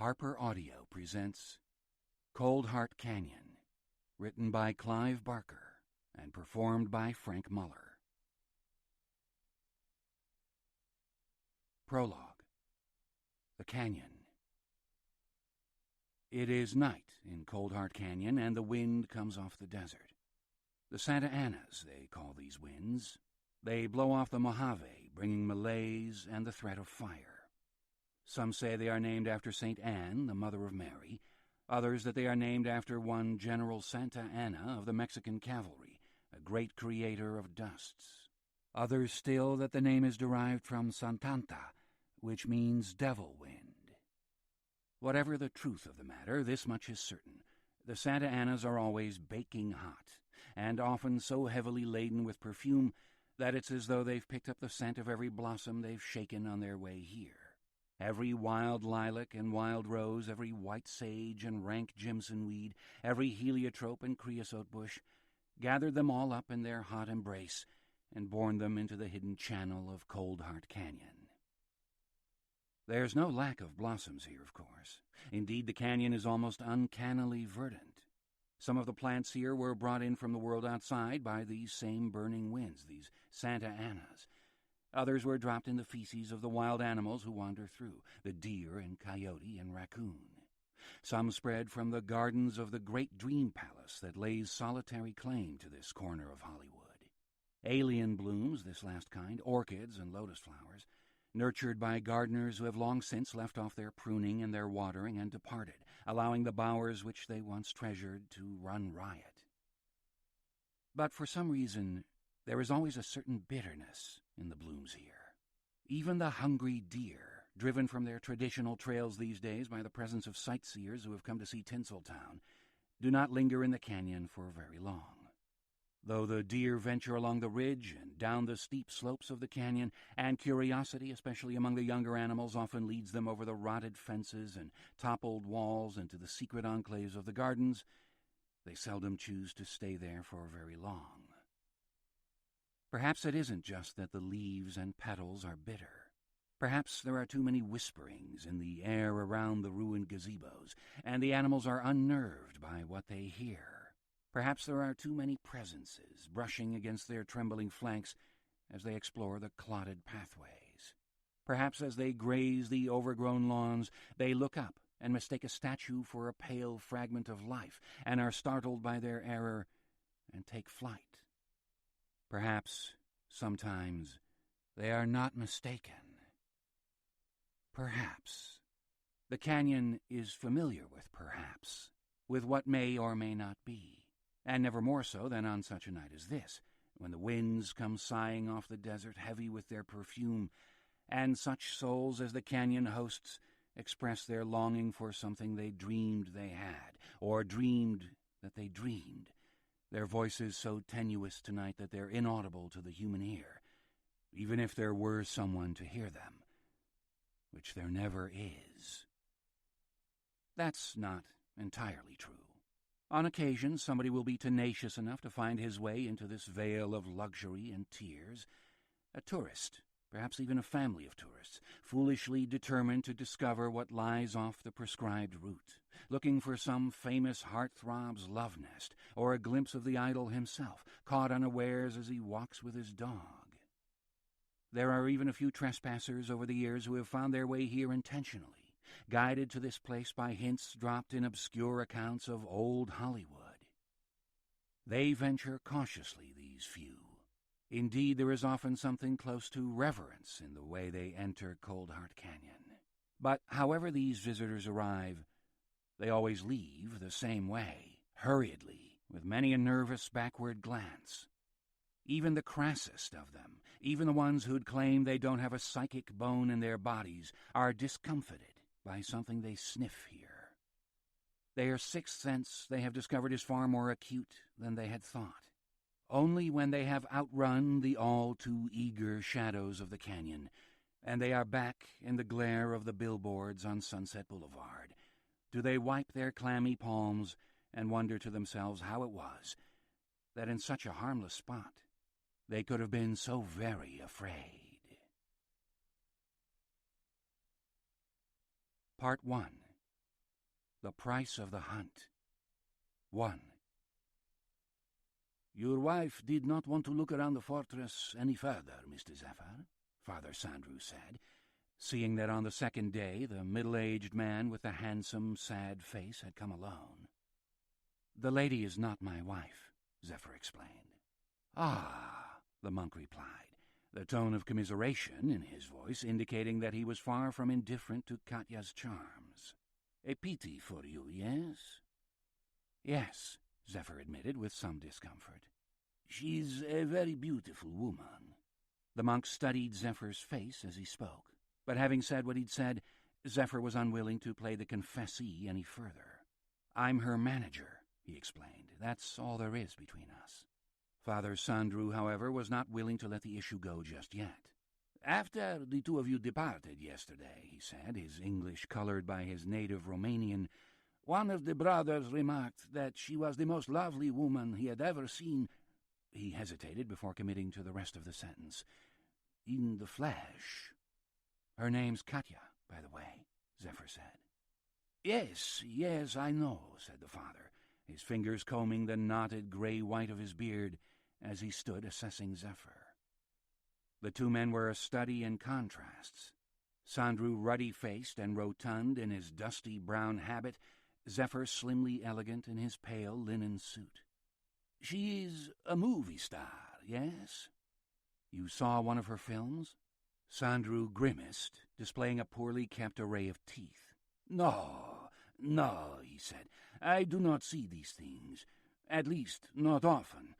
Harper Audio presents Coldheart Canyon, written by Clive Barker and performed by Frank Muller. Prologue. The Canyon. It is night in Coldheart Canyon, and the wind comes off the desert. The Santa Anas, they call these winds. They blow off the Mojave, bringing malaise and the threat of fire. Some say they are named after St. Anne, the mother of Mary, others that they are named after one General Santa Anna of the Mexican cavalry, a great creator of dusts. Others still that the name is derived from Santanta, which means devil wind. Whatever the truth of the matter, this much is certain. The Santa Anas are always baking hot, and often so heavily laden with perfume that it's as though they've picked up the scent of every blossom they've shaken on their way here. Every wild lilac and wild rose, every white sage and rank jimson weed, every heliotrope and creosote bush, gathered them all up in their hot embrace and borne them into the hidden channel of Coldheart Canyon. There's no lack of blossoms here, of course. Indeed, the canyon is almost uncannily verdant. Some of the plants here were brought in from the world outside by these same burning winds, these Santa Anas. Others were dropped in the feces of the wild animals who wander through, the deer and coyote and raccoon. Some spread from the gardens of the great dream palace that lays solitary claim to this corner of Hollywood. Alien blooms, this last kind, orchids and lotus flowers, nurtured by gardeners who have long since left off their pruning and their watering and departed, allowing the bowers which they once treasured to run riot. But for some reason, there is always a certain bitterness in the blooms here. Even the hungry deer, driven from their traditional trails these days by the presence of sightseers who have come to see Tinseltown, do not linger in the canyon for very long. Though the deer venture along the ridge and down the steep slopes of the canyon, and curiosity, especially among the younger animals, often leads them over the rotted fences and toppled walls into the secret enclaves of the gardens, they seldom choose to stay there for very long. Perhaps it isn't just that the leaves and petals are bitter. Perhaps there are too many whisperings in the air around the ruined gazebos, and the animals are unnerved by what they hear. Perhaps there are too many presences brushing against their trembling flanks as they explore the clotted pathways. Perhaps as they graze the overgrown lawns, they look up and mistake a statue for a pale fragment of life, and are startled by their error and take flight. Perhaps, sometimes, they are not mistaken. Perhaps. The canyon is familiar with perhaps, with what may or may not be, and never more so than on such a night as this, when the winds come sighing off the desert heavy with their perfume, and such souls as the canyon hosts express their longing for something they dreamed they had, or dreamed that they dreamed, their voices so tenuous tonight that they're inaudible to the human ear, even if there were someone to hear them, which there never is. That's not entirely true. On occasion, somebody will be tenacious enough to find his way into this vale of luxury and tears, a tourist, perhaps even a family of tourists, foolishly determined to discover what lies off the prescribed route, looking for some famous heartthrob's love nest, or a glimpse of the idol himself, caught unawares as he walks with his dog. There are even a few trespassers over the years who have found their way here intentionally, guided to this place by hints dropped in obscure accounts of old Hollywood. They venture cautiously, these few. Indeed, there is often something close to reverence in the way they enter Coldheart Canyon. But however these visitors arrive, they always leave the same way, hurriedly, with many a nervous backward glance. Even the crassest of them, even the ones who'd claim they don't have a psychic bone in their bodies, are discomfited by something they sniff here. Their sixth sense, they have discovered, is far more acute than they had thought. Only when they have outrun the all-too-eager shadows of the canyon, and they are back in the glare of the billboards on Sunset Boulevard, do they wipe their clammy palms and wonder to themselves how it was that in such a harmless spot they could have been so very afraid. Part 1. The price of the hunt. 1. "Your wife did not want to look around the fortress any further, Mr. Zephyr," Father Sandrew said, seeing that on the second day the middle-aged man with the handsome, sad face had come alone. "The lady is not my wife," Zephyr explained. "Ah," the monk replied, the tone of commiseration in his voice indicating that he was far from indifferent to Katya's charms. "A pity for you, yes?" "Yes," Zephyr admitted with some discomfort. "She's a very beautiful woman." The monk studied Zephyr's face as he spoke, but having said what he'd said, Zephyr was unwilling to play the confessee any further. "I'm her manager," he explained. "That's all there is between us." Father Sandrew, however, was not willing to let the issue go just yet. "After the two of you departed yesterday," he said, his English colored by his native Romanian, "one of the brothers remarked that she was the most lovely woman he had ever seen." He hesitated before committing to the rest of the sentence. "In the flesh." "Her name's Katya, by the way," Zephyr said. Yes, I know," said the father, his fingers combing the knotted gray-white of his beard as he stood assessing Zephyr. The two men were a study in contrasts. Sandrew ruddy-faced and rotund in his dusty brown habit, Zephyr slimly elegant in his pale linen suit. "She's a movie star, yes?" "You saw one of her films?" Sandrew grimaced, displaying a poorly kept array of teeth. No, he said. "I do not see these things. At least, not often.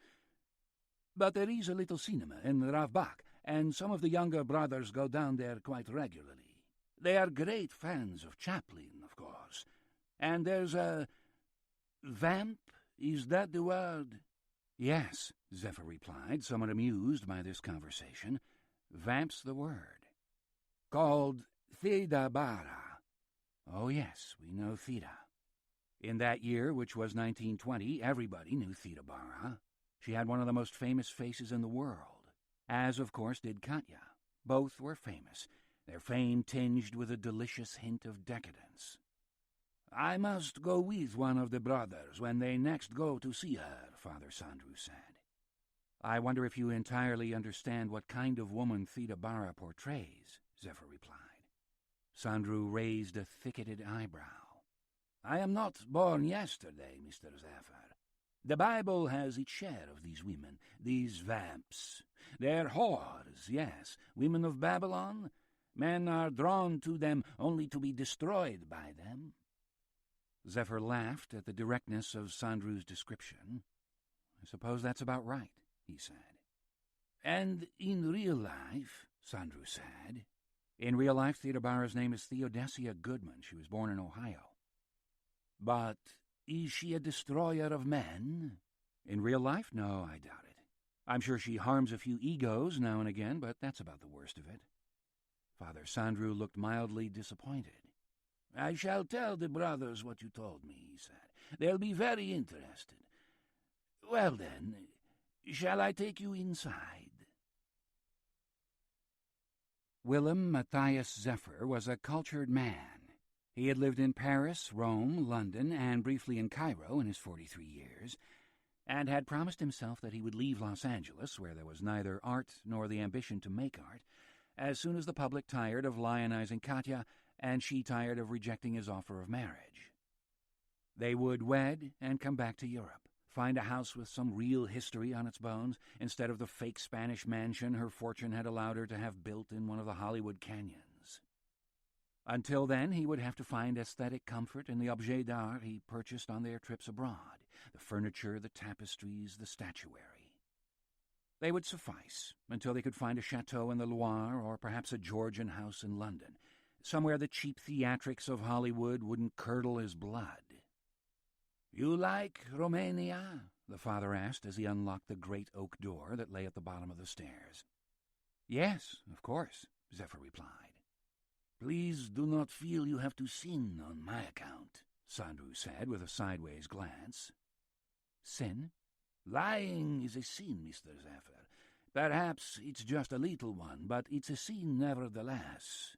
But there is a little cinema in Ravbach, and some of the younger brothers go down there quite regularly. They are great fans of Chaplin, of course. And there's a... vamp? Is that the word?" "Yes," Zephyr replied, somewhat amused by this conversation. "Vamp's the word." "Called Theda Bara." "Oh, yes, we know Theda." In that year, which was 1920, everybody knew Theda Bara. She had one of the most famous faces in the world, as, of course, did Katya. Both were famous, their fame tinged with a delicious hint of decadence. "I must go with one of the brothers when they next go to see her," Father Sandrew said. "I wonder if you entirely understand what kind of woman Theda Bara portrays," Zephyr replied. Sandrew raised a thicketed eyebrow. "I am not born yesterday, Mr. Zephyr. The Bible has its share of these women, these vamps. They're whores, yes, women of Babylon. Men are drawn to them only to be destroyed by them." Zephyr laughed at the directness of Sandrew's description. "I suppose that's about right," he said. "And in real life," Sandrew said. "In real life, Theda Bara's name is Theodosia Goodman. She was born in Ohio." "But is she a destroyer of men?" "In real life? No, I doubt it. I'm sure she harms a few egos now and again, but that's about the worst of it." Father Sandrew looked mildly disappointed. "I shall tell the brothers what you told me," he said. "They'll be very interested. Well, then, shall I take you inside?" Willem Matthias Zephyr was a cultured man. He had lived in Paris, Rome, London, and briefly in Cairo in his 43 years, and had promised himself that he would leave Los Angeles, where there was neither art nor the ambition to make art, as soon as the public tired of lionizing Katya and she tired of rejecting his offer of marriage. They would wed and come back to Europe, find a house with some real history on its bones, instead of the fake Spanish mansion her fortune had allowed her to have built in one of the Hollywood canyons. Until then, he would have to find aesthetic comfort in the objets d'art he purchased on their trips abroad, the furniture, the tapestries, the statuary. They would suffice until they could find a chateau in the Loire or perhaps a Georgian house in London, somewhere the cheap theatrics of Hollywood wouldn't curdle his blood. "You like Romania?" the father asked as he unlocked the great oak door that lay at the bottom of the stairs. "Yes, of course," Zephyr replied. "Please do not feel you have to sin on my account," Sandrew said with a sideways glance. "Sin?" "Lying is a sin, Mr. Zephyr. Perhaps it's just a little one, but it's a sin nevertheless."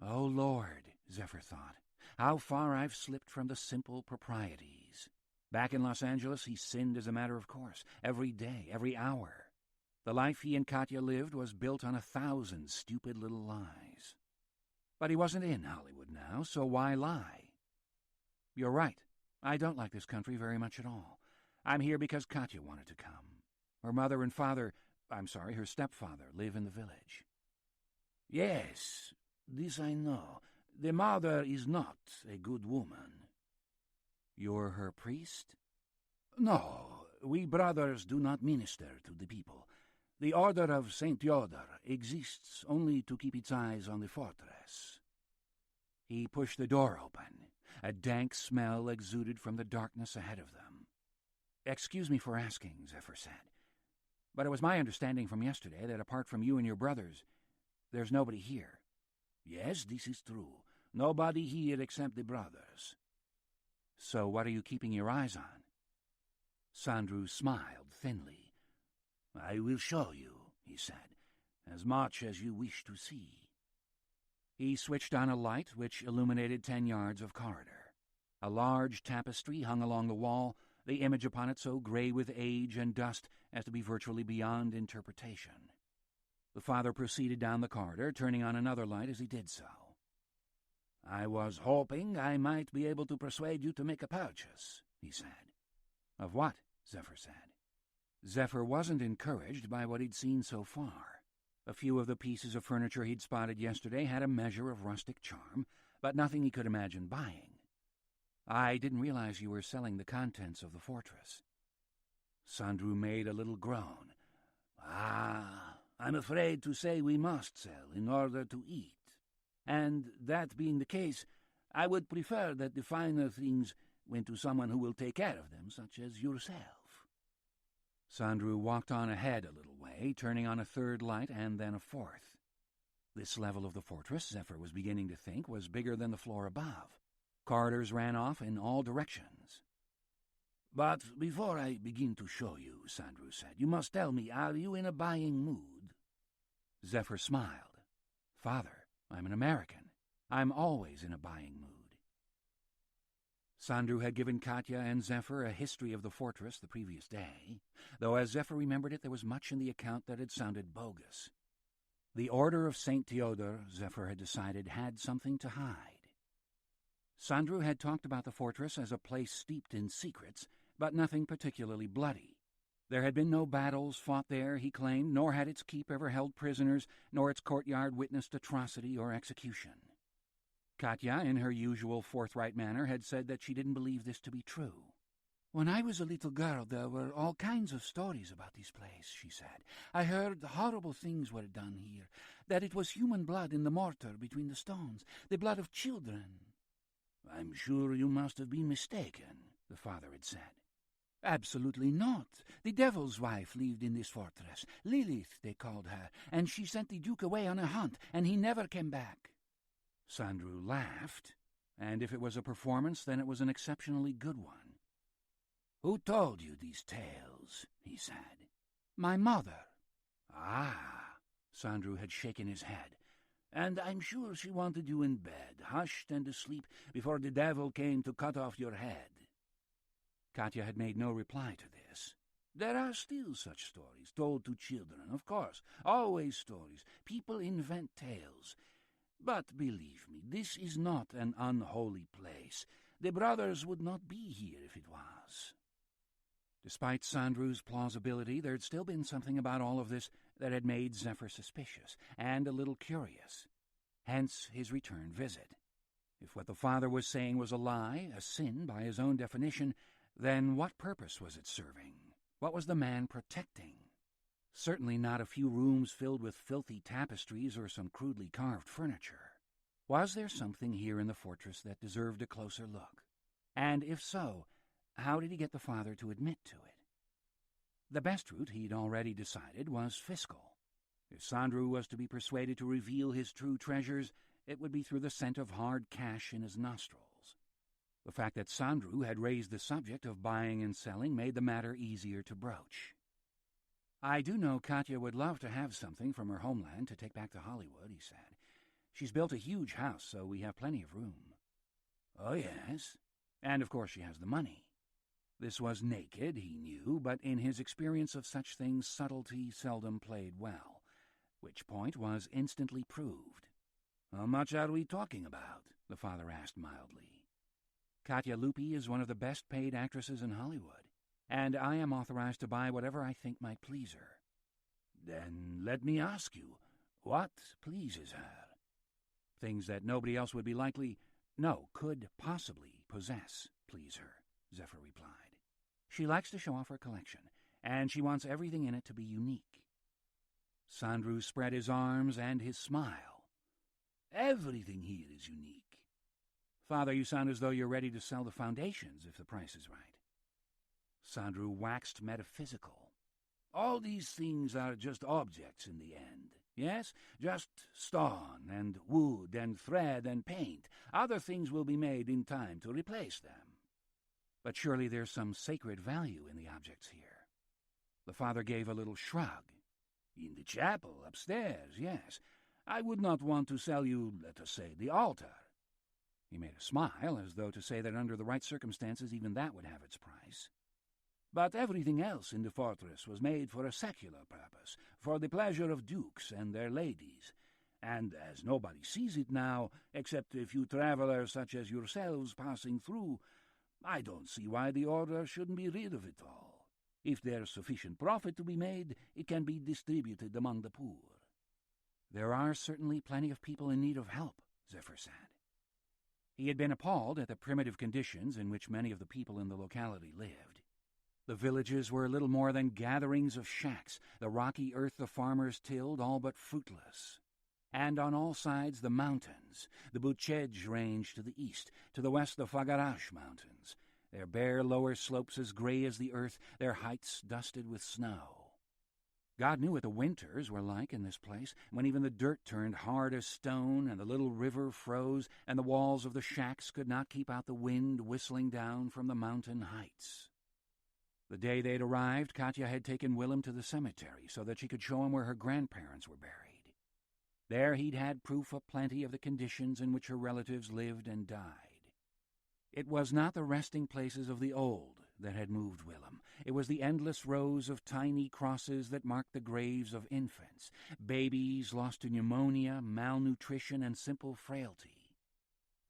"Oh, Lord," Zephyr thought. how far I've slipped from the simple proprieties. Back in Los Angeles, he sinned as a matter of course, every day, every hour. The life he and Katya lived was built on 1,000 stupid little lies. But he wasn't in Hollywood now, so why lie? You're right. I don't like this country very much at all. I'm here because Katya wanted to come. Her mother and father, her stepfather, live in the village. Yes, this I know. The mother is not a good woman. You're her priest? No, we brothers do not minister to the people. The Order of St. Theodore exists only to keep its eyes on the fortress. He pushed the door open. A dank smell exuded from the darkness ahead of them. Excuse me for asking, Zephyr said, but it was my understanding from yesterday that apart from you and your brothers, there's nobody here. Yes, this is true. Nobody here except the brothers. So what are you keeping your eyes on? Sandru smiled thinly. I will show you, he said, as much as you wish to see. He switched on a light which illuminated 10 yards of corridor. A large tapestry hung along the wall, the image upon it so gray with age and dust as to be virtually beyond interpretation. The father proceeded down the corridor, turning on another light as he did so. I was hoping I might be able to persuade you to make a purchase, he said. Of what? Zephyr said. Zephyr wasn't encouraged by what he'd seen so far. A few of the pieces of furniture he'd spotted yesterday had a measure of rustic charm, but nothing he could imagine buying. I didn't realize you were selling the contents of the fortress. Sandru made a little groan. I'm afraid to say we must sell in order to eat. And that being the case, I would prefer that the finer things went to someone who will take care of them, such as yourself. Sandru walked on ahead a little way, turning on a third light and then a fourth. This level of the fortress, Zephyr was beginning to think, was bigger than the floor above. Corridors ran off in all directions. But before I begin to show you, Sandru said, you must tell me, are you in a buying mood? Zephyr smiled. Father, I'm an American. I'm always in a buying mood. Sandru had given Katya and Zephyr a history of the fortress the previous day, though as Zephyr remembered it, there was much in the account that had sounded bogus. The Order of St. Theodore, Zephyr had decided, had something to hide. Sandru had talked about the fortress as a place steeped in secrets, but nothing particularly bloody. There had been no battles fought there, he claimed, nor had its keep ever held prisoners, nor its courtyard witnessed atrocity or execution. Katya, in her usual forthright manner, had said that she didn't believe this to be true. When I was a little girl, there were all kinds of stories about this place, she said. I heard horrible things were done here, that it was human blood in the mortar between the stones, the blood of children. I'm sure you must have been mistaken, the father had said. Absolutely not. The devil's wife lived in this fortress. Lilith, they called her, and she sent the Duke away on a hunt, and he never came back. Sandru laughed, and if it was a performance, then it was an exceptionally good one. Who told you these tales? He said. My mother. Ah, Sandru had shaken his head. And I'm sure she wanted you in bed, hushed and asleep, before the devil came to cut off your head. Katya had made no reply to this. There are still such stories told to children, of course. Always stories. People invent tales. But believe me, this is not an unholy place. The brothers would not be here if it was. Despite Sandru's plausibility, there'd still been something about all of this that had made Zephyr suspicious, and a little curious. Hence his return visit. If what the father was saying was a lie, a sin by his own definition, then what purpose was it serving? What was the man protecting? Certainly not a few rooms filled with filthy tapestries or some crudely carved furniture. Was there something here in the fortress that deserved a closer look? And if so, how did he get the father to admit to it? The best route, he'd already decided, was fiscal. If Sandru was to be persuaded to reveal his true treasures, it would be through the scent of hard cash in his nostrils. The fact that Sandru had raised the subject of buying and selling made the matter easier to broach. I do know Katya would love to have something from her homeland to take back to Hollywood, he said. She's built a huge house, so we have plenty of room. Oh, yes. And of course she has the money. This was naked, he knew, but in his experience of such things subtlety seldom played well, which point was instantly proved. How much are we talking about? The father asked mildly. Katya Lupi is one of the best-paid actresses in Hollywood, and I am authorized to buy whatever I think might please her. Then let me ask you, what pleases her? Things that nobody else would be likely, no, could possibly possess, please her, Zephyr replied. She likes to show off her collection, and she wants everything in it to be unique. Sandru spread his arms and his smile. Everything here is unique. Father, you sound as though you're ready to sell the foundations if the price is right. Sandru waxed metaphysical. All these things are just objects in the end. Yes, just stone and wood and thread and paint. Other things will be made in time to replace them. But surely there's some sacred value in the objects here. The father gave a little shrug. In the chapel, upstairs, yes. I would not want to sell you, let us say, the altar. He made a smile, as though to say that under the right circumstances even that would have its price. But everything else in the fortress was made for a secular purpose, for the pleasure of dukes and their ladies. And as nobody sees it now, except a few travelers such as yourselves passing through, I don't see why the order shouldn't be rid of it all. If there's sufficient profit to be made, it can be distributed among the poor. There are certainly plenty of people in need of help, Zephyr said. He had been appalled at the primitive conditions in which many of the people in the locality lived. The villages were little more than gatherings of shacks, the rocky earth the farmers tilled all but fruitless. And on all sides the mountains, the Buchej range to the east, to the west the Fagarash Mountains, their bare lower slopes as gray as the earth, their heights dusted with snow. God knew what the winters were like in this place, when even the dirt turned hard as stone, and the little river froze, and the walls of the shacks could not keep out the wind whistling down from the mountain heights. The day they'd arrived, Katya had taken Willem to the cemetery so that she could show him where her grandparents were buried. There he'd had proof aplenty of the conditions in which her relatives lived and died. It was not the resting places of the old that had moved Willem. It was the endless rows of tiny crosses that marked the graves of infants, babies lost to pneumonia, malnutrition, and simple frailty.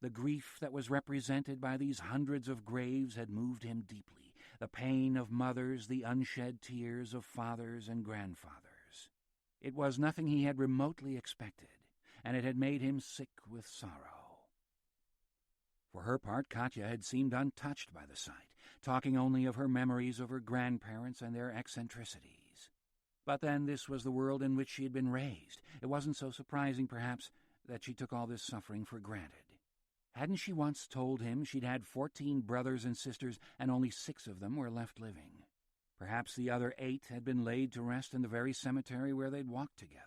The grief that was represented by these hundreds of graves had moved him deeply, the pain of mothers, the unshed tears of fathers and grandfathers. It was nothing he had remotely expected, and it had made him sick with sorrow. For her part, Katya had seemed untouched by the sight, talking only of her memories of her grandparents and their eccentricities. But then this was the world in which she had been raised. It wasn't so surprising, perhaps, that she took all this suffering for granted. Hadn't she once told him she'd had 14 brothers and sisters, and only 6 of them were left living? Perhaps the other 8 had been laid to rest in the very cemetery where they'd walked together.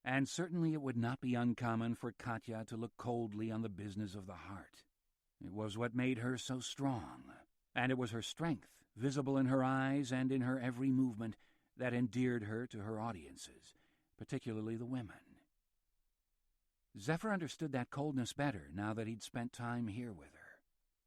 And certainly it would not be uncommon for Katya to look coldly on the business of the heart. It was what made her so strong, and it was her strength, visible in her eyes and in her every movement, that endeared her to her audiences, particularly the women. Zephyr understood that coldness better now that he'd spent time here with her.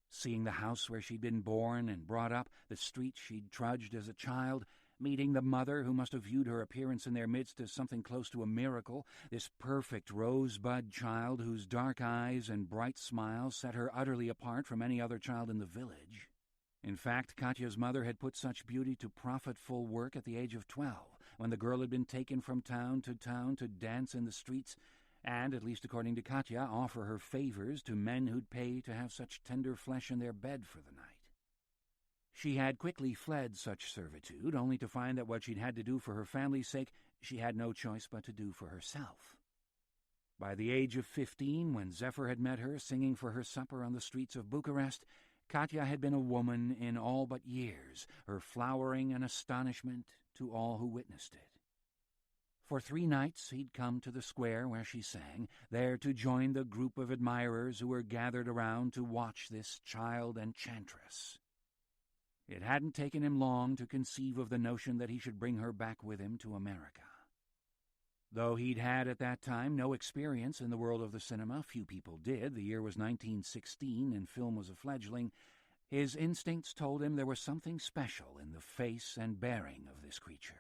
Seeing the house where she'd been born and brought up, the streets she'd trudged as a child, meeting the mother who must have viewed her appearance in their midst as something close to a miracle, this perfect rosebud child whose dark eyes and bright smile set her utterly apart from any other child in the village. In fact, Katya's mother had put such beauty to profitful work at the age of 12, when the girl had been taken from town to dance in the streets, and, at least according to Katya, offer her favors to men who'd pay to have such tender flesh in their bed for the night. She had quickly fled such servitude, only to find that what she'd had to do for her family's sake, she had no choice but to do for herself. By the age of 15, when Zephyr had met her singing for her supper on the streets of Bucharest, Katya had been a woman in all but years, her flowering and astonishment to all who witnessed it. For 3 nights he'd come to the square where she sang, there to join the group of admirers who were gathered around to watch this child enchantress. It hadn't taken him long to conceive of the notion that he should bring her back with him to America. Though he'd had at that time no experience in the world of the cinema, few people did, the year was 1916 and film was a fledgling, his instincts told him there was something special in the face and bearing of this creature.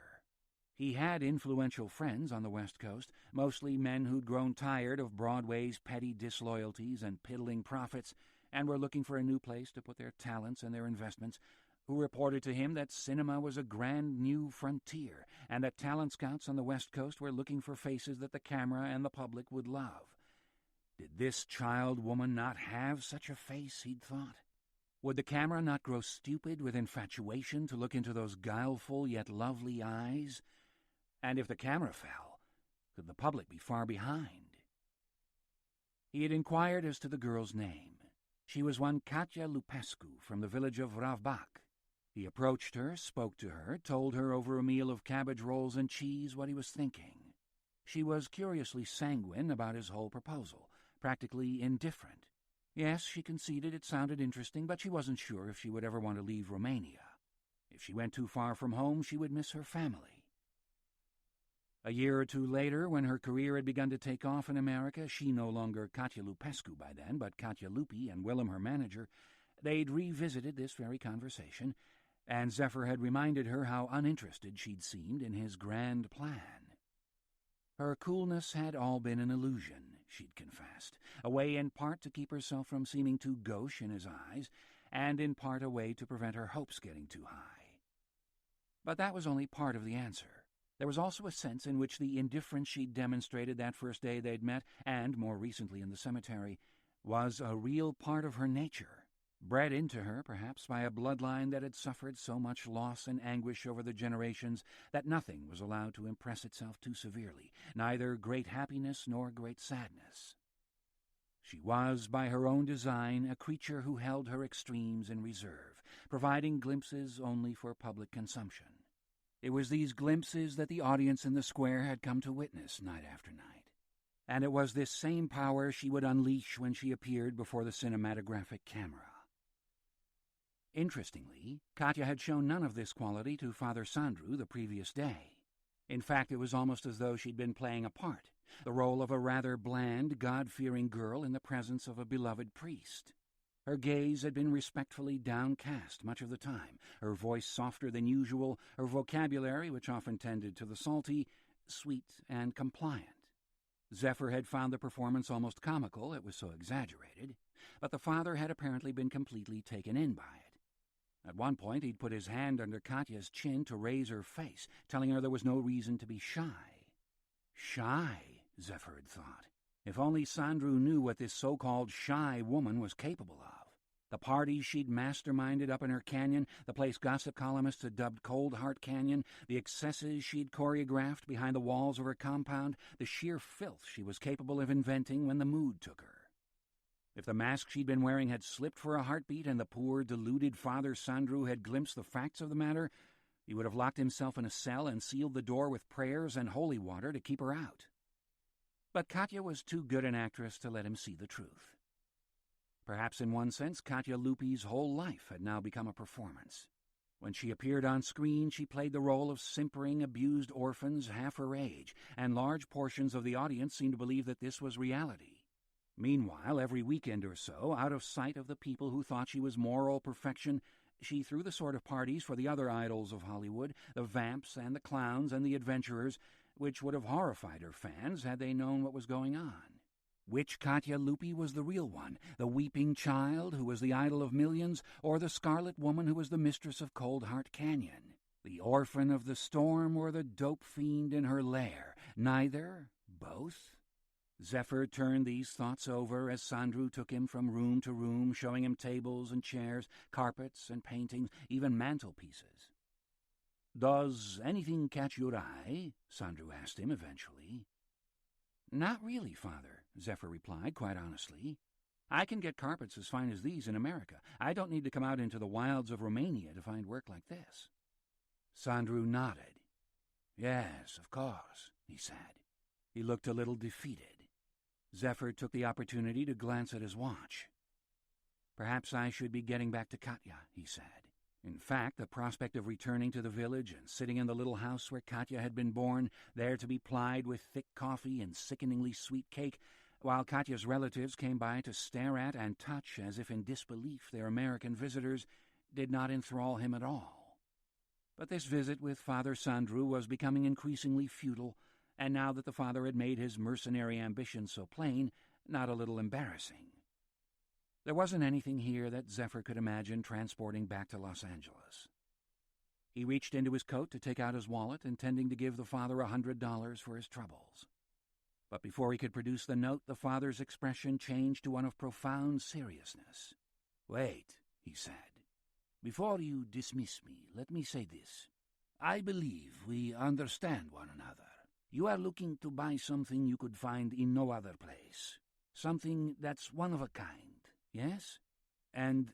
He had influential friends on the West Coast, mostly men who'd grown tired of Broadway's petty disloyalties and piddling profits and were looking for a new place to put their talents and their investments, who reported to him that cinema was a grand new frontier and that talent scouts on the West Coast were looking for faces that the camera and the public would love. Did this child woman not have such a face, he'd thought? Would the camera not grow stupid with infatuation to look into those guileful yet lovely eyes? And if the camera fell, could the public be far behind? He had inquired as to the girl's name. She was one Katya Lupi from the village of Ravbak. He approached her, spoke to her, told her over a meal of cabbage rolls and cheese what he was thinking. She was curiously sanguine about his whole proposal, practically indifferent. Yes, she conceded it sounded interesting, but she wasn't sure if she would ever want to leave Romania. If she went too far from home, she would miss her family. A year or two later, when her career had begun to take off in America, she no longer Katya Lupi by then, but Katya Lupi and Willem, her manager, they'd revisited this very conversation, and Zephyr had reminded her how uninterested she'd seemed in his grand plan. Her coolness had all been an illusion, she'd confessed, a way in part to keep herself from seeming too gauche in his eyes, and in part a way to prevent her hopes getting too high. But that was only part of the answer. There was also a sense in which the indifference she'd demonstrated that first day they'd met, and more recently in the cemetery, was a real part of her nature, bred into her, perhaps, by a bloodline that had suffered so much loss and anguish over the generations that nothing was allowed to impress itself too severely, neither great happiness nor great sadness. She was, by her own design, a creature who held her extremes in reserve, providing glimpses only for public consumption. It was these glimpses that the audience in the square had come to witness night after night. And it was this same power she would unleash when she appeared before the cinematographic camera. Interestingly, Katya had shown none of this quality to Father Sandru the previous day. In fact, it was almost as though she'd been playing a part, the role of a rather bland, God-fearing girl in the presence of a beloved priest. Her gaze had been respectfully downcast much of the time, her voice softer than usual, her vocabulary, which often tended to the salty, sweet and compliant. Zephyr had found the performance almost comical, it was so exaggerated, but the father had apparently been completely taken in by it. At one point he'd put his hand under Katya's chin to raise her face, telling her there was no reason to be shy. Shy, Zephyr had thought. If only Sandru knew what this so-called shy woman was capable of. The parties she'd masterminded up in her canyon, the place gossip columnists had dubbed Coldheart Canyon, the excesses she'd choreographed behind the walls of her compound, the sheer filth she was capable of inventing when the mood took her. If the mask she'd been wearing had slipped for a heartbeat and the poor, deluded Father Sandru had glimpsed the facts of the matter, he would have locked himself in a cell and sealed the door with prayers and holy water to keep her out. But Katya was too good an actress to let him see the truth. Perhaps in one sense, Katya Lupi's whole life had now become a performance. When she appeared on screen, she played the role of simpering, abused orphans half her age, and large portions of the audience seemed to believe that this was reality. Meanwhile, every weekend or so, out of sight of the people who thought she was moral perfection, she threw the sort of parties for the other idols of Hollywood, the vamps and the clowns and the adventurers, which would have horrified her fans had they known what was going on. Which Katya Lupi was the real one, the weeping child who was the idol of millions, or the scarlet woman who was the mistress of Coldheart Canyon? The orphan of the storm or the dope fiend in her lair? Neither? Both? Zephyr turned these thoughts over as Sandru took him from room to room, showing him tables and chairs, carpets and paintings, even mantelpieces. "Does anything catch your eye?" Sandru asked him eventually. "Not really, Father," Zephyr replied quite honestly. "I can get carpets as fine as these in America. I don't need to come out into the wilds of Romania to find work like this." Sandru nodded. "Yes, of course," he said. He looked a little defeated. Zephyr took the opportunity to glance at his watch. "Perhaps I should be getting back to Katya," he said. In fact, the prospect of returning to the village and sitting in the little house where Katya had been born, there to be plied with thick coffee and sickeningly sweet cake, while Katya's relatives came by to stare at and touch as if in disbelief their American visitors, did not enthrall him at all. But this visit with Father Sandru was becoming increasingly futile, and now that the father had made his mercenary ambition so plain, not a little embarrassing. There wasn't anything here that Zephyr could imagine transporting back to Los Angeles. He reached into his coat to take out his wallet, intending to give the father $100 for his troubles. But before he could produce the note, the father's expression changed to one of profound seriousness. "Wait," he said. "Before you dismiss me, let me say this. I believe we understand one another. You are looking to buy something you could find in no other place. Something that's one of a kind. Yes? And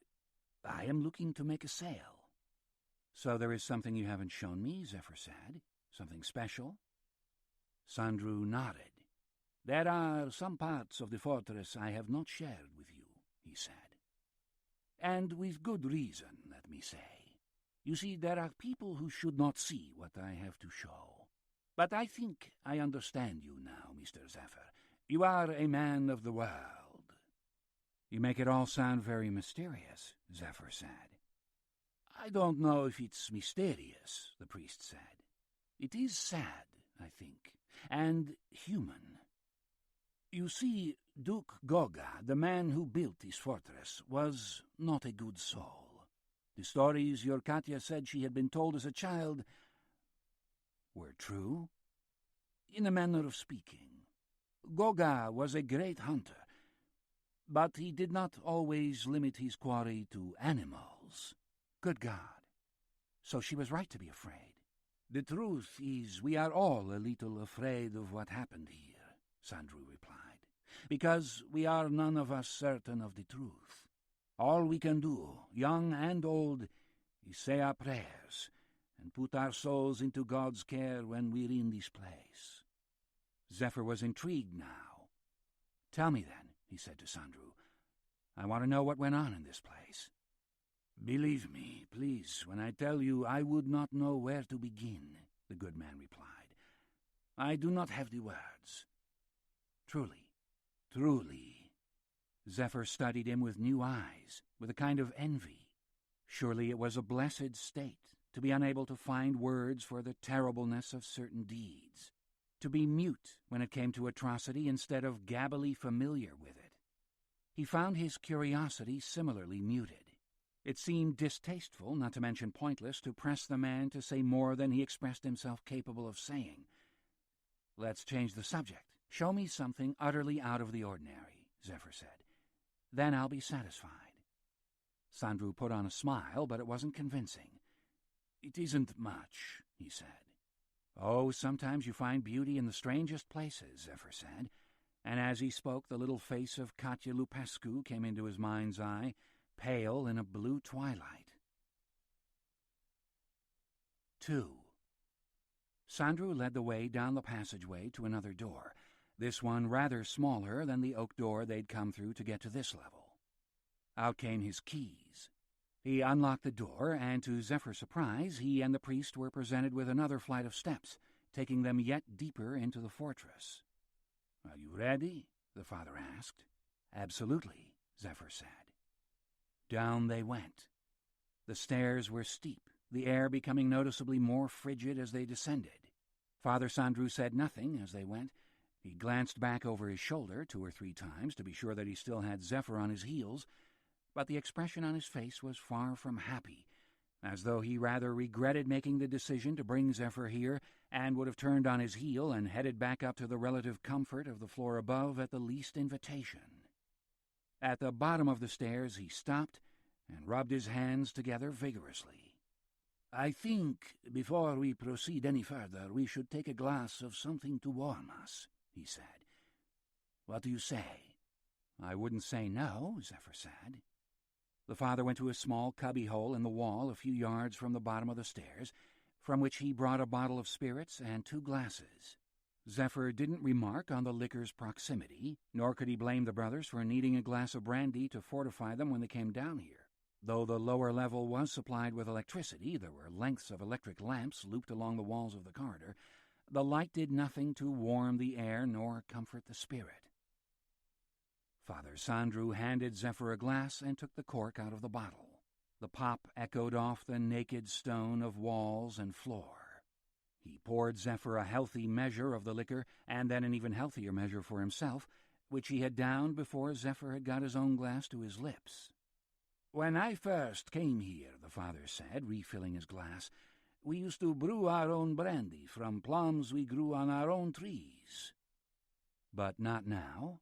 I am looking to make a sale." "So there is something you haven't shown me," Zephyr said. "Something special?" Sandru nodded. "There are some parts of the fortress I have not shared with you," he said. "And with good reason, let me say. You see, there are people who should not see what I have to show. But I think I understand you now, Mr. Zephyr. You are a man of the world." "You make it all sound very mysterious," Zephyr said. "I don't know if it's mysterious," the priest said. "It is sad, I think, and human. You see, Duke Goga, the man who built this fortress, was not a good soul. The stories your Katya said she had been told as a child were true, in a manner of speaking. Goga was a great hunter, but he did not always limit his quarry to animals." "Good God! So she was right to be afraid." "The truth is we are all a little afraid of what happened here," Sandru replied, "because we are none of us certain of the truth. All we can do, young and old, is say our prayers and put our souls into God's care when we're in this place." Zephyr was intrigued now. "Tell me, then," he said to Sandru. "I want to know what went on in this place." "Believe me, please, when I tell you I would not know where to begin," the good man replied. "I do not have the words." "Truly?" "Truly." Zephyr studied him with new eyes, with a kind of envy. Surely it was a blessed state, to be unable to find words for the terribleness of certain deeds, to be mute when it came to atrocity instead of gabbily familiar with it. He found his curiosity similarly muted. It seemed distasteful, not to mention pointless, to press the man to say more than he expressed himself capable of saying. "Let's change the subject. Show me something utterly out of the ordinary," Zephyr said. "Then I'll be satisfied." Sandru put on a smile, but it wasn't convincing. "It isn't much," he said. "Oh, sometimes you find beauty in the strangest places," Zephyr said, and as he spoke the little face of Katya Lupi came into his mind's eye, pale in a blue twilight. 2. Sandru led the way down the passageway to another door, this one rather smaller than the oak door they'd come through to get to this level. Out came his keys. He unlocked the door, and to Zephyr's surprise, he and the priest were presented with another flight of steps, taking them yet deeper into the fortress. "Are you ready?" the father asked. "Absolutely," Zephyr said. Down they went. The stairs were steep, the air becoming noticeably more frigid as they descended. Father Sandru said nothing as they went. He glanced back over his shoulder 2 or 3 times to be sure that he still had Zephyr on his heels, but the expression on his face was far from happy, as though he rather regretted making the decision to bring Zephyr here and would have turned on his heel and headed back up to the relative comfort of the floor above at the least invitation. At the bottom of the stairs he stopped and rubbed his hands together vigorously. "I think, before we proceed any further, we should take a glass of something to warm us," he said. "What do you say?" "I wouldn't say no," Zephyr said. The father went to a small cubby-hole in the wall a few yards from the bottom of the stairs, from which he brought a bottle of spirits and 2 glasses. Zephyr didn't remark on the liquor's proximity, nor could he blame the brothers for needing a glass of brandy to fortify them when they came down here. Though the lower level was supplied with electricity, there were lengths of electric lamps looped along the walls of the corridor. The light did nothing to warm the air nor comfort the spirit. Father Sandru handed Zephyr a glass and took the cork out of the bottle. The pop echoed off the naked stone of walls and floor. He poured Zephyr a healthy measure of the liquor, and then an even healthier measure for himself, which he had downed before Zephyr had got his own glass to his lips. "When I first came here," the father said, refilling his glass, "we used to brew our own brandy from plums we grew on our own trees." "But not now?"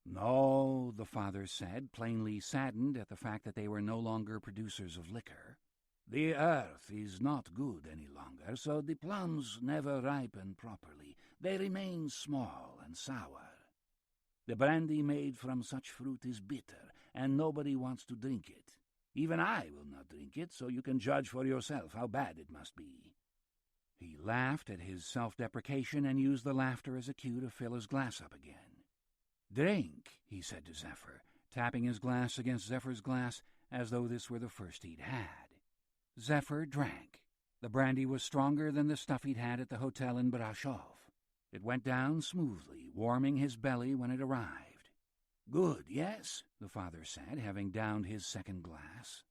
"No," the father said, plainly saddened at the fact that they were no longer producers of liquor. "The earth is not good any longer, so the plums never ripen properly. They remain small and sour. The brandy made from such fruit is bitter, and nobody wants to drink it. Even I will not drink it, so you can judge for yourself how bad it must be." He laughed at his self-deprecation and used the laughter as a cue to fill his glass up again. "Drink," he said to Zephyr, tapping his glass against Zephyr's glass as though this were the first he'd had. Zephyr drank. The brandy was stronger than the stuff he'd had at the hotel in Brasov. It went down smoothly, warming his belly when it arrived. "Good, yes?" the father said, having downed his second glass.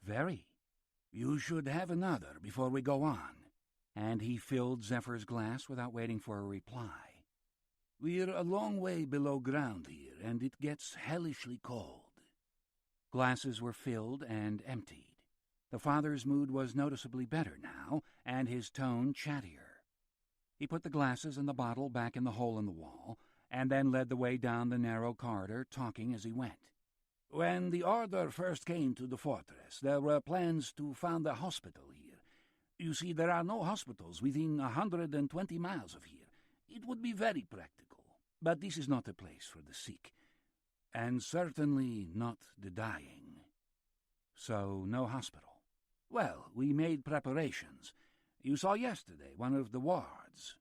"Very. You should have another before we go on." And he filled Zephyr's glass without waiting for a reply. "We're a long way below ground here, and it gets hellishly cold." Glasses were filled and emptied. The father's mood was noticeably better now, and his tone chattier. He put the glasses and the bottle back in the hole in the wall, and then led the way down the narrow corridor, talking as he went. "When the order first came to the fortress, there were plans to found a hospital here. You see, there are no hospitals within 120 miles of here. It would be very practical, but this is not a place for the sick, and certainly not the dying." "So no hospital." "Well, we made preparations. You saw yesterday one of the wards."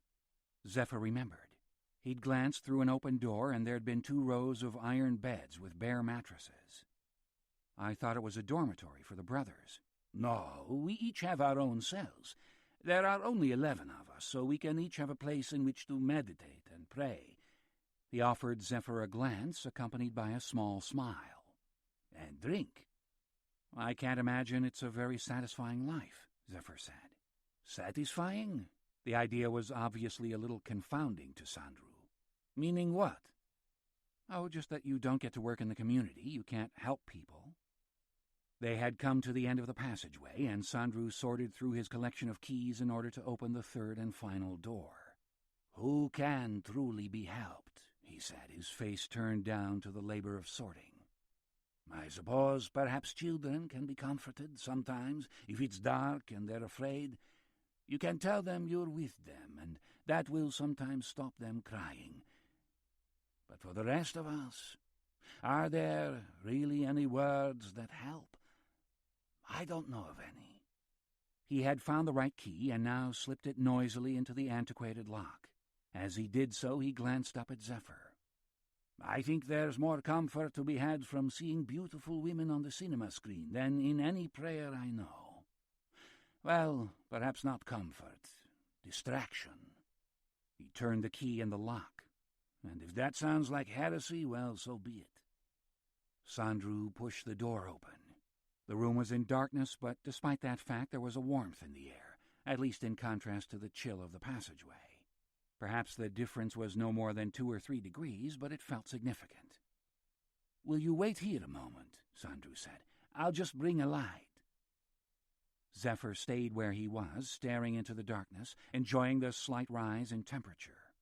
Zephyr remembered. He'd glanced through an open door, and there'd been 2 rows of iron beds with bare mattresses. "I thought it was a dormitory for the brothers." "No, we each have our own cells. There are only 11 of us, so we can each have a place in which to meditate and pray." He offered Zephyr a glance, accompanied by a small smile. "And drink." "I can't imagine it's a very satisfying life," Zephyr said. "Satisfying?" The idea was obviously a little confounding to Sandru. "Meaning what?" "Oh, just that you don't get to work in the community. You can't help people." They had come to the end of the passageway, and Sandru sorted through his collection of keys in order to open the third and final door. "Who can truly be helped?" he said, his face turned down to the labor of sorting. "I suppose perhaps children can be comforted sometimes, if it's dark and they're afraid. You can tell them you're with them, and that will sometimes stop them crying. But for the rest of us, are there really any words that help? I don't know of any." He had found the right key and now slipped it noisily into the antiquated lock. As he did so, he glanced up at Zephyr. "I think there's more comfort to be had from seeing beautiful women on the cinema screen than in any prayer I know. Well, perhaps not comfort. Distraction." He turned the key in the lock. "And if that sounds like heresy, well, so be it." Sandru pushed the door open. The room was in darkness, but despite that fact there was a warmth in the air, at least in contrast to the chill of the passageway. Perhaps the difference was no more than 2 or 3 degrees, but it felt significant. "Will you wait here a moment?" Sandru said. "I'll just bring a light." Zephyr stayed where he was, staring into the darkness, enjoying the slight rise in temperature.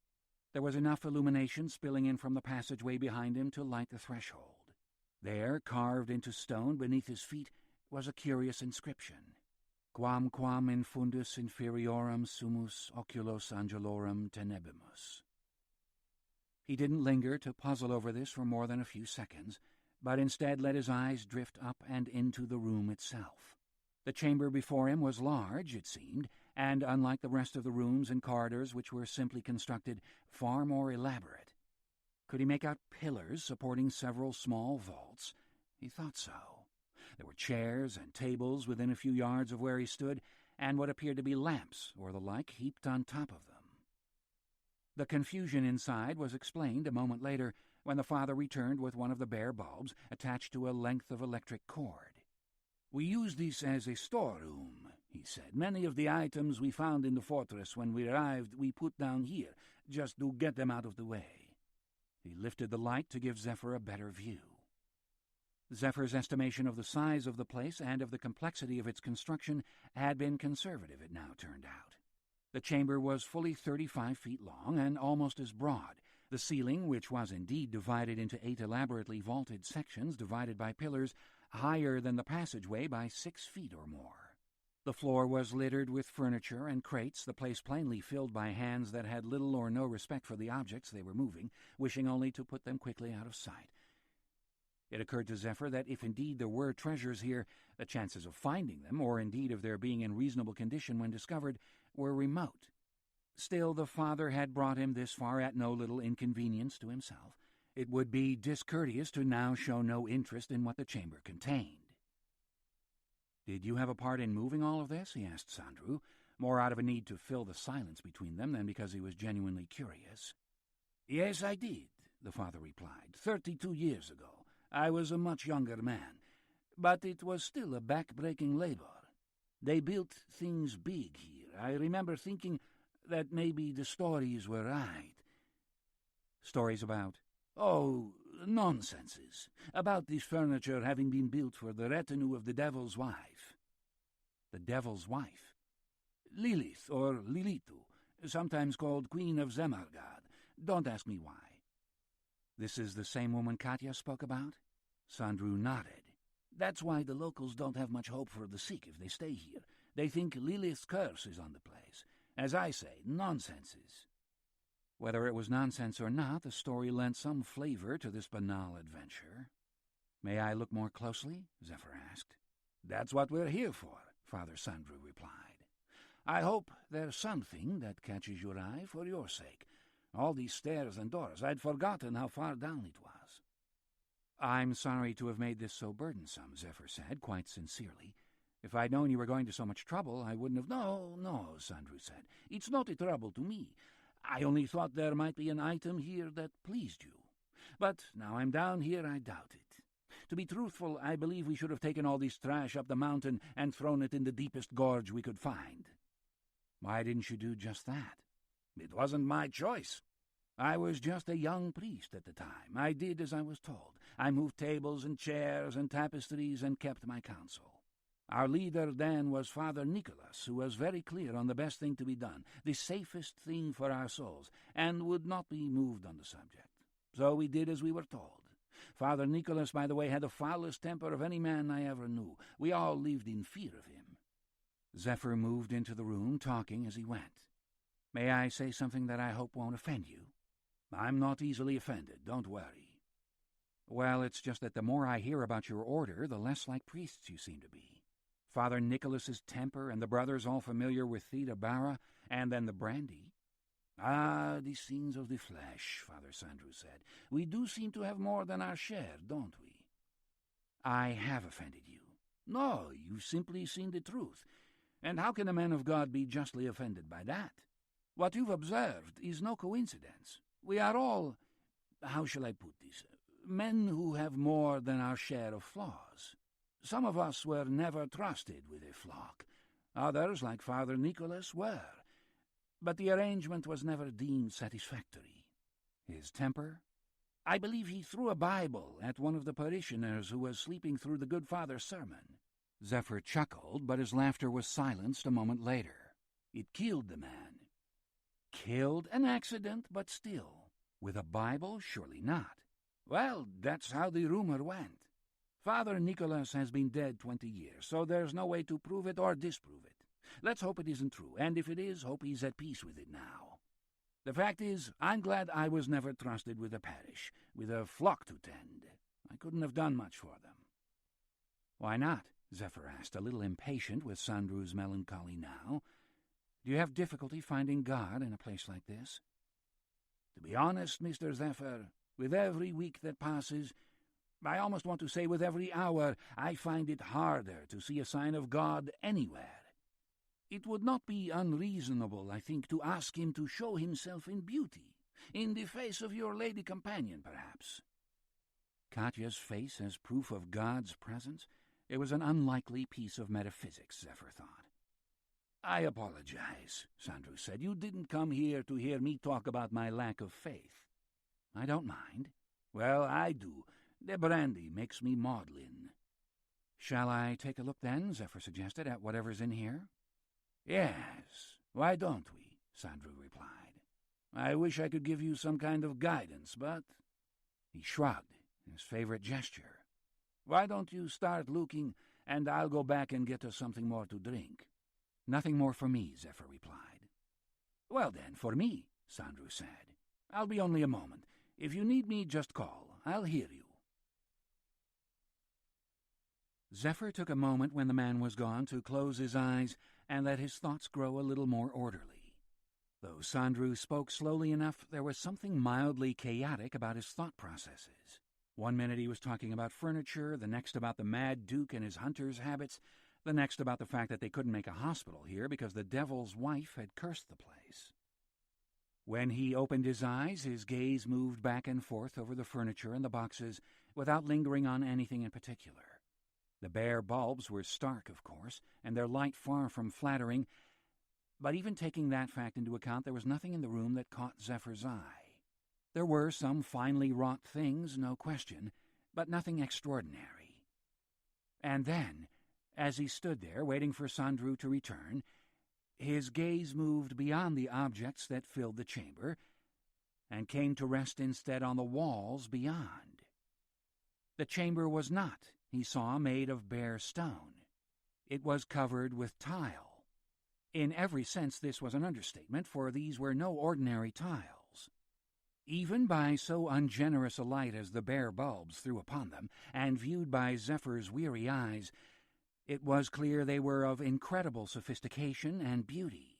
There was enough illumination spilling in from the passageway behind him to light the threshold. There, carved into stone beneath his feet, was a curious inscription. "Quam in fundus inferiorum sumus oculos angelorum tenebimus." He didn't linger to puzzle over this for more than a few seconds, but instead let his eyes drift up and into the room itself. The chamber before him was large, it seemed, and unlike the rest of the rooms and corridors, which were simply constructed, far more elaborate. Could he make out pillars supporting several small vaults? He thought so. There were chairs and tables within a few yards of where he stood, and what appeared to be lamps or the like heaped on top of them. The confusion inside was explained a moment later when the father returned with one of the bare bulbs attached to a length of electric cord. "We use this as a storeroom," he said. "Many of the items we found in the fortress when we arrived we put down here, just to get them out of the way." He lifted the light to give Zephyr a better view. Zephyr's estimation of the size of the place and of the complexity of its construction had been conservative, it now turned out. The chamber was fully 35 feet long and almost as broad. The ceiling, which was indeed divided into 8 elaborately vaulted sections divided by pillars, higher than the passageway by 6 feet or more. The floor was littered with furniture and crates, the place plainly filled by hands that had little or no respect for the objects they were moving, wishing only to put them quickly out of sight. It occurred to Zephyr that if indeed there were treasures here, the chances of finding them, or indeed of their being in reasonable condition when discovered, were remote. Still, the father had brought him this far at no little inconvenience to himself. It would be discourteous to now show no interest in what the chamber contained. "Did you have a part in moving all of this?" he asked Sandru, more out of a need to fill the silence between them than because he was genuinely curious. "Yes, I did," the father replied. 32 years ago. I was a much younger man, but it was still a back-breaking labor. They built things big here. I remember thinking that maybe the stories were right." "Stories about?" "Oh, nonsenses. About this furniture having been built for the retinue of the devil's wife." "The devil's wife?" "Lilith, or Lilitu, sometimes called Queen of Zemargad. Don't ask me why." "This is the same woman Katya spoke about?" Sandru nodded. "That's why the locals don't have much hope for the sick if they stay here. They think Lilith's curse is on the place. As I say, nonsenses." Whether it was nonsense or not, the story lent some flavor to this banal adventure. "May I look more closely?" Zephyr asked. "That's what we're here for," Father Sandru replied. "I hope there's something that catches your eye for your sake. All these stairs and doors, I'd forgotten how far down it was." "I'm sorry to have made this so burdensome," Zephyr said, quite sincerely. "If I'd known you were going to so much trouble, I wouldn't have—" No, Sandru said. "It's not a trouble to me. I only thought there might be an item here that pleased you. But now I'm down here, I doubt it. To be truthful, I believe we should have taken all this trash up the mountain and thrown it in the deepest gorge we could find." "Why didn't you do just that?" "It wasn't my choice. I was just a young priest at the time. I did as I was told. I moved tables and chairs and tapestries and kept my counsel. Our leader then was Father Nicholas, who was very clear on the best thing to be done, the safest thing for our souls, and would not be moved on the subject. So we did as we were told. Father Nicholas, by the way, had the foulest temper of any man I ever knew. We all lived in fear of him." Zephyr moved into the room, talking as he went. "May I say something that I hope won't offend you?" "I'm not easily offended, don't worry." "Well, it's just that the more I hear about your order, the less like priests you seem to be. Father Nicholas's temper, and the brothers all familiar with Theta Bara, and then the brandy." "Ah, these things of the flesh," Father Sandru said. "We do seem to have more than our share, don't we?" "I have offended you." "No, you've simply seen the truth. And how can a man of God be justly offended by that? What you've observed is no coincidence. We are all, how shall I put this, men who have more than our share of flaws. Some of us were never trusted with a flock. Others, like Father Nicholas, were. But the arrangement was never deemed satisfactory." "His temper?" "I believe he threw a Bible at one of the parishioners who was sleeping through the good father's sermon." Zephyr chuckled, but his laughter was silenced a moment later. "It killed the man." "Killed? An accident, but still." "With a Bible? Surely not." "Well, that's how the rumor went. Father Nicholas has been dead 20 years, so there's no way to prove it or disprove it. Let's hope it isn't true, and if it is, hope he's at peace with it now. The fact is, I'm glad I was never trusted with a parish, with a flock to tend. I couldn't have done much for them." "Why not?" Zephyr asked, a little impatient with Sandru's melancholy now. "Do you have difficulty finding God in a place like this?" "To be honest, Mr. Zephyr, with every week that passes, I almost want to say with every hour I find it harder to see a sign of God anywhere. It would not be unreasonable, I think, to ask him to show himself in beauty, in the face of your lady companion, perhaps." Katya's face as proof of God's presence? It was an unlikely piece of metaphysics, Zephyr thought. "I apologize," Sandru said. "You didn't come here to hear me talk about my lack of faith." "I don't mind." "Well, I do. The brandy makes me maudlin." "Shall I take a look then," Zephyr suggested, "at whatever's in here?" "Yes, why don't we?" Sandru replied. "I wish I could give you some kind of guidance, but—" He shrugged, his favorite gesture. "Why don't you start looking, and I'll go back and get us something more to drink?" "Nothing more for me," Zephyr replied. "Well then, for me," Sandru said. "I'll be only a moment. If you need me, just call. I'll hear you." Zephyr took a moment when the man was gone to close his eyes and let his thoughts grow a little more orderly. Though Sandru spoke slowly enough, there was something mildly chaotic about his thought processes. One minute he was talking about furniture, the next about the Mad Duke and his hunter's habits, the next about the fact that they couldn't make a hospital here because the devil's wife had cursed the place. When he opened his eyes, his gaze moved back and forth over the furniture and the boxes without lingering on anything in particular. The bare bulbs were stark, of course, and their light far from flattering, but even taking that fact into account, there was nothing in the room that caught Zephyr's eye. There were some finely wrought things, no question, but nothing extraordinary. And then, as he stood there waiting for Sandru to return, his gaze moved beyond the objects that filled the chamber and came to rest instead on the walls beyond. The chamber was not, he saw, made of bare stone. It was covered with tile. In every sense this was an understatement, for these were no ordinary tiles. Even by so ungenerous a light as the bare bulbs threw upon them, and viewed by Zephyr's weary eyes, it was clear they were of incredible sophistication and beauty.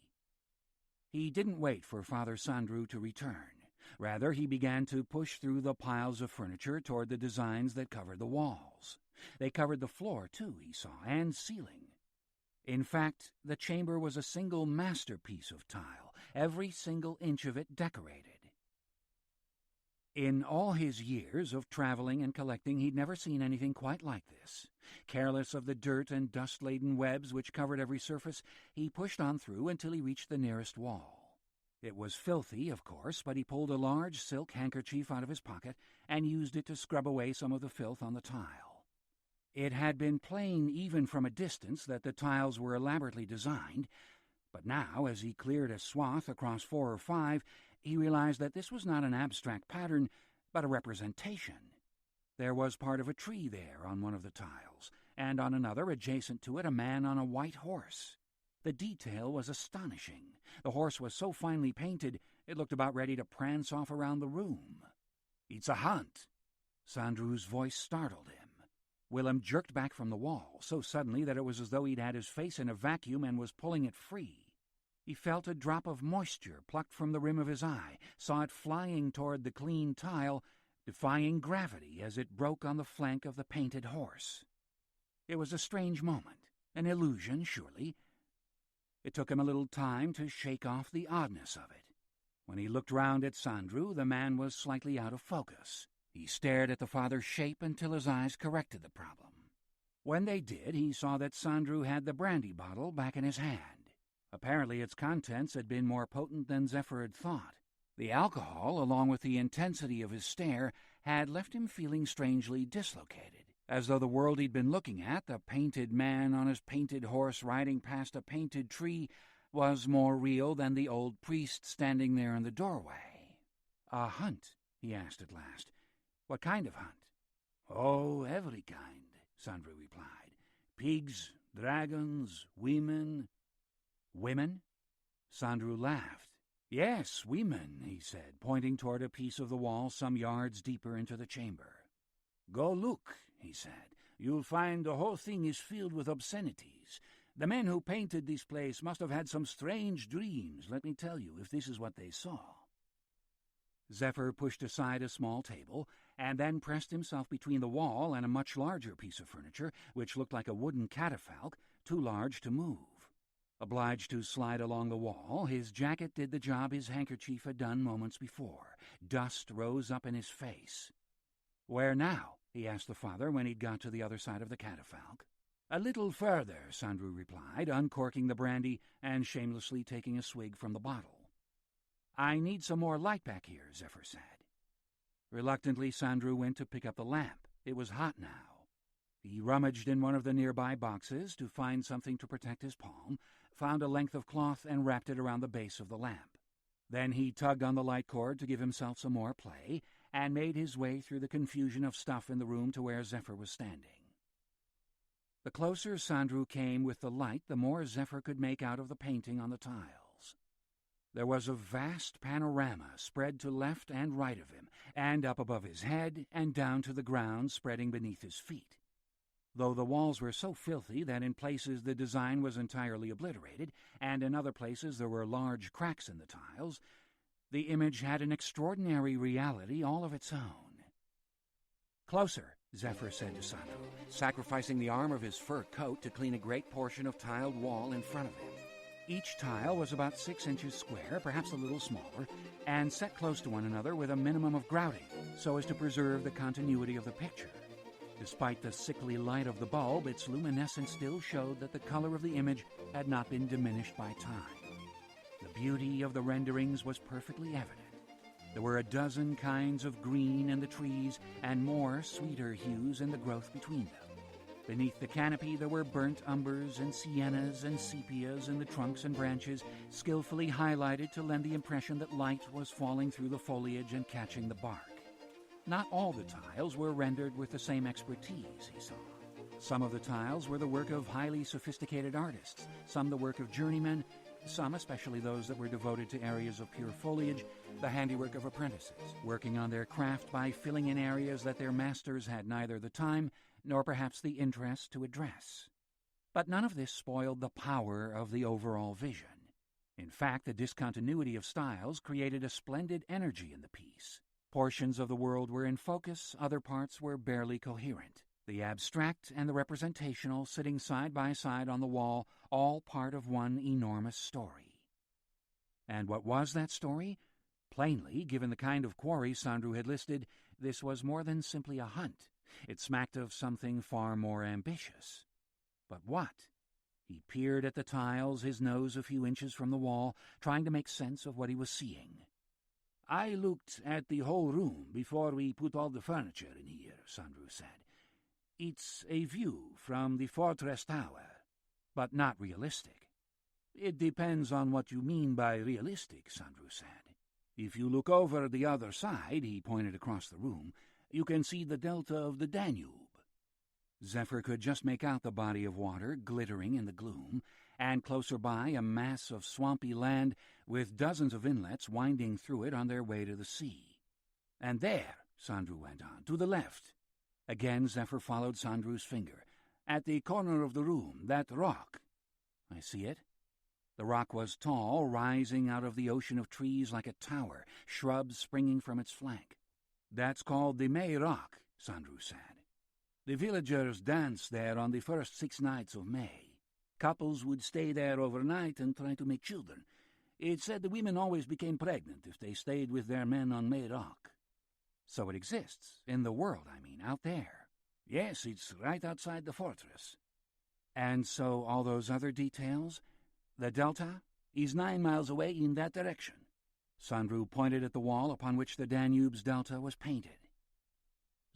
He didn't wait for Father Sandru to return. Rather, he began to push through the piles of furniture toward the designs that covered the walls. They covered the floor, too, he saw, and ceiling. In fact, the chamber was a single masterpiece of tile, every single inch of it decorated. In all his years of traveling and collecting, he'd never seen anything quite like this. Careless of the dirt and dust-laden webs which covered every surface, he pushed on through until he reached the nearest wall. It was filthy, of course, but he pulled a large silk handkerchief out of his pocket and used it to scrub away some of the filth on the tile. It had been plain even from a distance that the tiles were elaborately designed, but now, as he cleared a swath across 4 or 5, he realized that this was not an abstract pattern, but a representation. There was part of a tree there on one of the tiles, and on another, adjacent to it, a man on a white horse. The detail was astonishing. The horse was so finely painted, it looked about ready to prance off around the room. "It's a hunt!" Sandru's voice startled him. Willem jerked back from the wall, so suddenly that it was as though he'd had his face in a vacuum and was pulling it free. He felt a drop of moisture plucked from the rim of his eye, saw it flying toward the clean tile, defying gravity as it broke on the flank of the painted horse. It was a strange moment, an illusion, surely. It took him a little time to shake off the oddness of it. When he looked round at Sandru, the man was slightly out of focus. He stared at the father's shape until his eyes corrected the problem. When they did, he saw that Sandru had the brandy bottle back in his hand. Apparently its contents had been more potent than Zephyr had thought. The alcohol, along with the intensity of his stare, had left him feeling strangely dislocated, as though the world he'd been looking at, the painted man on his painted horse riding past a painted tree, was more real than the old priest standing there in the doorway. "A hunt?" he asked at last. "What kind of hunt?" "Oh, every kind," Sandru replied. "Pigs, dragons, women." "Women?" Sandru laughed. "Yes, women," he said, pointing toward a piece of the wall some yards deeper into the chamber. "Go look," he said. "You'll find the whole thing is filled with obscenities. The men who painted this place must have had some strange dreams, let me tell you, if this is what they saw." Zephyr pushed aside a small table and then pressed himself between the wall and a much larger piece of furniture, which looked like a wooden catafalque, too large to move. Obliged to slide along the wall, his jacket did the job his handkerchief had done moments before. Dust rose up in his face. "Where now?" he asked the father when he'd got to the other side of the catafalque. "A little further," Sandru replied, uncorking the brandy and shamelessly taking a swig from the bottle. "I need some more light back here," Zephyr said. Reluctantly, Sandru went to pick up the lamp. It was hot now. He rummaged in one of the nearby boxes to find something to protect his palm, found a length of cloth and wrapped it around the base of the lamp. Then he tugged on the light cord to give himself some more play and made his way through the confusion of stuff in the room to where Zephyr was standing. The closer Sandru came with the light, the more Zephyr could make out of the painting on the tiles. There was a vast panorama spread to left and right of him, and up above his head and down to the ground spreading beneath his feet. Though the walls were so filthy that in places the design was entirely obliterated, and in other places there were large cracks in the tiles, the image had an extraordinary reality all of its own. "Closer," Zephyr said to Sandru, sacrificing the arm of his fur coat to clean a great portion of tiled wall in front of him. Each tile was about 6 inches square, perhaps a little smaller, and set close to one another with a minimum of grouting, so as to preserve the continuity of the picture. Despite the sickly light of the bulb, its luminescence still showed that the color of the image had not been diminished by time. The beauty of the renderings was perfectly evident. There were a dozen kinds of green in the trees and more sweeter hues in the growth between them. Beneath the canopy there were burnt umbers and siennas and sepias in the trunks and branches, skillfully highlighted to lend the impression that light was falling through the foliage and catching the bark. Not all the tiles were rendered with the same expertise, he saw. Some of the tiles were the work of highly sophisticated artists, some the work of journeymen, some, especially those that were devoted to areas of pure foliage, the handiwork of apprentices, working on their craft by filling in areas that their masters had neither the time nor perhaps the interest to address. But none of this spoiled the power of the overall vision. In fact, the discontinuity of styles created a splendid energy in the piece. Portions of the world were in focus, other parts were barely coherent. The abstract and the representational sitting side by side on the wall, all part of one enormous story. And what was that story? Plainly, given the kind of quarry Sandru had listed, this was more than simply a hunt. It smacked of something far more ambitious. But what? He peered at the tiles, his nose a few inches from the wall, trying to make sense of what he was seeing. "I looked at the whole room before we put all the furniture in here," Sandru said. "It's a view from the fortress tower, but not realistic." "It depends on what you mean by realistic," Sandru said. "If you look over the other side," he pointed across the room, "you can see the delta of the Danube." Zephyr could just make out the body of water glittering in the gloom, and closer by a mass of swampy land with dozens of inlets winding through it on their way to the sea. "And there," Sandru went on, "to the left." Again Zephyr followed Sandru's finger. "At the corner of the room, that rock." "I see it." The rock was tall, rising out of the ocean of trees like a tower, shrubs springing from its flank. "That's called the May Rock," Sandru said. "The villagers danced there on the first 6 nights of May. Couples would stay there overnight and try to make children. It's said the women always became pregnant if they stayed with their men on May Rock." "So it exists, in the world, I mean, out there." "Yes, it's right outside the fortress." "And so all those other details? The delta?" "Is 9 miles away in that direction." Sandru pointed at the wall upon which the Danube's delta was painted.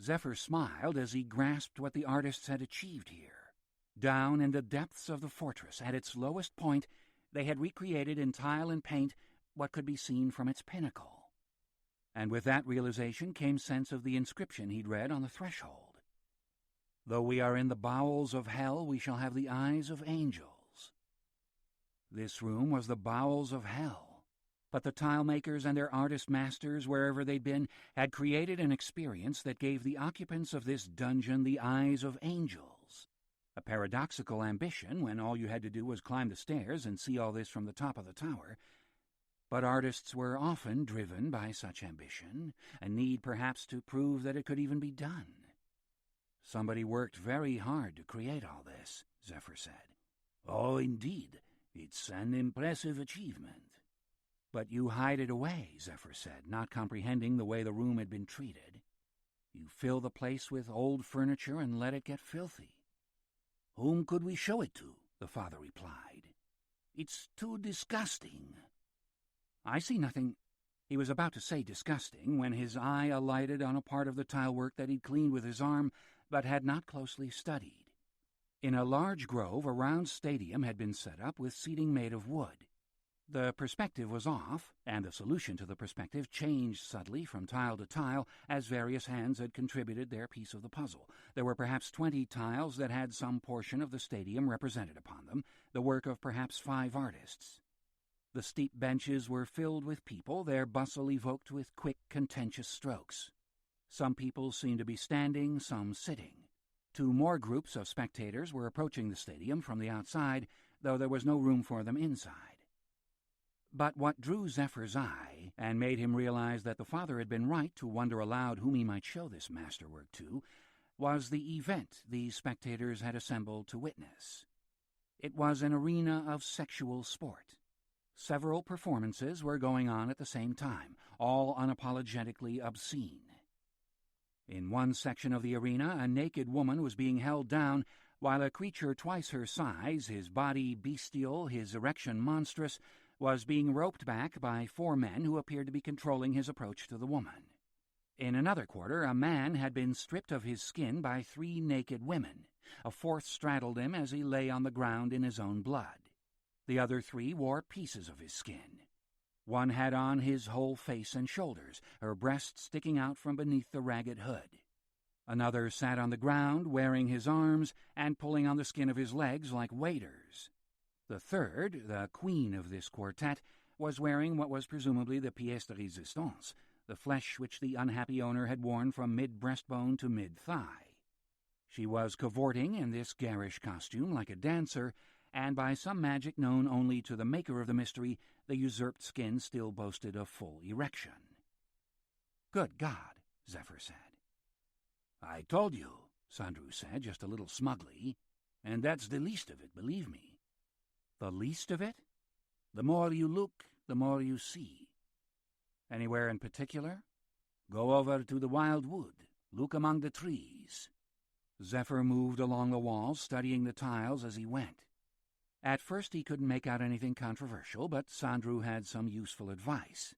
Zephyr smiled as he grasped what the artists had achieved here. Down in the depths of the fortress, at its lowest point, they had recreated in tile and paint what could be seen from its pinnacle. And with that realization came sense of the inscription he'd read on the threshold. "Though we are in the bowels of hell, we shall have the eyes of angels." This room was the bowels of hell. But the tile-makers and their artist masters, wherever they'd been, had created an experience that gave the occupants of this dungeon the eyes of angels. A paradoxical ambition when all you had to do was climb the stairs and see all this from the top of the tower. But artists were often driven by such ambition, a need perhaps to prove that it could even be done. Somebody worked very hard to create all this, Zephyr said. Oh, indeed. It's an impressive achievement. But you hide it away, Zephyr said, not comprehending the way the room had been treated. You fill the place with old furniture and let it get filthy. Whom could we show it to? The father replied. It's too disgusting. I see nothing. He was about to say disgusting when his eye alighted on a part of the tilework that he'd cleaned with his arm but had not closely studied. In a large grove, a round stadium had been set up with seating made of wood. The perspective was off, and the solution to the perspective changed subtly from tile to tile as various hands had contributed their piece of the puzzle. There were perhaps 20 tiles that had some portion of the stadium represented upon them, the work of perhaps 5 artists. The steep benches were filled with people, their bustle evoked with quick, contentious strokes. Some people seemed to be standing, some sitting. 2 more groups of spectators were approaching the stadium from the outside, though there was no room for them inside. But what drew Zephyr's eye, and made him realize that the father had been right to wonder aloud whom he might show this masterwork to, was the event these spectators had assembled to witness. It was an arena of sexual sport. Several performances were going on at the same time, all unapologetically obscene. In one section of the arena, a naked woman was being held down, while a creature twice her size, his body bestial, his erection monstrous, was being roped back by 4 men who appeared to be controlling his approach to the woman. In another quarter, a man had been stripped of his skin by 3 naked women. A 4th straddled him as he lay on the ground in his own blood. The other 3 wore pieces of his skin. One had on his whole face and shoulders, her breasts sticking out from beneath the ragged hood. Another sat on the ground, wearing his arms and pulling on the skin of his legs like waiters. The third, the queen of this quartet, was wearing what was presumably the pièce de résistance, the flesh which the unhappy owner had worn from mid-breastbone to mid-thigh. She was cavorting in this garish costume like a dancer, and by some magic known only to the maker of the mystery, the usurped skin still boasted a full erection. "Good God," Zephyr said. "I told you," Sandru said, just a little smugly, "and that's the least of it, believe me." "The least of it?" "The more you look, the more you see." "Anywhere in particular?" "Go over to the wild wood. Look among the trees." Zephyr moved along the walls, studying the tiles as he went. At first he couldn't make out anything controversial, but Sandru had some useful advice.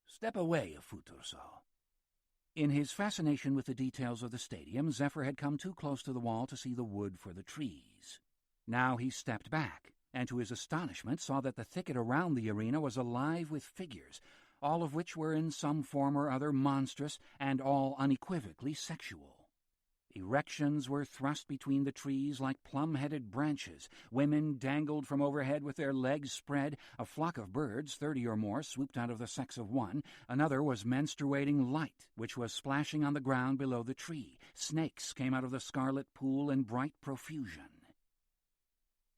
"Step away a foot or so." In his fascination with the details of the stadium, Zephyr had come too close to the wall to see the wood for the trees. Now he stepped back, and to his astonishment saw that the thicket around the arena was alive with figures, all of which were in some form or other monstrous and all unequivocally sexual. Erections were thrust between the trees like plum-headed branches. Women dangled from overhead with their legs spread. A flock of birds, 30 or more, swooped out of the sex of one. Another was menstruating light, which was splashing on the ground below the tree. Snakes came out of the scarlet pool in bright profusion.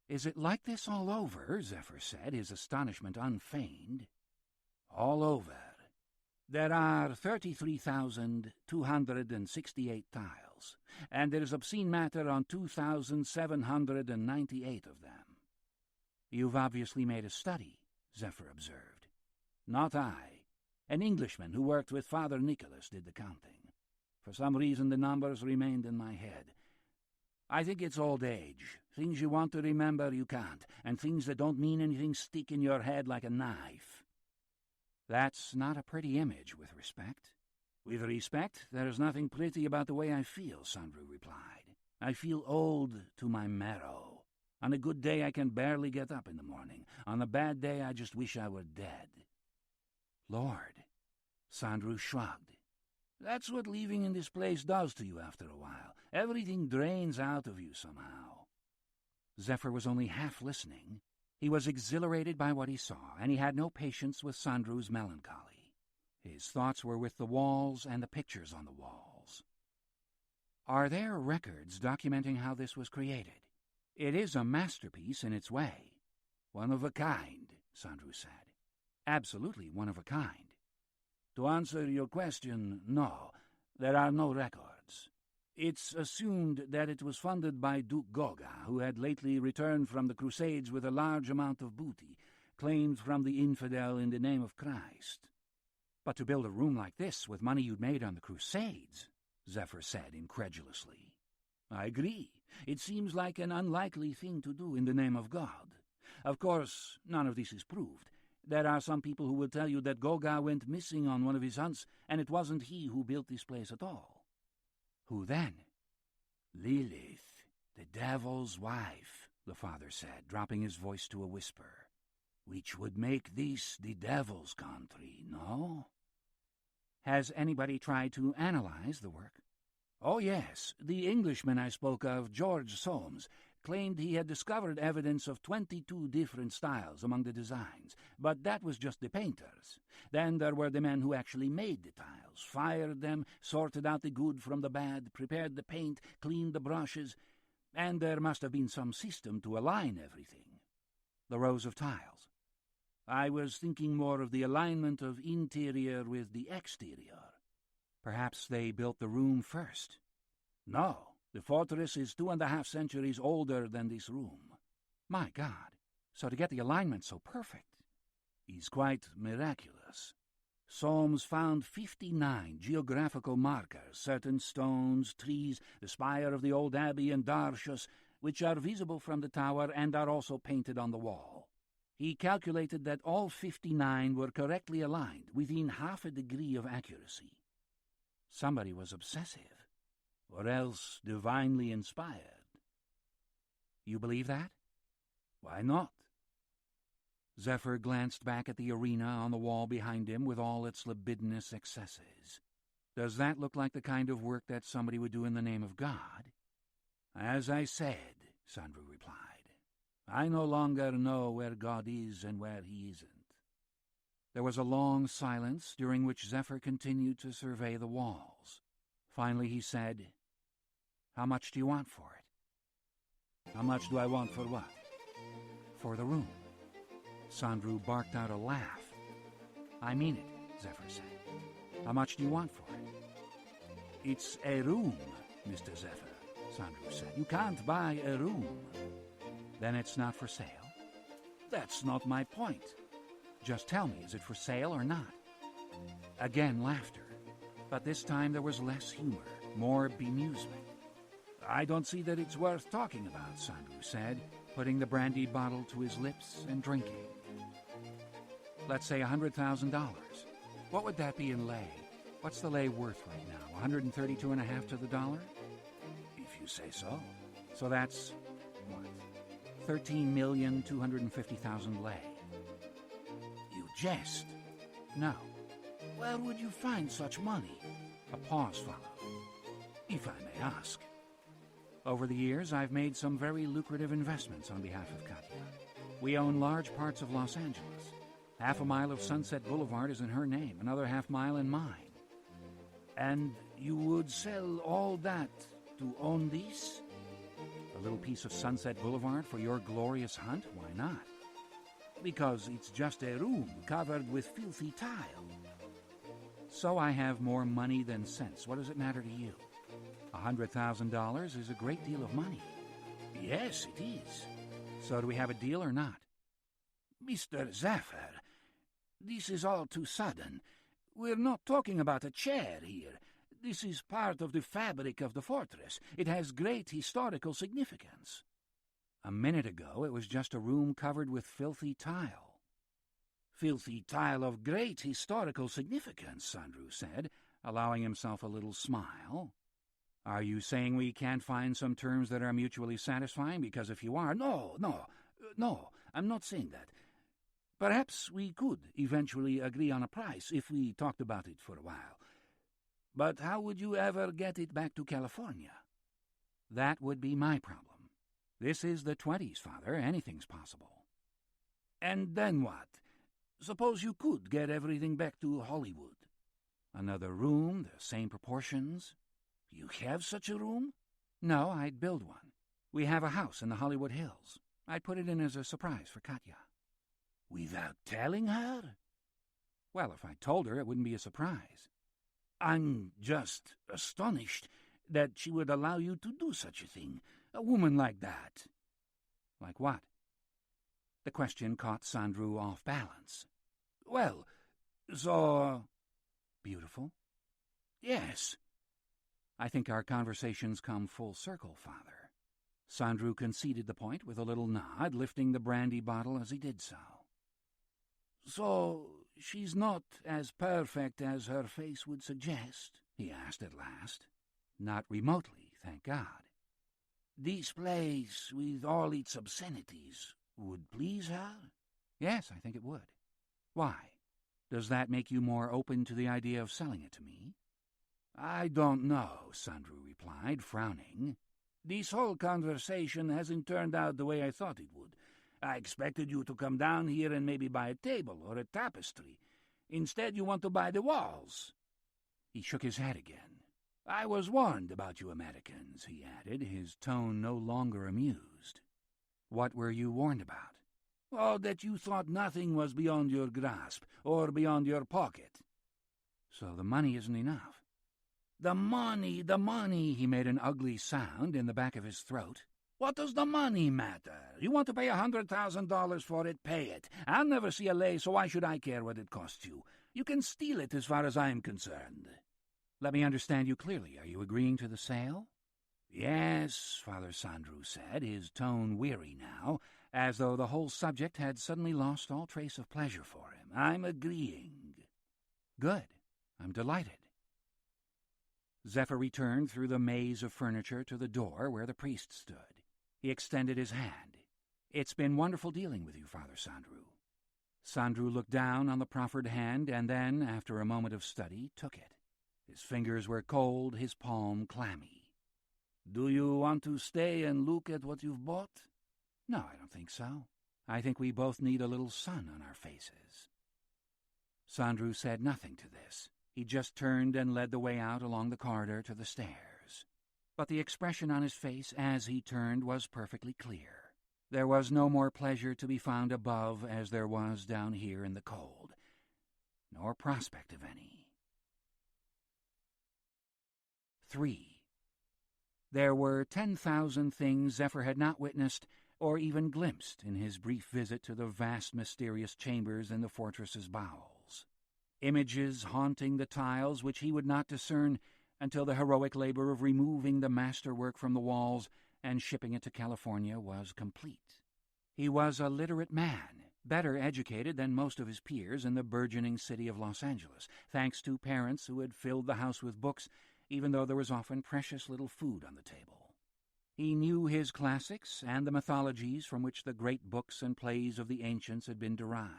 "Is it like this all over?" Zephyr said, his astonishment unfeigned. "All over. There are 33,268 tiles, and there is obscene matter on 2,798 of them." "You've obviously made a study," Zephyr observed. "Not I. An Englishman who worked with Father Nicholas did the counting. For some reason the numbers remained in my head. I think it's old age. Things you want to remember you can't, and things that don't mean anything stick in your head like a knife." "That's not a pretty image, with respect." "With respect, there is nothing pretty about the way I feel," Sandru replied. "I feel old to my marrow. On a good day I can barely get up in the morning. On a bad day I just wish I were dead." "Lord," Sandru shrugged. "That's what leaving in this place does to you after a while. Everything drains out of you somehow." Zephyr was only half listening. He was exhilarated by what he saw, and he had no patience with Sandru's melancholy. His thoughts were with the walls and the pictures on the walls. "Are there records documenting how this was created? It is a masterpiece in its way." "One of a kind," Sandru said. Absolutely one of a kind. To answer your question, no, there are no records. It's assumed that it was funded by Duke Goga, who had lately returned from the Crusades with a large amount of booty, claimed from the infidel in the name of Christ. But to build a room like this with money you'd made on the Crusades, Zephyr said incredulously. I agree. It seems like an unlikely thing to do in the name of God. Of course, none of this is proved. There are some people who will tell you that Goga went missing on one of his hunts, and it wasn't he who built this place at all. Who then? Lilith, the devil's wife, the father said, dropping his voice to a whisper. Which would make this the devil's country, no? Has anybody tried to analyze the work? Oh, yes. The Englishman I spoke of, George Soames, claimed he had discovered evidence of 22 different styles among the designs, but that was just the painters. Then there were the men who actually made the tiles, fired them, sorted out the good from the bad, prepared the paint, cleaned the brushes, and there must have been some system to align everything. The rows of tiles. I was thinking more of the alignment of interior with the exterior. Perhaps they built the room first. No. The fortress is 2.5 centuries older than this room. My God, so to get the alignment so perfect is quite miraculous. Soames found 59 geographical markers, certain stones, trees, the spire of the old abbey and Darshus, which are visible from the tower and are also painted on the wall. He calculated that all 59 were correctly aligned, within half a degree of accuracy. Somebody was obsessive. Or else divinely inspired. You believe that? Why not? Zephyr glanced back at the arena on the wall behind him with all its libidinous excesses. Does that look like the kind of work that somebody would do in the name of God? As I said, Sandru replied, I no longer know where God is and where he isn't. There was a long silence during which Zephyr continued to survey the walls. Finally he said, How much do you want for it? How much do I want for what? For the room. Sandru barked out a laugh. I mean it, Zephyr said. How much do you want for it? It's a room, Mr. Zephyr, Sandru said. You can't buy a room. Then it's not for sale? That's not my point. Just tell me, is it for sale or not? Again laughter. But this time there was less humor, more bemusement. I don't see that it's worth talking about, Sandru said, putting the brandy bottle to his lips and drinking. Let's say $100,000. What would that be in lei? What's the lei worth right now, 132.5 to the dollar? If you say so. So that's, what, 13,250,000 lei. You jest. No. Where would you find such money? A pause followed. If I may ask. Over the years, I've made some very lucrative investments on behalf of Katya. We own large parts of Los Angeles. Half a mile of Sunset Boulevard is in her name, another half mile in mine. And you would sell all that to own this? A little piece of Sunset Boulevard for your glorious hunt? Why not? Because it's just a room covered with filthy tile. So I have more money than sense. What does it matter to you? $100,000 is a great deal of money. Yes, it is. So do we have a deal or not? Mr. Zephyr, this is all too sudden. We're not talking about a chair here. This is part of the fabric of the fortress. It has great historical significance. A minute ago, it was just a room covered with filthy tile. Filthy tile of great historical significance, Sandru said, allowing himself a little smile. Are you saying we can't find some terms that are mutually satisfying? Because if you are, no, I'm not saying that. Perhaps we could eventually agree on a price if we talked about it for a while. But how would you ever get it back to California? That would be my problem. This is the 20s, Father. Anything's possible. And then what? Suppose you could get everything back to Hollywood. Another room, the same proportions. You have such a room? No, I'd build one. We have a house in the Hollywood Hills. I'd put it in as a surprise for Katya. Without telling her? Well, if I told her, it wouldn't be a surprise. I'm just astonished that she would allow you to do such a thing. A woman like that. Like what? The question caught Sandru off balance. Well, so... Beautiful? Yes. I think our conversations come full circle, Father. Sandru conceded the point with a little nod, lifting the brandy bottle as he did so. So she's not as perfect as her face would suggest? He asked at last. Not remotely, thank God. This place, with all its obscenities, would please her? Yes, I think it would. Why? Does that make you more open to the idea of selling it to me? I don't know, Sandru replied, frowning. This whole conversation hasn't turned out the way I thought it would. I expected you to come down here and maybe buy a table or a tapestry. Instead, you want to buy the walls. He shook his head again. I was warned about you Americans, he added, his tone no longer amused. What were you warned about? Oh, that you thought nothing was beyond your grasp or beyond your pocket. So the money isn't enough. The money, he made an ugly sound in the back of his throat. What does the money matter? You want to pay $100,000 for it, pay it. I'll never see a lay, so why should I care what it costs you? You can steal it as far as I'm concerned. Let me understand you clearly. Are you agreeing to the sale? Yes, Father Sandru said, his tone weary now, as though the whole subject had suddenly lost all trace of pleasure for him. I'm agreeing. Good. I'm delighted. Zephyr returned through the maze of furniture to the door where the priest stood. He extended his hand. It's been wonderful dealing with you, Father Sandru. Sandru looked down on the proffered hand and then, after a moment of study, took it. His fingers were cold, his palm clammy. Do you want to stay and look at what you've bought? No, I don't think so. I think we both need a little sun on our faces. Sandru said nothing to this. He just turned and led the way out along the corridor to the stairs. But the expression on his face as he turned was perfectly clear. There was no more pleasure to be found above as there was down here in the cold, nor prospect of any. 3. There were 10,000 things Zephyr had not witnessed or even glimpsed in his brief visit to the vast mysterious chambers in the fortress's bowels. Images haunting the tiles which he would not discern until the heroic labor of removing the masterwork from the walls and shipping it to California was complete. He was a literate man, better educated than most of his peers in the burgeoning city of Los Angeles, thanks to parents who had filled the house with books, even though there was often precious little food on the table. He knew his classics and the mythologies from which the great books and plays of the ancients had been derived.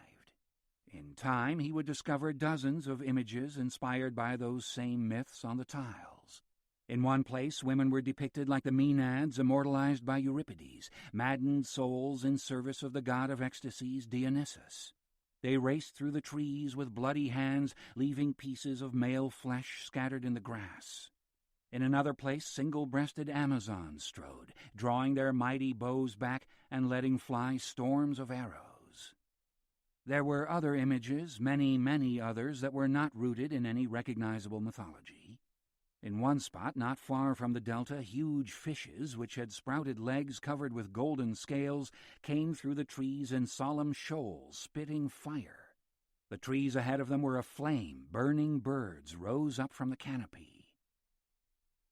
In time, he would discover dozens of images inspired by those same myths on the tiles. In one place, women were depicted like the Maenads immortalized by Euripides, maddened souls in service of the god of ecstasies, Dionysus. They raced through the trees with bloody hands, leaving pieces of male flesh scattered in the grass. In another place, single-breasted Amazons strode, drawing their mighty bows back and letting fly storms of arrows. There were other images, many others, that were not rooted in any recognizable mythology. In one spot, not far from the delta, huge fishes, which had sprouted legs covered with golden scales, came through the trees in solemn shoals, spitting fire. The trees ahead of them were aflame, burning birds rose up from the canopy.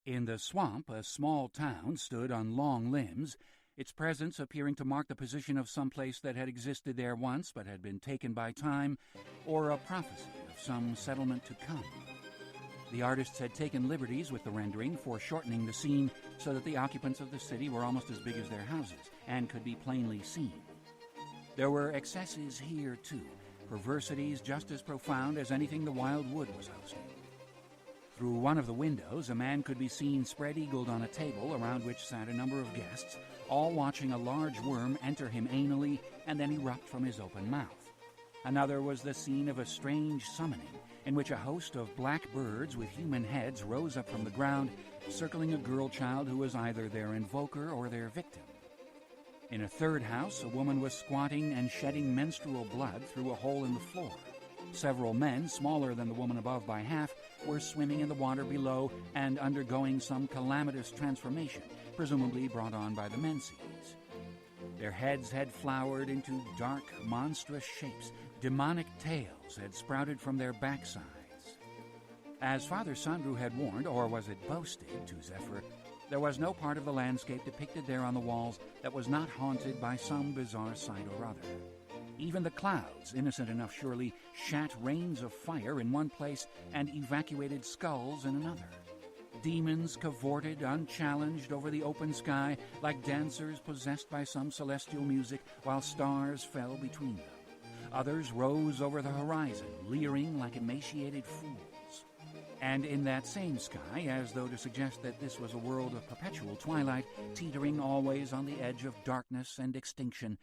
In the swamp, a small town stood on long limbs, its presence appearing to mark the position of some place that had existed there once but had been taken by time, or a prophecy of some settlement to come. The artists had taken liberties with the rendering, foreshortening the scene so that the occupants of the city were almost as big as their houses and could be plainly seen. There were excesses here, too, perversities just as profound as anything the Wild Wood was hosting. Through one of the windows, a man could be seen spread-eagled on a table around which sat a number of guests, all watching a large worm enter him anally and then erupt from his open mouth. Another was the scene of a strange summoning, in which a host of black birds with human heads rose up from the ground, circling a girl child who was either their invoker or their victim. In a third house, a woman was squatting and shedding menstrual blood through a hole in the floor. Several men, smaller than the woman above by half, were swimming in the water below and undergoing some calamitous transformation, presumably brought on by the menses. Their heads had flowered into dark, monstrous shapes. Demonic tails had sprouted from their backsides. As Father Sandru had warned, or was it boasted, to Zephyr, there was no part of the landscape depicted there on the walls that was not haunted by some bizarre sight or other. Even the clouds, innocent enough surely, shat rains of fire in one place and evacuated skulls in another. Demons cavorted unchallenged over the open sky like dancers possessed by some celestial music, while stars fell between them. Others rose over the horizon, leering like emaciated fools. And in that same sky, as though to suggest that this was a world of perpetual twilight, teetering always on the edge of darkness and extinction,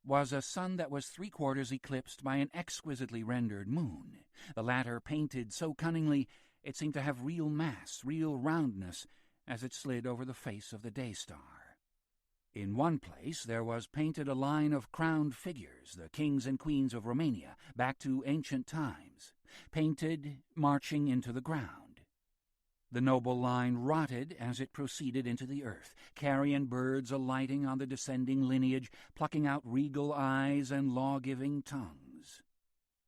was a sun that was three-quarters eclipsed by an exquisitely rendered moon, the latter painted so cunningly it seemed to have real mass, real roundness, as it slid over the face of the day-star. In one place there was painted a line of crowned figures, the kings and queens of Romania, back to ancient times, painted, marching into the ground. The noble line rotted as it proceeded into the earth, carrion birds alighting on the descending lineage, plucking out regal eyes and law-giving tongues.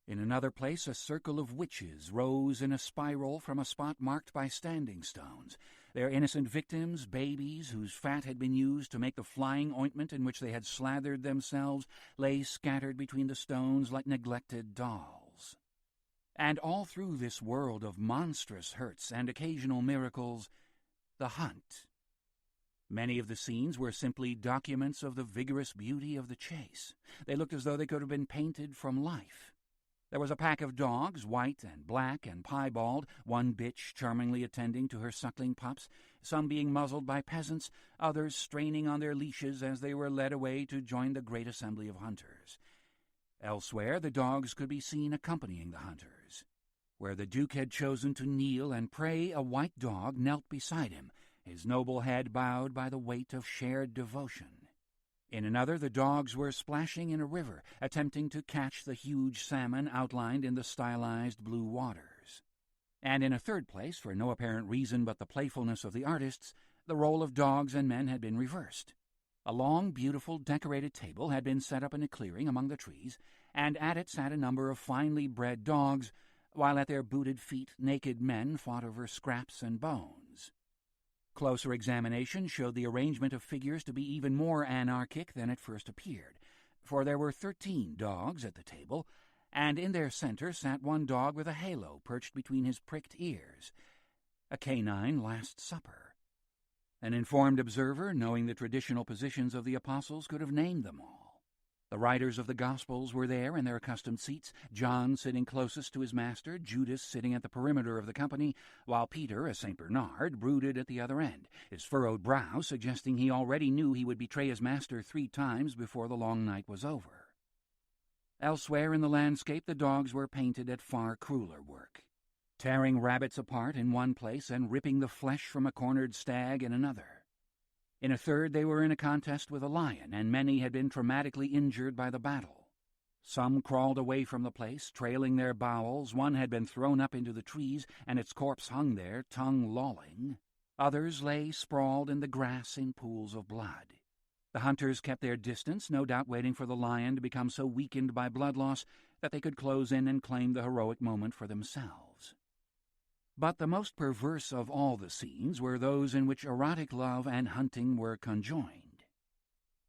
In another place a circle of witches rose in a spiral from a spot marked by standing stones. Their innocent victims, babies whose fat had been used to make the flying ointment in which they had slathered themselves, lay scattered between the stones like neglected dolls. And all through this world of monstrous hurts and occasional miracles, the hunt. Many of the scenes were simply documents of the vigorous beauty of the chase. They looked as though they could have been painted from life. There was a pack of dogs, white and black and piebald, one bitch charmingly attending to her suckling pups, some being muzzled by peasants, others straining on their leashes as they were led away to join the great assembly of hunters. Elsewhere, the dogs could be seen accompanying the hunters. Where the Duke had chosen to kneel and pray, a white dog knelt beside him, his noble head bowed by the weight of shared devotion. In another, the dogs were splashing in a river, attempting to catch the huge salmon outlined in the stylized blue waters. And in a third place, for no apparent reason but the playfulness of the artists, the role of dogs and men had been reversed. A long, beautiful, decorated table had been set up in a clearing among the trees, and at it sat a number of finely bred dogs, while at their booted feet naked men fought over scraps and bones. Closer examination showed the arrangement of figures to be even more anarchic than it first appeared, for there were 13 dogs at the table, and in their center sat one dog with a halo perched between his pricked ears, a canine Last Supper. An informed observer, knowing the traditional positions of the apostles, could have named them all. The writers of the Gospels were there in their accustomed seats, John sitting closest to his master, Judas sitting at the perimeter of the company, while Peter, a St. Bernard, brooded at the other end, his furrowed brow suggesting he already knew he would betray his master 3 times before the long night was over. Elsewhere in the landscape the dogs were painted at far crueler work, tearing rabbits apart in one place and ripping the flesh from a cornered stag in another. In a third they were in a contest with a lion, and many had been traumatically injured by the battle. Some crawled away from the place, trailing their bowels. One had been thrown up into the trees, and its corpse hung there, tongue lolling. Others lay sprawled in the grass in pools of blood. The hunters kept their distance, no doubt waiting for the lion to become so weakened by blood loss that they could close in and claim the heroic moment for themselves. But the most perverse of all the scenes were those in which erotic love and hunting were conjoined.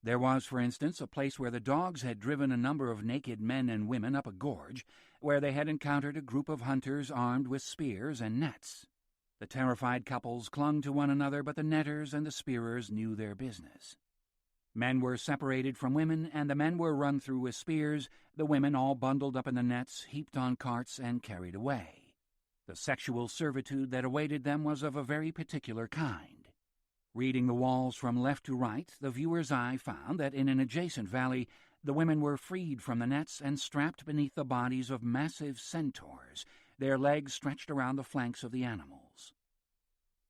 There was, for instance, a place where the dogs had driven a number of naked men and women up a gorge, where they had encountered a group of hunters armed with spears and nets. The terrified couples clung to one another, but the netters and the spearers knew their business. Men were separated from women, and the men were run through with spears, the women all bundled up in the nets, heaped on carts, and carried away. The sexual servitude that awaited them was of a very particular kind. Reading the walls from left to right, the viewer's eye found that in an adjacent valley the women were freed from the nets and strapped beneath the bodies of massive centaurs, their legs stretched around the flanks of the animals.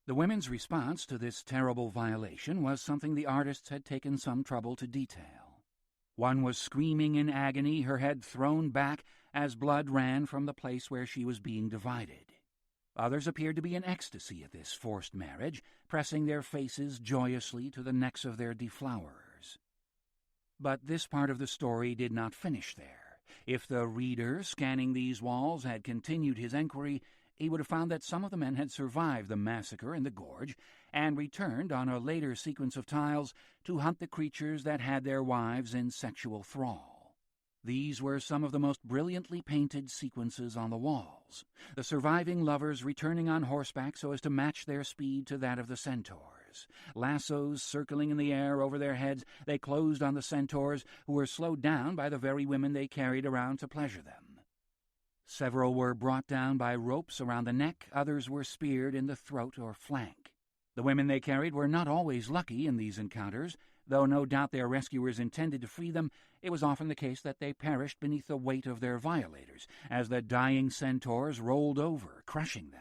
The women's response to this terrible violation was something the artists had taken some trouble to detail. One was screaming in agony, her head thrown back as blood ran from the place where she was being divided. Others appeared to be in ecstasy at this forced marriage, pressing their faces joyously to the necks of their deflowerers. But this part of the story did not finish there. If the reader, scanning these walls, had continued his enquiry, he would have found that some of the men had survived the massacre in the gorge and returned on a later sequence of tiles to hunt the creatures that had their wives in sexual thrall. These were some of the most brilliantly painted sequences on the walls, the surviving lovers returning on horseback so as to match their speed to that of the centaurs. Lassos circling in the air over their heads, they closed on the centaurs, who were slowed down by the very women they carried around to pleasure them. Several were brought down by ropes around the neck, others were speared in the throat or flank. The women they carried were not always lucky in these encounters. Though no doubt their rescuers intended to free them, it was often the case that they perished beneath the weight of their violators, as the dying centaurs rolled over, crushing them.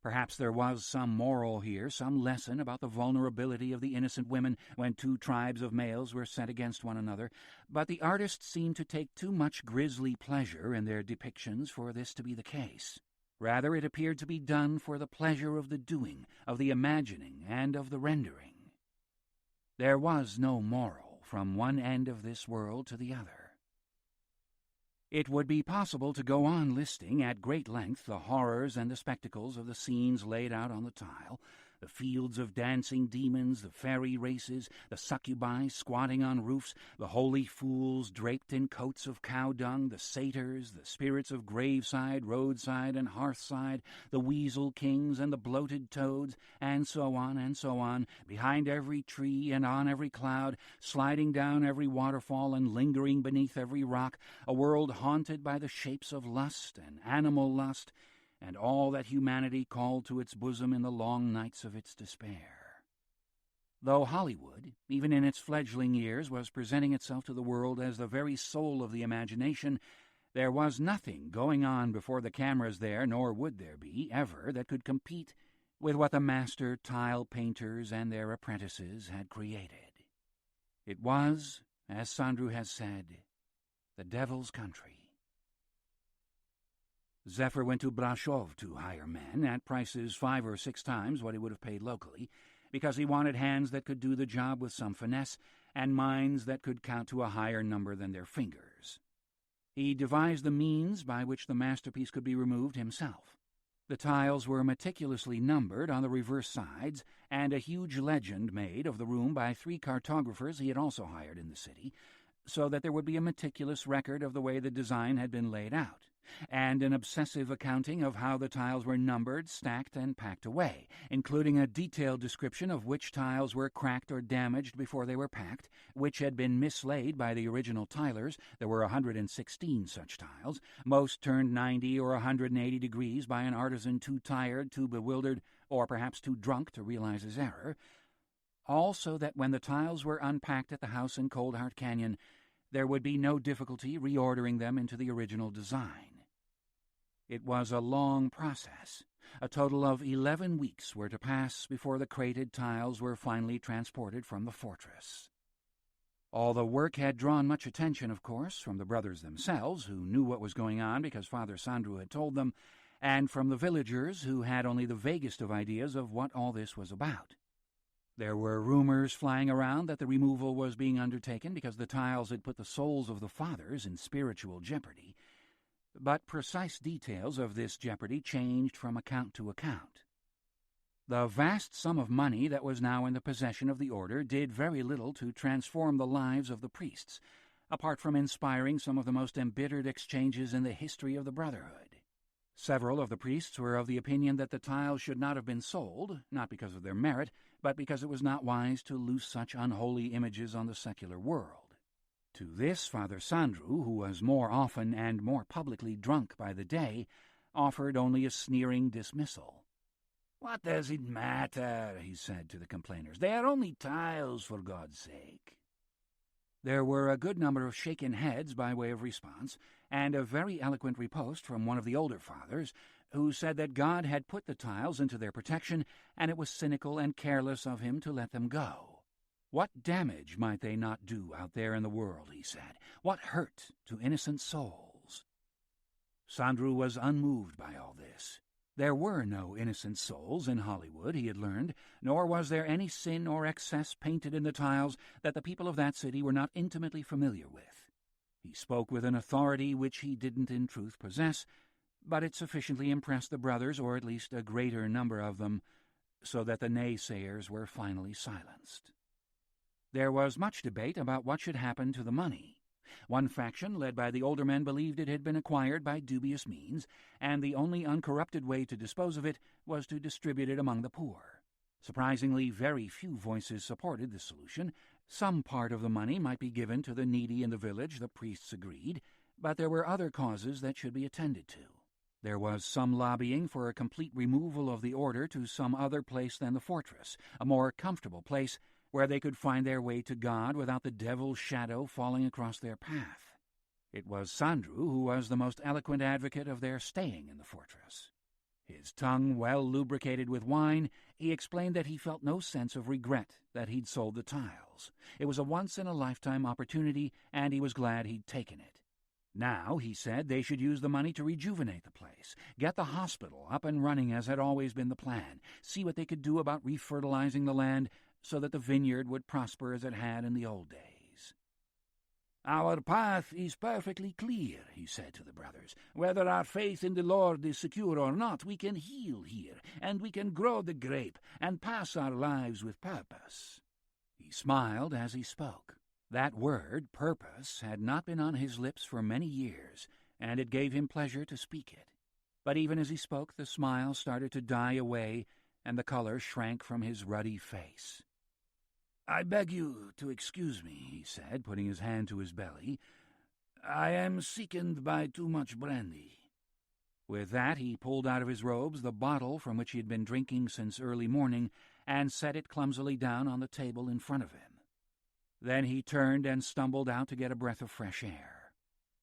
Perhaps there was some moral here, some lesson about the vulnerability of the innocent women when two tribes of males were set against one another, but the artists seemed to take too much grisly pleasure in their depictions for this to be the case. Rather, it appeared to be done for the pleasure of the doing, of the imagining, and of the rendering. There was no moral from one end of this world to the other. It would be possible to go on listing at great length the horrors and the spectacles of the scenes laid out on the tile, the fields of dancing demons, the fairy races, the succubi squatting on roofs, the holy fools draped in coats of cow dung, the satyrs, the spirits of graveside, roadside, and hearthside, the weasel kings and the bloated toads, and so on, behind every tree and on every cloud, sliding down every waterfall and lingering beneath every rock, a world haunted by the shapes of lust and animal lust, and all that humanity called to its bosom in the long nights of its despair. Though Hollywood, even in its fledgling years, was presenting itself to the world as the very soul of the imagination, there was nothing going on before the cameras there, nor would there be, ever, that could compete with what the master tile painters and their apprentices had created. It was, as Sandru has said, the devil's country. Zephyr went to Brasov to hire men at prices 5 or 6 times what he would have paid locally, because he wanted hands that could do the job with some finesse and minds that could count to a higher number than their fingers. He devised the means by which the masterpiece could be removed himself. The tiles were meticulously numbered on the reverse sides, and a huge legend made of the room by 3 cartographers he had also hired in the city, so that there would be a meticulous record of the way the design had been laid out, and an obsessive accounting of how the tiles were numbered, stacked, and packed away, including a detailed description of which tiles were cracked or damaged before they were packed, which had been mislaid by the original tilers. There were 116 such tiles, most turned 90 or 180 degrees by an artisan too tired, too bewildered, or perhaps too drunk to realize his error, all so that when the tiles were unpacked at the house in Coldheart Canyon, there would be no difficulty reordering them into the original design. It was a long process. A total of 11 weeks were to pass before the crated tiles were finally transported from the fortress. All the work had drawn much attention, of course, from the brothers themselves, who knew what was going on because Father Sandru had told them, and from the villagers, who had only the vaguest of ideas of what all this was about. There were rumors flying around that the removal was being undertaken because the tiles had put the souls of the fathers in spiritual jeopardy, but precise details of this jeopardy changed from account to account. The vast sum of money that was now in the possession of the order did very little to transform the lives of the priests, apart from inspiring some of the most embittered exchanges in the history of the Brotherhood. Several of the priests were of the opinion that the tiles should not have been sold, not because of their merit, but because it was not wise to loose such unholy images on the secular world. To this Father Sandru, who was more often and more publicly drunk by the day, offered only a sneering dismissal. "What does it matter?" he said to the complainers. "They are only tiles, for God's sake." There were a good number of shaken heads by way of response, and a very eloquent riposte from one of the older fathers, who said that God had put the tiles into their protection, and it was cynical and careless of him to let them go. What damage might they not do out there in the world, he said? What hurt to innocent souls? Sandru was unmoved by all this. There were no innocent souls in Hollywood, he had learned, nor was there any sin or excess painted in the tiles that the people of that city were not intimately familiar with. He spoke with an authority which he didn't in truth possess, but it sufficiently impressed the brothers, or at least a greater number of them, so that the naysayers were finally silenced. There was much debate about what should happen to the money. One faction, led by the older men, believed it had been acquired by dubious means, and the only uncorrupted way to dispose of it was to distribute it among the poor. Surprisingly, very few voices supported this solution. Some part of the money might be given to the needy in the village, the priests agreed, but there were other causes that should be attended to. There was some lobbying for a complete removal of the order to some other place than the fortress, a more comfortable place where they could find their way to God without the devil's shadow falling across their path. It was Sandru who was the most eloquent advocate of their staying in the fortress. His tongue well lubricated with wine, he explained that he felt no sense of regret that he'd sold the tiles. It was a once-in-a-lifetime opportunity, and he was glad he'd taken it. Now, he said, they should use the money to rejuvenate the place, get the hospital up and running as had always been the plan, see what they could do about refertilizing the land so that the vineyard would prosper as it had in the old days. "Our path is perfectly clear," he said to the brothers. "Whether our faith in the Lord is secure or not, we can heal here, and we can grow the grape and pass our lives with purpose." He smiled as he spoke. That word, purpose, had not been on his lips for many years, and it gave him pleasure to speak it. But even as he spoke, the smile started to die away, and the color shrank from his ruddy face. "I beg you to excuse me," he said, putting his hand to his belly. "I am sickened by too much brandy." With that he pulled out of his robes the bottle from which he had been drinking since early morning and set it clumsily down on the table in front of him. Then he turned and stumbled out to get a breath of fresh air.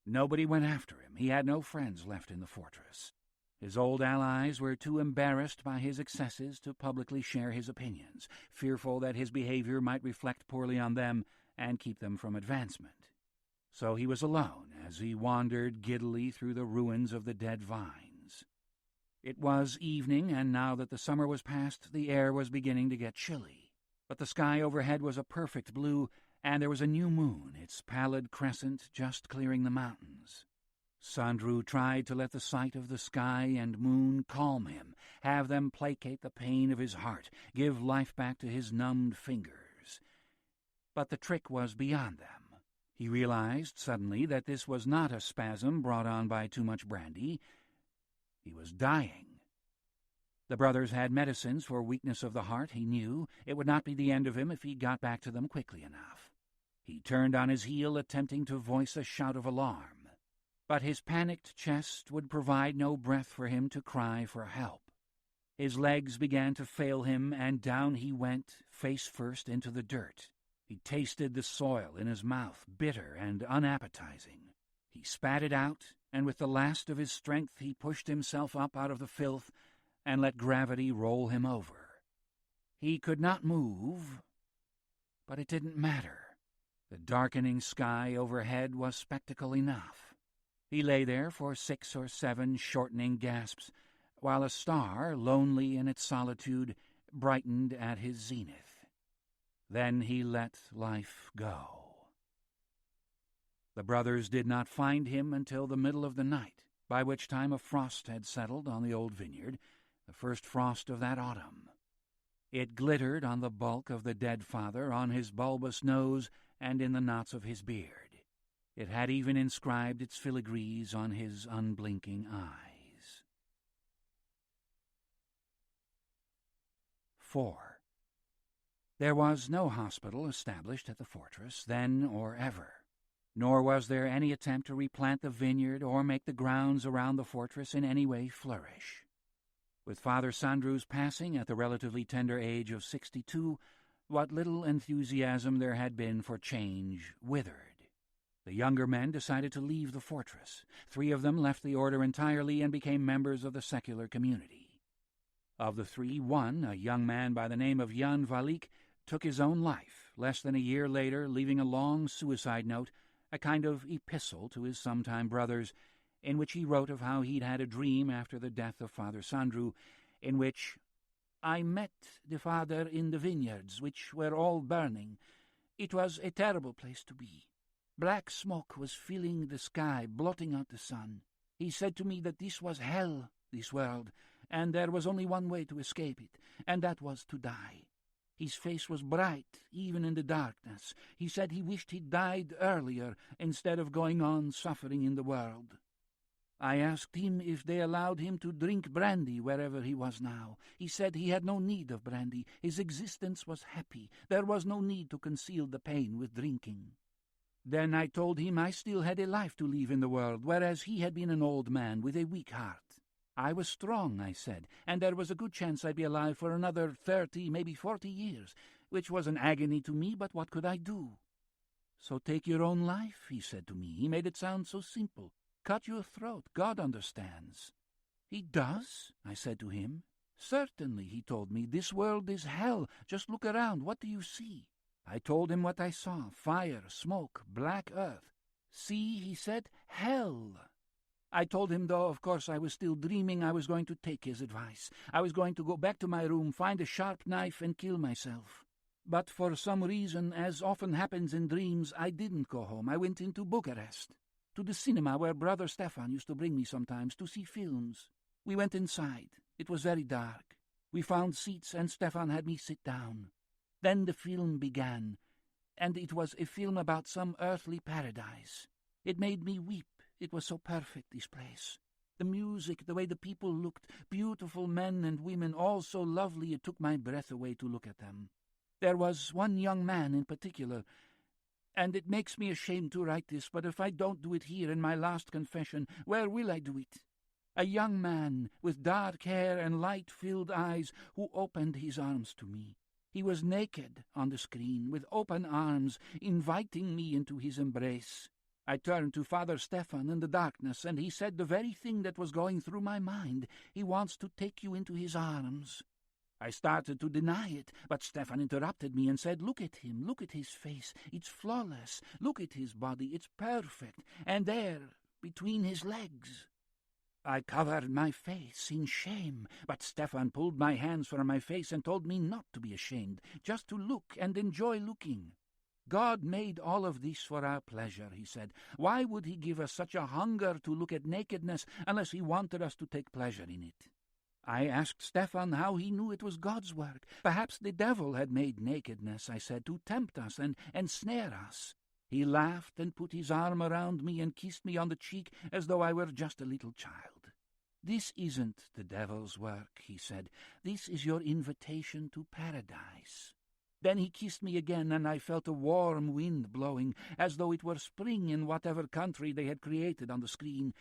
Nobody went after him. He had no friends left in the fortress. His old allies were too embarrassed by his excesses to publicly share his opinions, fearful that his behavior might reflect poorly on them and keep them from advancement. So he was alone as he wandered giddily through the ruins of the dead vines. It was evening, and now that the summer was past, the air was beginning to get chilly. But the sky overhead was a perfect blue, and there was a new moon, its pallid crescent just clearing the mountains. Sandru tried to let the sight of the sky and moon calm him, have them placate the pain of his heart, give life back to his numbed fingers. But the trick was beyond them. He realized suddenly that this was not a spasm brought on by too much brandy. He was dying. The brothers had medicines for weakness of the heart, he knew. It would not be the end of him if he got back to them quickly enough. He turned on his heel, attempting to voice a shout of alarm. But his panicked chest would provide no breath for him to cry for help. His legs began to fail him, and down he went, face first into the dirt. He tasted the soil in his mouth, bitter and unappetizing. He spat it out, and with the last of his strength he pushed himself up out of the filth and let gravity roll him over. He could not move, but it didn't matter. The darkening sky overhead was spectacle enough. He lay there for 6 or 7 shortening gasps, while a star, lonely in its solitude, brightened at his zenith. Then he let life go. The brothers did not find him until the middle of the night, by which time a frost had settled on the old vineyard, the first frost of that autumn. It glittered on the bulk of the dead father, on his bulbous nose, and in the knots of his beard. It had even inscribed its filigrees on his unblinking eyes. 4. There was no hospital established at the fortress, then or ever, nor was there any attempt to replant the vineyard or make the grounds around the fortress in any way flourish. With Father Sandru's passing at the relatively tender age of 62, what little enthusiasm there had been for change withered. The younger men decided to leave the fortress. 3 of them left the order entirely and became members of the secular community. Of the 3, one, a young man by the name of Jan Valik, took his own life, less than a year later, leaving a long suicide note, a kind of epistle to his sometime brothers, in which he wrote of how he'd had a dream after the death of Father Sandru, in which, "I met the father in the vineyards, which were all burning. It was a terrible place to be. Black smoke was filling the sky, blotting out the sun. He said to me that this was hell, this world, and there was only one way to escape it, and that was to die. His face was bright, even in the darkness. He said he wished he'd died earlier, instead of going on suffering in the world. I asked him if they allowed him to drink brandy wherever he was now. He said he had no need of brandy. His existence was happy. There was no need to conceal the pain with drinking. Then I told him I still had a life to live in the world, whereas he had been an old man with a weak heart. I was strong, I said, and there was a good chance I'd be alive for another 30, maybe 40 years, which was an agony to me, but what could I do? So take your own life, he said to me. He made it sound so simple. Cut your throat. God understands. He does? I said to him. Certainly, he told me. This world is hell. Just look around. What do you see? I told him what I saw. Fire, smoke, black earth. See, he said, hell. I told him, though, of course, I was still dreaming, I was going to take his advice. I was going to go back to my room, find a sharp knife, and kill myself. But for some reason, as often happens in dreams, I didn't go home. I went into Bucharest, to the cinema where Brother Stefan used to bring me sometimes to see films. We went inside. It was very dark. We found seats, and Stefan had me sit down. Then the film began, and it was a film about some earthly paradise. It made me weep. It was so perfect, this place. The music, the way the people looked, beautiful men and women, all so lovely it took my breath away to look at them. There was one young man in particular, and it makes me ashamed to write this, but if I don't do it here in my last confession, where will I do it? A young man with dark hair and light-filled eyes who opened his arms to me. He was naked on the screen, with open arms, inviting me into his embrace. I turned to Father Stefan in the darkness, and he said the very thing that was going through my mind. He wants to take you into his arms. I started to deny it, but Stefan interrupted me and said, "Look at him, look at his face. It's flawless. Look at his body. It's perfect. And there, between his legs." I covered my face in shame, but Stefan pulled my hands from my face and told me not to be ashamed, just to look and enjoy looking. God made all of this for our pleasure, he said. Why would he give us such a hunger to look at nakedness unless he wanted us to take pleasure in it? I asked Stefan how he knew it was God's work. Perhaps the devil had made nakedness, I said, to tempt us and ensnare us. He laughed and put his arm around me and kissed me on the cheek as though I were just a little child. This isn't the devil's work, he said. This is your invitation to paradise. Then he kissed me again, and I felt a warm wind blowing, as though it were spring in whatever country they had created on the screen.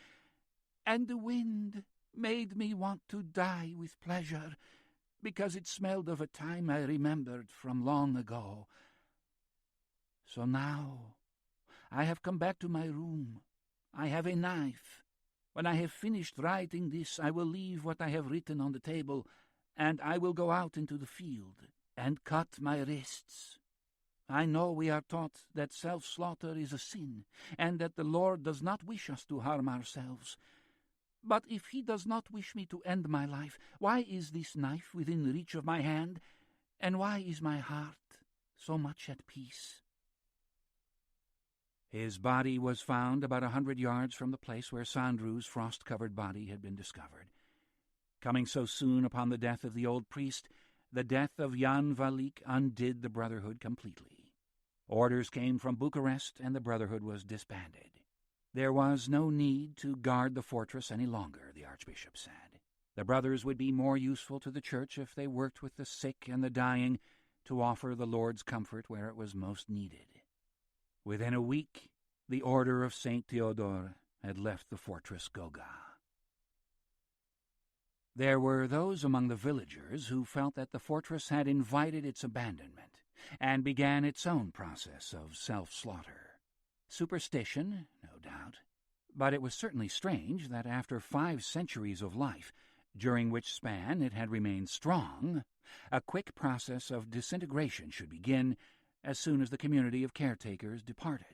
And the wind made me want to die with pleasure, because it smelled of a time I remembered from long ago. So now I have come back to my room. I have a knife. When I have finished writing this, I will leave what I have written on the table, and I will go out into the field and cut my wrists. I know we are taught that self-slaughter is a sin, and that the Lord does not wish us to harm ourselves. But if he does not wish me to end my life, why is this knife within reach of my hand, and why is my heart so much at peace? His body was found about 100 yards from the place where Sandru's frost-covered body had been discovered. Coming so soon upon the death of the old priest, the death of Jan Valik undid the Brotherhood completely. Orders came from Bucharest, and the Brotherhood was disbanded. There was no need to guard the fortress any longer, the Archbishop said. The brothers would be more useful to the Church if they worked with the sick and the dying to offer the Lord's comfort where it was most needed. Within a week, the Order of St. Theodore had left the fortress Goga. There were those among the villagers who felt that the fortress had invited its abandonment and began its own process of self-slaughter. Superstition, no doubt, but it was certainly strange that after 5 centuries of life, during which span it had remained strong, a quick process of disintegration should begin, as soon as the community of caretakers departed.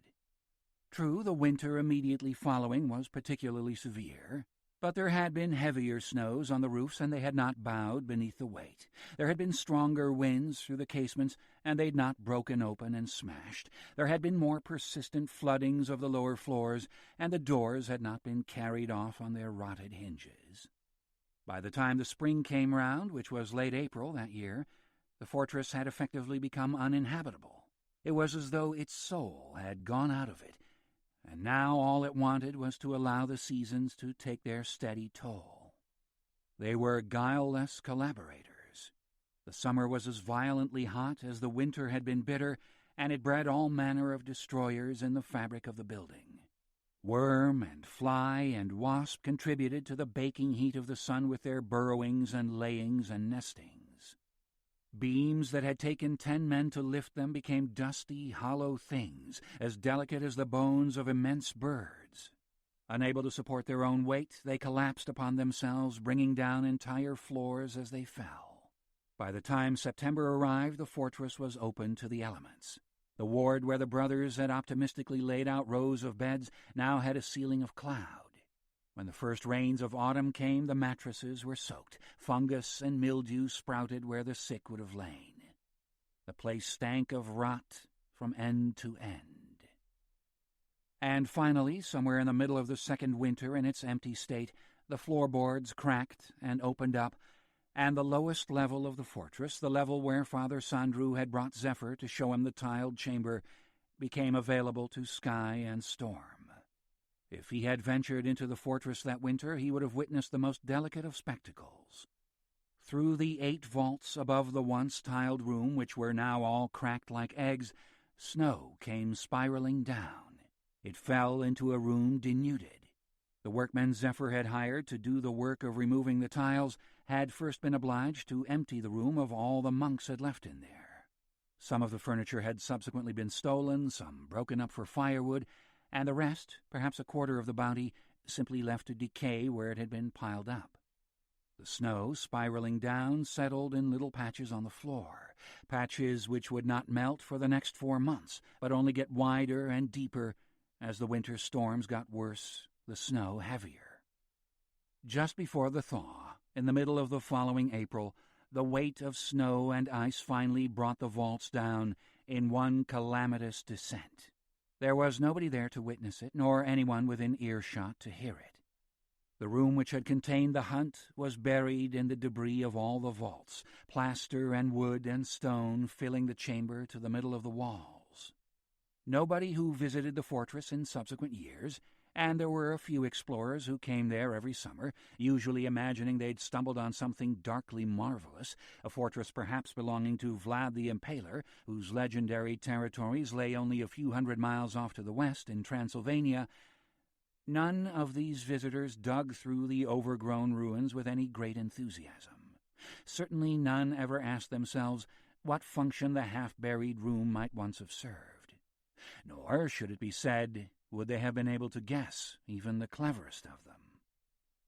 True, the winter immediately following was particularly severe, but there had been heavier snows on the roofs, and they had not bowed beneath the weight. There had been stronger winds through the casements, and they'd not broken open and smashed. There had been more persistent floodings of the lower floors, and the doors had not been carried off on their rotted hinges. By the time the spring came round, which was late April that year, the fortress had effectively become uninhabitable. It was as though its soul had gone out of it, and now all it wanted was to allow the seasons to take their steady toll. They were guileless collaborators. The summer was as violently hot as the winter had been bitter, and it bred all manner of destroyers in the fabric of the building. Worm and fly and wasp contributed to the baking heat of the sun with their burrowings and layings and nestings. Beams that had taken 10 men to lift them became dusty, hollow things, as delicate as the bones of immense birds. Unable to support their own weight, they collapsed upon themselves, bringing down entire floors as they fell. By the time September arrived, the fortress was open to the elements. The ward where the brothers had optimistically laid out rows of beds now had a ceiling of cloud. When the first rains of autumn came, the mattresses were soaked. Fungus and mildew sprouted where the sick would have lain. The place stank of rot from end to end. And finally, somewhere in the middle of the second winter in its empty state, the floorboards cracked and opened up, and the lowest level of the fortress, the level where Father Sandru had brought Zephyr to show him the tiled chamber, became available to sky and storm. If he had ventured into the fortress that winter, he would have witnessed the most delicate of spectacles. Through the 8 vaults above the once tiled room, which were now all cracked like eggs, snow came spiraling down. It fell into a room denuded. The workmen Zephyr had hired to do the work of removing the tiles had first been obliged to empty the room of all the monks had left in there. Some of the furniture had subsequently been stolen, some broken up for firewood, and the rest, perhaps a quarter of the bounty, simply left to decay where it had been piled up. The snow, spiraling down, settled in little patches on the floor, patches which would not melt for the next 4 months, but only get wider and deeper as the winter storms got worse, the snow heavier. Just before the thaw, in the middle of the following April, the weight of snow and ice finally brought the vaults down in one calamitous descent. There was nobody there to witness it, nor anyone within earshot to hear it. The room which had contained the hunt was buried in the debris of all the vaults, plaster and wood and stone filling the chamber to the middle of the walls. Nobody who visited the fortress in subsequent years, and there were a few explorers who came there every summer, usually imagining they'd stumbled on something darkly marvelous, a fortress perhaps belonging to Vlad the Impaler, whose legendary territories lay only a few hundred miles off to the west in Transylvania. None of these visitors dug through the overgrown ruins with any great enthusiasm. Certainly none ever asked themselves what function the half-buried room might once have served. Nor, should it be said, would they have been able to guess, even the cleverest of them.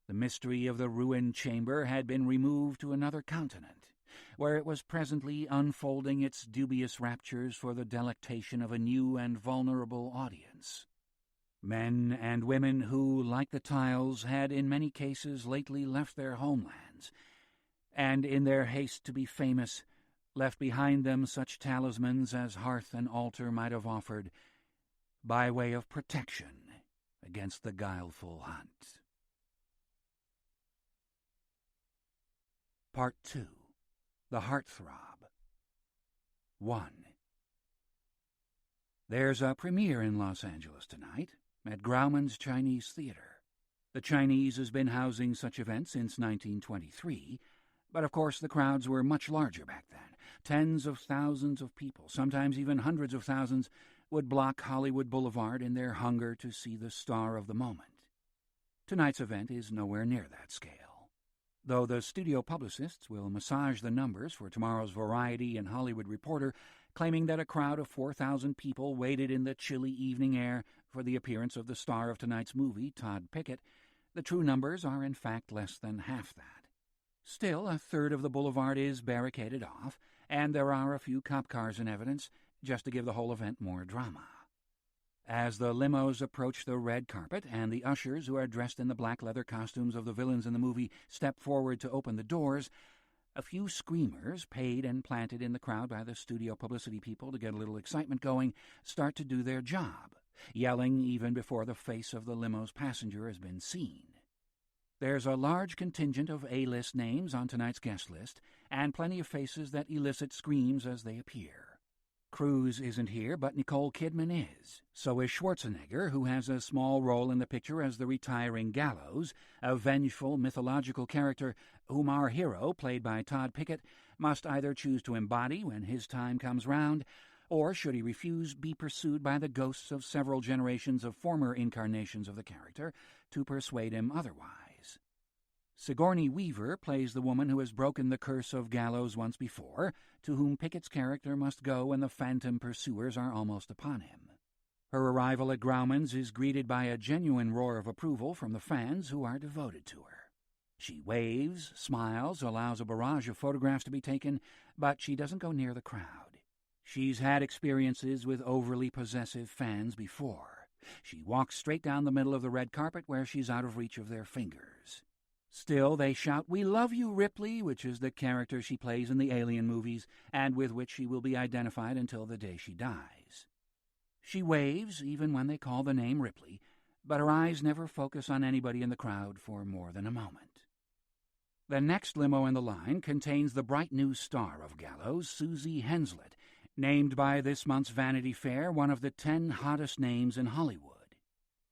The mystery of the ruined chamber had been removed to another continent, where it was presently unfolding its dubious raptures for the delectation of a new and vulnerable audience. Men and women who, like the tiles, had in many cases lately left their homelands, and in their haste to be famous, left behind them such talismans as hearth and altar might have offered, by way of protection against the guileful hunt. Part 2. The Heartthrob. 1. There's a premiere in Los Angeles tonight at Grauman's Chinese Theater. The Chinese has been housing such events since 1923, but of course the crowds were much larger back then. Tens of thousands of people, sometimes even hundreds of thousands, would block Hollywood Boulevard in their hunger to see the star of the moment. Tonight's event is nowhere near that scale. Though the studio publicists will massage the numbers for tomorrow's Variety and Hollywood Reporter, claiming that a crowd of 4,000 people waited in the chilly evening air for the appearance of the star of tonight's movie, Todd Pickett, the true numbers are in fact less than half that. Still, a third of the boulevard is barricaded off, and there are a few cop cars in evidence, just to give the whole event more drama. As the limos approach the red carpet and the ushers, who are dressed in the black leather costumes of the villains in the movie, step forward to open the doors, a few screamers, paid and planted in the crowd by the studio publicity people to get a little excitement going, start to do their job, yelling even before the face of the limo's passenger has been seen. There's a large contingent of A-list names on tonight's guest list, and plenty of faces that elicit screams as they appear. Cruise isn't here, but Nicole Kidman is. So is Schwarzenegger, who has a small role in the picture as the retiring Gallows, a vengeful mythological character whom our hero, played by Todd Pickett, must either choose to embody when his time comes round, or, should he refuse, be pursued by the ghosts of several generations of former incarnations of the character to persuade him otherwise. Sigourney Weaver plays the woman who has broken the curse of Gallows once before, to whom Pickett's character must go when the phantom pursuers are almost upon him. Her arrival at Grauman's is greeted by a genuine roar of approval from the fans who are devoted to her. She waves, smiles, allows a barrage of photographs to be taken, but she doesn't go near the crowd. She's had experiences with overly possessive fans before. She walks straight down the middle of the red carpet where she's out of reach of their fingers. Still, they shout, "We love you, Ripley," which is the character she plays in the Alien movies, and with which she will be identified until the day she dies. She waves, even when they call the name Ripley, but her eyes never focus on anybody in the crowd for more than a moment. The next limo in the line contains the bright new star of Gallows, Susie Henslett, named by this month's Vanity Fair one of the 10 hottest names in Hollywood.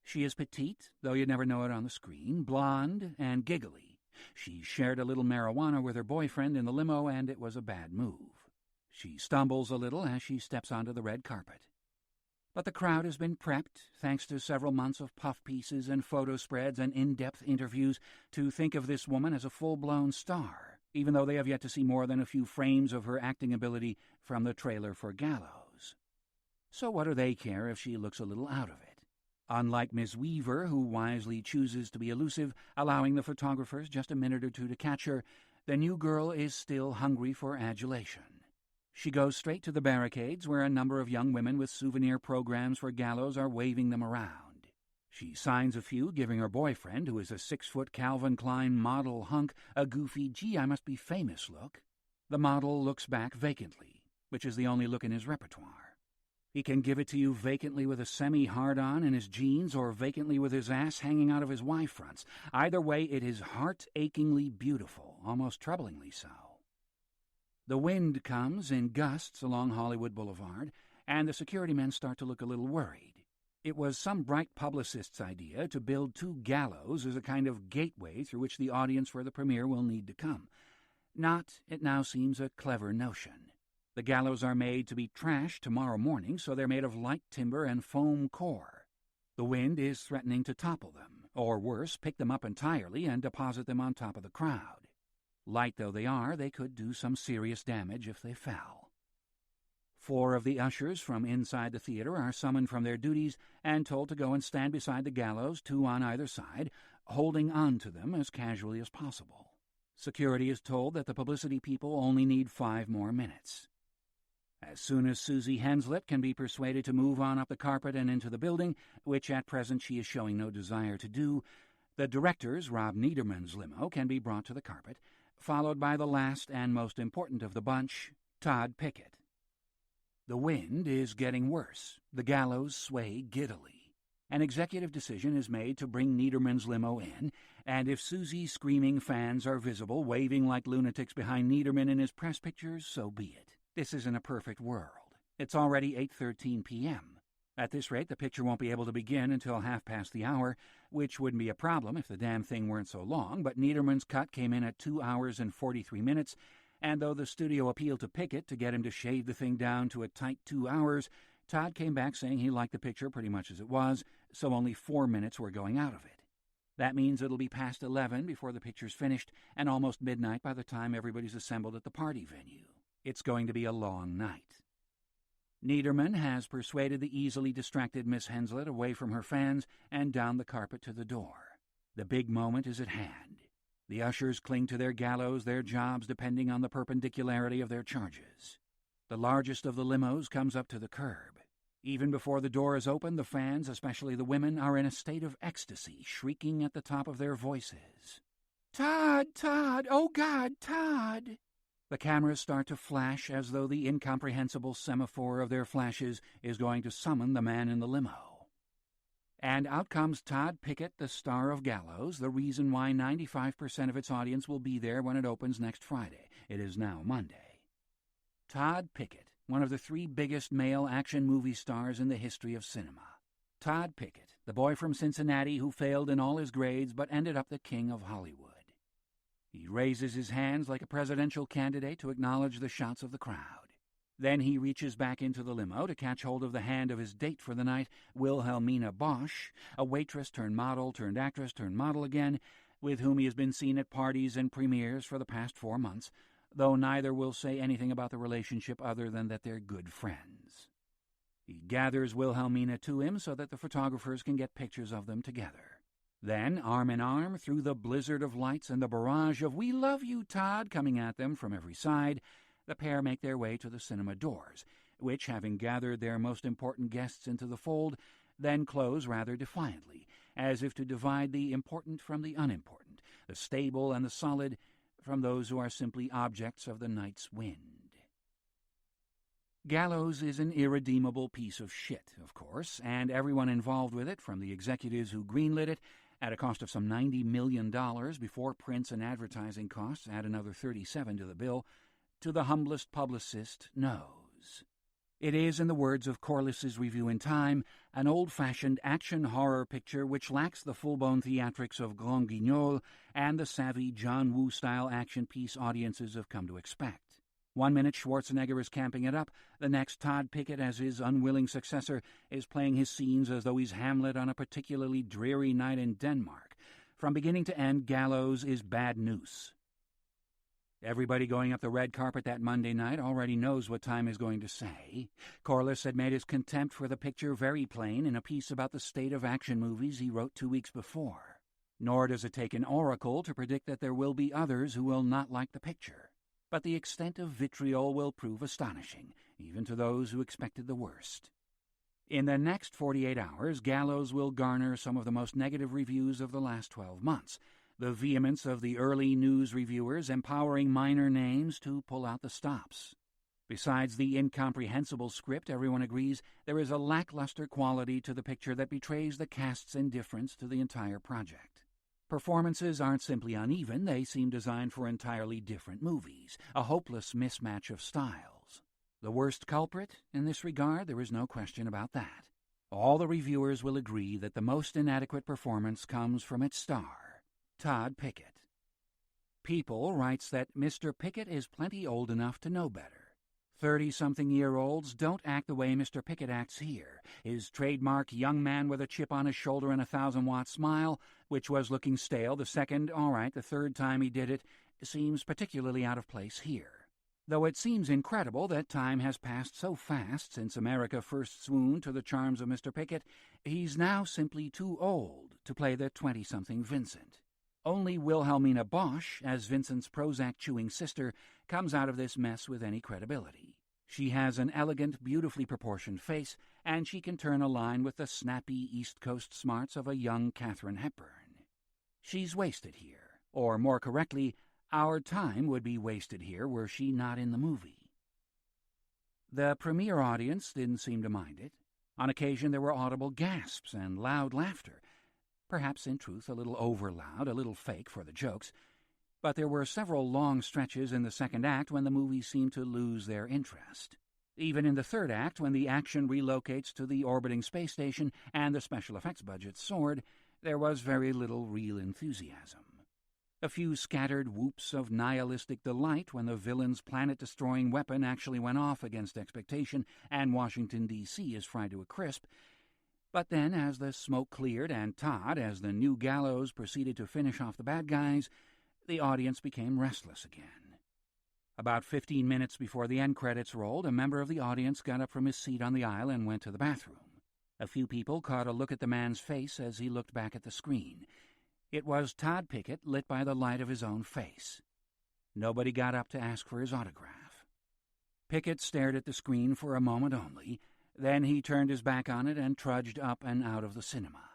She is petite, though you'd never know it on the screen, blonde, and giggly. She shared a little marijuana with her boyfriend in the limo, and it was a bad move. She stumbles a little as she steps onto the red carpet. But the crowd has been prepped, thanks to several months of puff pieces and photo spreads and in-depth interviews, to think of this woman as a full-blown star, even though they have yet to see more than a few frames of her acting ability from the trailer for Gallows. So what do they care if she looks a little out of it? Unlike Miss Weaver, who wisely chooses to be elusive, allowing the photographers just a minute or two to catch her, the new girl is still hungry for adulation. She goes straight to the barricades, where a number of young women with souvenir programs for Gallows are waving them around. She signs a few, giving her boyfriend, who is a 6-foot Calvin Klein model hunk, a goofy, "gee, I must be famous" look. The model looks back vacantly, which is the only look in his repertoire. He can give it to you vacantly with a semi-hard-on in his jeans or vacantly with his ass hanging out of his Y-fronts. Either way, it is heart-achingly beautiful, almost troublingly so. The wind comes in gusts along Hollywood Boulevard, and the security men start to look a little worried. It was some bright publicist's idea to build 2 gallows as a kind of gateway through which the audience for the premiere will need to come. Not, it now seems, a clever notion. The gallows are made to be trashed tomorrow morning, so they're made of light timber and foam core. The wind is threatening to topple them, or worse, pick them up entirely and deposit them on top of the crowd. Light though they are, they could do some serious damage if they fell. 4 of the ushers from inside the theater are summoned from their duties and told to go and stand beside the gallows, 2 on either side, holding on to them as casually as possible. Security is told that the publicity people only need 5 more minutes. As soon as Susie Henslett can be persuaded to move on up the carpet and into the building, which at present she is showing no desire to do, the director's, Rob Niederman's limo, can be brought to the carpet, followed by the last and most important of the bunch, Todd Pickett. The wind is getting worse. The gallows sway giddily. An executive decision is made to bring Niederman's limo in, and if Susie's screaming fans are visible, waving like lunatics behind Niederman in his press pictures, so be it. This isn't a perfect world. It's already 8:13 p.m. At this rate, the picture won't be able to begin until 1/2 the hour, which wouldn't be a problem if the damn thing weren't so long, but Niederman's cut came in at 2 hours and 43 minutes, and though the studio appealed to Pickett to get him to shave the thing down to a tight 2 hours, Todd came back saying he liked the picture pretty much as it was, so only 4 minutes were going out of it. That means it'll be past 11 before the picture's finished, and almost midnight by the time everybody's assembled at the party venue. It's going to be a long night. Niederman has persuaded the easily distracted Miss Henslett away from her fans and down the carpet to the door. The big moment is at hand. The ushers cling to their gallows, their jobs depending on the perpendicularity of their charges. The largest of the limos comes up to the curb. Even before the door is open, the fans, especially the women, are in a state of ecstasy, shrieking at the top of their voices. "Todd! Todd! Oh, God, Todd!" The cameras start to flash as though the incomprehensible semaphore of their flashes is going to summon the man in the limo. And out comes Todd Pickett, the star of Gallows, the reason why 95% of its audience will be there when it opens next Friday. It is now Monday. Todd Pickett, one of the 3 biggest male action movie stars in the history of cinema. Todd Pickett, the boy from Cincinnati who failed in all his grades but ended up the king of Hollywood. He raises his hands like a presidential candidate to acknowledge the shouts of the crowd. Then he reaches back into the limo to catch hold of the hand of his date for the night, Wilhelmina Bosch, a waitress turned model turned actress turned model again, with whom he has been seen at parties and premieres for the past 4 months, though neither will say anything about the relationship other than that they're good friends. He gathers Wilhelmina to him so that the photographers can get pictures of them together. Then, arm in arm, through the blizzard of lights and the barrage of "We love you, Todd" coming at them from every side, the pair make their way to the cinema doors, which, having gathered their most important guests into the fold, then close rather defiantly, as if to divide the important from the unimportant, the stable and the solid from those who are simply objects of the night's wind. Gallows is an irredeemable piece of shit, of course, and everyone involved with it, from the executives who greenlit it, at a cost of some $90 million before prints and advertising costs add another $37 to the bill, to the humblest publicist, knows. It is, in the words of Corliss's review in Time, an old-fashioned action horror picture which lacks the full-blown theatrics of Grand Guignol and the savvy John Woo-style action piece audiences have come to expect. 1 minute Schwarzenegger is camping it up, the next Todd Pickett, as his unwilling successor, is playing his scenes as though he's Hamlet on a particularly dreary night in Denmark. From beginning to end, Gallows is bad news. Everybody going up the red carpet that Monday night already knows what Time is going to say. Corliss had made his contempt for the picture very plain in a piece about the state of action movies he wrote 2 weeks before. Nor does it take an oracle to predict that there will be others who will not like the picture. But the extent of vitriol will prove astonishing, even to those who expected the worst. In the next 48 hours, Gallows will garner some of the most negative reviews of the last 12 months, the vehemence of the early news reviewers empowering minor names to pull out the stops. Besides the incomprehensible script, everyone agrees there is a lackluster quality to the picture that betrays the cast's indifference to the entire project. Performances aren't simply uneven, they seem designed for entirely different movies, a hopeless mismatch of styles. The worst culprit? In this regard, there is no question about that. All the reviewers will agree that the most inadequate performance comes from its star, Todd Pickett. People writes that Mr. Pickett is plenty old enough to know better. 30-something-year-olds don't act the way Mr. Pickett acts here. His trademark young man with a chip on his shoulder and a 1,000-watt smile, which was looking stale the second, all right, the third time he did it, seems particularly out of place here. Though it seems incredible that time has passed so fast since America first swooned to the charms of Mr. Pickett, he's now simply too old to play the 20-something Vincent. Only Wilhelmina Bosch, as Vincent's Prozac-chewing sister, comes out of this mess with any credibility. She has an elegant, beautifully proportioned face, and she can turn a line with the snappy East Coast smarts of a young Katharine Hepburn. She's wasted here, or more correctly, our time would be wasted here were she not in the movie. The premiere audience didn't seem to mind it. On occasion there were audible gasps and loud laughter, perhaps in truth a little over-loud, a little fake for the jokes, but there were several long stretches in the second act when the movie seemed to lose their interest. Even in the third act, when the action relocates to the orbiting space station and the special effects budget soared, there was very little real enthusiasm. A few scattered whoops of nihilistic delight when the villain's planet-destroying weapon actually went off against expectation and Washington, D.C. is fried to a crisp. But then, as the smoke cleared and Todd, as the new Gallows, proceeded to finish off the bad guys, the audience became restless again. About 15 minutes before the end credits rolled, a member of the audience got up from his seat on the aisle and went to the bathroom. A few people caught a look at the man's face as he looked back at the screen. It was Todd Pickett, lit by the light of his own face. Nobody got up to ask for his autograph. Pickett stared at the screen for a moment only. Then he turned his back on it and trudged up and out of the cinema.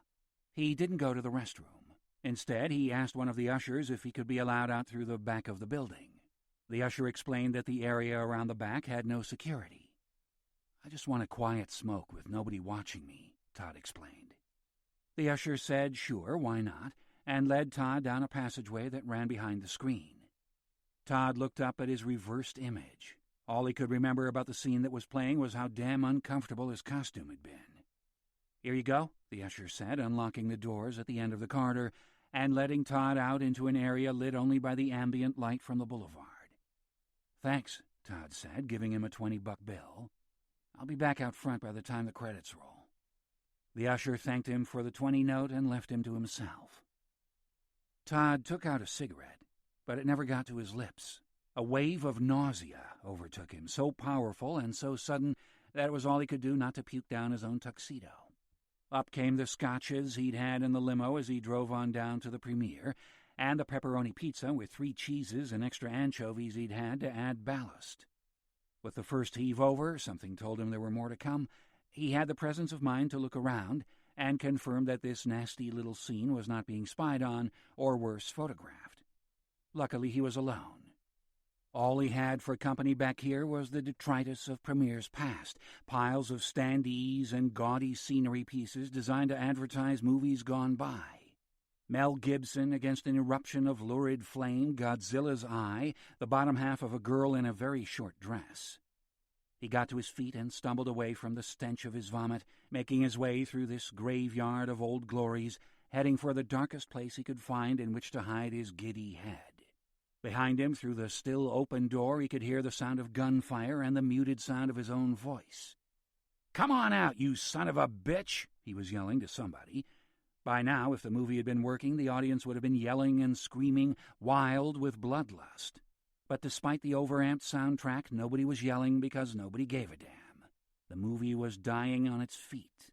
He didn't go to the restroom. Instead, he asked one of the ushers if he could be allowed out through the back of the building. The usher explained that the area around the back had no security. "I just want a quiet smoke with nobody watching me," Todd explained. The usher said sure, why not, and led Todd down a passageway that ran behind the screen. Todd looked up at his reversed image. All he could remember about the scene that was playing was how damn uncomfortable his costume had been. "Here you go," the usher said, unlocking the doors at the end of the corridor and letting Todd out into an area lit only by the ambient light from the boulevard. "Thanks," Todd said, giving him a $20 bill. "I'll be back out front by the time the credits roll." The usher thanked him for the 20 note and left him to himself. Todd took out a cigarette, but it never got to his lips. A wave of nausea overtook him, so powerful and so sudden that it was all he could do not to puke down his own tuxedo. Up came the scotches he'd had in the limo as he drove on down to the premiere, and the pepperoni pizza with 3 cheeses and extra anchovies he'd had to add ballast. With the first heave over, something told him there were more to come. He had the presence of mind to look around and confirm that this nasty little scene was not being spied on, or worse, photographed. Luckily, he was alone. All he had for company back here was the detritus of premieres past, piles of standees and gaudy scenery pieces designed to advertise movies gone by. Mel Gibson against an eruption of lurid flame, Godzilla's eye, the bottom half of a girl in a very short dress. He got to his feet and stumbled away from the stench of his vomit, making his way through this graveyard of old glories, heading for the darkest place he could find in which to hide his giddy head. Behind him, through the still open door, he could hear the sound of gunfire and the muted sound of his own voice. "Come on out, you son of a bitch!" he was yelling to somebody. By now, if the movie had been working, the audience would have been yelling and screaming, wild with bloodlust. But despite the overamped soundtrack, nobody was yelling because nobody gave a damn. The movie was dying on its feet.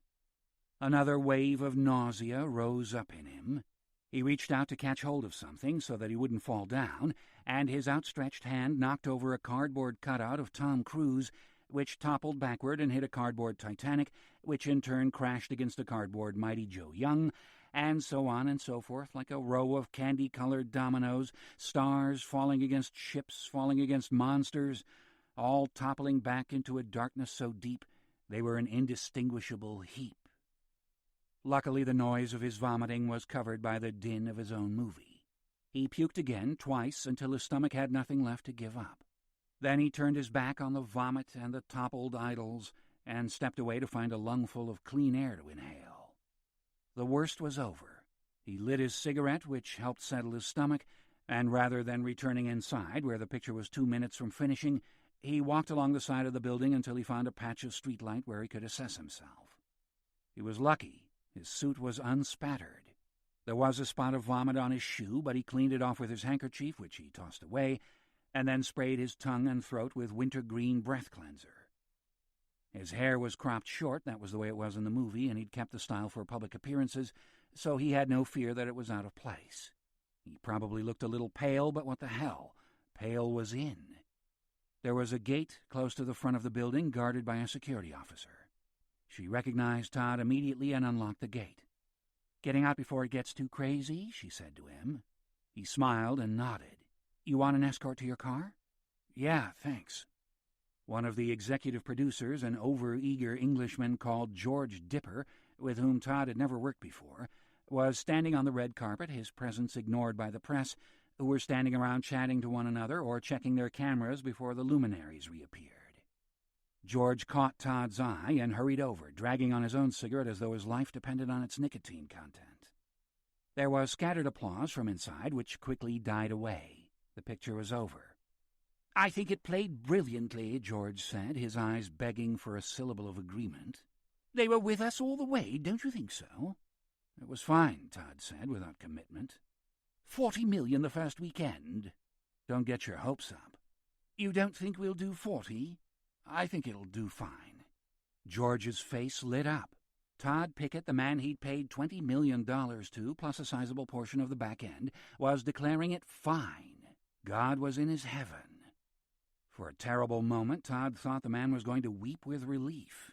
Another wave of nausea rose up in him. He reached out to catch hold of something so that he wouldn't fall down, and his outstretched hand knocked over a cardboard cutout of Tom Cruise, which toppled backward and hit a cardboard Titanic, which in turn crashed against a cardboard Mighty Joe Young, and so on and so forth, like a row of candy-colored dominoes, stars falling against ships, falling against monsters, all toppling back into a darkness so deep they were an indistinguishable heap. Luckily, the noise of his vomiting was covered by the din of his own movie. He puked again, twice, until his stomach had nothing left to give up. Then he turned his back on the vomit and the toppled idols and stepped away to find a lungful of clean air to inhale. The worst was over. He lit his cigarette, which helped settle his stomach, and rather than returning inside, where the picture was 2 minutes from finishing, he walked along the side of the building until he found a patch of streetlight where he could assess himself. He was lucky. His suit was unspattered. There was a spot of vomit on his shoe, but he cleaned it off with his handkerchief, which he tossed away, and then sprayed his tongue and throat with wintergreen breath cleanser. His hair was cropped short, that was the way it was in the movie, and he'd kept the style for public appearances, so he had no fear that it was out of place. He probably looked a little pale, but what the hell? Pale was in. There was a gate close to the front of the building, guarded by a security officer. She recognized Todd immediately and unlocked the gate. "Getting out before it gets too crazy?" she said to him. He smiled and nodded. "You want an escort to your car?" "Yeah, thanks." One of the executive producers, an over-eager Englishman called George Dipper, with whom Todd had never worked before, was standing on the red carpet, his presence ignored by the press, who were standing around chatting to one another or checking their cameras before the luminaries reappeared. George caught Todd's eye and hurried over, dragging on his own cigarette as though his life depended on its nicotine content. There was scattered applause from inside, which quickly died away. The picture was over. "I think it played brilliantly," George said, his eyes begging for a syllable of agreement. "They were with us all the way, don't you think so?" "It was fine," Todd said, without commitment. 40 million the first weekend." "Don't get your hopes up." "You don't think we'll do 40? I think it'll do fine." George's face lit up. Todd Pickett, the man he'd paid $20 million to, plus a sizable portion of the back end, was declaring it fine. God was in his heaven. For a terrible moment, Todd thought the man was going to weep with relief.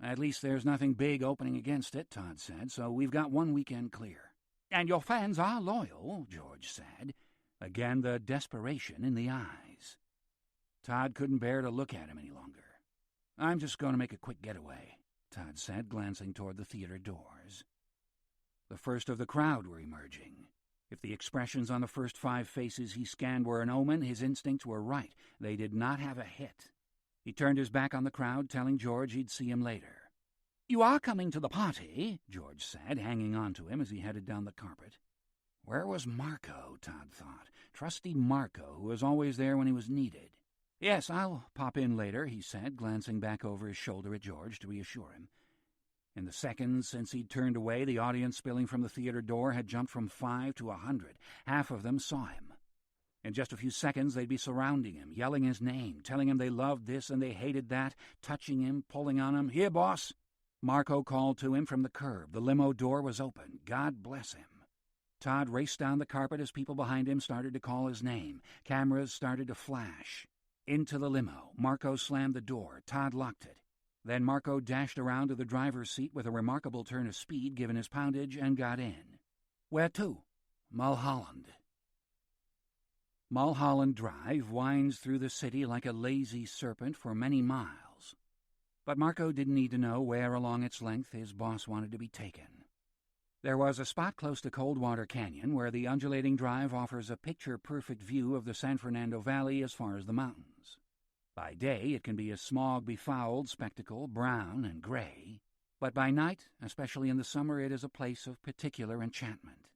"At least there's nothing big opening against it," Todd said, "so we've got one weekend clear." "And your fans are loyal," George said. Again the desperation in the eyes. Todd couldn't bear to look at him any longer. "I'm just going to make a quick getaway," Todd said, glancing toward the theater doors. The first of the crowd were emerging. If the expressions on the first 5 faces he scanned were an omen, his instincts were right. They did not have a hit. He turned his back on the crowd, telling George he'd see him later. "You are coming to the party," George said, hanging on to him as he headed down the carpet. Where was Marco, Todd thought. Trusty Marco, who was always there when he was needed. "Yes, I'll pop in later," he said, glancing back over his shoulder at George to reassure him. In the seconds since he'd turned away, the audience spilling from the theater door had jumped from 5 to 100. Half of them saw him. In just a few seconds, they'd be surrounding him, yelling his name, telling him they loved this and they hated that, touching him, pulling on him. "Here, boss!" Marco called to him from the curb. The limo door was open. God bless him. Todd raced down the carpet as people behind him started to call his name. Cameras started to flash. Into the limo. Marco slammed the door. Todd locked it. Then Marco dashed around to the driver's seat with a remarkable turn of speed given his poundage and got in. "Where to?" "Mulholland." Mulholland Drive winds through the city like a lazy serpent for many miles. But Marco didn't need to know where along its length his boss wanted to be taken. There was a spot close to Coldheart Canyon where the undulating drive offers a picture-perfect view of the San Fernando Valley as far as the mountains. By day, it can be a smog-befouled spectacle, brown and gray. But by night, especially in the summer, it is a place of particular enchantment.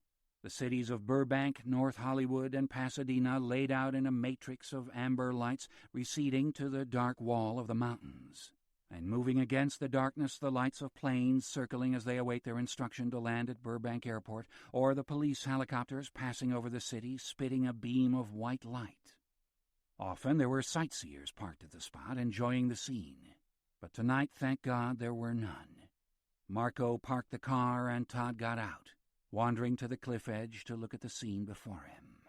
The cities of Burbank, North Hollywood, and Pasadena laid out in a matrix of amber lights receding to the dark wall of the mountains. And moving against the darkness, the lights of planes circling as they await their instruction to land at Burbank Airport, or the police helicopters passing over the city, spitting a beam of white light. Often there were sightseers parked at the spot, enjoying the scene. But tonight, thank God, there were none. Marco parked the car and Todd got out, wandering to the cliff edge to look at the scene before him.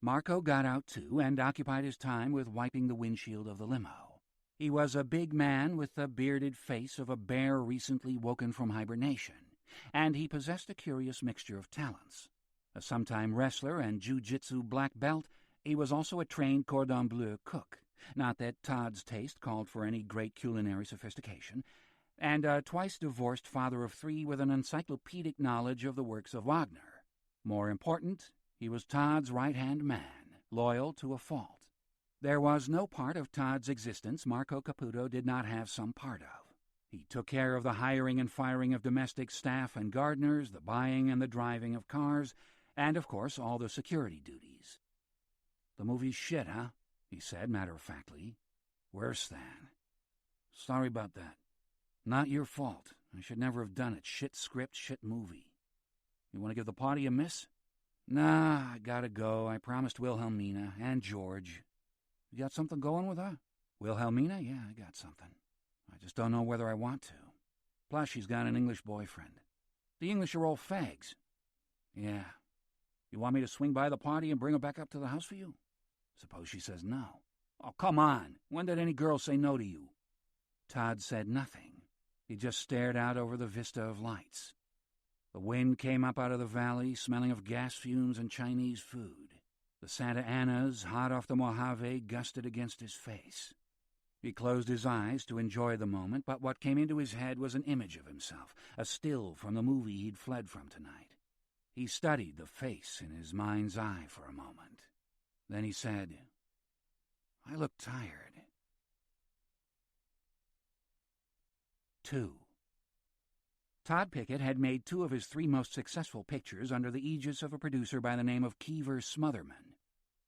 Marco got out too and occupied his time with wiping the windshield of the limo. He was a big man with the bearded face of a bear recently woken from hibernation, and he possessed a curious mixture of talents. A sometime wrestler and jiu-jitsu black belt, he was also a trained cordon bleu cook, not that Todd's taste called for any great culinary sophistication, and a twice-divorced father of 3 with an encyclopedic knowledge of the works of Wagner. More important, he was Todd's right-hand man, loyal to a fault. There was no part of Todd's existence Marco Caputo did not have some part of. He took care of the hiring and firing of domestic staff and gardeners, the buying and the driving of cars, and, of course, all the security duties. "The movie's shit, huh?" he said matter-of-factly. "Worse than. Sorry about that. Not your fault. I should never have done it. Shit script, shit movie. You want to give the party a miss?" "Nah, I gotta go. I promised Wilhelmina and George." "You got something going with her?" "Wilhelmina? Yeah, I got something. I just don't know whether I want to. Plus, she's got an English boyfriend. The English are all fags." "Yeah. You want me to swing by the party and bring her back up to the house for you?" "Suppose she says no." "Oh, come on. When did any girl say no to you?" Todd said nothing. He just stared out over the vista of lights. The wind came up out of the valley, smelling of gas fumes and Chinese food. The Santa Anas, hot off the Mojave, gusted against his face. He closed his eyes to enjoy the moment, but what came into his head was an image of himself, a still from the movie he'd fled from tonight. He studied the face in his mind's eye for a moment. Then he said, "I look tired." 2. Todd Pickett had made 2 of his 3 most successful pictures under the aegis of a producer by the name of Kiefer Smotherman.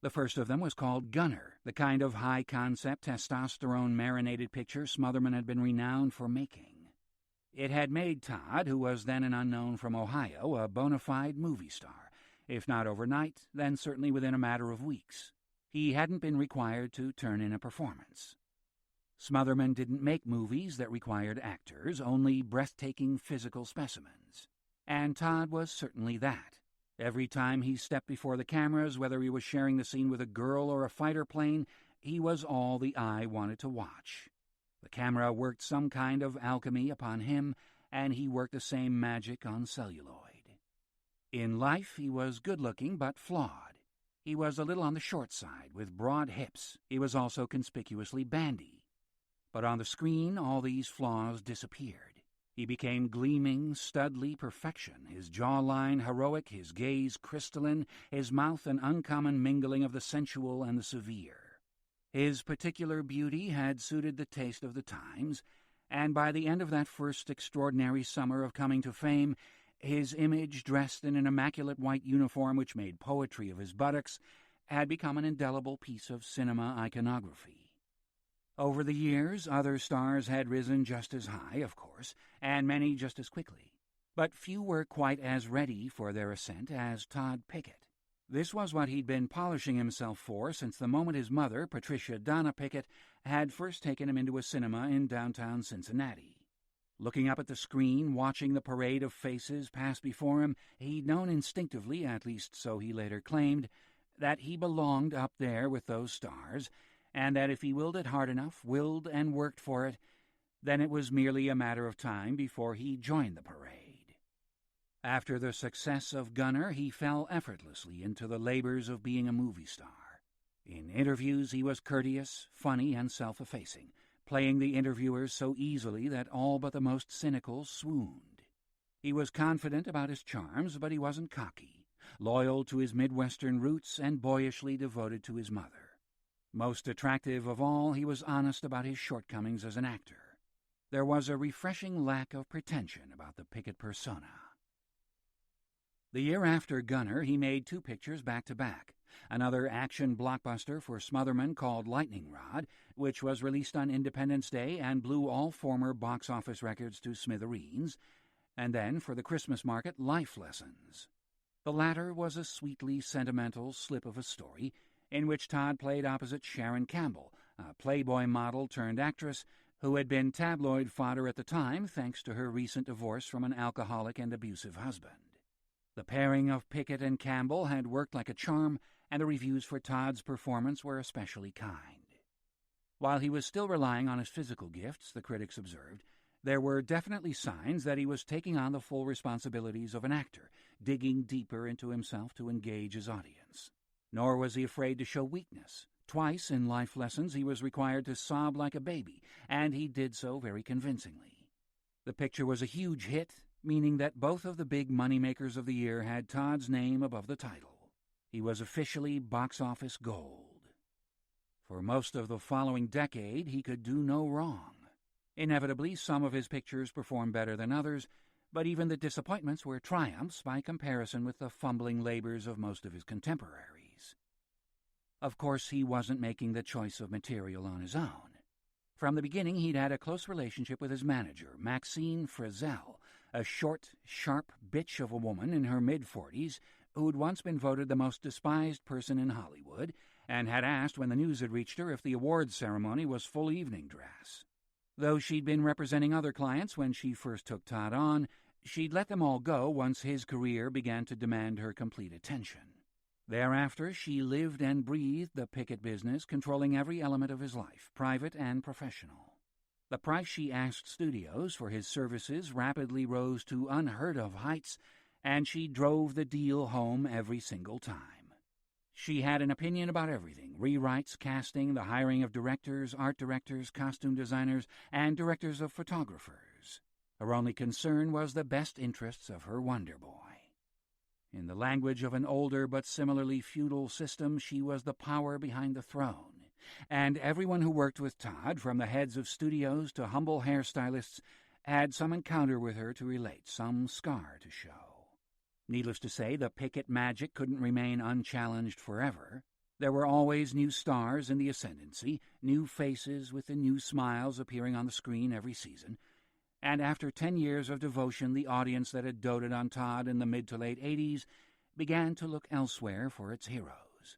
The first of them was called Gunner, the kind of high-concept, testosterone-marinated picture Smotherman had been renowned for making. It had made Todd, who was then an unknown from Ohio, a bona fide movie star, if not overnight, then certainly within a matter of weeks. He hadn't been required to turn in a performance. Smotherman didn't make movies that required actors, only breathtaking physical specimens. And Todd was certainly that. Every time he stepped before the cameras, whether he was sharing the scene with a girl or a fighter plane, he was all the eye wanted to watch. The camera worked some kind of alchemy upon him, and he worked the same magic on celluloid. In life, he was good-looking but flawed. He was a little on the short side, with broad hips. He was also conspicuously bandy. But on the screen, all these flaws disappeared. He became gleaming, studly perfection, his jawline heroic, his gaze crystalline, his mouth an uncommon mingling of the sensual and the severe. His particular beauty had suited the taste of the times, and by the end of that first extraordinary summer of coming to fame, his image, dressed in an immaculate white uniform which made poetry of his buttocks, had become an indelible piece of cinema iconography. Over the years, other stars had risen just as high, of course, and many just as quickly. But few were quite as ready for their ascent as Todd Pickett. This was what he'd been polishing himself for since the moment his mother, Patricia Donna Pickett, had first taken him into a cinema in downtown Cincinnati. Looking up at the screen, watching the parade of faces pass before him, he'd known instinctively, at least so he later claimed, that he belonged up there with those stars, and that if he willed it hard enough, willed and worked for it, then it was merely a matter of time before he joined the parade. After the success of Gunner, he fell effortlessly into the labors of being a movie star. In interviews, he was courteous, funny, and self-effacing, playing the interviewers so easily that all but the most cynical swooned. He was confident about his charms, but he wasn't cocky, loyal to his Midwestern roots and boyishly devoted to his mother. Most attractive of all, he was honest about his shortcomings as an actor. There was a refreshing lack of pretension about the Pickett persona. The year after Gunner, he made 2 pictures back-to-back. Another action blockbuster for Smotherman called Lightning Rod, which was released on Independence Day and blew all former box office records to smithereens, and then, for the Christmas market, Life Lessons. The latter was a sweetly sentimental slip of a story in which Todd played opposite Sharon Campbell, a Playboy model turned actress who had been tabloid fodder at the time thanks to her recent divorce from an alcoholic and abusive husband. The pairing of Pickett and Campbell had worked like a charm, and the reviews for Todd's performance were especially kind. While he was still relying on his physical gifts, the critics observed, there were definitely signs that he was taking on the full responsibilities of an actor, digging deeper into himself to engage his audience. Nor was he afraid to show weakness. Twice in Life Lessons he was required to sob like a baby, and he did so very convincingly. The picture was a huge hit, meaning that both of the big moneymakers of the year had Todd's name above the title. He was officially box office gold. For most of the following decade, he could do no wrong. Inevitably, some of his pictures performed better than others, but even the disappointments were triumphs by comparison with the fumbling labors of most of his contemporaries. Of course, he wasn't making the choice of material on his own. From the beginning, he'd had a close relationship with his manager, Maxine Frizzell, a short, sharp bitch of a woman in her mid-40s who'd once been voted the most despised person in Hollywood and had asked when the news had reached her if the awards ceremony was full evening dress. Though she'd been representing other clients when she first took Todd on, she'd let them all go once his career began to demand her complete attention. Thereafter, she lived and breathed the Pickett business, controlling every element of his life, private and professional. The price she asked studios for his services rapidly rose to unheard-of heights, and she drove the deal home every single time. She had an opinion about everything: rewrites, casting, the hiring of directors, art directors, costume designers, and directors of photographers. Her only concern was the best interests of her Wonder Boy. In the language of an older but similarly feudal system, she was the power behind the throne. And everyone who worked with Todd, from the heads of studios to humble hairstylists, had some encounter with her to relate, some scar to show. Needless to say, the Pickett magic couldn't remain unchallenged forever. There were always new stars in the ascendancy, new faces with the new smiles appearing on the screen every season, and after 10 years of devotion, the audience that had doted on Todd in the mid to late 80s began to look elsewhere for its heroes.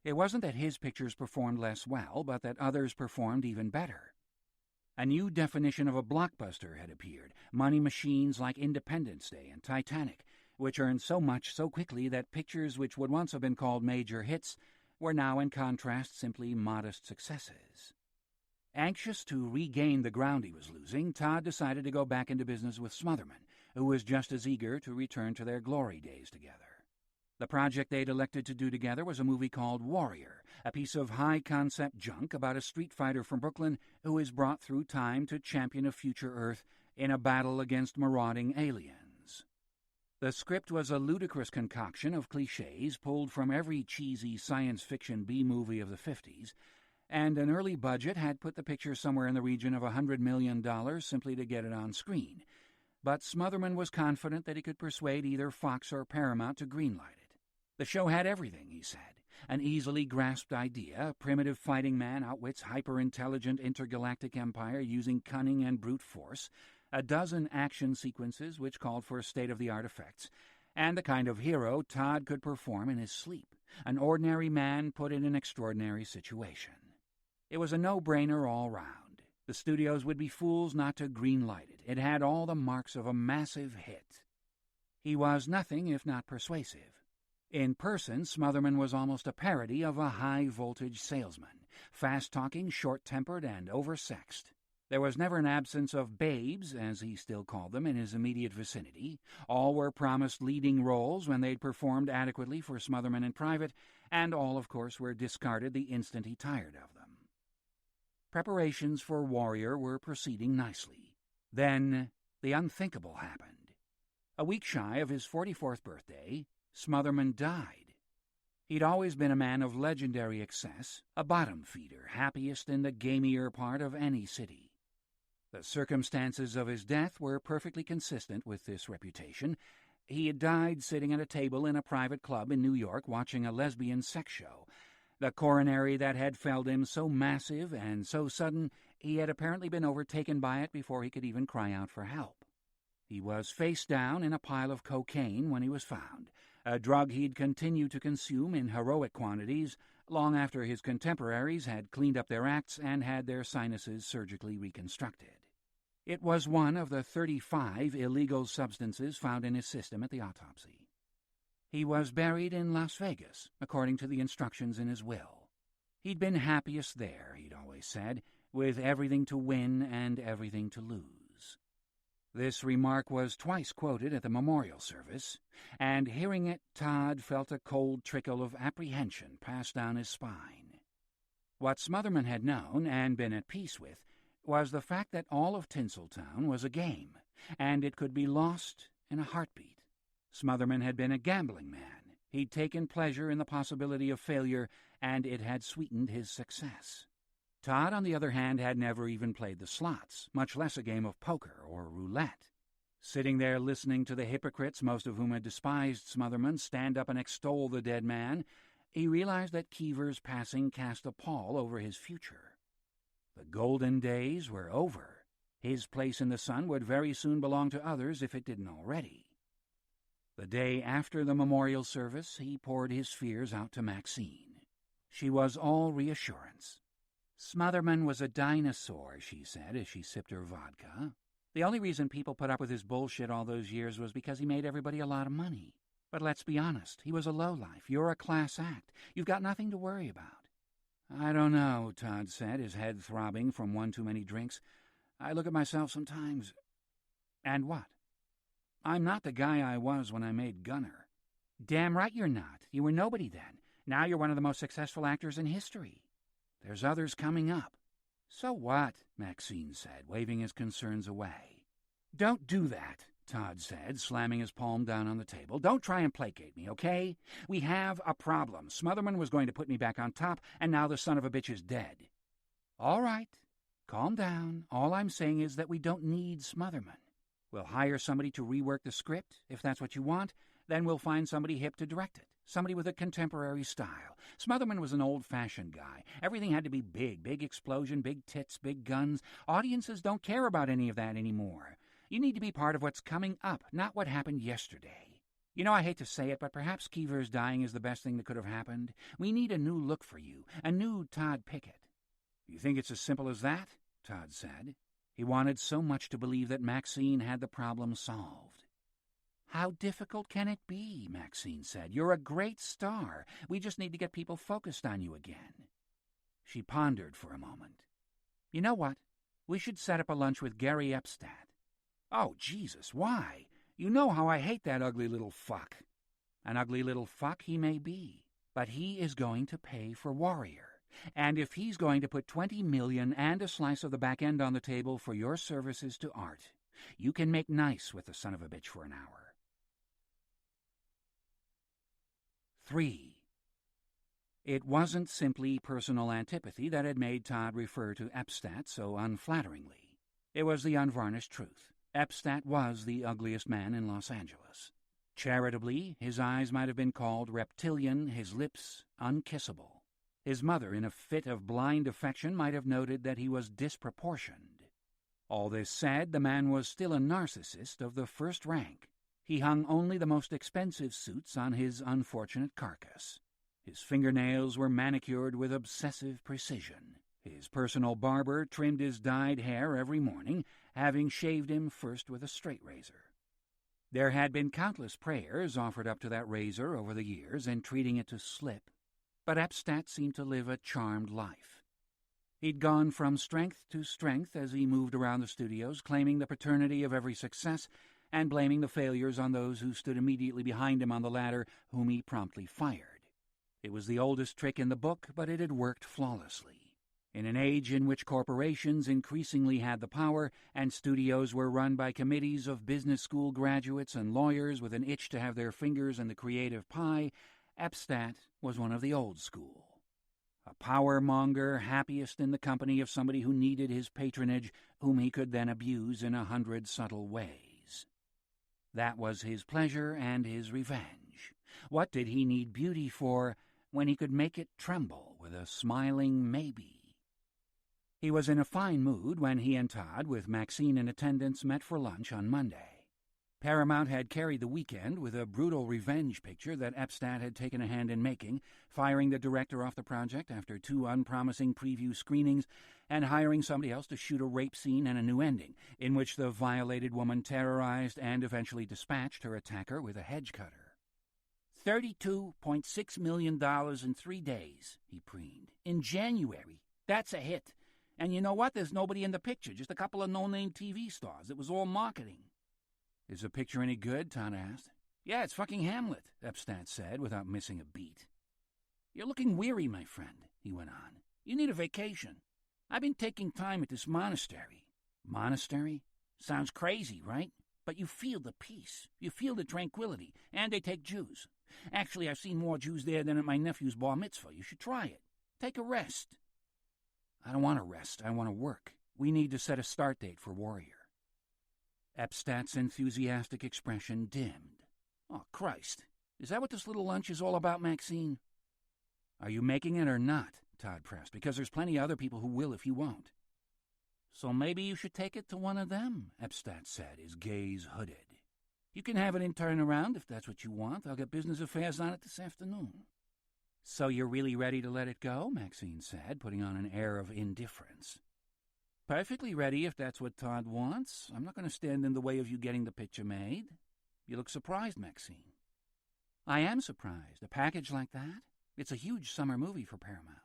It wasn't that his pictures performed less well, but that others performed even better. A new definition of a blockbuster had appeared, money machines like Independence Day and Titanic, which earned so much so quickly that pictures which would once have been called major hits were now in contrast simply modest successes. Anxious to regain the ground he was losing, Todd decided to go back into business with Smotherman, who was just as eager to return to their glory days together. The project they'd elected to do together was a movie called Warrior, a piece of high-concept junk about a street fighter from Brooklyn who is brought through time to champion a future Earth in a battle against marauding aliens. The script was a ludicrous concoction of clichés pulled from every cheesy science fiction B-movie of the 50s, and an early budget had put the picture somewhere in the region of $100 million simply to get it on screen. But Smotherman was confident that he could persuade either Fox or Paramount to greenlight it. The show had everything, he said. An easily grasped idea, a primitive fighting man outwits hyper-intelligent intergalactic empire using cunning and brute force, a dozen action sequences which called for state-of-the-art effects, and the kind of hero Todd could perform in his sleep, an ordinary man put in an extraordinary situation. It was a no-brainer all round. The studios would be fools not to greenlight it. It had all the marks of a massive hit. He was nothing if not persuasive. In person, Smotherman was almost a parody of a high-voltage salesman, fast-talking, short-tempered, and oversexed. There was never an absence of babes, as he still called them, in his immediate vicinity. All were promised leading roles when they'd performed adequately for Smotherman in private, and all, of course, were discarded the instant he tired of them. Preparations for Warrior were proceeding nicely. Then the unthinkable happened. A week shy of his 44th birthday, Smotherman died. He'd always been a man of legendary excess, a bottom feeder, happiest in the gamier part of any city. The circumstances of his death were perfectly consistent with this reputation. He had died sitting at a table in a private club in New York watching a lesbian sex show. The coronary that had felled him so massive and so sudden, he had apparently been overtaken by it before he could even cry out for help. He was face down in a pile of cocaine when he was found, a drug he'd continued to consume in heroic quantities long after his contemporaries had cleaned up their acts and had their sinuses surgically reconstructed. It was one of the 35 illegal substances found in his system at the autopsy. He was buried in Las Vegas, according to the instructions in his will. He'd been happiest there, he'd always said, with everything to win and everything to lose. This remark was twice quoted at the memorial service, and hearing it, Todd felt a cold trickle of apprehension pass down his spine. What Smotherman had known and been at peace with was the fact that all of Tinseltown was a game, and it could be lost in a heartbeat. Smotherman had been a gambling man. He'd taken pleasure in the possibility of failure, and it had sweetened his success. Todd, on the other hand, had never even played the slots, much less a game of poker or roulette. Sitting there listening to the hypocrites, most of whom had despised Smotherman, stand up and extol the dead man, he realized that Keever's passing cast a pall over his future. The golden days were over. His place in the sun would very soon belong to others if it didn't already. The day after the memorial service, he poured his fears out to Maxine. She was all reassurance. Smotherman was a dinosaur, she said as she sipped her vodka. The only reason people put up with his bullshit all those years was because he made everybody a lot of money. But let's be honest, he was a lowlife. You're a class act. You've got nothing to worry about. I don't know, Todd said, his head throbbing from one too many drinks. I look at myself sometimes. And what? I'm not the guy I was when I made Gunner. Damn right you're not. You were nobody then. Now you're one of the most successful actors in history. There's others coming up. So what? Maxine said, waving his concerns away. Don't do that, Todd said, slamming his palm down on the table. Don't try and placate me, okay? We have a problem. Smotherman was going to put me back on top, and now the son of a bitch is dead. All right. Calm down. All I'm saying is that we don't need Smotherman. We'll hire somebody to rework the script, if that's what you want. Then we'll find somebody hip to direct it. Somebody with a contemporary style. Smotherman was an old-fashioned guy. Everything had to be big. Big explosion, big tits, big guns. Audiences don't care about any of that anymore. You need to be part of what's coming up, not what happened yesterday. You know, I hate to say it, but perhaps Keever's dying is the best thing that could have happened. We need a new look for you, a new Todd Pickett. You think it's as simple as that? Todd said. He wanted so much to believe that Maxine had the problem solved. How difficult can it be, Maxine said. You're a great star. We just need to get people focused on you again. She pondered for a moment. You know what? We should set up a lunch with Gary Epstadt. Oh, Jesus, why? You know how I hate that ugly little fuck. An ugly little fuck he may be, but he is going to pay for Warrior. And if he's going to put $20 million and a slice of the back end on the table for your services to art, you can make nice with the son of a bitch for an hour. 3. It wasn't simply personal antipathy that had made Todd refer to Epstadt so unflatteringly. It was the unvarnished truth. Epstadt was the ugliest man in Los Angeles. Charitably, his eyes might have been called reptilian, his lips unkissable. His mother, in a fit of blind affection, might have noted that he was disproportioned. All this said, the man was still a narcissist of the first rank. He hung only the most expensive suits on his unfortunate carcass. His fingernails were manicured with obsessive precision. His personal barber trimmed his dyed hair every morning, having shaved him first with a straight razor. There had been countless prayers offered up to that razor over the years, entreating it to slip, but Epstadt seemed to live a charmed life. He'd gone from strength to strength as he moved around the studios, claiming the paternity of every success and blaming the failures on those who stood immediately behind him on the ladder, whom he promptly fired. It was the oldest trick in the book, but it had worked flawlessly. In an age in which corporations increasingly had the power and studios were run by committees of business school graduates and lawyers with an itch to have their fingers in the creative pie, Epstadt was one of the old school. A power-monger, happiest in the company of somebody who needed his patronage, whom he could then abuse in 100 subtle ways. That was his pleasure and his revenge. What did he need beauty for when he could make it tremble with a smiling maybe? He was in a fine mood when he and Todd, with Maxine in attendance, met for lunch on Monday. Paramount had carried the weekend with a brutal revenge picture that Epstadt had taken a hand in making, firing the director off the project after 2 unpromising preview screenings and hiring somebody else to shoot a rape scene and a new ending, in which the violated woman terrorized and eventually dispatched her attacker with a hedge cutter. $32.6 million in 3 days, he preened. In January. That's a hit. And you know what? There's nobody in the picture, just a couple of no-name TV stars. It was all marketing. Is the picture any good? Todd asked. Yeah, it's fucking Hamlet, Epstadt said, without missing a beat. You're looking weary, my friend, he went on. You need a vacation. I've been taking time at this monastery. Monastery? Sounds crazy, right? But you feel the peace. You feel the tranquility. And they take Jews. Actually, I've seen more Jews there than at my nephew's bar mitzvah. You should try it. Take a rest. I don't want to rest. I want to work. We need to set a start date for Warrior. Epstadt's enthusiastic expression dimmed. Oh, Christ. Is that what this little lunch is all about, Maxine? Are you making it or not? Todd pressed, because there's plenty of other people who will if you won't. So maybe you should take it to one of them, Epstadt said, his gaze hooded. You can have it in turnaround if that's what you want. I'll get business affairs on it this afternoon. So you're really ready to let it go? Maxine said, putting on an air of indifference. Perfectly ready if that's what Todd wants. I'm not going to stand in the way of you getting the picture made. You look surprised, Maxine. I am surprised. A package like that? It's a huge summer movie for Paramount.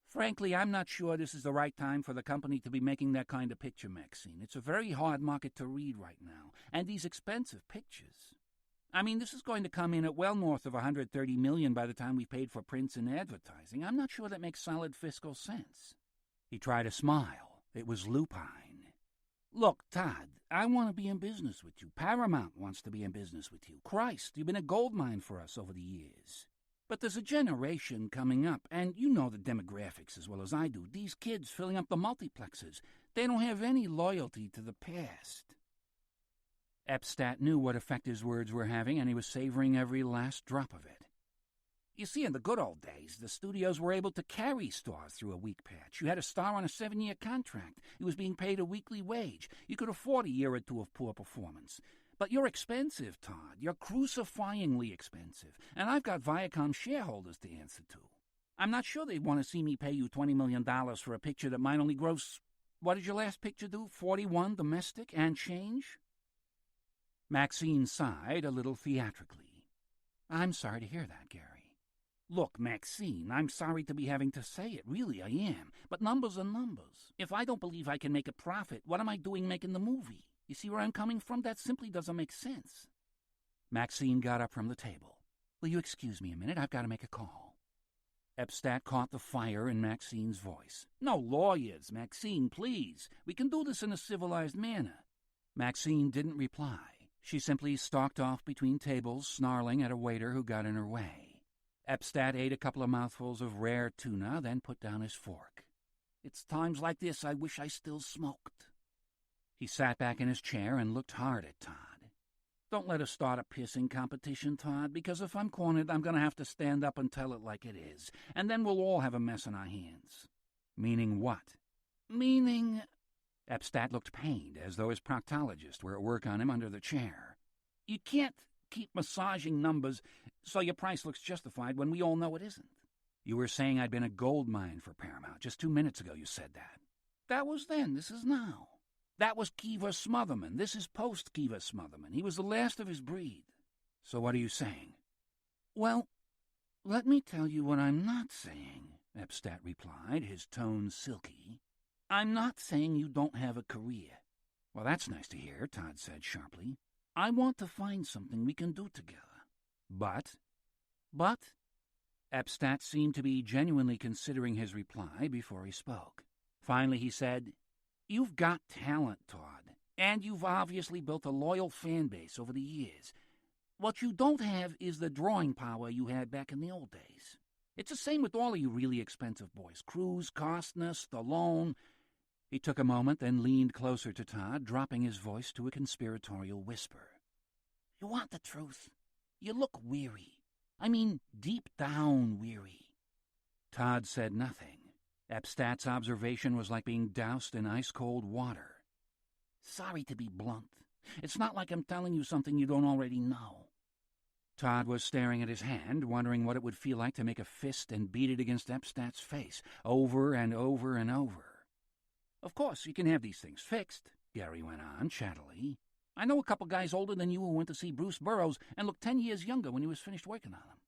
Frankly, I'm not sure this is the right time for the company to be making that kind of picture, Maxine. It's a very hard market to read right now. And these expensive pictures. I mean, this is going to come in at well north of $130 million by the time we've paid for prints and advertising. I'm not sure that makes solid fiscal sense. He tried a smile. It was lupine. Look, Todd, I want to be in business with you. Paramount wants to be in business with you. Christ, you've been a goldmine for us over the years. But there's a generation coming up, and you know the demographics as well as I do. These kids filling up the multiplexes, they don't have any loyalty to the past. Epstadt knew what effect his words were having, and he was savoring every last drop of it. You see, in the good old days, the studios were able to carry stars through a weak patch. You had a star on a 7-year contract. He was being paid a weekly wage. You could afford a year or two of poor performance. But you're expensive, Todd. You're crucifyingly expensive. And I've got Viacom shareholders to answer to. I'm not sure they'd want to see me pay you $20 million for a picture that might only gross... What did your last picture do? 41 domestic and change? Maxine sighed a little theatrically. "I'm sorry to hear that, Gary." "Look, Maxine, I'm sorry to be having to say it. Really, I am. But numbers are numbers. If I don't believe I can make a profit, what am I doing making the movie? You see where I'm coming from? That simply doesn't make sense." Maxine got up from the table. "Will you excuse me a minute? I've got to make a call." Epstat caught the fire in Maxine's voice. "No lawyers, Maxine, please. We can do this in a civilized manner." Maxine didn't reply. She simply stalked off between tables, snarling at a waiter who got in her way. Epstat ate a couple of mouthfuls of rare tuna, then put down his fork. "It's times like this I wish I still smoked." He sat back in his chair and looked hard at Todd. "Don't let us start a pissing competition, Todd, because if I'm cornered, I'm going to have to stand up and tell it like it is, and then we'll all have a mess on our hands." "Meaning what?" "Meaning—" Epstat looked pained, as though his proctologist were at work on him under the chair. "You can't keep massaging numbers so your price looks justified when we all know it isn't." "You were saying I'd been a gold mine for Paramount. Just 2 minutes ago you said that." "That was then. This is now. That was Kiva Smotherman. This is post-Kiva Smotherman. He was the last of his breed." "So what are you saying?" "Well, let me tell you what I'm not saying," Epstat replied, his tone silky. "I'm not saying you don't have a career." "Well, that's nice to hear," Todd said sharply. "I want to find something we can do together." But? Epstat seemed to be genuinely considering his reply before he spoke. Finally he said, "You've got talent, Todd, and you've obviously built a loyal fan base over the years. What you don't have is the drawing power you had back in the old days. It's the same with all of you really expensive boys. Cruise, Costner, Stallone." He took a moment, then leaned closer to Todd, dropping his voice to a conspiratorial whisper. "You want the truth? You look weary. I mean, deep down weary." Todd said nothing. Epstat's observation was like being doused in ice-cold water. "Sorry to be blunt. It's not like I'm telling you something you don't already know." Todd was staring at his hand, wondering what it would feel like to make a fist and beat it against Epstat's face, over and over and over. "Of course, you can have these things fixed," Gary went on, chattily. "I know a couple guys older than you who went to see Bruce Burroughs and looked 10 years younger when he was finished working on them."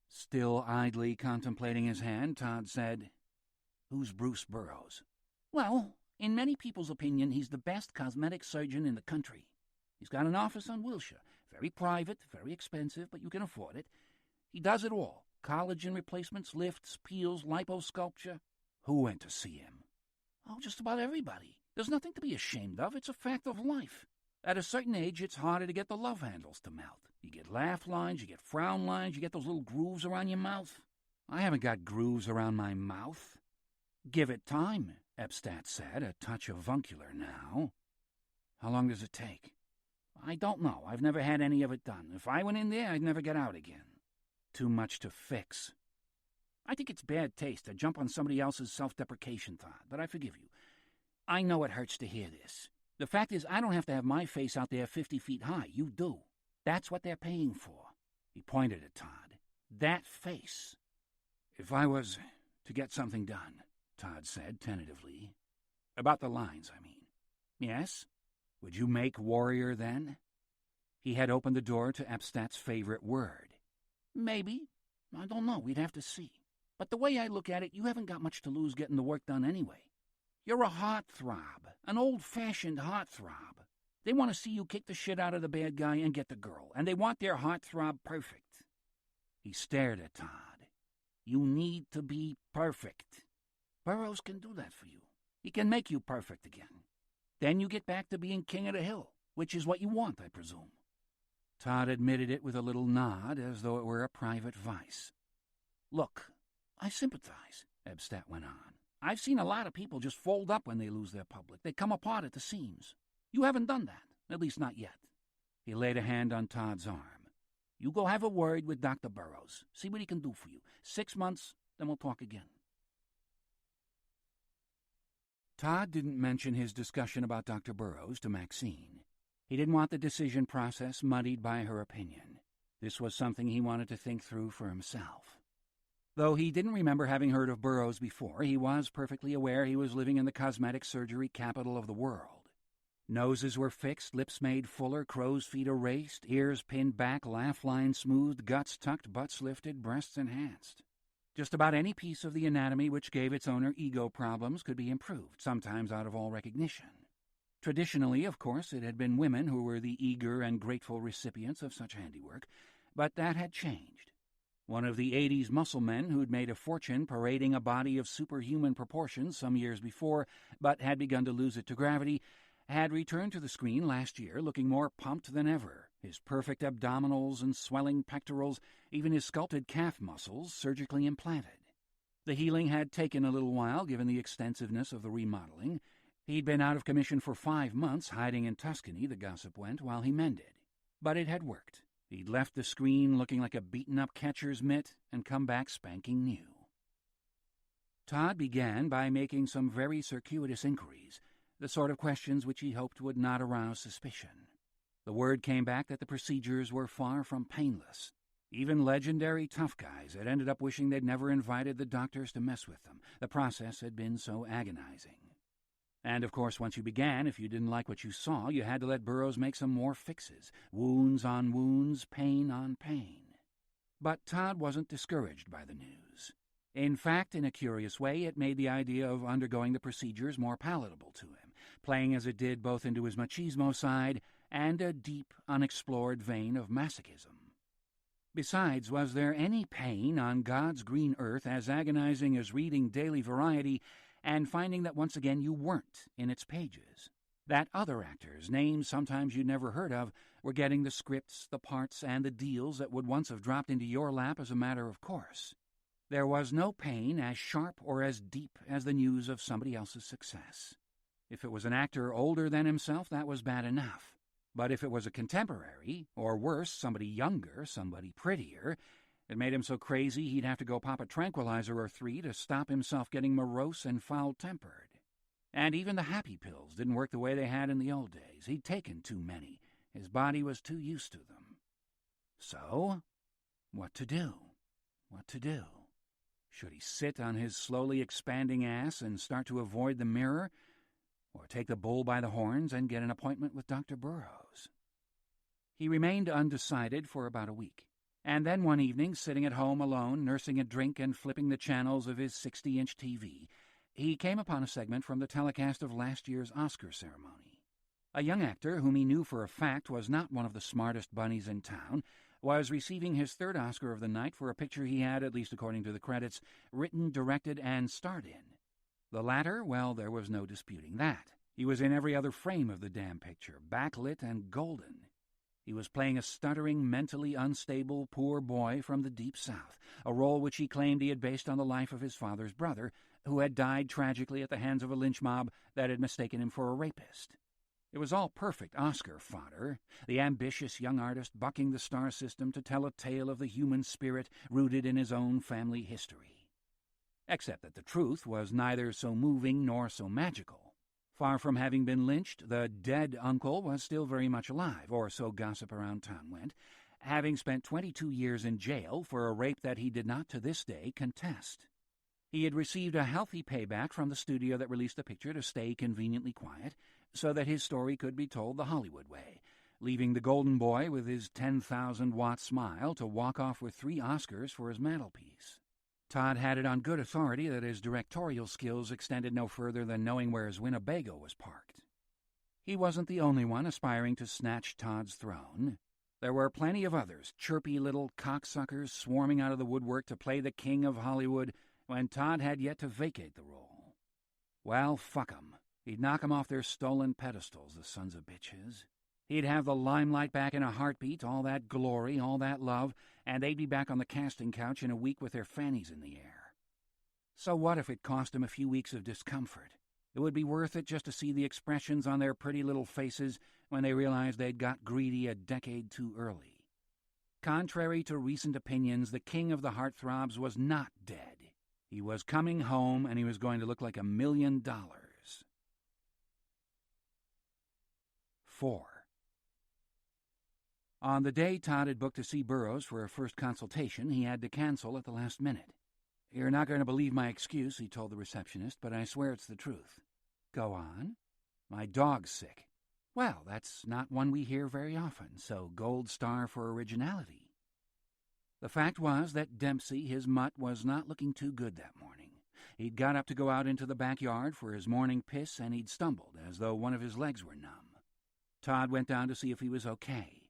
Still idly contemplating his hand, Todd said, "Who's Bruce Burroughs?" "Well, in many people's opinion, he's the best cosmetic surgeon in the country. He's got an office on Wilshire. Very private, very expensive, but you can afford it. He does it all. Collagen replacements, lifts, peels, liposculpture." "Who went to see him?" "Oh, just about everybody. There's nothing to be ashamed of. It's a fact of life. At a certain age, it's harder to get the love handles to melt. You get laugh lines, you get frown lines, you get those little grooves around your mouth." "I haven't got grooves around my mouth." "Give it time," Epstat said, a touch avuncular now. "How long does it take?" "I don't know. I've never had any of it done. If I went in there, I'd never get out again." "Too much to fix." "I think it's bad taste to jump on somebody else's self-deprecation, Todd, but I forgive you. I know it hurts to hear this. The fact is, I don't have to have my face out there 50 feet high. You do. That's what they're paying for." He pointed at Todd. "That face." "If I was to get something done," Todd said tentatively. "About the lines, I mean." "Yes?" "Would you make warrior then?" He had opened the door to Epstat's favorite word. "Maybe. I don't know. We'd have to see. But the way I look at it, you haven't got much to lose getting the work done anyway. You're a heartthrob, an old-fashioned heartthrob. They want to see you kick the shit out of the bad guy and get the girl, and they want their heartthrob perfect." He stared at Todd. "You need to be perfect. Burroughs can do that for you. He can make you perfect again. Then you get back to being king of the hill, which is what you want, I presume." Todd admitted it with a little nod, as though it were a private vice. "Look, I sympathize," Epstat went on. "I've seen a lot of people just fold up when they lose their public. They come apart at the seams. You haven't done that, at least not yet." He laid a hand on Todd's arm. "You go have a word with Dr. Burroughs. See what he can do for you. 6 months, then we'll talk again." Todd didn't mention his discussion about Dr. Burroughs to Maxine. He didn't want the decision process muddied by her opinion. This was something he wanted to think through for himself. Though he didn't remember having heard of Burroughs before, he was perfectly aware he was living in the cosmetic surgery capital of the world. Noses were fixed, lips made fuller, crow's feet erased, ears pinned back, laugh line smoothed, guts tucked, butts lifted, breasts enhanced. Just about any piece of the anatomy which gave its owner ego problems could be improved, sometimes out of all recognition. Traditionally, of course, it had been women who were the eager and grateful recipients of such handiwork, but that had changed. One of the 80s muscle men who'd made a fortune parading a body of superhuman proportions some years before, but had begun to lose it to gravity, had returned to the screen last year looking more pumped than ever, his perfect abdominals and swelling pectorals, even his sculpted calf muscles surgically implanted. The healing had taken a little while, given the extensiveness of the remodeling. He'd been out of commission for 5 months, hiding in Tuscany, the gossip went, while he mended. But it had worked. He'd left the screen looking like a beaten-up catcher's mitt and come back spanking new. Todd began by making some very circuitous inquiries, the sort of questions which he hoped would not arouse suspicion. The word came back that the procedures were far from painless. Even legendary tough guys had ended up wishing they'd never invited the doctors to mess with them. The process had been so agonizing. And, of course, once you began, if you didn't like what you saw, you had to let Burroughs make some more fixes. Wounds on wounds, pain on pain. But Todd wasn't discouraged by the news. In fact, in a curious way, it made the idea of undergoing the procedures more palatable to him, playing as it did both into his machismo side and a deep, unexplored vein of masochism. Besides, was there any pain on God's green earth as agonizing as reading Daily Variety and finding that once again you weren't in its pages? That other actors, names sometimes you'd never heard of, were getting the scripts, the parts, and the deals that would once have dropped into your lap as a matter of course. There was no pain as sharp or as deep as the news of somebody else's success. If it was an actor older than himself, that was bad enough. But if it was a contemporary, or worse, somebody younger, somebody prettier, it made him so crazy he'd have to go pop a tranquilizer or 3 to stop himself getting morose and foul-tempered. And even the happy pills didn't work the way they had in the old days. He'd taken too many. His body was too used to them. So, what to do? What to do? Should he sit on his slowly expanding ass and start to avoid the mirror, or take the bull by the horns and get an appointment with Dr. Burroughs? He remained undecided for about a week, and then one evening, sitting at home alone, nursing a drink and flipping the channels of his 60-inch TV, he came upon a segment from the telecast of last year's Oscar ceremony. A young actor whom he knew for a fact was not one of the smartest bunnies in town was receiving his 3rd Oscar of the night for a picture he had, at least according to the credits, written, directed, and starred in. The latter, well, there was no disputing that. He was in every other frame of the damn picture, backlit and golden. He was playing a stuttering, mentally unstable poor boy from the Deep South, a role which he claimed he had based on the life of his father's brother, who had died tragically at the hands of a lynch mob that had mistaken him for a rapist. It was all perfect Oscar fodder, the ambitious young artist bucking the star system to tell a tale of the human spirit rooted in his own family history. Except that the truth was neither so moving nor so magical. Far from having been lynched, the dead uncle was still very much alive, or so gossip around town went, having spent 22 years in jail for a rape that he did not to this day contest. He had received a healthy payback from the studio that released the picture to stay conveniently quiet, so that his story could be told the Hollywood way, leaving the golden boy with his 10,000-watt smile to walk off with 3 Oscars for his mantelpiece. Todd had it on good authority that his directorial skills extended no further than knowing where his Winnebago was parked. He wasn't the only one aspiring to snatch Todd's throne. There were plenty of others, chirpy little cocksuckers swarming out of the woodwork to play the king of Hollywood when Todd had yet to vacate the role. Well, fuck 'em. He'd knock 'em off their stolen pedestals, the sons of bitches. He'd have the limelight back in a heartbeat, all that glory, all that love, and they'd be back on the casting couch in a week with their fannies in the air. So what if it cost him a few weeks of discomfort? It would be worth it just to see the expressions on their pretty little faces when they realized they'd got greedy a decade too early. Contrary to recent opinions, the king of the heartthrobs was not dead. He was coming home, and he was going to look like $1 million. 4. On the day Todd had booked to see Burroughs for a first consultation, he had to cancel at the last minute. "You're not going to believe my excuse," he told the receptionist, "but I swear it's the truth." "Go on." "My dog's sick." Well, that's not one we hear very often, so gold star for originality. The fact was that Dempsey, his mutt, was not looking too good that morning. He'd got up to go out into the backyard for his morning piss, and he'd stumbled, as though one of his legs were numb. Todd went down to see if he was okay.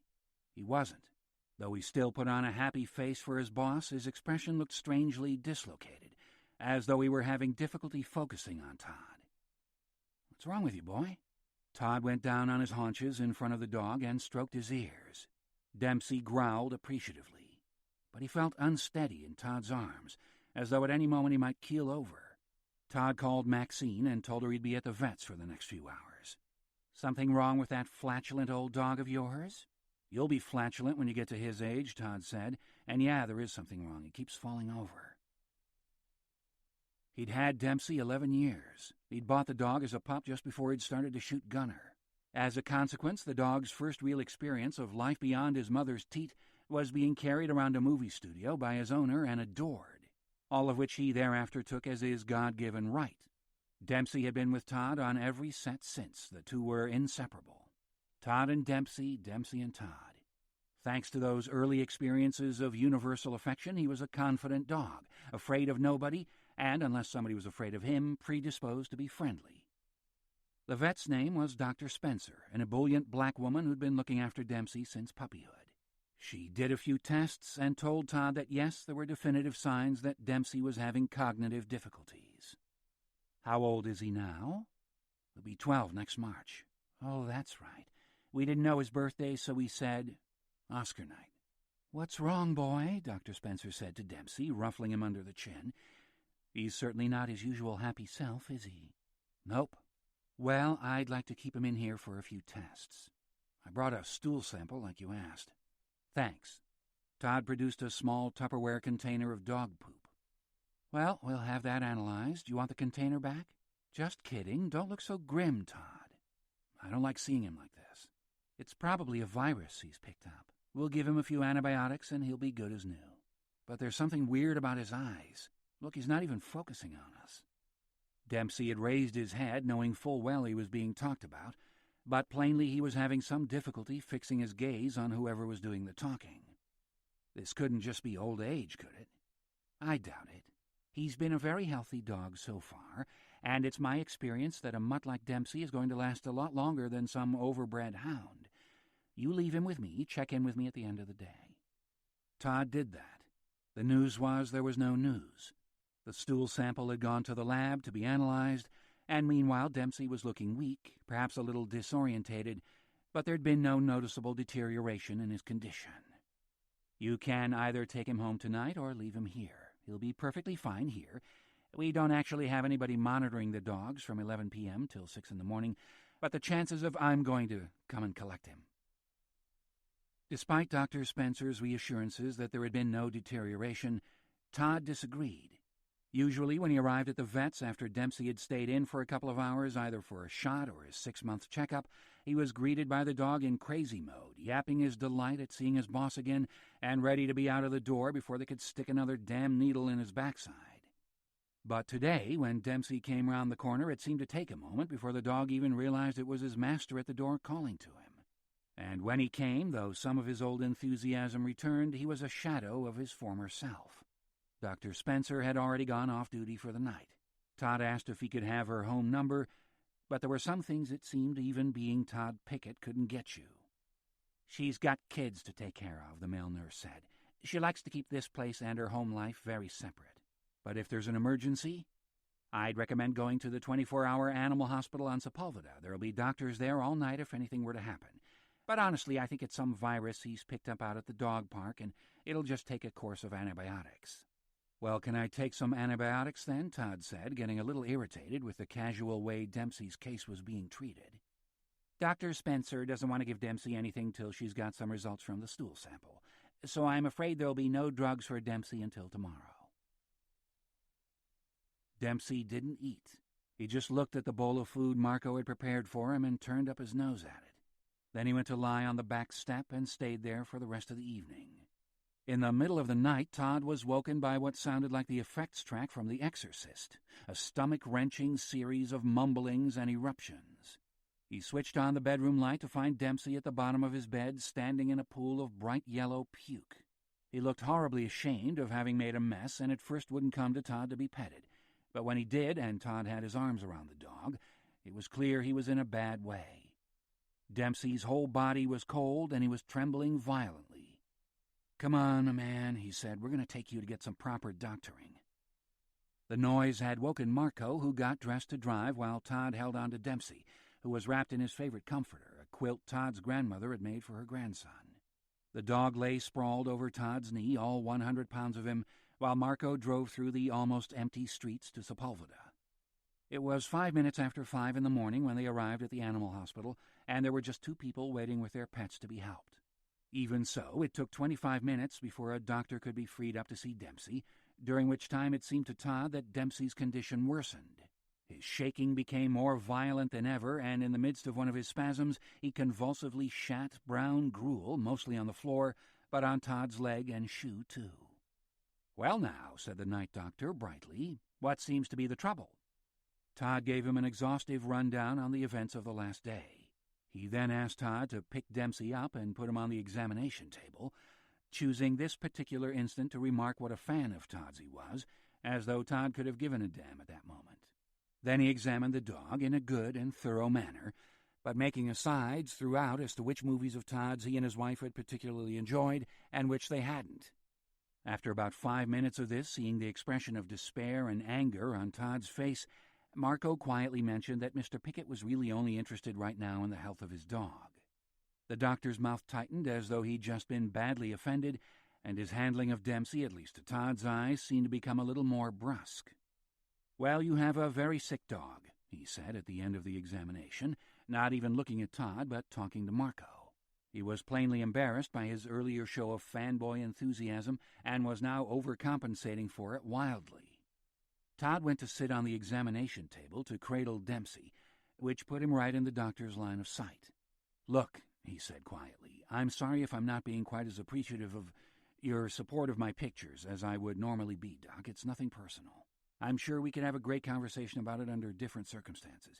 He wasn't. Though he still put on a happy face for his boss, his expression looked strangely dislocated, as though he were having difficulty focusing on Todd. "What's wrong with you, boy?" Todd went down on his haunches in front of the dog and stroked his ears. Dempsey growled appreciatively, but he felt unsteady in Todd's arms, as though at any moment he might keel over. Todd called Maxine and told her he'd be at the vet's for the next few hours. "Something wrong with that flatulent old dog of yours?" "You'll be flatulent when you get to his age," Todd said, "and yeah, there is something wrong. He keeps falling over." He'd had Dempsey 11 years. He'd bought the dog as a pup just before he'd started to shoot gunner. As a consequence, the dog's first real experience of life beyond his mother's teat was being carried around a movie studio by his owner and adored, all of which he thereafter took as his God-given right. Dempsey had been with Todd on every set since. The two were inseparable. Todd and Dempsey, Dempsey and Todd. Thanks to those early experiences of universal affection, he was a confident dog, afraid of nobody, and, unless somebody was afraid of him, predisposed to be friendly. The vet's name was Dr. Spencer, an ebullient black woman who'd been looking after Dempsey since puppyhood. She did a few tests and told Todd that yes, there were definitive signs that Dempsey was having cognitive difficulties. "How old is he now?" "He'll be 12 next March." "Oh, that's right. We didn't know his birthday, so we said Oscar night." "What's wrong, boy?" Dr. Spencer said to Dempsey, ruffling him under the chin. "He's certainly not his usual happy self, is he?" "Nope." "Well, I'd like to keep him in here for a few tests. I brought a stool sample like you asked." "Thanks." Todd produced a small Tupperware container of dog poop. "Well, we'll have that analyzed. You want the container back?" "Just kidding. Don't look so grim, Todd. I don't like seeing him like this. It's probably a virus he's picked up. We'll give him a few antibiotics and he'll be good as new. But there's something weird about his eyes. Look, he's not even focusing on us." Dempsey had raised his head, knowing full well he was being talked about, but plainly he was having some difficulty fixing his gaze on whoever was doing the talking. This couldn't just be old age, could it? "I doubt it. He's been a very healthy dog so far, and it's my experience that a mutt like Dempsey is going to last a lot longer than some overbred hound. You leave him with me, check in with me at the end of the day." Todd did that. The news was there was no news. The stool sample had gone to the lab to be analyzed, and meanwhile Dempsey was looking weak, perhaps a little disorientated, but there'd been no noticeable deterioration in his condition. "You can either take him home tonight or leave him here. He'll be perfectly fine here. We don't actually have anybody monitoring the dogs from 11 p.m. till 6 in the morning, but the chances of I'm going to come and collect him." Despite Dr. Spencer's reassurances that there had been no deterioration, Todd disagreed. Usually when he arrived at the vet's after Dempsey had stayed in for a couple of hours, either for a shot or his 6-month checkup, he was greeted by the dog in crazy mode, yapping his delight at seeing his boss again and ready to be out of the door before they could stick another damn needle in his backside. But today, when Dempsey came round the corner, it seemed to take a moment before the dog even realized it was his master at the door calling to him. And when he came, though some of his old enthusiasm returned, he was a shadow of his former self. Dr. Spencer had already gone off duty for the night. Todd asked if he could have her home number, but there were some things it seemed even being Todd Pickett couldn't get you. "She's got kids to take care of," the male nurse said. "She likes to keep this place and her home life very separate. But if there's an emergency, I'd recommend going to the 24-hour animal hospital on Sepulveda. There'll be doctors there all night if anything were to happen. But honestly, I think it's some virus he's picked up out at the dog park, and it'll just take a course of antibiotics." "Well, can I take some antibiotics then?" Todd said, getting a little irritated with the casual way Dempsey's case was being treated. "Dr. Spencer doesn't want to give Dempsey anything till she's got some results from the stool sample, so I'm afraid there'll be no drugs for Dempsey until tomorrow." Dempsey didn't eat. He just looked at the bowl of food Marco had prepared for him and turned up his nose at it. Then he went to lie on the back step and stayed there for the rest of the evening. In the middle of the night, Todd was woken by what sounded like the effects track from The Exorcist, a stomach-wrenching series of mumblings and eruptions. He switched on the bedroom light to find Dempsey at the bottom of his bed, standing in a pool of bright yellow puke. He looked horribly ashamed of having made a mess, and at first wouldn't come to Todd to be petted. But when he did, and Todd had his arms around the dog, it was clear he was in a bad way. Dempsey's whole body was cold, and he was trembling violently. "Come on, man," he said. "We're going to take you to get some proper doctoring." The noise had woken Marco, who got dressed to drive while Todd held on to Dempsey, who was wrapped in his favorite comforter, a quilt Todd's grandmother had made for her grandson. The dog lay sprawled over Todd's knee, all 100 pounds of him, while Marco drove through the almost empty streets to Sepulveda. It was 5 minutes after 5 in the morning when they arrived at the animal hospital, and there were just 2 people waiting with their pets to be helped. Even so, it took 25 minutes before a doctor could be freed up to see Dempsey, during which time it seemed to Todd that Dempsey's condition worsened. His shaking became more violent than ever, and in the midst of one of his spasms, he convulsively shat brown gruel, mostly on the floor, but on Todd's leg and shoe, too. "Well, now," said the night doctor brightly, "what seems to be the trouble?" Todd gave him an exhaustive rundown on the events of the last day. He then asked Todd to pick Dempsey up and put him on the examination table, choosing this particular instant to remark what a fan of Todd's he was, as though Todd could have given a damn at that moment. Then he examined the dog in a good and thorough manner, but making asides throughout as to which movies of Todd's he and his wife had particularly enjoyed and which they hadn't. After about 5 minutes of this, seeing the expression of despair and anger on Todd's face, Marco quietly mentioned that Mr. Pickett was really only interested right now in the health of his dog. The doctor's mouth tightened as though he'd just been badly offended, and his handling of Dempsey, at least to Todd's eyes, seemed to become a little more brusque. "Well, you have a very sick dog," he said at the end of the examination, not even looking at Todd but talking to Marco. He was plainly embarrassed by his earlier show of fanboy enthusiasm and was now overcompensating for it wildly. Todd went to sit on the examination table to cradle Dempsey, which put him right in the doctor's line of sight. "Look," he said quietly, "I'm sorry if I'm not being quite as appreciative of your support of my pictures as I would normally be, Doc. It's nothing personal. I'm sure we could have a great conversation about it under different circumstances.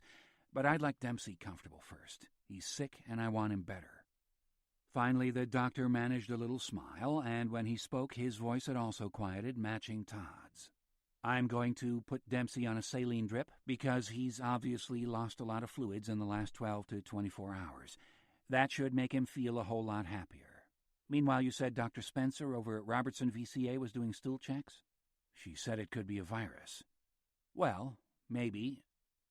But I'd like Dempsey comfortable first. He's sick, and I want him better." Finally, the doctor managed a little smile, and when he spoke, his voice had also quieted, matching Todd's. "I'm going to put Dempsey on a saline drip because he's obviously lost a lot of fluids in the last 12 to 24 hours. That should make him feel a whole lot happier. Meanwhile, you said Dr. Spencer over at Robertson VCA was doing stool checks?" "She said it could be a virus." "Well, maybe,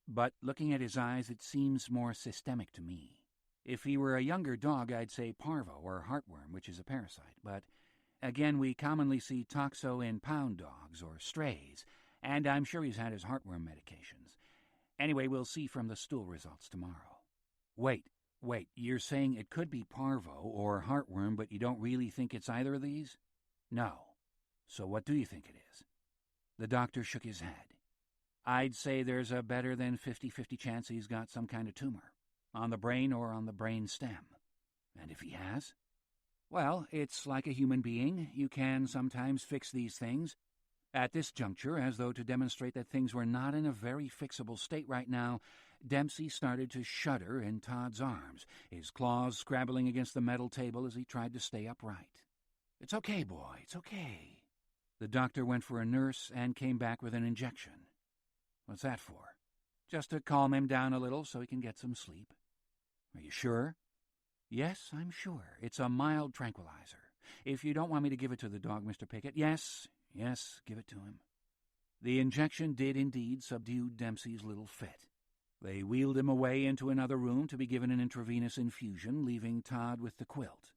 but looking at his eyes, it seems more systemic to me. If he were a younger dog, I'd say parvo or heartworm, which is a parasite, but again, we commonly see toxo in pound dogs or strays, and I'm sure he's had his heartworm medications. Anyway, we'll see from the stool results tomorrow." Wait, you're saying it could be parvo or heartworm, but you don't really think it's either of these?" "No." "So what do you think it is?" The doctor shook his head. "I'd say there's a better than 50-50 chance he's got some kind of tumor, on the brain or on the brain stem." "And if he has?" "Well, it's like a human being. You can sometimes fix these things. At this juncture, as though to demonstrate that things were not in a very fixable state right now, Dempsey started to shudder in Todd's arms, his claws scrabbling against the metal table as he tried to stay upright. "It's okay, boy, it's okay." The doctor went for a nurse and came back with an injection. "What's that for?" "Just to calm him down a little so he can get some sleep." "Are you sure?" "Yes, I'm sure. It's a mild tranquilizer. If you don't want me to give it to the dog, Mr. Pickett." Yes, give it to him." The injection did indeed subdue Dempsey's little fit. They wheeled him away into another room to be given an intravenous infusion, leaving Todd with the quilt.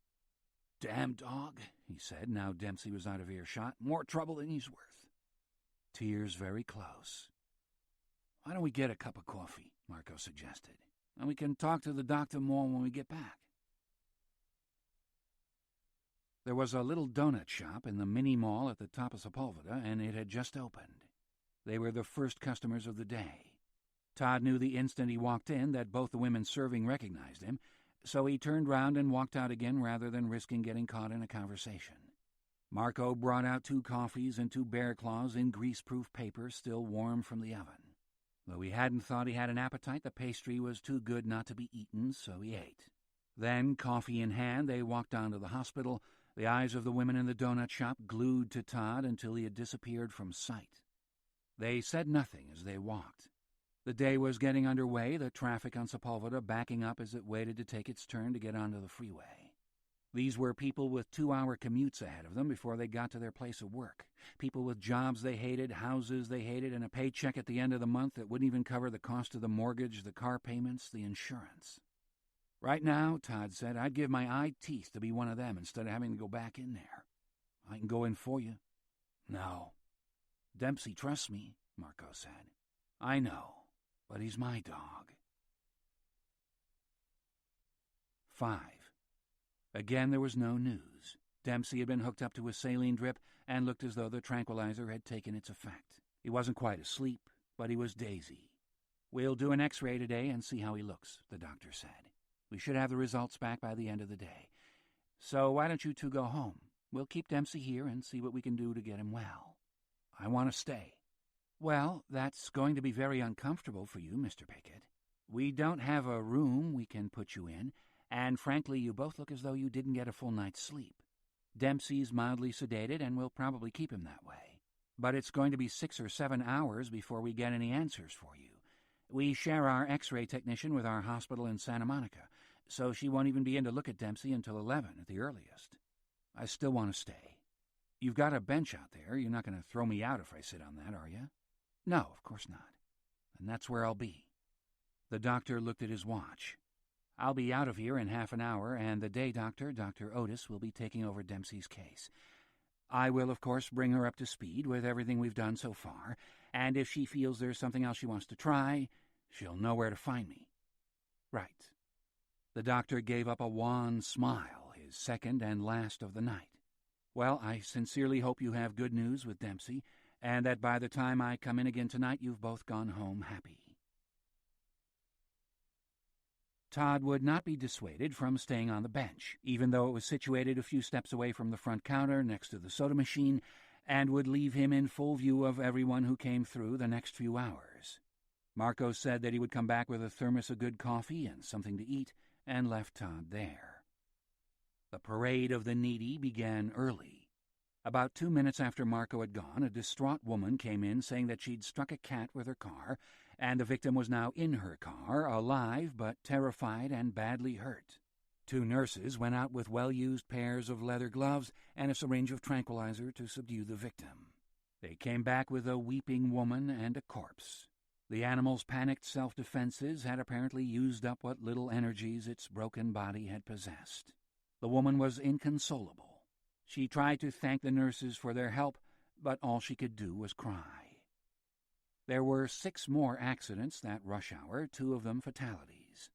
"Damn dog," he said, now Dempsey was out of earshot. "More trouble than he's worth." Tears very close. "Why don't we get a cup of coffee?" Marco suggested. "And we can talk to the doctor more when we get back." There was a little donut shop in the mini-mall at the top of Sepulveda, and it had just opened. They were the first customers of the day. Todd knew the instant he walked in that both the women serving recognized him, so he turned round and walked out again rather than risking getting caught in a conversation. Marco brought out 2 coffees and 2 bear claws in grease-proof paper still warm from the oven. Though he hadn't thought he had an appetite, the pastry was too good not to be eaten, so he ate. Then, coffee in hand, they walked down to the hospital, the eyes of the women in the donut shop glued to Todd until he had disappeared from sight. They said nothing as they walked. The day was getting underway, the traffic on Sepulveda backing up as it waited to take its turn to get onto the freeway. These were people with 2-hour commutes ahead of them before they got to their place of work. People with jobs they hated, houses they hated, and a paycheck at the end of the month that wouldn't even cover the cost of the mortgage, the car payments, the insurance. Right now, Todd said, I'd give my eye teeth to be one of them instead of having to go back in there. I can go in for you. No. Dempsey trusts me, Marco said. I know, but he's my dog. 5. Again, there was no news. Dempsey had been hooked up to a saline drip and looked as though the tranquilizer had taken its effect. He wasn't quite asleep, but he was dazy. We'll do an X-ray today and see how he looks, the doctor said. We should have the results back by the end of the day. So why don't you two go home? We'll keep Dempsey here and see what we can do to get him well. I want to stay. Well, that's going to be very uncomfortable for you, Mr. Pickett. We don't have a room we can put you in, and frankly, you both look as though you didn't get a full night's sleep. Dempsey's mildly sedated, and we'll probably keep him that way. But it's going to be 6 or 7 hours before we get any answers for you. We share our X-ray technician with our hospital in Santa Monica, so she won't even be in to look at Dempsey until 11 at the earliest. I still want to stay. You've got a bench out there. You're not going to throw me out if I sit on that, are you? No, of course not. And that's where I'll be. The doctor looked at his watch. I'll be out of here in half an hour, and the day doctor, Dr. Otis, will be taking over Dempsey's case. I will, of course, bring her up to speed with everything we've done so far, and if she feels there's something else she wants to try, she'll know where to find me. Right. The doctor gave up a wan smile, his second and last of the night. Well, I sincerely hope you have good news with Dempsey, and that by the time I come in again tonight, you've both gone home happy. Todd would not be dissuaded from staying on the bench, even though it was situated a few steps away from the front counter next to the soda machine, and would leave him in full view of everyone who came through the next few hours. Marco said that he would come back with a thermos of good coffee and something to eat, and left Todd there. The parade of the needy began early. About 2 minutes after Marco had gone, a distraught woman came in saying that she'd struck a cat with her car, and the victim was now in her car, alive but terrified and badly hurt. 2 nurses went out with well-used pairs of leather gloves and a syringe of tranquilizer to subdue the victim. They came back with a weeping woman and a corpse. The animal's panicked self-defenses had apparently used up what little energies its broken body had possessed. The woman was inconsolable. She tried to thank the nurses for their help, but all she could do was cry. There were 6 more accidents that rush hour, 2 of them fatalities.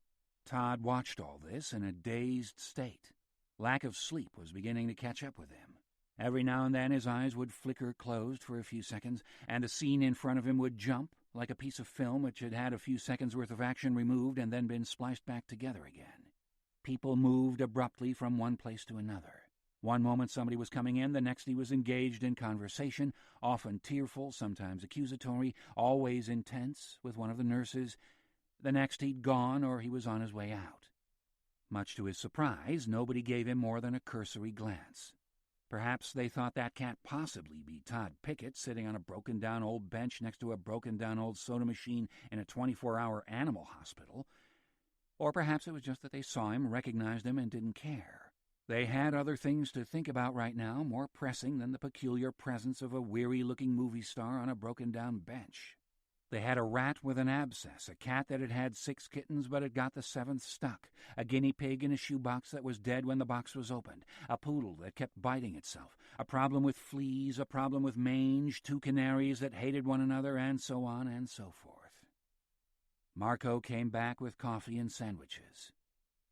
Todd watched all this in a dazed state. Lack of sleep was beginning to catch up with him. Every now and then his eyes would flicker closed for a few seconds, and the scene in front of him would jump, like a piece of film which had had a few seconds' worth of action removed and then been spliced back together again. People moved abruptly from one place to another. One moment somebody was coming in, the next he was engaged in conversation, often tearful, sometimes accusatory, always intense, with one of the nurses. The next he'd gone or he was on his way out. Much to his surprise, nobody gave him more than a cursory glance. Perhaps they thought that can't possibly be Todd Pickett sitting on a broken-down old bench next to a broken-down old soda machine in a 24-hour animal hospital. Or perhaps it was just that they saw him, recognized him, and didn't care. They had other things to think about right now, more pressing than the peculiar presence of a weary-looking movie star on a broken-down bench. They had a rat with an abscess, a cat that had had 6 kittens but had got the 7th stuck, a guinea pig in a shoebox that was dead when the box was opened, a poodle that kept biting itself, a problem with fleas, a problem with mange, 2 canaries that hated one another, and so on and so forth. Marco came back with coffee and sandwiches.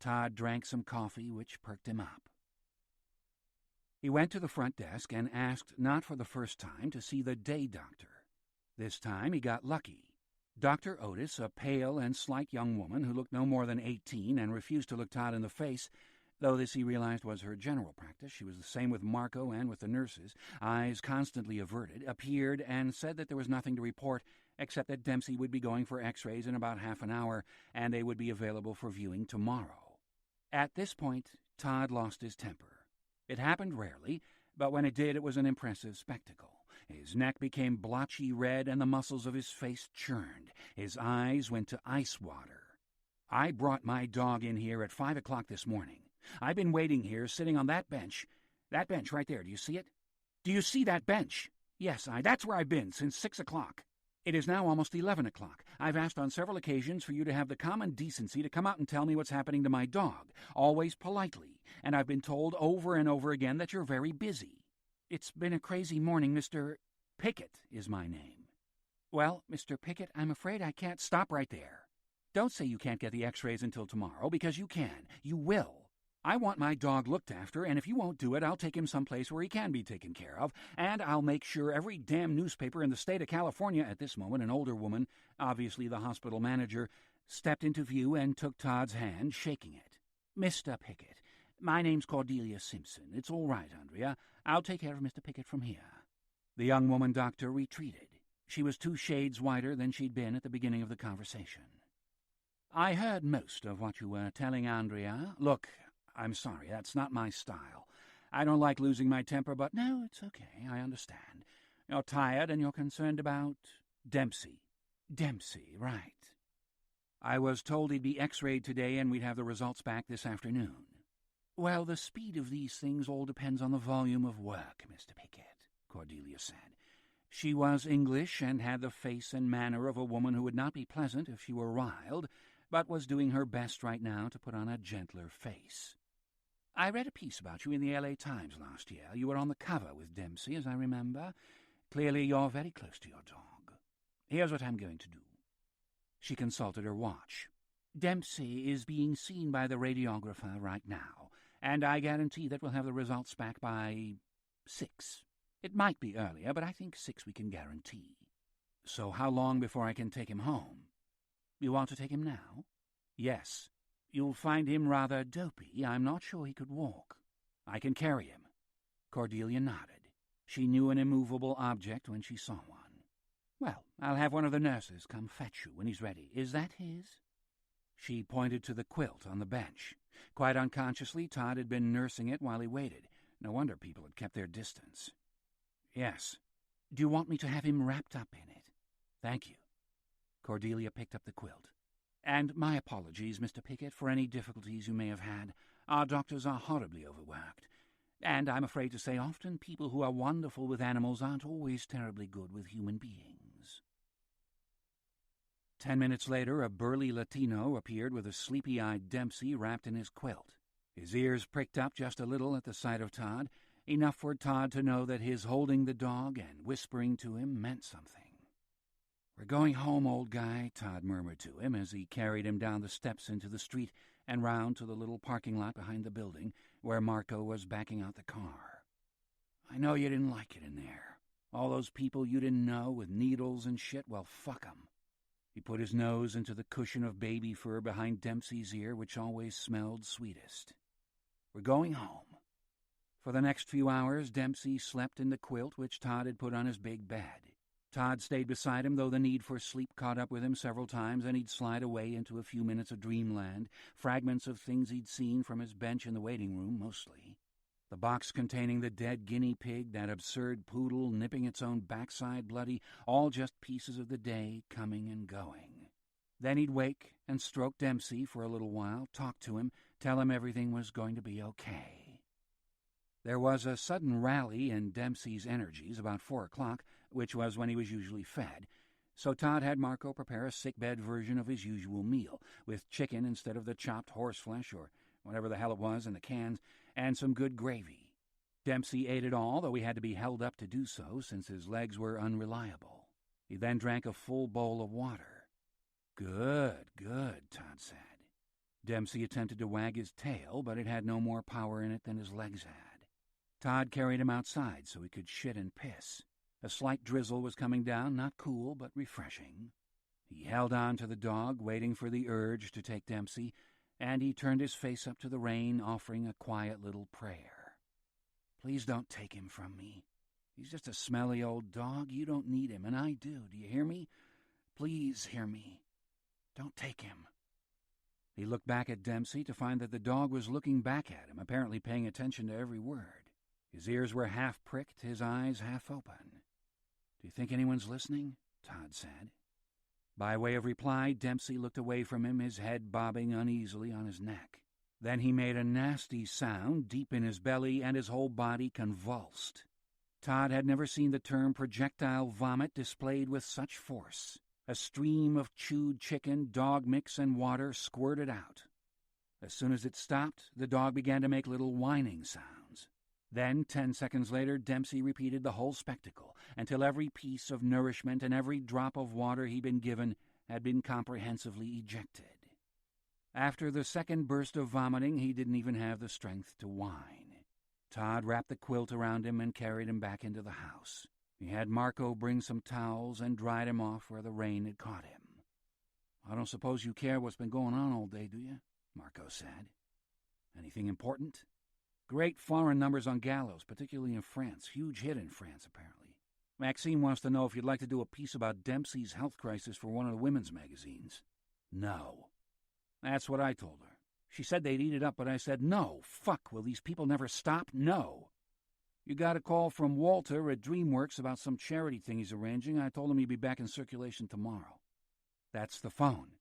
Todd drank some coffee, which perked him up. He went to the front desk and asked, not for the first time, to see the day doctor. This time he got lucky. Dr. Otis, a pale and slight young woman who looked no more than 18 and refused to look Todd in the face, though this he realized was her general practice, she was the same with Marco and with the nurses, eyes constantly averted, appeared and said that there was nothing to report, except that Dempsey would be going for x-rays in about half an hour, and they would be available for viewing tomorrow. At this point, Todd lost his temper. It happened rarely, but when it did, it was an impressive spectacle. His neck became blotchy red, and the muscles of his face churned. His eyes went to ice water. "I brought my dog in here at 5 o'clock this morning. I've been waiting here, sitting on that bench. That bench right there, do you see it? Do you see that bench? Yes, that's where I've been since 6 o'clock. It is now almost 11 o'clock. I've asked on several occasions for you to have the common decency to come out and tell me what's happening to my dog, always politely, and I've been told over and over again that you're very busy. It's been a crazy morning, Mr. Pickett is my name." "Well, Mr. Pickett, I'm afraid I can't." "Stop right there. Don't say you can't get the x-rays until tomorrow, because you can. You will. I want my dog looked after, and if you won't do it, I'll take him someplace where he can be taken care of, and I'll make sure every damn newspaper in the state of California." At this moment, an older woman, obviously the hospital manager, stepped into view and took Todd's hand, shaking it. "Mr. Pickett, my name's Cordelia Simpson. It's all right, Andrea. I'll take care of Mr. Pickett from here." The young woman doctor retreated. She was 2 shades whiter than she'd been at the beginning of the conversation. "I heard most of what you were telling Andrea. Look, I'm sorry, that's not my style. I don't like losing my temper, but no, it's okay, I understand. You're tired and you're concerned about Dempsey. Dempsey, right. I was told he'd be x-rayed today and we'd have the results back this afternoon. Well, the speed of these things all depends on the volume of work, Mr. Pickett," Cordelia said. She was English and had the face and manner of a woman who would not be pleasant if she were riled, but was doing her best right now to put on a gentler face. "I read a piece about you in the L.A. Times last year. You were on the cover with Dempsey, as I remember. Clearly you're very close to your dog. Here's what I'm going to do." She consulted her watch. "Dempsey is being seen by the radiographer right now, and I guarantee that we'll have the results back by 6. It might be earlier, but I think 6 we can guarantee." "So how long before I can take him home?" "You want to take him now?" "Yes. You'll find him rather dopey. I'm not sure he could walk." "I can carry him." Cordelia nodded. She knew an immovable object when she saw one. "Well, I'll have one of the nurses come fetch you when he's ready. Is that his?" She pointed to the quilt on the bench. Quite unconsciously, Todd had been nursing it while he waited. No wonder people had kept their distance. "Yes. Do you want me to have him wrapped up in it?" "Thank you." Cordelia picked up the quilt. "And my apologies, Mr. Pickett, for any difficulties you may have had. Our doctors are horribly overworked. And I'm afraid to say often people who are wonderful with animals aren't always terribly good with human beings." 10 minutes later, a burly Latino appeared with a sleepy-eyed Dempsey wrapped in his quilt. His ears pricked up just a little at the sight of Todd, enough for Todd to know that his holding the dog and whispering to him meant something. "We're going home, old guy," Todd murmured to him as he carried him down the steps into the street and round to the little parking lot behind the building where Marco was backing out the car. "I know you didn't like it in there. All those people you didn't know with needles and shit, well, fuck 'em." He put his nose into the cushion of baby fur behind Dempsey's ear, which always smelled sweetest. "We're going home." For the next few hours, Dempsey slept in the quilt which Todd had put on his big bed. Todd stayed beside him, though the need for sleep caught up with him several times, and he'd slide away into a few minutes of dreamland, fragments of things he'd seen from his bench in the waiting room, mostly. The box containing the dead guinea pig, that absurd poodle nipping its own backside bloody, all just pieces of the day coming and going. Then he'd wake and stroke Dempsey for a little while, talk to him, tell him everything was going to be okay. There was a sudden rally in Dempsey's energies about 4 o'clock, which was when he was usually fed, so Todd had Marco prepare a sickbed version of his usual meal, with chicken instead of the chopped horseflesh or whatever the hell it was in the cans, and some good gravy. Dempsey ate it all, though he had to be held up to do so, since his legs were unreliable. He then drank a full bowl of water. "Good, good," Todd said. Dempsey attempted to wag his tail, but it had no more power in it than his legs had. Todd carried him outside so he could shit and piss. A slight drizzle was coming down, not cool, but refreshing. He held on to the dog, waiting for the urge to take Dempsey, and he turned his face up to the rain, offering a quiet little prayer. "Please don't take him from me. He's just a smelly old dog. You don't need him, and I do. Do you hear me? Please hear me. Don't take him." He looked back at Dempsey to find that the dog was looking back at him, apparently paying attention to every word. His ears were half pricked, his eyes half open. "Do you think anyone's listening?" Todd said. By way of reply, Dempsey looked away from him, his head bobbing uneasily on his neck. Then he made a nasty sound deep in his belly, and his whole body convulsed. Todd had never seen the term projectile vomit displayed with such force. A stream of chewed chicken, dog mix, and water squirted out. As soon as it stopped, the dog began to make little whining sounds. Then, 10 seconds later, Dempsey repeated the whole spectacle, until every piece of nourishment and every drop of water he'd been given had been comprehensively ejected. After the second burst of vomiting, he didn't even have the strength to whine. Todd wrapped the quilt around him and carried him back into the house. He had Marco bring some towels and dried him off where the rain had caught him. "I don't suppose you care what's been going on all day, do you?" Marco said. "Anything important?" "Great foreign numbers on gallows, particularly in France. Huge hit in France, apparently. Maxine wants to know if you'd like to do a piece about Dempsey's health crisis for one of the women's magazines." "No." "That's what I told her. She said they'd eat it up, but I said, no. Fuck, will these people never stop? No. You got a call from Walter at DreamWorks about some charity thing he's arranging. I told him he'd be back in circulation tomorrow." "That's the phone."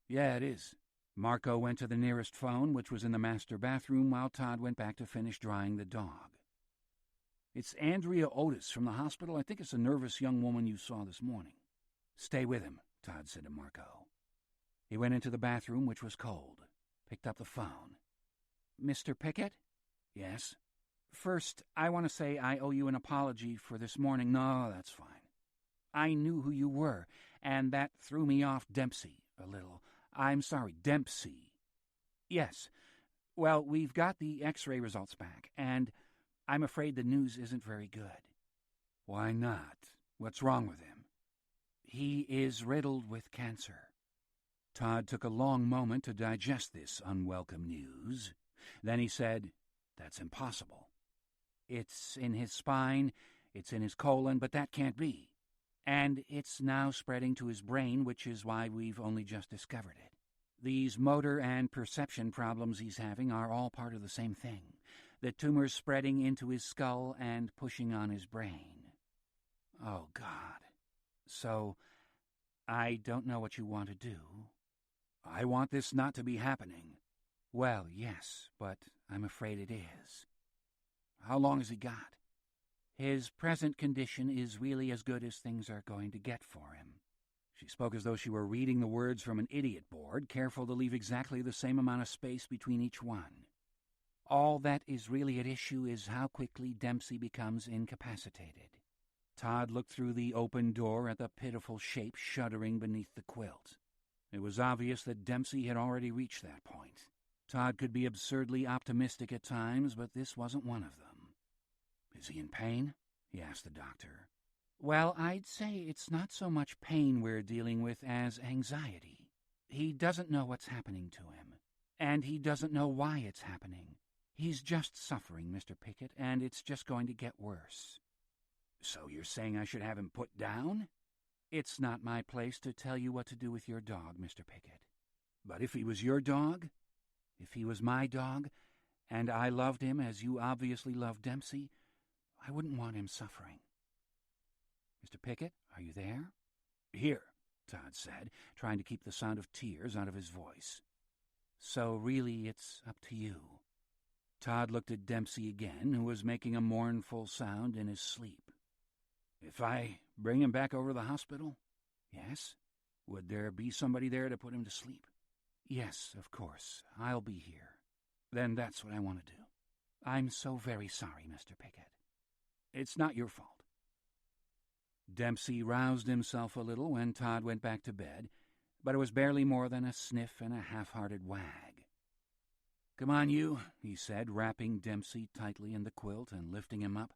"Yeah, it is." Marco went to the nearest phone, which was in the master bathroom, while Todd went back to finish drying the dog. "It's Andrea Otis from the hospital. I think it's a nervous young woman you saw this morning." "Stay with him," Todd said to Marco. He went into the bathroom, which was cold, picked up the phone. "Mr. Pickett?" "Yes?" "First, I want to say I owe you an apology for this morning." "No, that's fine." "I knew who you were, and that threw me off Dempsey a little. I'm sorry, Dempsey." "Yes. Well, we've got the X-ray results back, and I'm afraid the news isn't very good." "Why not? What's wrong with him?" "He is riddled with cancer." Todd took a long moment to digest this unwelcome news. Then he said, "That's impossible." "It's in his spine, it's in his colon, but that can't be. And it's now spreading to his brain, which is why we've only just discovered it. These motor and perception problems he's having are all part of the same thing. The tumor's spreading into his skull and pushing on his brain." "Oh, God. So, I don't know what you want to do." "I want this not to be happening." "Well, yes, but I'm afraid it is." "How long has he got?" "His present condition is really as good as things are going to get for him." She spoke as though she were reading the words from an idiot board, careful to leave exactly the same amount of space between each one. "All that is really at issue is how quickly Dempsey becomes incapacitated." Todd looked through the open door at the pitiful shape shuddering beneath the quilt. It was obvious that Dempsey had already reached that point. Todd could be absurdly optimistic at times, but this wasn't one of them. "Is he in pain?" he asked the doctor. "Well, I'd say it's not so much pain we're dealing with as anxiety. He doesn't know what's happening to him, and he doesn't know why it's happening. He's just suffering, Mr. Pickett, and it's just going to get worse." "So you're saying I should have him put down?" "It's not my place to tell you what to do with your dog, Mr. Pickett." "But if he was your dog?" "If he was my dog, and I loved him as you obviously love Dempsey, I wouldn't want him suffering." "Mr. Pickett, are you there?" "Here," Todd said, trying to keep the sound of tears out of his voice. "So really it's up to you." Todd looked at Dempsey again, who was making a mournful sound in his sleep. "If I bring him back over to the hospital?" "Yes." "Would there be somebody there to put him to sleep?" "Yes, of course. I'll be here." "Then that's what I want to do." "I'm so very sorry, Mr. Pickett." "It's not your fault." Dempsey roused himself a little when Todd went back to bed, but it was barely more than a sniff and a half-hearted wag. "Come on, you," he said, wrapping Dempsey tightly in the quilt and lifting him up.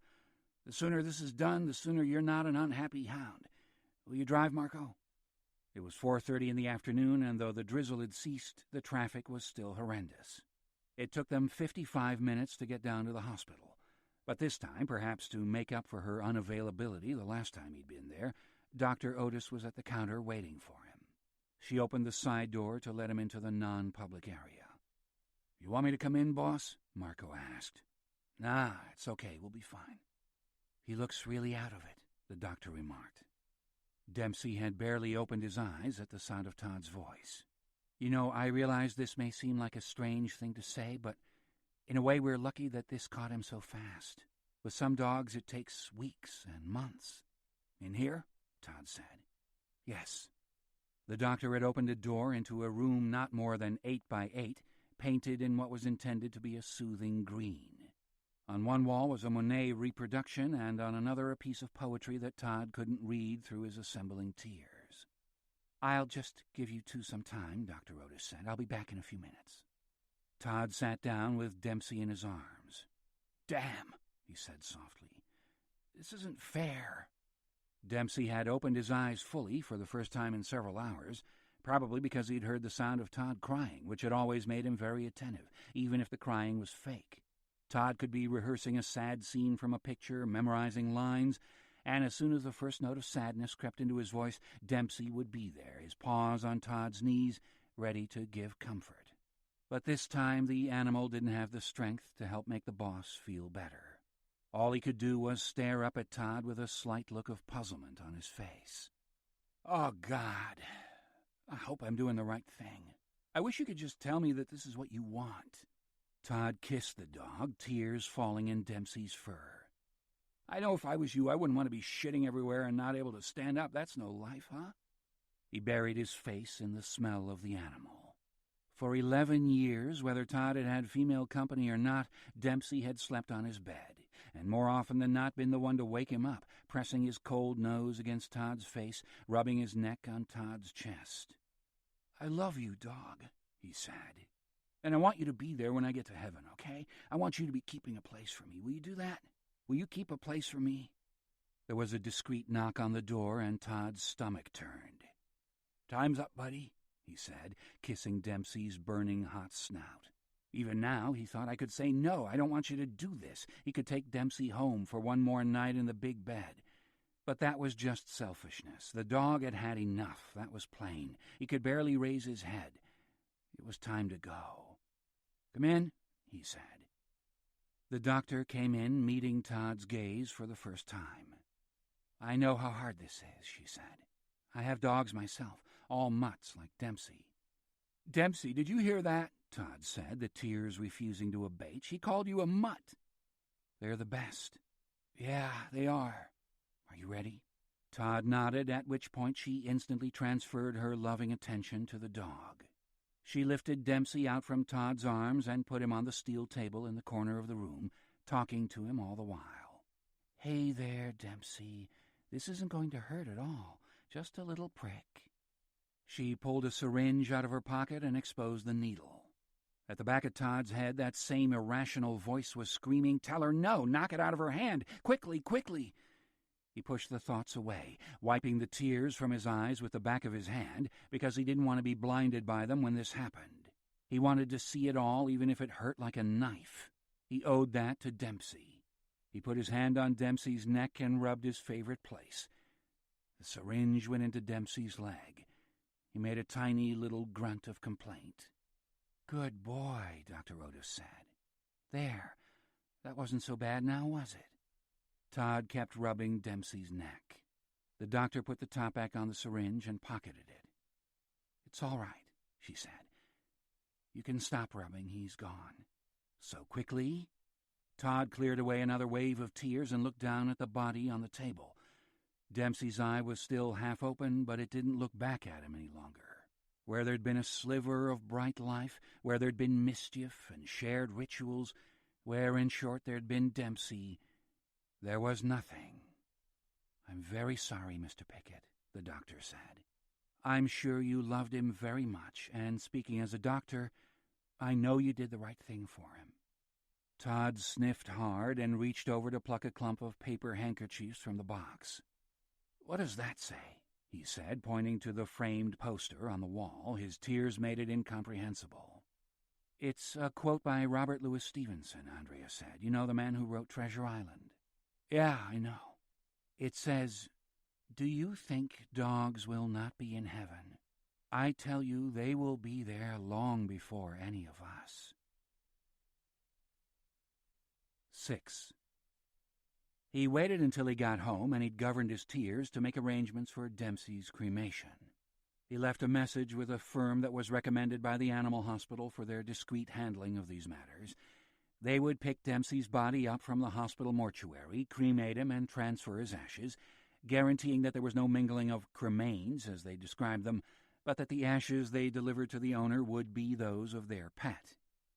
"The sooner this is done, the sooner you're not an unhappy hound. Will you drive, Marco?" It was 4:30 in the afternoon, and though the drizzle had ceased, the traffic was still horrendous. It took them 55 minutes to get down to the hospital, but this time, perhaps to make up for her unavailability the last time he'd been there, Dr. Otis was at the counter waiting for him. She opened the side door to let him into the non-public area. "You want me to come in, boss?" Marco asked. "Nah, it's okay. We'll be fine." "He looks really out of it," the doctor remarked. Dempsey had barely opened his eyes at the sound of Todd's voice. "You know, I realize this may seem like a strange thing to say, but in a way we're lucky that this caught him so fast. With some dogs it takes weeks and months." "In here?" Todd said. "Yes." The doctor had opened a door into a room not more than 8 by 8, painted in what was intended to be a soothing green. On one wall was a Monet reproduction, and on another a piece of poetry that Todd couldn't read through his assembling tears. "I'll just give you two some time," Dr. Otis said. "I'll be back in a few minutes." Todd sat down with Dempsey in his arms. "Damn," he said softly. "This isn't fair." Dempsey had opened his eyes fully for the first time in several hours, probably because he'd heard the sound of Todd crying, which had always made him very attentive, even if the crying was fake. Todd could be rehearsing a sad scene from a picture, memorizing lines, and as soon as the first note of sadness crept into his voice, Dempsey would be there, his paws on Todd's knees, ready to give comfort. But this time the animal didn't have the strength to help make the boss feel better. All he could do was stare up at Todd with a slight look of puzzlement on his face. "Oh, God, I hope I'm doing the right thing. I wish you could just tell me that this is what you want." Todd kissed the dog, tears falling in Dempsey's fur. "I know if I was you, I wouldn't want to be shitting everywhere and not able to stand up. That's no life, huh?" He buried his face in the smell of the animal. For 11 years, whether Todd had had female company or not, Dempsey had slept on his bed, and more often than not been the one to wake him up, pressing his cold nose against Todd's face, rubbing his neck on Todd's chest. "I love you, dog," he said. "And I want you to be there when I get to heaven, okay? I want you to be keeping a place for me. Will you do that? Will you keep a place for me?" There was a discreet knock on the door, and Todd's stomach turned. "Time's up, buddy," he said, kissing Dempsey's burning hot snout. Even now, he thought, I could say, "No, I don't want you to do this." He could take Dempsey home for one more night in the big bed. But that was just selfishness. The dog had had enough, that was plain. He could barely raise his head. It was time to go. "Come in," he said. The doctor came in, meeting Todd's gaze for the first time. "I know how hard this is," she said. "I have dogs myself, all mutts like Dempsey." "Dempsey, did you hear that?" Todd said, the tears refusing to abate. "She called you a mutt." "They're the best." "Yeah, they are. Are you ready?" Todd nodded, at which point she instantly transferred her loving attention to the dog. She lifted Dempsey out from Todd's arms and put him on the steel table in the corner of the room, talking to him all the while. "Hey there, Dempsey. This isn't going to hurt at all. Just a little prick." She pulled a syringe out of her pocket and exposed the needle. At the back of Todd's head, that same irrational voice was screaming, "Tell her no! Knock it out of her hand! Quickly, quickly!" He pushed the thoughts away, wiping the tears from his eyes with the back of his hand, because he didn't want to be blinded by them when this happened. He wanted to see it all, even if it hurt like a knife. He owed that to Dempsey. He put his hand on Dempsey's neck and rubbed his favorite place. The syringe went into Dempsey's leg. He made a tiny little grunt of complaint. "Good boy," Dr. Otis said. "There. That wasn't so bad now, was it?" Todd kept rubbing Dempsey's neck. The doctor put the top back on the syringe and pocketed it. "It's all right," she said. "You can stop rubbing. He's gone." "So quickly?" Todd cleared away another wave of tears and looked down at the body on the table. Dempsey's eye was still half open, but it didn't look back at him any longer. Where there'd been a sliver of bright life, where there'd been mischief and shared rituals, where, in short, there'd been Dempsey, there was nothing. "I'm very sorry, Mr. Pickett," the doctor said. "I'm sure you loved him very much, and speaking as a doctor, I know you did the right thing for him." Todd sniffed hard and reached over to pluck a clump of paper handkerchiefs from the box. "What does that say?" he said, pointing to the framed poster on the wall. His tears made it incomprehensible. "It's a quote by Robert Louis Stevenson," Andrea said. "You know, the man who wrote Treasure Island?" "Yeah, I know. It says, Do you think dogs will not be in heaven? I tell you, they will be there long before any of us. 6. He waited until he got home, and he'd governed his tears to make arrangements for Dempsey's cremation. He left a message with a firm that was recommended by the animal hospital for their discreet handling of these matters. They would pick Dempsey's body up from the hospital mortuary, cremate him, and transfer his ashes, guaranteeing that there was no mingling of cremains, as they described them, but that the ashes they delivered to the owner would be those of their pet.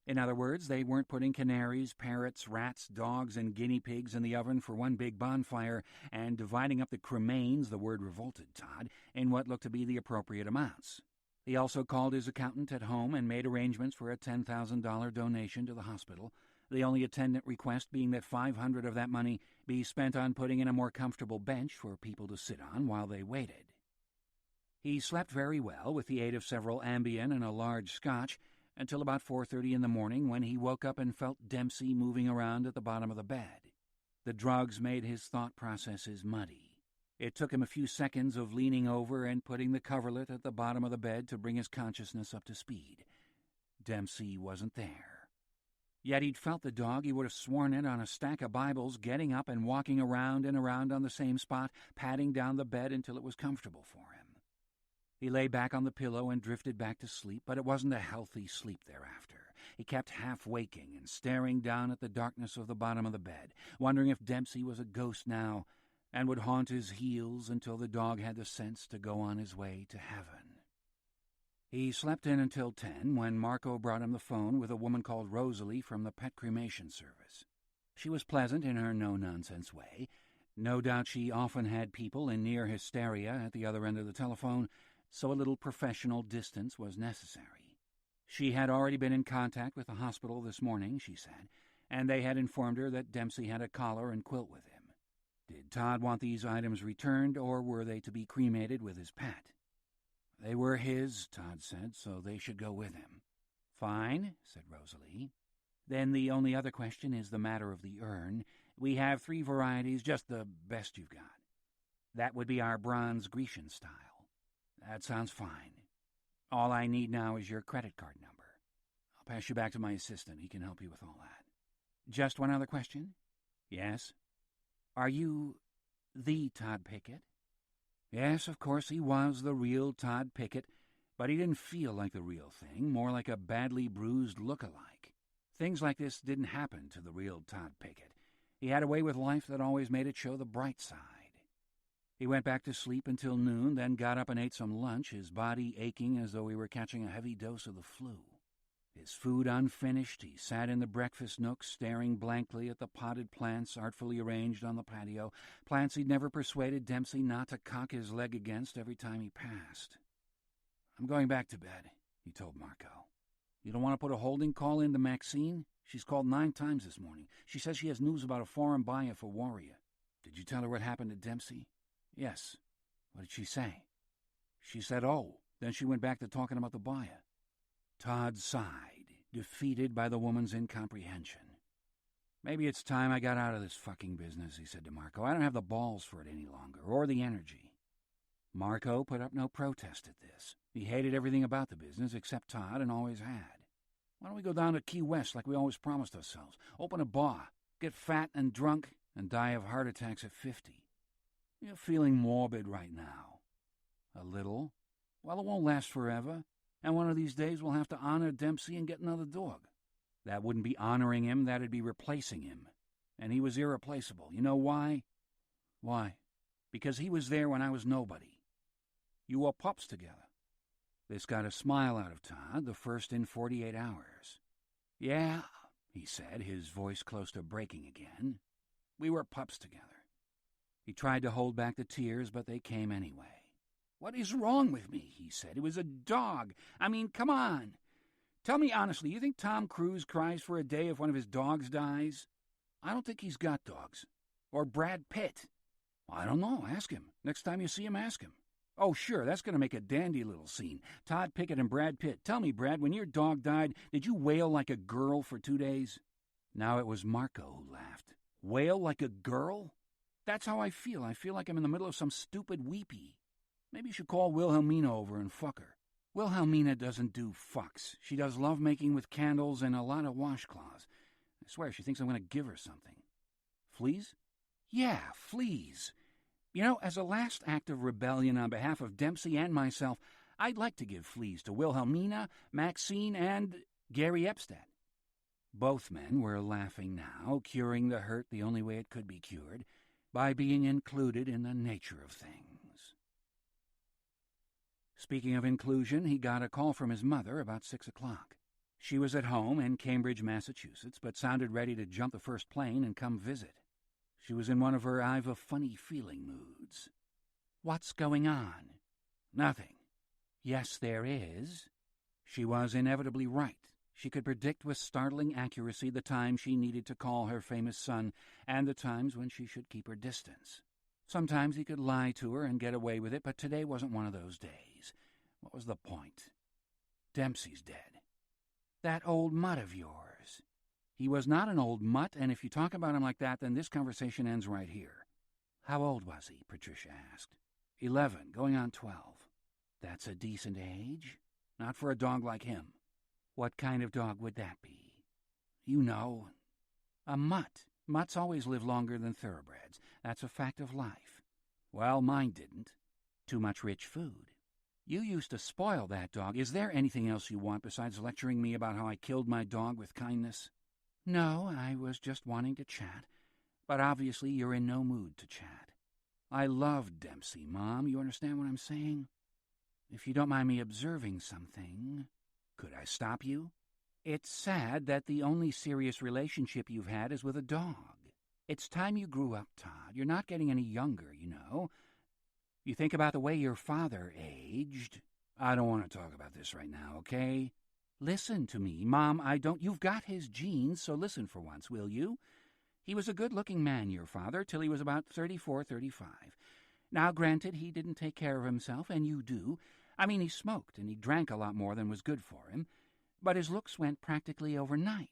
In other words, they weren't putting canaries, parrots, rats, dogs, and guinea pigs in the oven for one big bonfire and dividing up the cremains, the word revolted Todd, in what looked to be the appropriate amounts. He also called his accountant at home and made arrangements for a $10,000 donation to the hospital, the only attendant request being that $500 of that money be spent on putting in a more comfortable bench for people to sit on while they waited. He slept very well, with the aid of several Ambien and a large scotch, until about 4:30 in the morning, when he woke up and felt Dempsey moving around at the bottom of the bed. The drugs made his thought processes muddy. It took him a few seconds of leaning over and putting the coverlet at the bottom of the bed to bring his consciousness up to speed. Dempsey wasn't there. Yet he'd felt the dog. He would have sworn it on a stack of Bibles, getting up and walking around and around on the same spot, patting down the bed until it was comfortable for him. He lay back on the pillow and drifted back to sleep, but it wasn't a healthy sleep thereafter. He kept half waking and staring down at the darkness of the bottom of the bed, wondering if Dempsey was a ghost now and would haunt his heels until the dog had the sense to go on his way to heaven. He slept in until 10, when Marco brought him the phone with a woman called Rosalie from the pet cremation service. She was pleasant in her no-nonsense way. No doubt she often had people in near hysteria at the other end of the telephone, so a little professional distance was necessary. She had already been in contact with the hospital this morning, she said, and they had informed her that Dempsey had a collar and quilt with him. Did Todd want these items returned, or were they to be cremated with his pet? They were his, Todd said, so they should go with him. Fine, said Rosalie. Then the only other question is the matter of the urn. We have 3 varieties, just the best you've got. That would be our bronze Grecian style. That sounds fine. All I need now is your credit card number. I'll pass you back to my assistant. He can help you with all that. Just one other question? Yes? Are you the Todd Pickett? Yes, of course, he was the real Todd Pickett, but he didn't feel like the real thing, more like a badly bruised look-alike. Things like this didn't happen to the real Todd Pickett. He had a way with life that always made it show the bright side. He went back to sleep until noon, then got up and ate some lunch, his body aching as though he were catching a heavy dose of the flu. His food unfinished, he sat in the breakfast nook, staring blankly at the potted plants artfully arranged on the patio, plants he'd never persuaded Dempsey not to cock his leg against every time he passed. I'm going back to bed, he told Marco. You don't want to put a holding call in to Maxine? She's called 9 times this morning. She says she has news about a foreign buyer for Warrior. Did you tell her what happened to Dempsey? Yes. What did she say? She said, oh. Then she went back to talking about the buyer. Todd sighed, defeated by the woman's incomprehension. Maybe it's time I got out of this fucking business, he said to Marco. I don't have the balls for it any longer, or the energy. Marco put up no protest at this. He hated everything about the business except Todd, and always had. Why don't we go down to Key West like we always promised ourselves? Open a bar, get fat and drunk, and die of heart attacks at 50. You're feeling morbid right now. A little? Well, it won't last forever, and one of these days we'll have to honor Dempsey and get another dog. That wouldn't be honoring him, that'd be replacing him. And he was irreplaceable. You know why? Why? Because he was there when I was nobody. You were pups together. This got a smile out of Todd, the first in 48 hours. Yeah, he said, his voice close to breaking again. We were pups together. He tried to hold back the tears, but they came anyway. What is wrong with me, he said. It was a dog. I mean, come on. Tell me honestly, you think Tom Cruise cries for a day if one of his dogs dies? I don't think he's got dogs. Or Brad Pitt. I don't know. Ask him. Next time you see him, ask him. Oh, sure, that's going to make a dandy little scene. Todd Pickett and Brad Pitt. Tell me, Brad, when your dog died, did you wail like a girl for 2 days? Now it was Marco who laughed. Wail like a girl? That's how I feel. I feel like I'm in the middle of some stupid weepy. Maybe you should call Wilhelmina over and fuck her. Wilhelmina doesn't do fucks. She does lovemaking with candles and a lot of washcloths. I swear she thinks I'm going to give her something. Fleas? Yeah, fleas. You know, as a last act of rebellion on behalf of Dempsey and myself, I'd like to give fleas to Wilhelmina, Maxine, and Gary Epstead. Both men were laughing now, curing the hurt the only way it could be cured, by being included in the nature of things. Speaking of inclusion, he got a call from his mother about 6 o'clock. She was at home in Cambridge, Massachusetts, but sounded ready to jump the first plane and come visit. She was in one of her I've a funny feeling moods. What's going on? Nothing. Yes, there is. She was inevitably right. She could predict with startling accuracy the time she needed to call her famous son and the times when she should keep her distance. Sometimes he could lie to her and get away with it, but today wasn't one of those days. What was the point? Dempsey's dead. That old mutt of yours. He was not an old mutt, and if you talk about him like that, then this conversation ends right here. How old was he? Patricia asked. 11, going on 12. That's a decent age. Not for a dog like him. What kind of dog would that be? You know, a mutt. Mutts always live longer than thoroughbreds. That's a fact of life. Well, mine didn't. Too much rich food. You used to spoil that dog. Is there anything else you want besides lecturing me about how I killed my dog with kindness? No, I was just wanting to chat. But obviously you're in no mood to chat. I loved Dempsey, Mom. You understand what I'm saying? If you don't mind me observing something, could I stop you? It's sad that the only serious relationship you've had is with a dog. It's time you grew up, Todd. You're not getting any younger, you know. You think about the way your father aged. I don't want to talk about this right now, okay? Listen to me, Mom. You've got his genes, so listen for once, will you? He was a good-looking man, your father, till he was about 34, 35. Now, granted, he didn't take care of himself, and you do. I mean, he smoked, and he drank a lot more than was good for him. But his looks went practically overnight.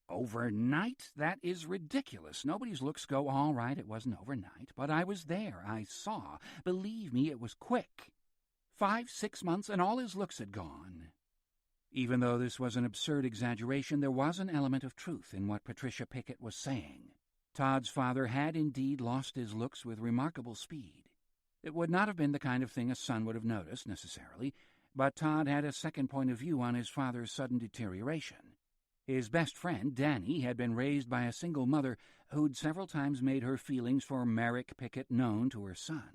Overnight? That is ridiculous. Nobody's looks go all right. It wasn't overnight, but I was there. I saw. Believe me, it was quick. 5, 6 months, and all his looks had gone. Even though this was an absurd exaggeration, there was an element of truth in what Patricia Pickett was saying. Todd's father had indeed lost his looks with remarkable speed. It would not have been the kind of thing a son would have noticed, necessarily, but Todd had a second point of view on his father's sudden deterioration. His best friend, Danny, had been raised by a single mother who'd several times made her feelings for Merrick Pickett known to her son.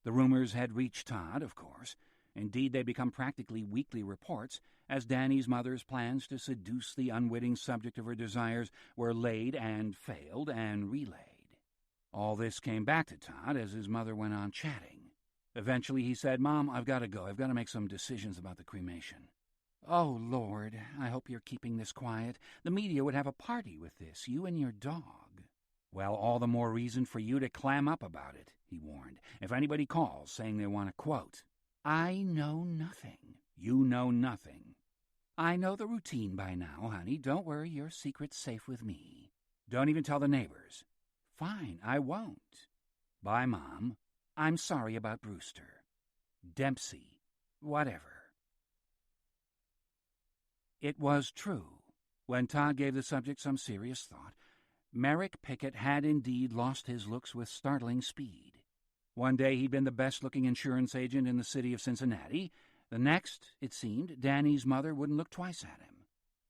The rumors had reached Todd, of course. Indeed, they'd become practically weekly reports, as Danny's mother's plans to seduce the unwitting subject of her desires were laid and failed and relayed. All this came back to Todd as his mother went on chatting. Eventually he said, "Mom, I've got to go. I've got to make some decisions about the cremation." "Oh, Lord, I hope you're keeping this quiet. The media would have a party with this, you and your dog." "Well, all the more reason for you to clam up about it," he warned. "If anybody calls saying they want a quote." "I know nothing." "You know nothing." "I know the routine by now, honey. Don't worry, your secret's safe with me." "Don't even tell the neighbors." "Fine, I won't." "Bye, Mom." "I'm sorry about Brewster." "Dempsey." "Whatever." It was true. When Todd gave the subject some serious thought, Merrick Pickett had indeed lost his looks with startling speed. One day he'd been the best-looking insurance agent in the city of Cincinnati. The next, it seemed, Danny's mother wouldn't look twice at him.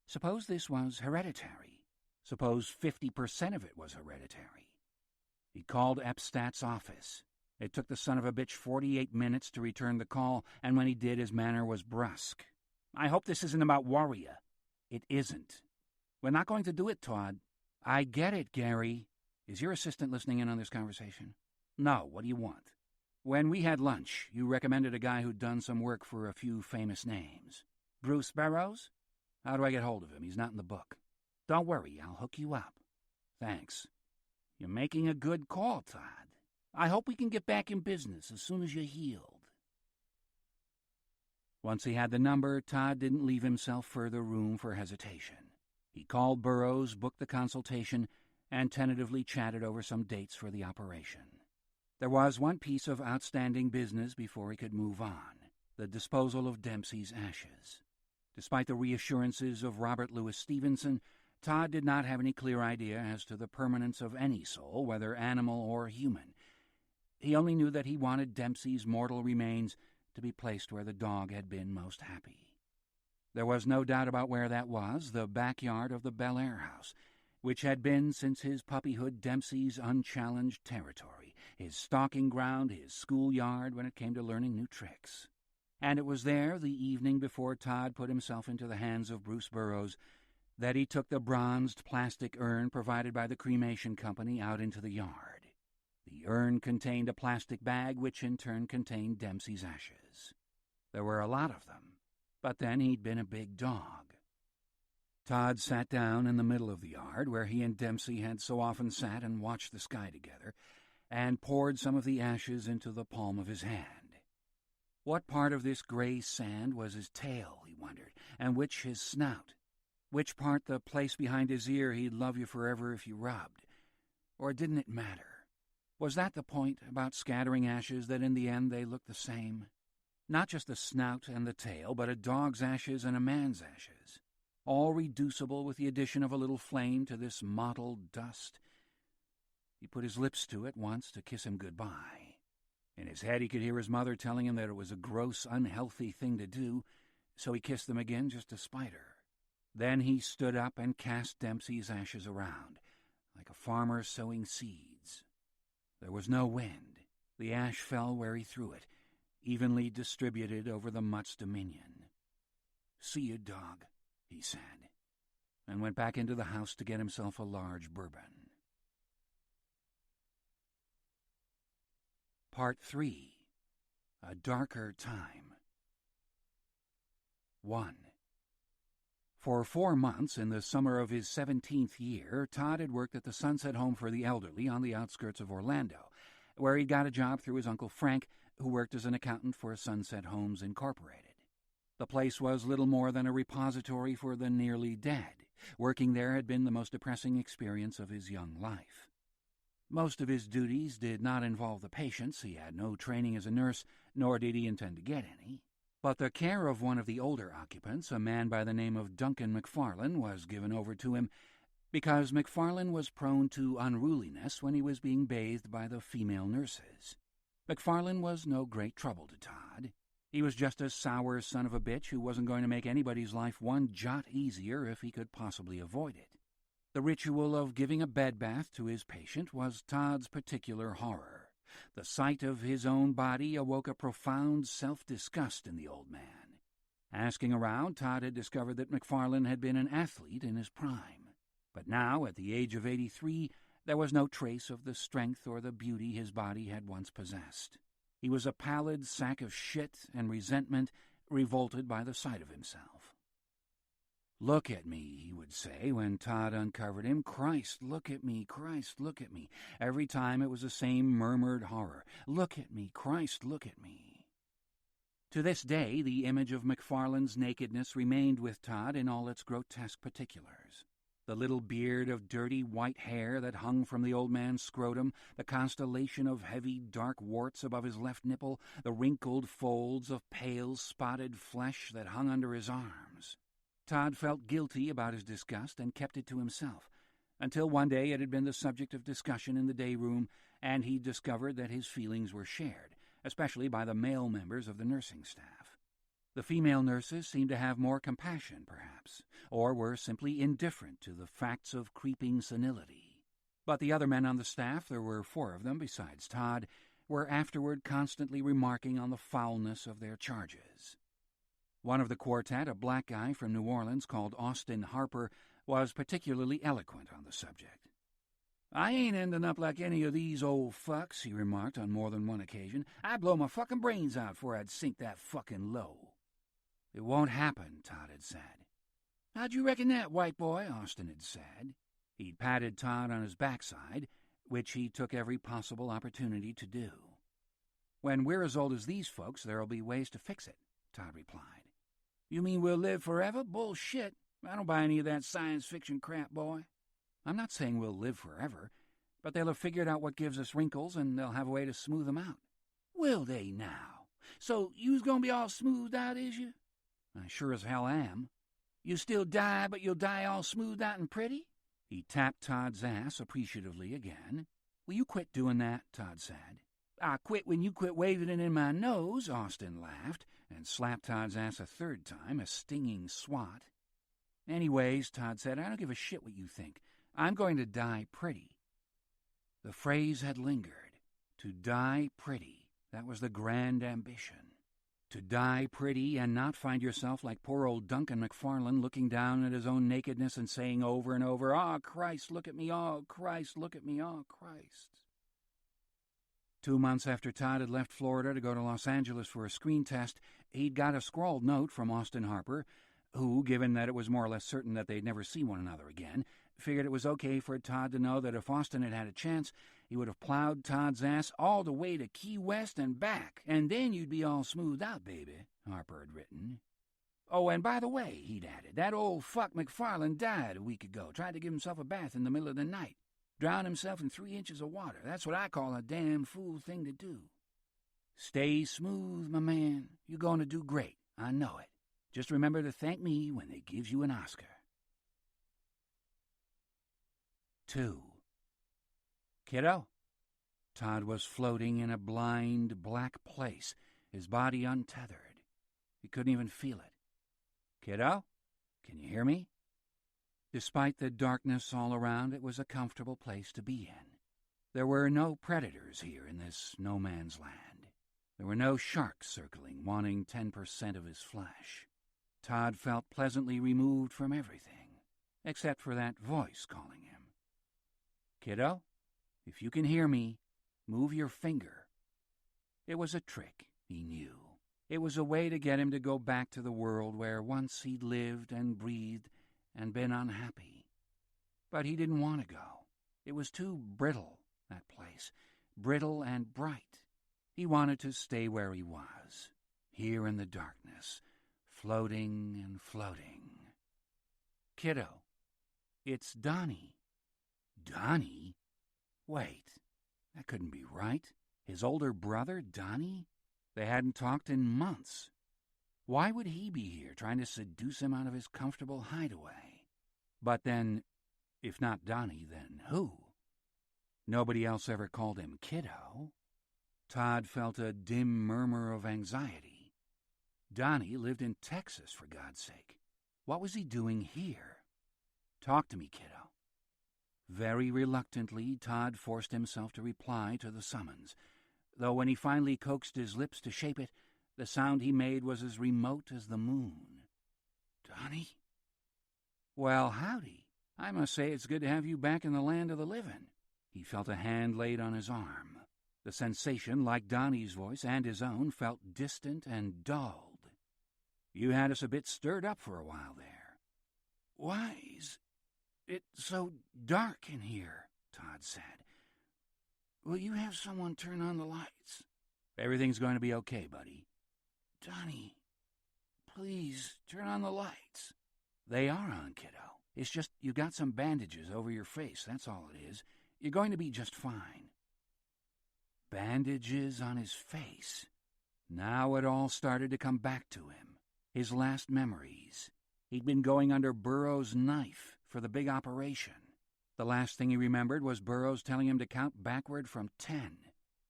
Suppose this was hereditary. Suppose 50% of it was hereditary. He called Epstad's office. It took the son of a bitch 48 minutes to return the call, and when he did, his manner was brusque. "I hope this isn't about Warrior." "It isn't." "We're not going to do it, Todd." "I get it, Gary." "Is your assistant listening in on this conversation?" "No. What do you want?" "When we had lunch, you recommended a guy who'd done some work for a few famous names." "Bruce Burroughs?" "How do I get hold of him? He's not in the book." "Don't worry, I'll hook you up." "Thanks." "You're making a good call, Todd. I hope we can get back in business as soon as you're healed." Once he had the number, Todd didn't leave himself further room for hesitation. He called Burroughs, booked the consultation, and tentatively chatted over some dates for the operation. There was one piece of outstanding business before he could move on: the disposal of Dempsey's ashes. Despite the reassurances of Robert Louis Stevenson, Todd did not have any clear idea as to the permanence of any soul, whether animal or human. He only knew that he wanted Dempsey's mortal remains to be placed where the dog had been most happy. There was no doubt about where that was: the backyard of the Bel Air house, which had been, since his puppyhood, Dempsey's unchallenged territory, his stalking ground, his schoolyard when it came to learning new tricks. And it was there, the evening before Todd put himself into the hands of Bruce Burroughs, that he took the bronzed plastic urn provided by the cremation company out into the yard. The urn contained a plastic bag, which in turn contained Dempsey's ashes. There were a lot of them, but then he'd been a big dog. Todd sat down in the middle of the yard, where he and Dempsey had so often sat and watched the sky together, and poured some of the ashes into the palm of his hand. What part of this gray sand was his tail, he wondered, and which his snout? Which part the place behind his ear he'd love you forever if you rubbed? Or didn't it matter? Was that the point about scattering ashes, that in the end they looked the same? Not just the snout and the tail, but a dog's ashes and a man's ashes, all reducible with the addition of a little flame to this mottled dust. He put his lips to it once to kiss him goodbye. In his head he could hear his mother telling him that it was a gross, unhealthy thing to do, so he kissed them again just to spite her. Then he stood up and cast Dempsey's ashes around, like a farmer sowing seeds. There was no wind. The ash fell where he threw it, evenly distributed over the mutt's dominion. "See you, dog," he said, and went back into the house to get himself a large bourbon. Part 3. A Darker Time. 1. For 4 months, in the summer of his 17th year, Todd had worked at the Sunset Home for the Elderly on the outskirts of Orlando, where he got a job through his Uncle Frank, who worked as an accountant for Sunset Homes Incorporated. The place was little more than a repository for the nearly dead. Working there had been the most depressing experience of his young life. Most of his duties did not involve the patients. He had no training as a nurse, nor did he intend to get any. But the care of one of the older occupants, a man by the name of Duncan McFarlane, was given over to him because McFarlane was prone to unruliness when he was being bathed by the female nurses. McFarlane was no great trouble to Todd. He was just a sour son of a bitch who wasn't going to make anybody's life one jot easier if he could possibly avoid it. The ritual of giving a bed bath to his patient was Todd's particular horror. The sight of his own body awoke a profound self-disgust in the old man. Asking around, Todd had discovered that McFarlane had been an athlete in his prime. But now, at the age of 83, there was no trace of the strength or the beauty his body had once possessed. He was a pallid sack of shit and resentment, revolted by the sight of himself. "Look at me," he would say when Todd uncovered him. "Christ, look at me, Christ, look at me." Every time it was the same murmured horror. "Look at me, Christ, look at me." To this day, the image of McFarlane's nakedness remained with Todd in all its grotesque particulars. The little beard of dirty white hair that hung from the old man's scrotum, the constellation of heavy dark warts above his left nipple, the wrinkled folds of pale spotted flesh that hung under his arms. Todd felt guilty about his disgust and kept it to himself, until one day it had been the subject of discussion in the day room, and he discovered that his feelings were shared, especially by the male members of the nursing staff. The female nurses seemed to have more compassion, perhaps, or were simply indifferent to the facts of creeping senility. But the other men on the staff, there were 4 of them besides Todd, were afterward constantly remarking on the foulness of their charges. One of the quartet, a black guy from New Orleans called Austin Harper, was particularly eloquent on the subject. "I ain't ending up like any of these old fucks," he remarked on more than one occasion. "I'd blow my fucking brains out before I'd sink that fucking low." "It won't happen," Todd had said. "How'd you reckon that, white boy?" Austin had said. He'd patted Todd on his backside, which he took every possible opportunity to do. "When we're as old as these folks, there'll be ways to fix it," Todd replied. "You mean we'll live forever? Bullshit. I don't buy any of that science fiction crap, boy." I'm not saying we'll live forever, but they'll have figured out what gives us wrinkles, and they'll have a way to smooth them out. Will they now? So you's gonna be all smoothed out, is you? I sure as hell am. You still die, but you'll die all smoothed out and pretty? He tapped Todd's ass appreciatively again. Will you quit doing that? Todd said. I quit when you quit waving it in my nose, Austin laughed, and slapped Todd's ass a third time, a stinging swat. Anyways, Todd said, I don't give a shit what you think. I'm going to die pretty. The phrase had lingered. To die pretty. That was the grand ambition. To die pretty and not find yourself like poor old Duncan McFarlane looking down at his own nakedness and saying over and over, "Oh, Christ, look at me, oh, Christ, look at me, oh, Christ." 2 months after Todd had left Florida to go to Los Angeles for a screen test, he'd got a scrawled note from Austin Harper, who, given that it was more or less certain that they'd never see one another again, figured it was okay for Todd to know that if Austin had had a chance, he would have plowed Todd's ass all the way to Key West and back, and then you'd be all smoothed out, baby, Harper had written. Oh, and by the way, he'd added, that old fuck McFarlane died a week ago, tried to give himself a bath in the middle of the night. Drowned himself in 3 inches of water. That's what I call a damn fool thing to do. Stay smooth, my man. You're going to do great. I know it. Just remember to thank me when they gives you an Oscar. 2. Kiddo? Todd was floating in a blind, black place, his body untethered. He couldn't even feel it. Kiddo? Can you hear me? Despite the darkness all around, it was a comfortable place to be in. There were no predators here in this no-man's land. There were no sharks circling, wanting 10% of his flesh. Todd felt pleasantly removed from everything, except for that voice calling him. Kiddo, if you can hear me, move your finger. It was a trick, he knew. It was a way to get him to go back to the world where once he'd lived and breathed and been unhappy. But he didn't want to go. It was too brittle, that place, brittle and bright. He wanted to stay where he was, here in the darkness, floating and floating. Kiddo, it's Donnie. Donnie? Wait, that couldn't be right. His older brother, Donnie? They hadn't talked in months. Why would he be here trying to seduce him out of his comfortable hideaway? But then, if not Donnie, then who? Nobody else ever called him Kiddo. Todd felt a dim murmur of anxiety. Donnie lived in Texas, for God's sake. What was he doing here? Talk to me, Kiddo. Very reluctantly, Todd forced himself to reply to the summons, though when he finally coaxed his lips to shape it, the sound he made was as remote as the moon. Donnie? Well, howdy. I must say it's good to have you back in the land of the living. He felt a hand laid on his arm. The sensation, like Donnie's voice and his own, felt distant and dulled. You had us a bit stirred up for a while there. Why's it so dark in here? Todd said. Will you have someone turn on the lights? Everything's going to be okay, buddy. Donnie, please turn on the lights. They are on, kiddo. It's just you got some bandages over your face, that's all it is. You're going to be just fine. Bandages on his face. Now it all started to come back to him. His last memories. He'd been going under Burroughs' knife for the big operation. The last thing he remembered was Burroughs telling him to count backward from 10.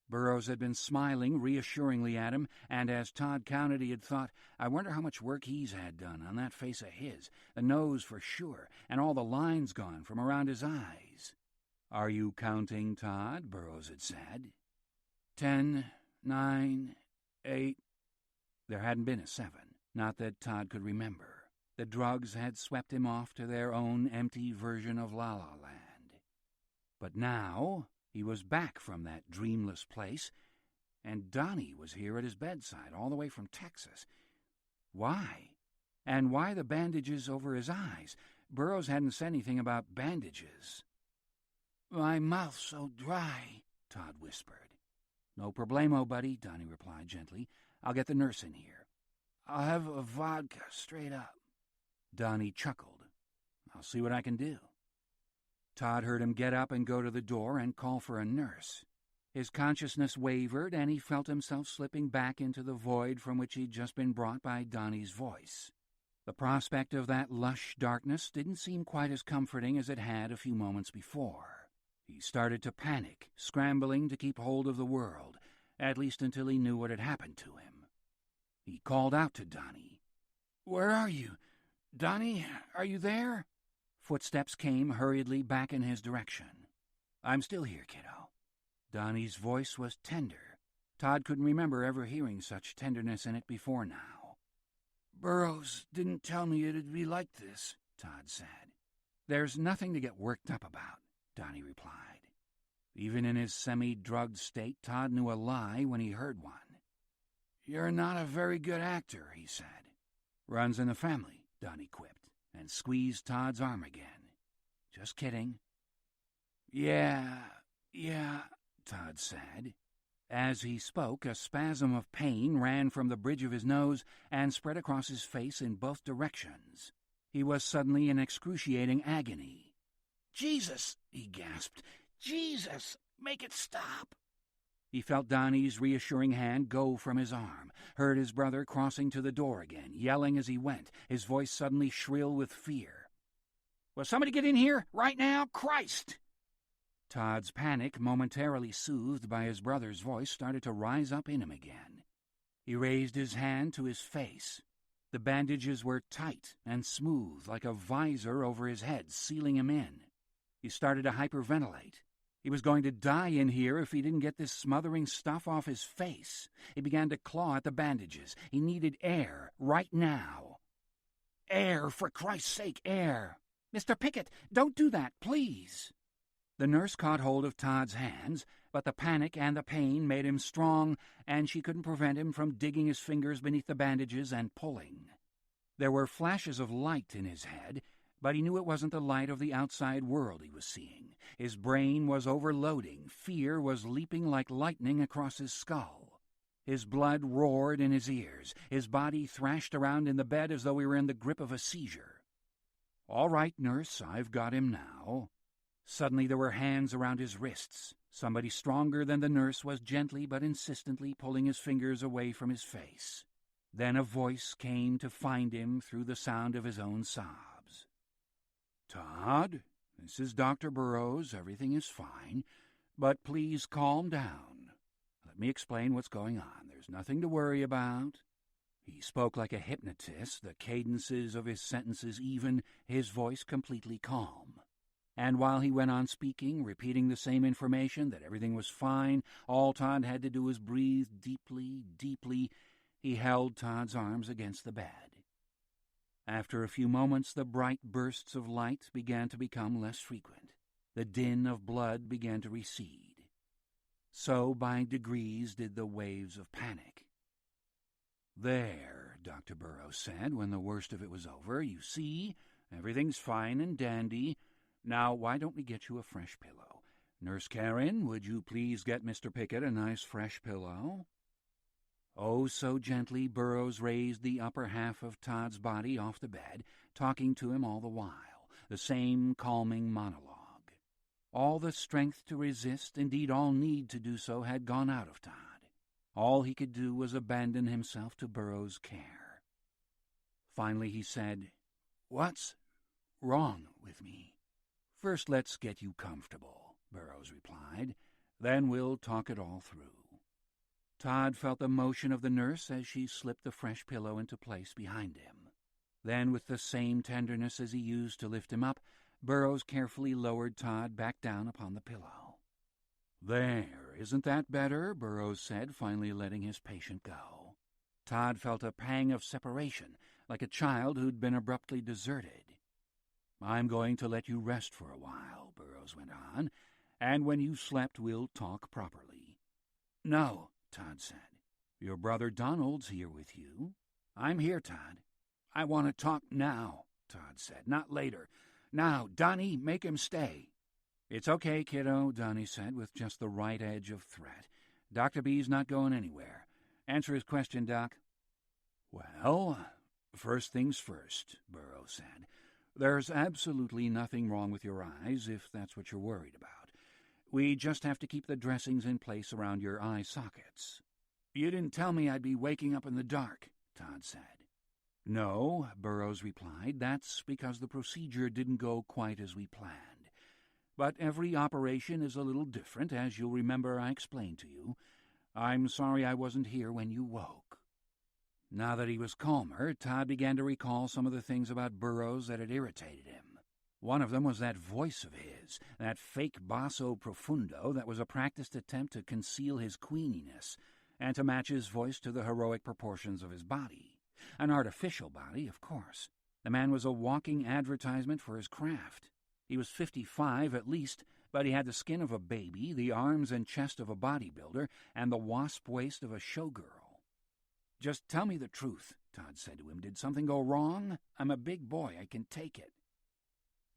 Burroughs had been smiling reassuringly at him, and as Todd counted, he had thought, I wonder how much work he's had done on that face of his, the nose for sure, and all the lines gone from around his eyes. Are you counting, Todd? Burroughs had said. 10, 9, 8. There hadn't been a 7, not that Todd could remember. The drugs had swept him off to their own empty version of La La Land. But now he was back from that dreamless place, and Donnie was here at his bedside, all the way from Texas. Why? And why the bandages over his eyes? Burroughs hadn't said anything about bandages. My mouth's so dry, Todd whispered. No problemo, buddy, Donnie replied gently. I'll get the nurse in here. I'll have a vodka straight up. Donnie chuckled. I'll see what I can do. Todd heard him get up and go to the door and call for a nurse. His consciousness wavered, and he felt himself slipping back into the void from which he'd just been brought by Donnie's voice. The prospect of that lush darkness didn't seem quite as comforting as it had a few moments before. He started to panic, scrambling to keep hold of the world, at least until he knew what had happened to him. He called out to Donnie. "Where are you? Donnie, are you there?" Footsteps came hurriedly back in his direction. "I'm still here, kiddo." Donnie's voice was tender. Todd couldn't remember ever hearing such tenderness in it before now. "Burroughs didn't tell me it'd be like this," Todd said. "There's nothing to get worked up about," Donnie replied. Even in his semi-drugged state, Todd knew a lie when he heard one. "You're not a very good actor," he said. "Runs in the family," Donnie quipped, and squeezed Todd's arm again. "Just kidding." Yeah, Todd said. As he spoke, a spasm of pain ran from the bridge of his nose and spread across his face in both directions. He was suddenly in excruciating agony. "Jesus," he gasped. "Jesus, make it stop." He felt Donnie's reassuring hand go from his arm, heard his brother crossing to the door again, yelling as he went, his voice suddenly shrill with fear. "Will somebody get in here right now? Christ!" Todd's panic, momentarily soothed by his brother's voice, started to rise up in him again. He raised his hand to his face. The bandages were tight and smooth, like a visor over his head, sealing him in. He started to hyperventilate. He was going to die in here if he didn't get this smothering stuff off his face. He began to claw at the bandages. He needed air, right now. "Air, for Christ's sake, air! Mr. Pickett, don't do that, please!" The nurse caught hold of Todd's hands, but the panic and the pain made him strong, and she couldn't prevent him from digging his fingers beneath the bandages and pulling. There were flashes of light in his head, but he knew it wasn't the light of the outside world he was seeing. His brain was overloading. Fear was leaping like lightning across his skull. His blood roared in his ears. His body thrashed around in the bed as though he were in the grip of a seizure. "All right, nurse, I've got him now." Suddenly there were hands around his wrists. Somebody stronger than the nurse was gently but insistently pulling his fingers away from his face. Then a voice came to find him through the sound of his own sobs. "Todd, this is Dr. Burroughs. Everything is fine, but please calm down. Let me explain what's going on. There's nothing to worry about." He spoke like a hypnotist, the cadences of his sentences even, his voice completely calm. And while he went on speaking, repeating the same information, that everything was fine, all Todd had to do was breathe deeply, deeply, he held Todd's arms against the bed. After a few moments, the bright bursts of light began to become less frequent. The din of blood began to recede. So, by degrees, did the waves of panic. "There," Dr. Burroughs said, when the worst of it was over. "You see, everything's fine and dandy. Now, why don't we get you a fresh pillow? Nurse Karen, would you please get Mr. Pickett a nice fresh pillow?" Oh, so gently Burroughs raised the upper half of Todd's body off the bed, talking to him all the while, the same calming monologue. All the strength to resist, indeed all need to do so, had gone out of Todd. All he could do was abandon himself to Burroughs' care. Finally he said, "What's wrong with me?" "First let's get you comfortable," Burroughs replied. "Then we'll talk it all through." Todd felt the motion of the nurse as she slipped the fresh pillow into place behind him. Then, with the same tenderness as he used to lift him up, Burroughs carefully lowered Todd back down upon the pillow. "There, isn't that better?" Burroughs said, finally letting his patient go. Todd felt a pang of separation, like a child who'd been abruptly deserted. "I'm going to let you rest for a while," Burroughs went on, "and when you've slept we'll talk properly." "No," Todd said. "Your brother Donald's here with you." "I'm here, Todd." "I want to talk now," Todd said, "not later. Now, Donnie, make him stay." "It's okay, kiddo," Donnie said, with just the right edge of threat. "Dr. B's not going anywhere. Answer his question, Doc." "Well, first things first," Burroughs said. There's absolutely nothing wrong with your eyes, if that's what you're worried about. We just have to keep the dressings in place around your eye sockets." "You didn't tell me I'd be waking up in the dark," Todd said. "No," Burroughs replied. "That's because the procedure didn't go quite as we planned. But every operation is a little different, as you'll remember I explained to you. I'm sorry I wasn't here when you woke." Now that he was calmer, Todd began to recall some of the things about Burroughs that had irritated him. One of them was that voice of his, that fake basso profundo that was a practiced attempt to conceal his queeniness and to match his voice to the heroic proportions of his body. An artificial body, of course. The man was a walking advertisement for his craft. He was 55 at least, but he had the skin of a baby, the arms and chest of a bodybuilder, and the wasp waist of a showgirl. "Just tell me the truth," Todd said to him. "Did something go wrong? I'm a big boy. I can take it."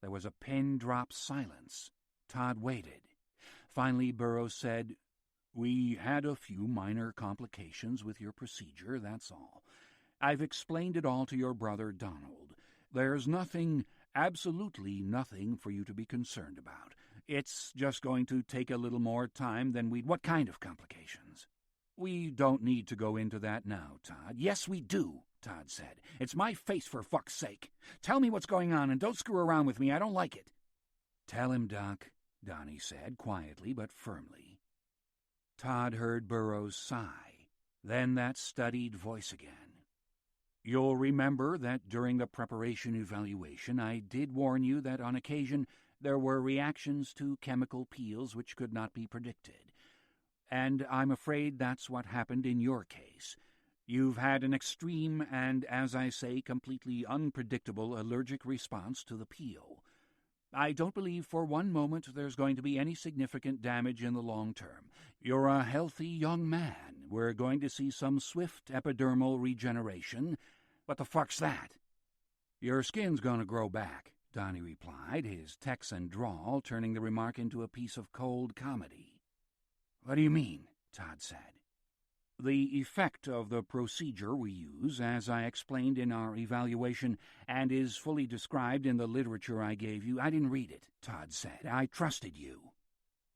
There was a pin-drop silence. Todd waited. Finally, Burroughs said, "We had a few minor complications with your procedure, that's all. I've explained it all to your brother Donald. There's nothing, absolutely nothing, for you to be concerned about. It's just going to take a little more time than we'd—" "What kind of complications?" "We don't need to go into that now, Todd." "Yes, we do," Todd said. "It's my face, for fuck's sake. Tell me what's going on, and don't screw around with me. I don't like it." "Tell him, Doc," Donnie said, quietly but firmly. Todd heard Burroughs sigh, then that studied voice again. "You'll remember that during the preparation evaluation I did warn you that on occasion there were reactions to chemical peels which could not be predicted. And I'm afraid that's what happened in your case. You've had an extreme and, as I say, completely unpredictable allergic response to the peel. I don't believe for one moment there's going to be any significant damage in the long term. You're a healthy young man. We're going to see some swift epidermal regeneration. What the fuck's that?" "Your skin's going to grow back," Donnie replied, his Texan drawl turning the remark into a piece of cold comedy. "What do you mean?" Todd said. "The effect of the procedure we use, as I explained in our evaluation and is fully described in the literature I gave you—" "I didn't read it," Todd said. "I trusted you.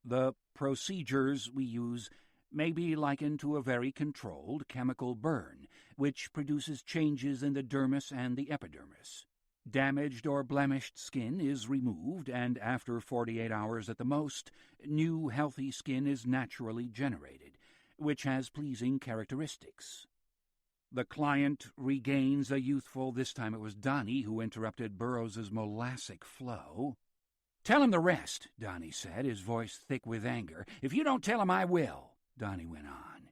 The procedures we use may be likened to a very controlled chemical burn, which produces changes in the dermis and the epidermis. Damaged or blemished skin is removed, and after 48 hours at the most, new healthy skin is naturally generated, which has pleasing characteristics. The client regains a youthful—" This time it was Donnie who interrupted Burroughs's molassic flow. "Tell him the rest," Donnie said, his voice thick with anger. "If you don't tell him, I will," Donnie went on.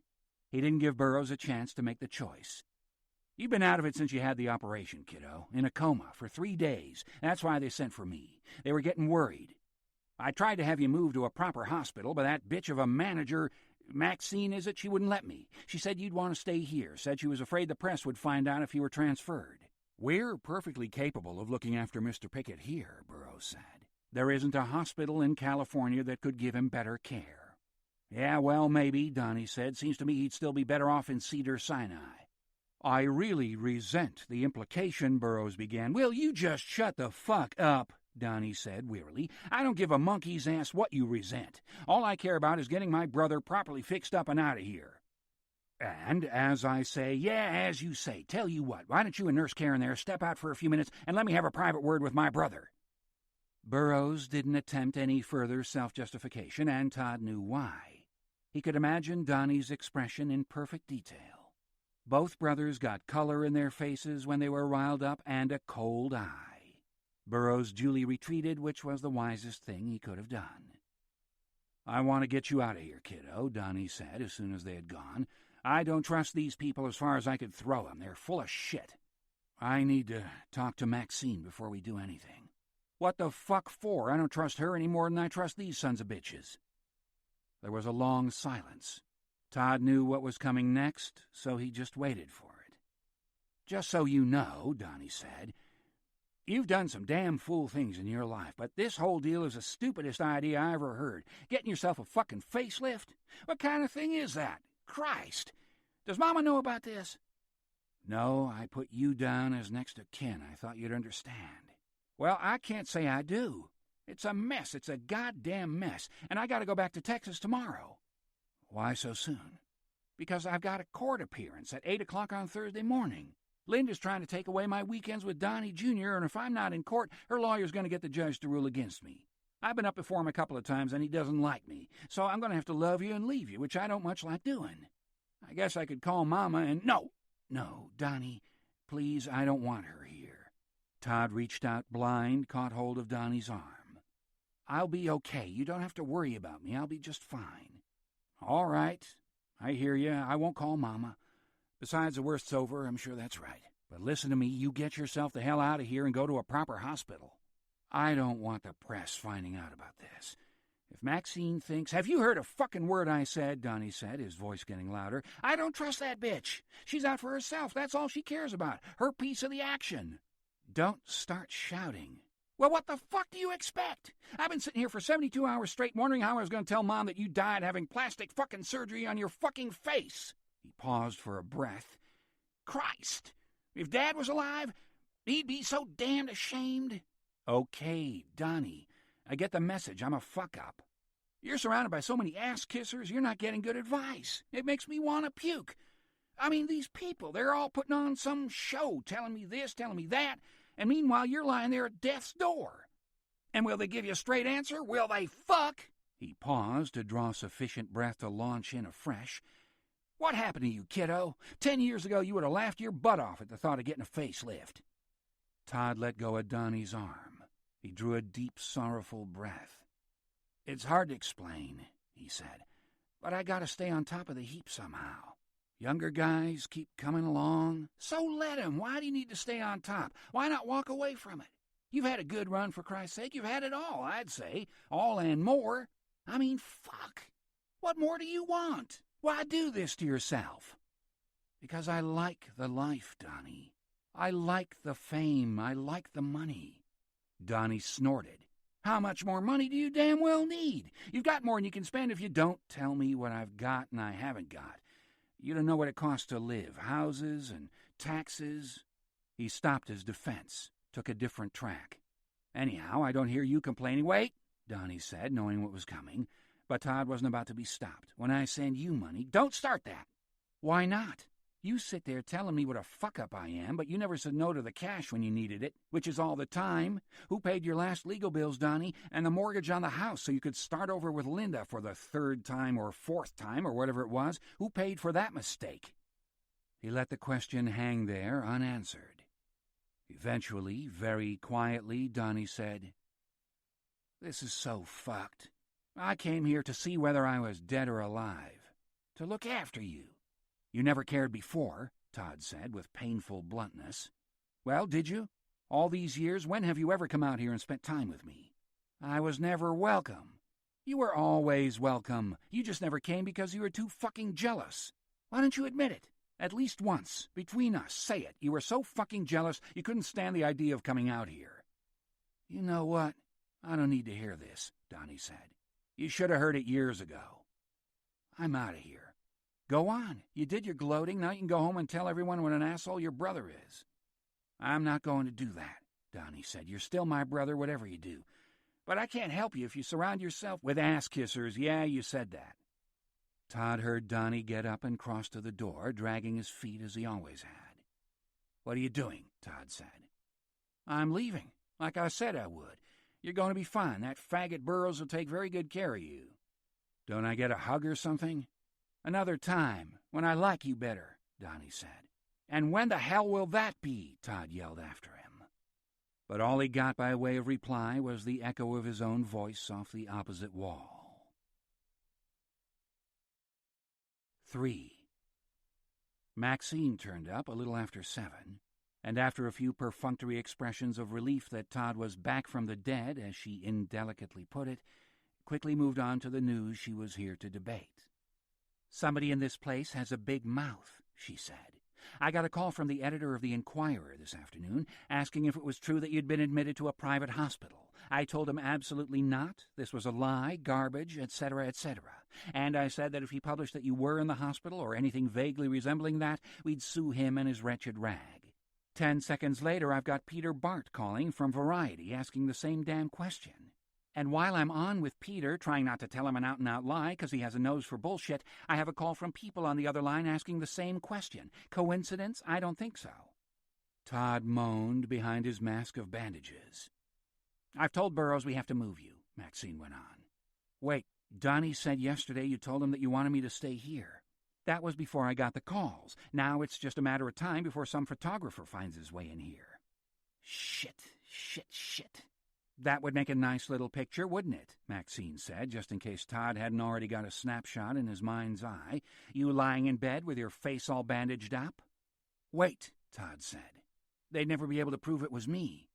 He didn't give Burroughs a chance to make the choice. "You've been out of it since you had the operation, kiddo, in a coma for 3 days. That's why they sent for me. They were getting worried. I tried to have you moved to a proper hospital, but that bitch of a manager, Maxine, is it? She wouldn't let me. She said you'd want to stay here, said she was afraid the press would find out if you were transferred." "We're perfectly capable of looking after Mr. Pickett here," Burroughs said. "There isn't a hospital in California that could give him better care." "Yeah, well, maybe," Donnie said. "Seems to me he'd still be better off in Cedars-Sinai." "I really resent the implication," Burroughs began. "Will you just shut the fuck up?" Donnie said wearily. "I don't give a monkey's ass what you resent. All I care about is getting my brother properly fixed up and out of here." "And as I say—" "Yeah, as you say. Tell you what, why don't you and Nurse Karen there step out for a few minutes and let me have a private word with my brother?" Burroughs didn't attempt any further self-justification, and Todd knew why. He could imagine Donnie's expression in perfect detail. Both brothers got color in their faces when they were riled up and a cold eye. Burroughs duly retreated, which was the wisest thing he could have done. "I want to get you out of here, kiddo," Donnie said as soon as they had gone. "I don't trust these people as far as I could throw them. They're full of shit. I need to talk to Maxine before we do anything." "What the fuck for? I don't trust her any more than I trust these sons of bitches." There was a long silence. Todd knew what was coming next, so he just waited for it. "Just so you know," Donnie said, "you've done some damn fool things in your life, but this whole deal is the stupidest idea I ever heard. Getting yourself a fucking facelift? What kind of thing is that? Christ! Does Mama know about this?" "No, I put you down as next of kin. I thought you'd understand." Well, I can't say I do. It's a mess. It's a goddamn mess. And I got to go back to Texas tomorrow. Why so soon? Because I've got a court appearance at 8 o'clock on Thursday morning. Linda's trying to take away my weekends with Donnie Jr., and if I'm not in court, her lawyer's going to get the judge to rule against me. I've been up before him a couple of times, and he doesn't like me, so I'm going to have to love you and leave you, which I don't much like doing. I guess I could call Mama and... No, Donnie, please, I don't want her here. Todd reached out blind, caught hold of Donnie's arm. I'll be okay. You don't have to worry about me. I'll be just fine. All right. I hear you. I won't call Mama. Besides, the worst's over. I'm sure that's right. But listen to me. You get yourself the hell out of here and go to a proper hospital. I don't want the press finding out about this. If Maxine thinks... Have you heard a fucking word I said? Donnie said, his voice getting louder. I don't trust that bitch. She's out for herself. That's all she cares about. Her piece of the action. Don't start shouting. Well, what the fuck do you expect? I've been sitting here for 72 hours straight wondering how I was going to tell Mom that you died having plastic fucking surgery on your fucking face. He paused for a breath. Christ! If Dad was alive, he'd be so damned ashamed. Okay, Donnie, I get the message. I'm a fuck-up. You're surrounded by so many ass-kissers, you're not getting good advice. It makes me want to puke. I mean, these people, they're all putting on some show, telling me this, telling me that, and meanwhile you're lying there at death's door. And will they give you a straight answer? Will they fuck? He paused to draw sufficient breath to launch in afresh. What happened to you, kiddo? 10 years ago you would have laughed your butt off at the thought of getting a facelift. Todd let go of Donnie's arm. He drew a deep, sorrowful breath. It's hard to explain, he said, but I gotta stay on top of the heap somehow. Younger guys keep coming along. So let 'em. Why do you need to stay on top? Why not walk away from it? You've had a good run, for Christ's sake. You've had it all, I'd say. All and more. I mean, fuck. What more do you want? Why do this to yourself? Because I like the life, Donnie. I like the fame. I like the money. Donnie snorted. How much more money do you damn well need? You've got more than you can spend if you don't tell me what I've got and I haven't got. You don't know what it costs to live, houses and taxes. He stopped his defense, took a different track. Anyhow, I don't hear you complaining. Wait, Donnie said, knowing what was coming. But Todd wasn't about to be stopped. When I send you money, don't start that. Why not? You sit there telling me what a fuck-up I am, but you never said no to the cash when you needed it, which is all the time. Who paid your last legal bills, Donnie, and the mortgage on the house so you could start over with Linda for the third time or fourth time or whatever it was? Who paid for that mistake? He let the question hang there unanswered. Eventually, very quietly, Donnie said, This is so fucked. I came here to see whether I was dead or alive, to look after you. You never cared before, Todd said with painful bluntness. Well, did you? All these years, when have you ever come out here and spent time with me? I was never welcome. You were always welcome. You just never came because you were too fucking jealous. Why don't you admit it? At least once, between us, say it. You were so fucking jealous you couldn't stand the idea of coming out here. You know what? I don't need to hear this, Donnie said. You should have heard it years ago. I'm out of here. Go on. You did your gloating. Now you can go home and tell everyone what an asshole your brother is. I'm not going to do that, Donnie said. You're still my brother, whatever you do. But I can't help you if you surround yourself with ass-kissers. Yeah, you said that. Todd heard Donnie get up and cross to the door, dragging his feet as he always had. What are you doing? Todd said. I'm leaving, like I said I would. You're going to be fine. That faggot Burroughs will take very good care of you. Don't I get a hug or something? Another time, when I like you better, Donnie said. And when the hell will that be? Todd yelled after him. But all he got by way of reply was the echo of his own voice off the opposite wall. 3. Maxine turned up a little after 7, and after a few perfunctory expressions of relief that Todd was back from the dead, as she indelicately put it, quickly moved on to the news she was here to debate. Somebody in this place has a big mouth, she said. I got a call from the editor of the Enquirer this afternoon, asking if it was true that you'd been admitted to a private hospital. I told him absolutely not. This was a lie, garbage, etc., etc. And I said that if he published that you were in the hospital or anything vaguely resembling that, we'd sue him and his wretched rag. 10 seconds later, I've got Peter Bart calling from Variety asking the same damn question. And while I'm on with Peter, trying not to tell him an out-and-out lie because he has a nose for bullshit, I have a call from people on the other line asking the same question. Coincidence? I don't think so. Todd moaned behind his mask of bandages. I've told Burroughs we have to move you, Maxine went on. Wait, Donnie said yesterday you told him that you wanted me to stay here. That was before I got the calls. Now it's just a matter of time before some photographer finds his way in here. Shit. That would make a nice little picture, wouldn't it? Maxine said, just in case Todd hadn't already got a snapshot in his mind's eye. You lying in bed with your face all bandaged up? Wait, Todd said. They'd never be able to prove it was me.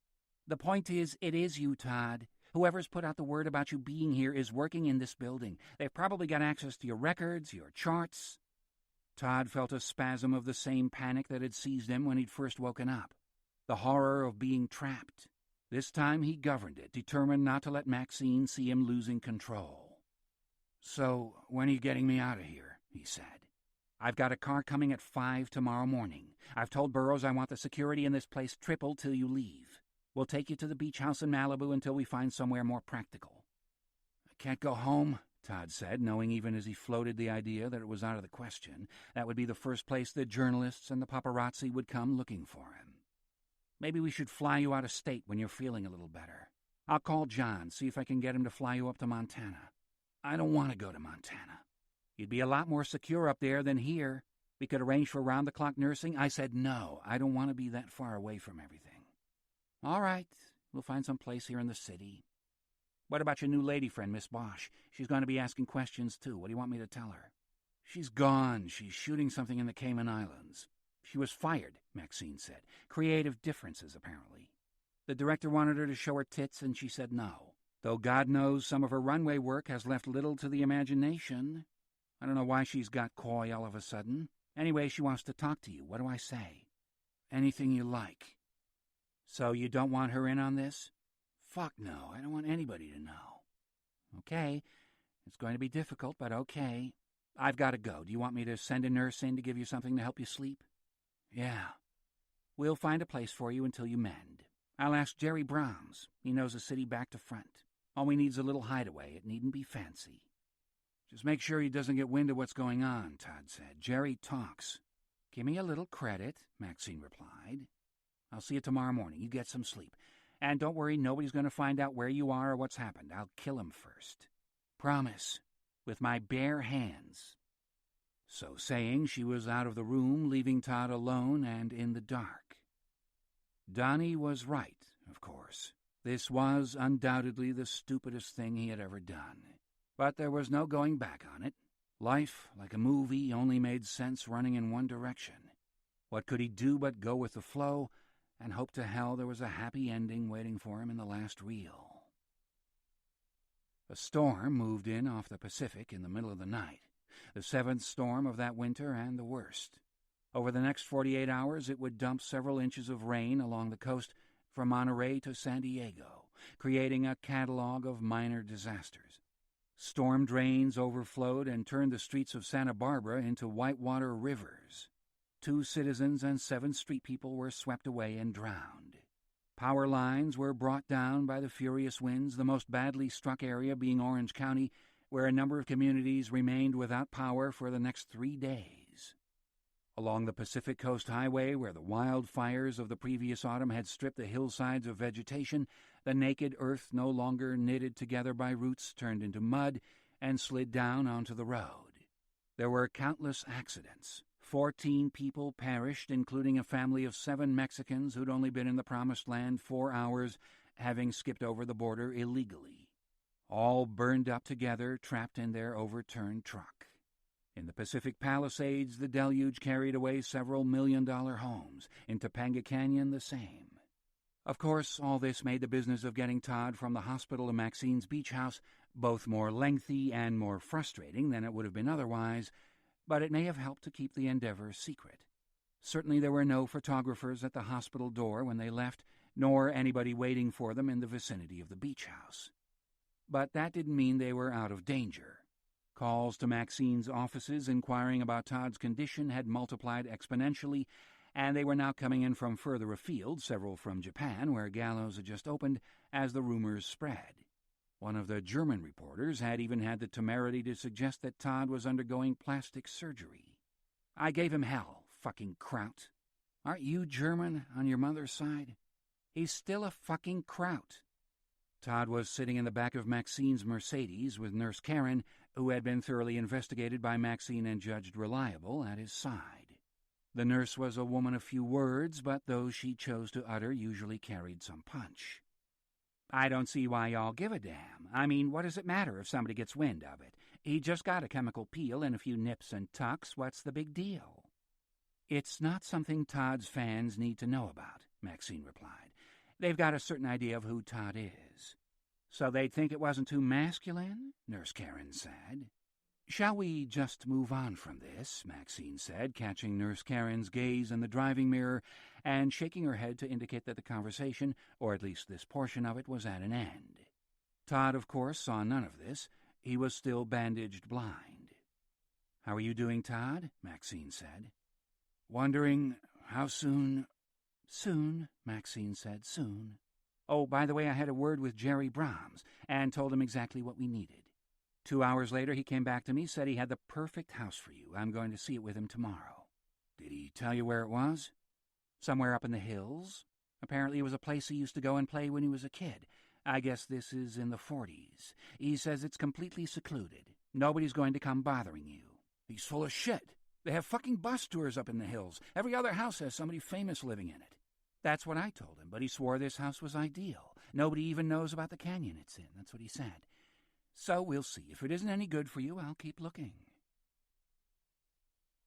The point is, it is you, Todd. Whoever's put out the word about you being here is working in this building. They've probably got access to your records, your charts. Todd felt a spasm of the same panic that had seized him when he'd first woken up. The horror of being trapped. This time he governed it, determined not to let Maxine see him losing control. So, when are you getting me out of here? He said. I've got a car coming at 5 tomorrow morning. I've told Burroughs I want the security in this place tripled till you leave. We'll take you to the beach house in Malibu until we find somewhere more practical. I can't go home, Todd said, knowing even as he floated the idea that it was out of the question, that would be the first place the journalists and the paparazzi would come looking for him. Maybe we should fly you out of state when you're feeling a little better. I'll call John, see if I can get him to fly you up to Montana. I don't want to go to Montana. You'd be a lot more secure up there than here. We could arrange for round-the-clock nursing. I said no, I don't want to be that far away from everything. All right, we'll find some place here in the city. What about your new lady friend, Miss Bosch? She's going to be asking questions, too. What do you want me to tell her? She's gone. She's shooting something in the Cayman Islands. She was fired, Maxine said. Creative differences, apparently. The director wanted her to show her tits, and she said no. Though God knows some of her runway work has left little to the imagination. I don't know why she's got coy all of a sudden. Anyway, she wants to talk to you. What do I say? Anything you like. So you don't want her in on this? Fuck no, I don't want anybody to know. Okay, it's going to be difficult, but okay. I've got to go. Do you want me to send a nurse in to give you something to help you sleep? Yeah. We'll find a place for you until you mend. I'll ask Jerry Brahms. He knows the city back to front. All we need's a little hideaway. It needn't be fancy. Just make sure he doesn't get wind of what's going on, Todd said. Jerry talks. Give me a little credit, Maxine replied. I'll see you tomorrow morning. You get some sleep. And don't worry, nobody's going to find out where you are or what's happened. I'll kill him first. Promise. With my bare hands. So saying, she was out of the room, leaving Todd alone and in the dark. Donnie was right, of course. This was undoubtedly the stupidest thing he had ever done. But there was no going back on it. Life, like a movie, only made sense running in one direction. What could he do but go with the flow and hope to hell there was a happy ending waiting for him in the last reel? A storm moved in off the Pacific in the middle of the night, the seventh storm of that winter and the worst. Over the next 48 hours, it would dump several inches of rain along the coast from Monterey to San Diego, creating a catalog of minor disasters. Storm drains overflowed and turned the streets of Santa Barbara into whitewater rivers. 2 citizens and 7 street people were swept away and drowned. Power lines were brought down by the furious winds, the most badly struck area being Orange County, where a number of communities remained without power for the next 3 days. Along the Pacific Coast Highway, where the wildfires of the previous autumn had stripped the hillsides of vegetation, the naked earth, no longer knitted together by roots, turned into mud and slid down onto the road. There were countless accidents. 14 people perished, including a family of 7 Mexicans who'd only been in the Promised Land 4 hours, having skipped over the border illegally. All burned up together, trapped in their overturned truck. In the Pacific Palisades, the deluge carried away several million-dollar homes. In Topanga Canyon, the same. Of course, all this made the business of getting Todd from the hospital to Maxine's beach house both more lengthy and more frustrating than it would have been otherwise, but it may have helped to keep the endeavor secret. Certainly there were no photographers at the hospital door when they left, nor anybody waiting for them in the vicinity of the beach house. But that didn't mean they were out of danger. Calls to Maxine's offices inquiring about Todd's condition had multiplied exponentially, and they were now coming in from further afield, several from Japan, where gallows had just opened, as the rumors spread. One of the German reporters had even had the temerity to suggest that Todd was undergoing plastic surgery. I gave him hell, fucking kraut. Aren't you German on your mother's side? He's still a fucking kraut. Todd was sitting in the back of Maxine's Mercedes with Nurse Karen, who had been thoroughly investigated by Maxine and judged reliable, at his side. The nurse was a woman of few words, but those she chose to utter usually carried some punch. I don't see why y'all give a damn. I mean, what does it matter if somebody gets wind of it? He just got a chemical peel and a few nips and tucks. What's the big deal? It's not something Todd's fans need to know about, Maxine replied. They've got a certain idea of who Todd is. So they'd think it wasn't too masculine? Nurse Karen said. Shall we just move on from this? Maxine said, catching Nurse Karen's gaze in the driving mirror and shaking her head to indicate that the conversation, or at least this portion of it, was at an end. Todd, of course, saw none of this. He was still bandaged blind. How are you doing, Todd? Maxine said. Wondering how soon... Soon, Maxine said, soon. Oh, by the way, I had a word with Jerry Brahms and told him exactly what we needed. 2 hours later, he came back to me, said he had the perfect house for you. I'm going to see it with him tomorrow. Did he tell you where it was? Somewhere up in the hills. Apparently it was a place he used to go and play when he was a kid. I guess this is in the 40s. He says it's completely secluded. Nobody's going to come bothering you. He's full of shit. They have fucking bus tours up in the hills. Every other house has somebody famous living in it. That's what I told him, but he swore this house was ideal. Nobody even knows about the canyon it's in. That's what he said. So we'll see. If it isn't any good for you, I'll keep looking.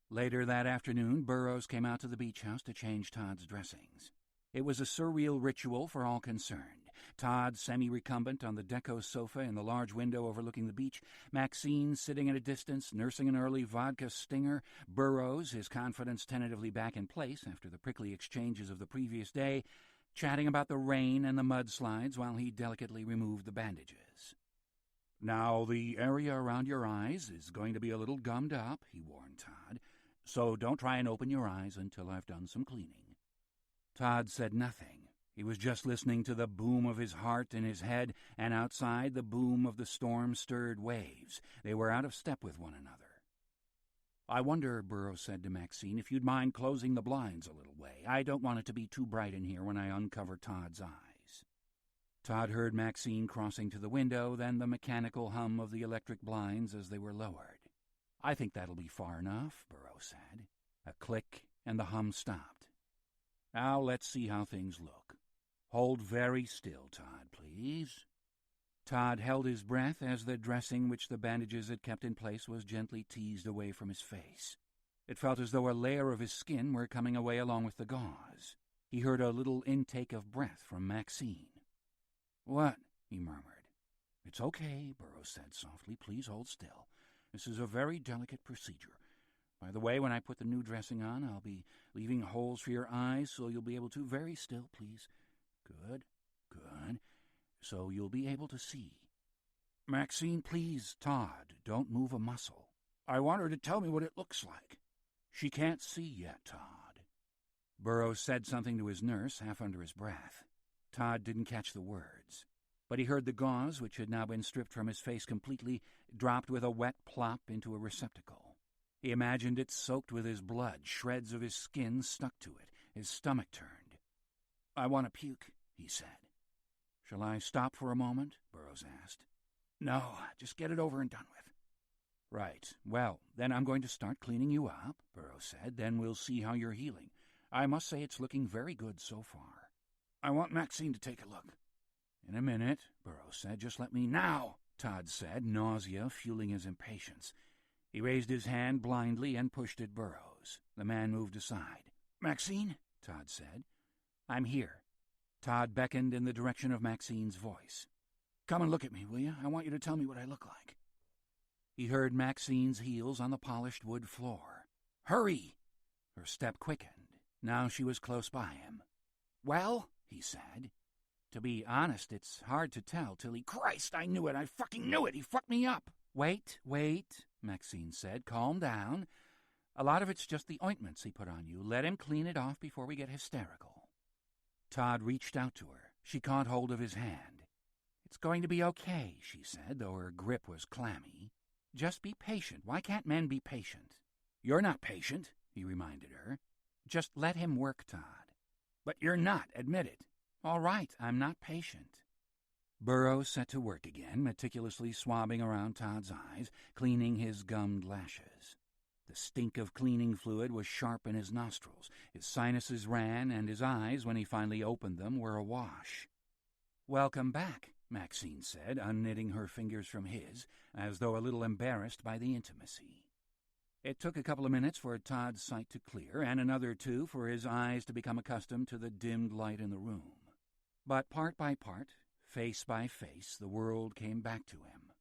Later that afternoon, Burroughs came out to the beach house to change Todd's dressings. It was a surreal ritual for all concerned. Todd semi-recumbent on the deco sofa in the large window overlooking the beach, Maxine sitting at a distance, nursing an early vodka stinger, Burroughs, his confidence tentatively back in place after the prickly exchanges of the previous day, chatting about the rain and the mudslides while he delicately removed the bandages. Now, the area around your eyes is going to be a little gummed up, he warned Todd, so don't try and open your eyes until I've done some cleaning. Todd said nothing. He was just listening to the boom of his heart in his head, and outside the boom of the storm-stirred waves. They were out of step with one another. I wonder, Burroughs said to Maxine, if you'd mind closing the blinds a little way. I don't want it to be too bright in here when I uncover Todd's eyes. Todd heard Maxine crossing to the window, then the mechanical hum of the electric blinds as they were lowered. I think that'll be far enough, Burroughs said. A click, and the hum stopped. Now let's see how things look. Hold very still, Todd, please. Todd held his breath as the dressing which the bandages had kept in place was gently teased away from his face. It felt as though a layer of his skin were coming away along with the gauze. He heard a little intake of breath from Maxine. What? He murmured. It's okay, Burroughs said softly. Please hold still. This is a very delicate procedure. By the way, when I put the new dressing on, I'll be leaving holes for your eyes, so you'll be able to... Very still, please. Good, good. So you'll be able to see. Maxine, please, Todd, don't move a muscle. I want her to tell me what it looks like. She can't see yet, Todd. Burroughs said something to his nurse, half under his breath. Todd didn't catch the words, but he heard the gauze, which had now been stripped from his face completely, dropped with a wet plop into a receptacle. He imagined it soaked with his blood, shreds of his skin stuck to it, his stomach turned. I want to puke, he said. Shall I stop for a moment? Burroughs asked. No, just get it over and done with. Right. Well, then I'm going to start cleaning you up, Burroughs said. Then we'll see how you're healing. I must say it's looking very good so far. I want Maxine to take a look. In a minute, Burroughs said. Just let me now, Todd said, nausea fueling his impatience. He raised his hand blindly and pushed at Burroughs. The man moved aside. Maxine, Todd said. I'm here. Todd beckoned in the direction of Maxine's voice. Come and look at me, will you? I want you to tell me what I look like. He heard Maxine's heels on the polished wood floor. Hurry! Her step quickened. Now she was close by him. Well, he said. To be honest, it's hard to tell till he... Christ, I knew it! I fucking knew it! He fucked me up! Wait, Maxine said. Calm down. A lot of it's just the ointments he put on you. Let him clean it off before we get hysterical." Todd reached out to her. She caught hold of his hand. "It's going to be okay," she said, though her grip was clammy. "Just be patient. Why can't men be patient?" "You're not patient," he reminded her. "Just let him work, Todd." "But you're not. Admit it." "All right, I'm not patient." Burroughs set to work again, meticulously swabbing around Todd's eyes, cleaning his gummed lashes. The stink of cleaning fluid was sharp in his nostrils. His sinuses ran, and his eyes, when he finally opened them, were awash. "Welcome back," Maxine said, unknitting her fingers from his, as though a little embarrassed by the intimacy. It took a couple of minutes for Todd's sight to clear, and another 2 for his eyes to become accustomed to the dimmed light in the room. But part by part, face by face, the world came back to him.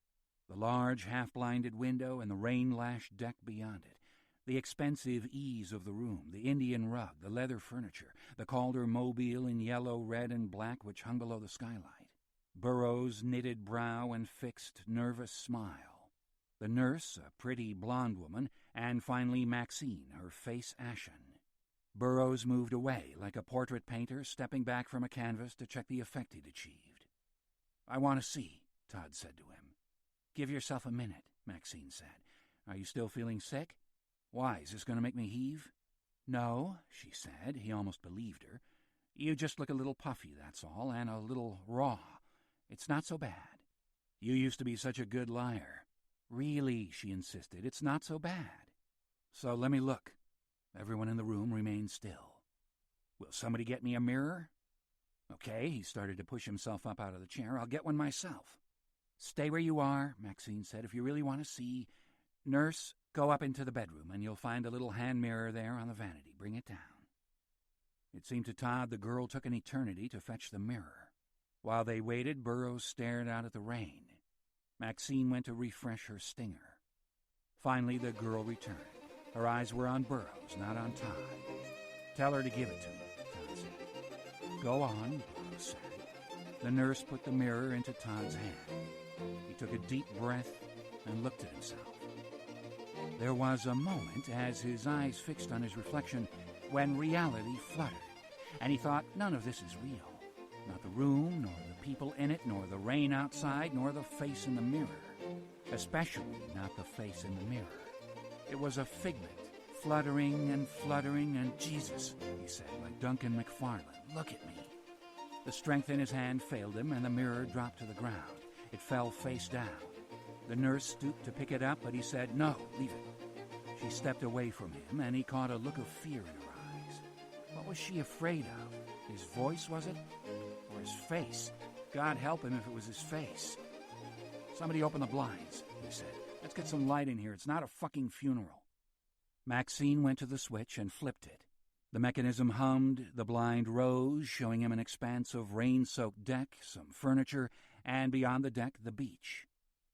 The large, half-blinded window and the rain-lashed deck beyond it, the expensive ease of the room, the Indian rug, the leather furniture, the Calder mobile in yellow, red, and black which hung below the skylight, Burroughs' knitted brow and fixed, nervous smile, the nurse, a pretty blonde woman, and finally Maxine, her face ashen. Burroughs moved away like a portrait painter stepping back from a canvas to check the effect he'd achieved. "I want to see," Todd said to him. "Give yourself a minute," Maxine said. "Are you still feeling sick?" "Why, is this going to make me heave?" "No," she said. He almost believed her. "You just look a little puffy, that's all, and a little raw. It's not so bad." "You used to be such a good liar." "Really," she insisted, "it's not so bad." "So let me look." Everyone in the room remained still. "Will somebody get me a mirror?" "Okay," he started to push himself up out of the chair. "I'll get one myself." "Stay where you are," Maxine said, "if you really want to see. Nurse, go up into the bedroom, and you'll find a little hand mirror there on the vanity. Bring it down." It seemed to Todd the girl took an eternity to fetch the mirror. While they waited, Burroughs stared out at the rain. Maxine went to refresh her stinger. Finally, the girl returned. Her eyes were on Burroughs, not on Todd. "Tell her to give it to me," Todd said. "Go on," Burroughs said. The nurse put the mirror into Todd's hand. He took a deep breath and looked at himself. There was a moment, as his eyes fixed on his reflection, when reality fluttered, and he thought, none of this is real. Not the room, nor the people in it, nor the rain outside, nor the face in the mirror. Especially not the face in the mirror. It was a figment, fluttering, and Jesus, he said, like Duncan McFarlane, look at me. The strength in his hand failed him, and the mirror dropped to the ground. It fell face down. The nurse stooped to pick it up, but he said, "No, leave it." She stepped away from him, and he caught a look of fear in her eyes. What was she afraid of? His voice, was it? Or his face? God help him if it was his face. "Somebody open the blinds," he said. "Let's get some light in here. It's not a fucking funeral." Maxine went to the switch and flipped it. The mechanism hummed, the blind rose, showing him an expanse of rain-soaked deck, some furniture, and beyond the deck, the beach.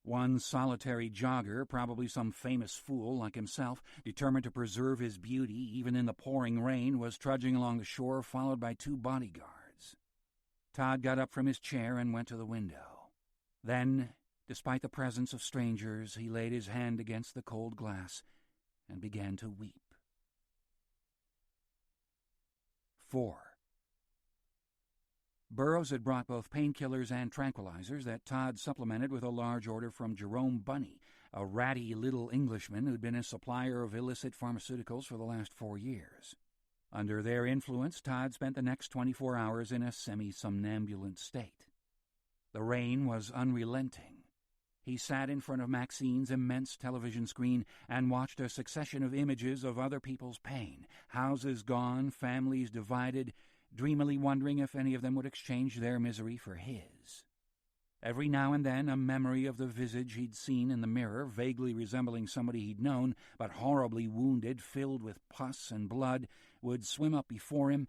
One solitary jogger, probably some famous fool like himself, determined to preserve his beauty even in the pouring rain, was trudging along the shore, followed by 2 bodyguards. Todd got up from his chair and went to the window. Then, despite the presence of strangers, he laid his hand against the cold glass and began to weep. 4. Burroughs had brought both painkillers and tranquilizers that Todd supplemented with a large order from Jerome Bunny, a ratty little Englishman who'd been a supplier of illicit pharmaceuticals for the last 4 years. Under their influence, Todd spent the next 24 hours in a semi-somnambulant state. The rain was unrelenting. He sat in front of Maxine's immense television screen and watched a succession of images of other people's pain, houses gone, families divided, dreamily wondering if any of them would exchange their misery for his. Every now and then a memory of the visage he'd seen in the mirror, vaguely resembling somebody he'd known, but horribly wounded, filled with pus and blood, would swim up before him,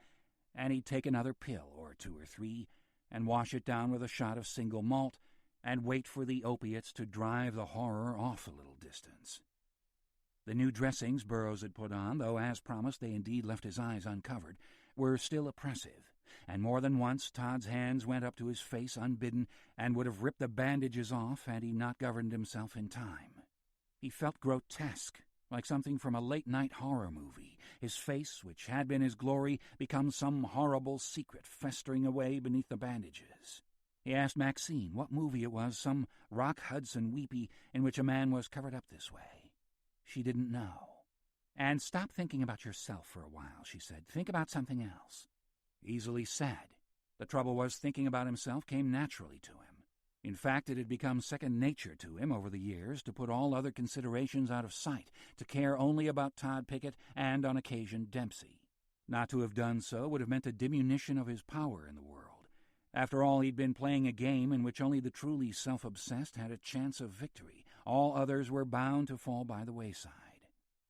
and he'd take another pill, or 2 or 3, and wash it down with a shot of single malt, and wait for the opiates to drive the horror off a little distance. The new dressings Burroughs had put on, though as promised they indeed left his eyes uncovered, were still oppressive, and more than once Todd's hands went up to his face unbidden and would have ripped the bandages off had he not governed himself in time. He felt grotesque, like something from a late-night horror movie. His face, which had been his glory, become some horrible secret festering away beneath the bandages. He asked Maxine what movie it was, some Rock Hudson weepy in which a man was covered up this way. She didn't know. "And stop thinking about yourself for a while," she said. "Think about something else." Easily said. The trouble was, thinking about himself came naturally to him. In fact, it had become second nature to him over the years to put all other considerations out of sight, to care only about Todd Pickett and, on occasion, Dempsey. Not to have done so would have meant a diminution of his power in the world. After all, he'd been playing a game in which only the truly self-obsessed had a chance of victory. All others were bound to fall by the wayside.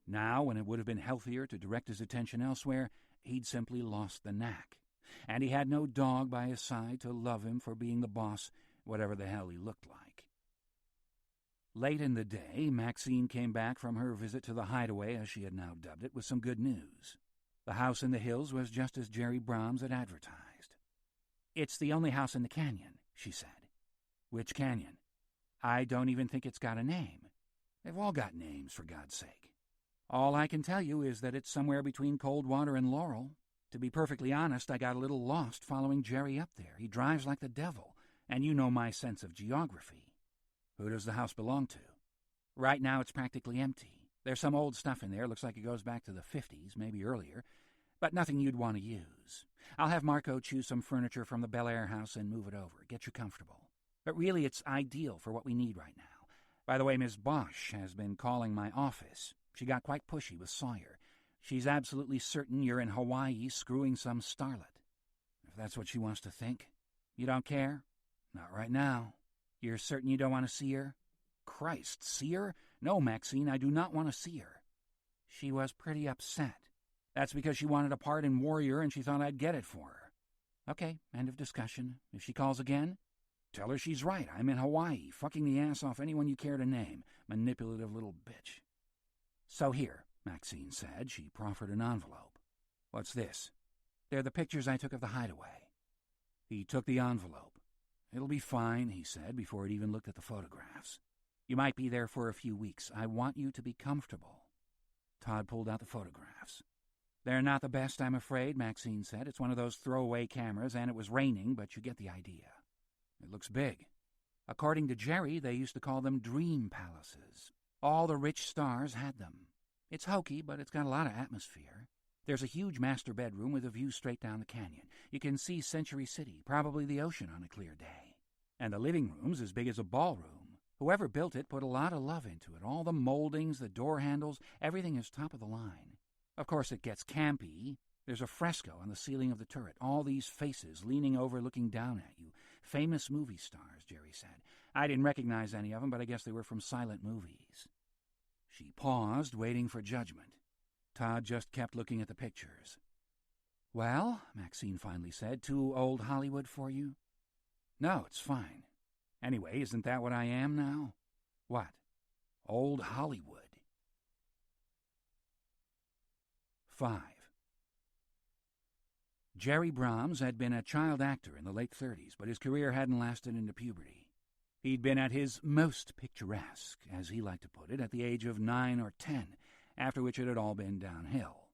Now, when it would have been healthier to direct his attention elsewhere, he'd simply lost the knack. And he had no dog by his side to love him for being the boss, whatever the hell he looked like. Late in the day, Maxine came back from her visit to the hideaway, as she had now dubbed it, with some good news. The house in the hills was just as Jerry Brahms had advertised. "It's the only house in the canyon," she said. "Which canyon?" "I don't even think it's got a name." "They've all got names, for God's sake." "All I can tell you is that it's somewhere between Coldwater and Laurel. To be perfectly honest, I got a little lost following Jerry up there. He drives like the devil, and you know my sense of geography." "Who does the house belong to?" "Right now it's practically empty. There's some old stuff in there, looks like it goes back to the 50s, maybe earlier, but nothing you'd want to use. I'll have Marco choose some furniture from the Bel Air house and move it over, get you comfortable. But really, it's ideal for what we need right now. By the way, Miss Bosch has been calling my office. She got quite pushy with Sawyer. She's absolutely certain you're in Hawaii screwing some starlet." "If that's what she wants to think." "You don't care?" "Not right now." "You're certain you don't want to see her?" "Christ, see her? No, Maxine, I do not want to see her." "She was pretty upset." "That's because she wanted a part in Warrior and she thought I'd get it for her." "Okay, end of discussion. If she calls again?" "Tell her she's right. I'm in Hawaii, fucking the ass off anyone you care to name. Manipulative little bitch." "So here," Maxine said. She proffered an envelope. "What's this?" "They're the pictures I took of the hideaway." He took the envelope. "It'll be fine," he said, before he'd even looked at the photographs. "You might be there for a few weeks. I want you to be comfortable." Todd pulled out the photographs. "They're not the best, I'm afraid," Maxine said. "It's one of those throwaway cameras, and it was raining, but you get the idea." "It looks big." "According to Jerry, they used to call them dream palaces. All the rich stars had them. It's hokey, but it's got a lot of atmosphere. There's a huge master bedroom with a view straight down the canyon. You can see Century City, probably the ocean on a clear day. And the living room's as big as a ballroom. Whoever built it put a lot of love into it. All the moldings, the door handles, everything is top of the line. Of course, it gets campy. There's a fresco on the ceiling of the turret, all these faces leaning over looking down at you. Famous movie stars, Jerry said. I didn't recognize any of them, but I guess they were from silent movies." She paused, waiting for judgment. Todd just kept looking at the pictures. "Well," Maxine finally said, "too old Hollywood for you?" "No, it's fine. Anyway, isn't that what I am now?" "What?" "Old Hollywood." 5. Jerry Brahms had been a child actor in the late 30s, but his career hadn't lasted into puberty. He'd been at his most picturesque, as he liked to put it, at the age of 9 or 10, after which it had all been downhill.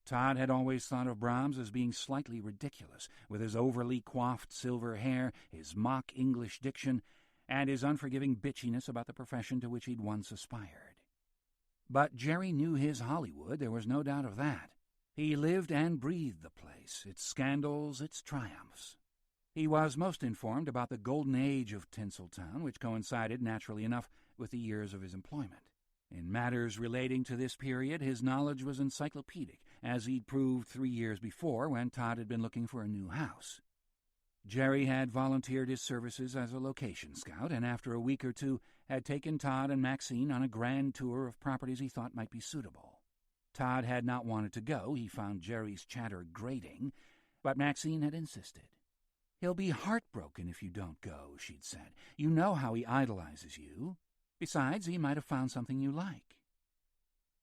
Todd had always thought of Brahms as being slightly ridiculous, with his overly coiffed silver hair, his mock English diction, and his unforgiving bitchiness about the profession to which he'd once aspired. But Jerry knew his Hollywood, there was no doubt of that. He lived and breathed the place, its scandals, its triumphs. He was most informed about the golden age of Tinseltown, which coincided, naturally enough, with the years of his employment. In matters relating to this period, his knowledge was encyclopedic, as he'd proved 3 years before when Todd had been looking for a new house. Jerry had volunteered his services as a location scout, and after a week or two had taken Todd and Maxine on a grand tour of properties he thought might be suitable. Todd had not wanted to go. He found Jerry's chatter grating, but Maxine had insisted. "He'll be heartbroken if you don't go," she'd said. "You know how he idolizes you. Besides, he might have found something you like."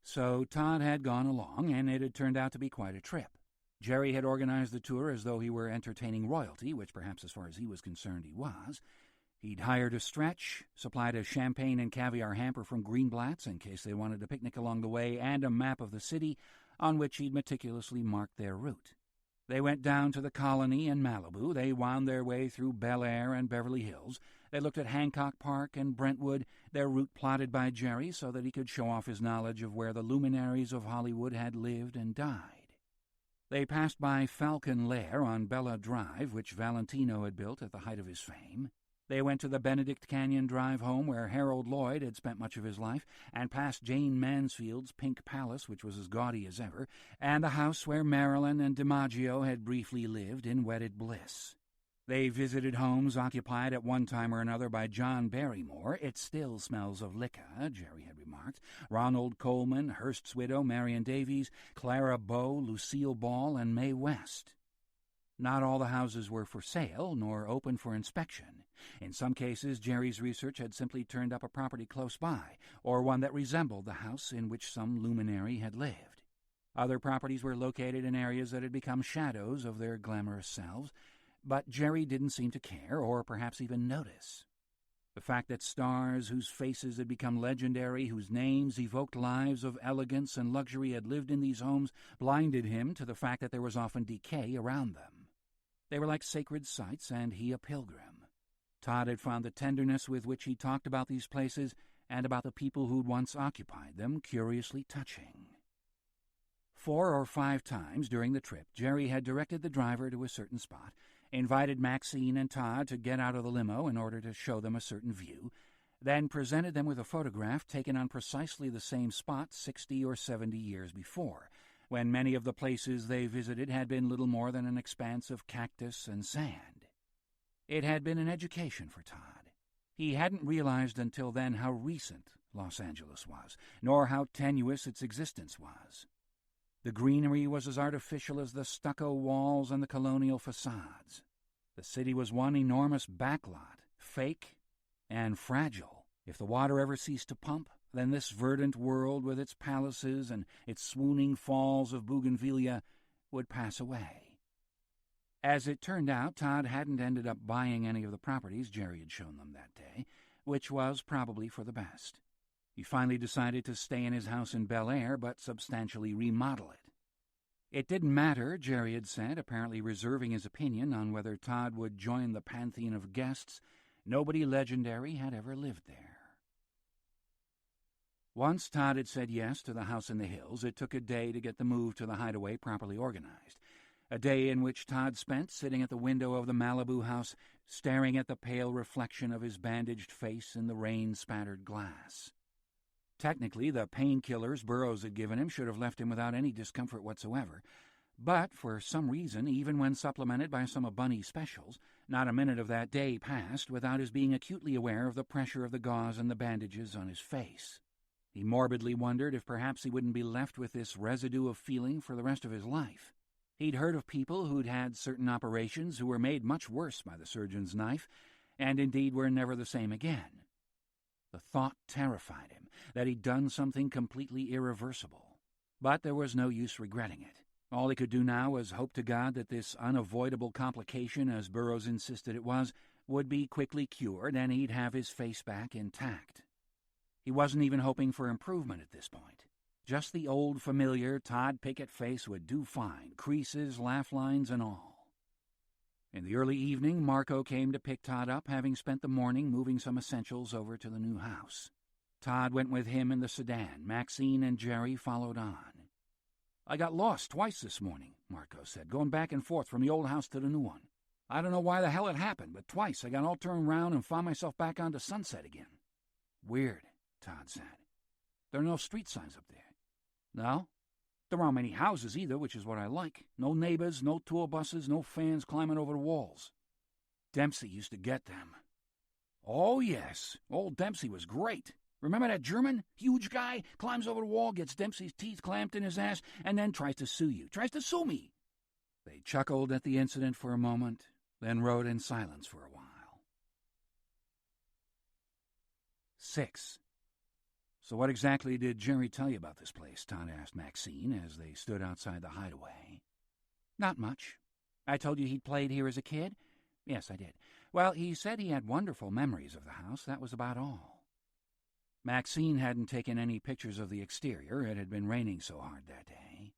So Todd had gone along, and it had turned out to be quite a trip. Jerry had organized the tour as though he were entertaining royalty, which perhaps as far as he was concerned he was, He'd hired a stretch, supplied a champagne and caviar hamper from Greenblatt's in case they wanted a picnic along the way, and a map of the city on which he'd meticulously marked their route. They went down to the Colony and Malibu. They wound their way through Bel Air and Beverly Hills. They looked at Hancock Park and Brentwood, their route plotted by Jerry so that he could show off his knowledge of where the luminaries of Hollywood had lived and died. They passed by Falcon Lair on Bella Drive, which Valentino had built at the height of his fame. They went to the Benedict Canyon Drive home where Harold Lloyd had spent much of his life, and past Jane Mansfield's Pink Palace, which was as gaudy as ever, and the house where Marilyn and DiMaggio had briefly lived in wedded bliss. They visited homes occupied at one time or another by John Barrymore. It still smells of liquor, Jerry had remarked. Ronald Coleman, Hearst's widow, Marion Davies, Clara Bow, Lucille Ball, and Mae West. Not all the houses were for sale, nor open for inspection. In some cases, Jerry's research had simply turned up a property close by, or one that resembled the house in which some luminary had lived. Other properties were located in areas that had become shadows of their glamorous selves, but Jerry didn't seem to care, or perhaps even notice. The fact that stars whose faces had become legendary, whose names evoked lives of elegance and luxury had lived in these homes, blinded him to the fact that there was often decay around them. They were like sacred sites, and he a pilgrim. Todd had found the tenderness with which he talked about these places and about the people who'd once occupied them curiously touching. 4 or 5 times during the trip, Jerry had directed the driver to a certain spot, invited Maxine and Todd to get out of the limo in order to show them a certain view, then presented them with a photograph taken on precisely the same spot 60 or 70 years before, when many of the places they visited had been little more than an expanse of cactus and sand. It had been an education for Todd. He hadn't realized until then how recent Los Angeles was, nor how tenuous its existence was. The greenery was as artificial as the stucco walls and the colonial facades. The city was one enormous backlot, fake and fragile. If the water ever ceased to pump, then this verdant world with its palaces and its swooning falls of bougainvillea would pass away. As it turned out, Todd hadn't ended up buying any of the properties Jerry had shown them that day, which was probably for the best. He finally decided to stay in his house in Bel Air, but substantially remodel it. It didn't matter, Jerry had said, apparently reserving his opinion on whether Todd would join the pantheon of guests. Nobody legendary had ever lived there. Once Todd had said yes to the house in the hills, it took a day to get the move to the hideaway properly organized. A day in which Todd spent sitting at the window of the Malibu house, staring at the pale reflection of his bandaged face in the rain-spattered glass. Technically, the painkillers Burroughs had given him should have left him without any discomfort whatsoever, but for some reason, even when supplemented by some of Bunny's specials, not a minute of that day passed without his being acutely aware of the pressure of the gauze and the bandages on his face. He morbidly wondered if perhaps he wouldn't be left with this residue of feeling for the rest of his life. He'd heard of people who'd had certain operations who were made much worse by the surgeon's knife, and indeed were never the same again. The thought terrified him that he'd done something completely irreversible. But there was no use regretting it. All he could do now was hope to God that this unavoidable complication, as Burroughs insisted it was, would be quickly cured, and he'd have his face back intact. He wasn't even hoping for improvement at this point. Just the old familiar Todd Pickett face would do fine, creases, laugh lines, and all. In the early evening, Marco came to pick Todd up, having spent the morning moving some essentials over to the new house. Todd went with him in the sedan. Maxine and Jerry followed on. "I got lost twice this morning," Marco said, "going back and forth from the old house to the new one. I don't know why the hell it happened, but twice I got all turned round and found myself back onto Sunset again." "Weird," Todd said. "There are no street signs up there." "No? There aren't many houses either, which is what I like. No neighbors, no tour buses, no fans climbing over the walls. Dempsey used to get them." "Oh, yes. Old Dempsey was great. Remember that German? Huge guy, climbs over the wall, gets Dempsey's teeth clamped in his ass, and then tries to sue you. Tries to sue me." They chuckled at the incident for a moment, then rode in silence for a while. 6. "So what exactly did Jerry tell you about this place?" Todd asked Maxine as they stood outside the hideaway. "Not much. I told you he'd played here as a kid?" "Yes, I did. Well, he said he had wonderful memories of the house. That was about all. Maxine hadn't taken any pictures of the exterior. It had been raining so hard that day.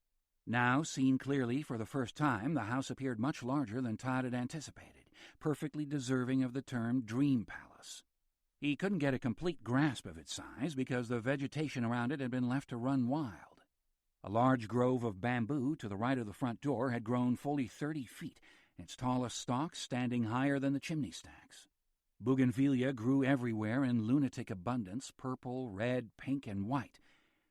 Now, seen clearly for the first time, the house appeared much larger than Todd had anticipated, perfectly deserving of the term dream palace. He couldn't get a complete grasp of its size because the vegetation around it had been left to run wild. A large grove of bamboo to the right of the front door had grown fully 30 feet, its tallest stalks standing higher than the chimney stacks. Bougainvillea grew everywhere in lunatic abundance, purple, red, pink, and white,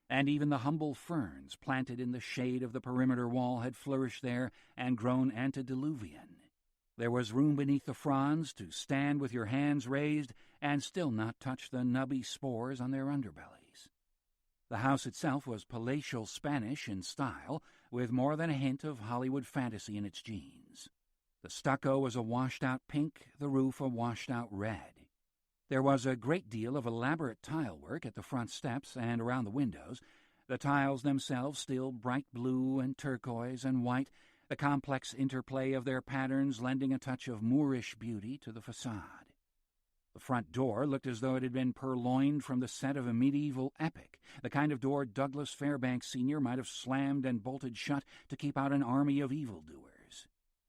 and even the humble ferns planted in the shade of the perimeter wall had flourished there and grown antediluvian. There was room beneath the fronds to stand with your hands raised and still not touch the nubby spores on their underbellies. The house itself was palatial Spanish in style, with more than a hint of Hollywood fantasy in its genes. The stucco was a washed-out pink, the roof a washed-out red. There was a great deal of elaborate tile work at the front steps and around the windows, the tiles themselves still bright blue and turquoise and white, the complex interplay of their patterns lending a touch of Moorish beauty to the facade. The front door looked as though it had been purloined from the set of a medieval epic, the kind of door Douglas Fairbanks Sr. might have slammed and bolted shut to keep out an army of evildoers.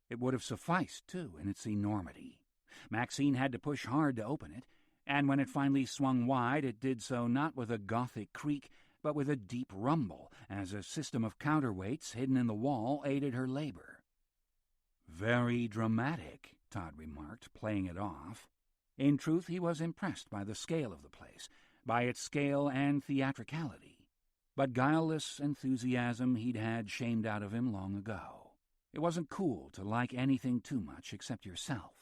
It would have sufficed, too, in its enormity. Maxine had to push hard to open it, and when it finally swung wide, it did so not with a Gothic creak, but with a deep rumble, as a system of counterweights hidden in the wall aided her labor. "Very dramatic," Todd remarked, playing it off. In truth, he was impressed by the scale of the place, by its scale and theatricality. But guileless enthusiasm he'd had shamed out of him long ago. It wasn't cool to like anything too much except yourself.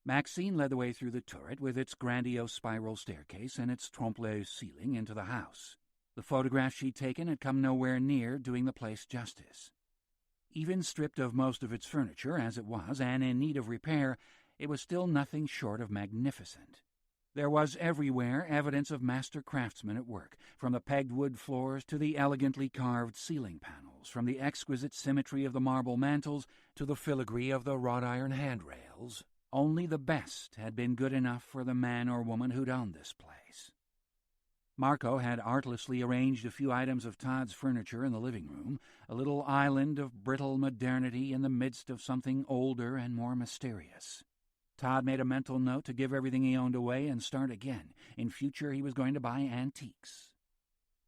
Maxine led the way through the turret with its grandiose spiral staircase and its trompe-l'oeil ceiling into the house. The photographs she'd taken had come nowhere near doing the place justice. Even stripped of most of its furniture as it was, and in need of repair, it was still nothing short of magnificent. There was everywhere evidence of master craftsmen at work, from the pegged wood floors to the elegantly carved ceiling panels, from the exquisite symmetry of the marble mantels to the filigree of the wrought iron handrails. Only the best had been good enough for the man or woman who'd owned this place. Marco had artlessly arranged a few items of Todd's furniture in the living room, a little island of brittle modernity in the midst of something older and more mysterious. Todd made a mental note to give everything he owned away and start again. In future, he was going to buy antiques.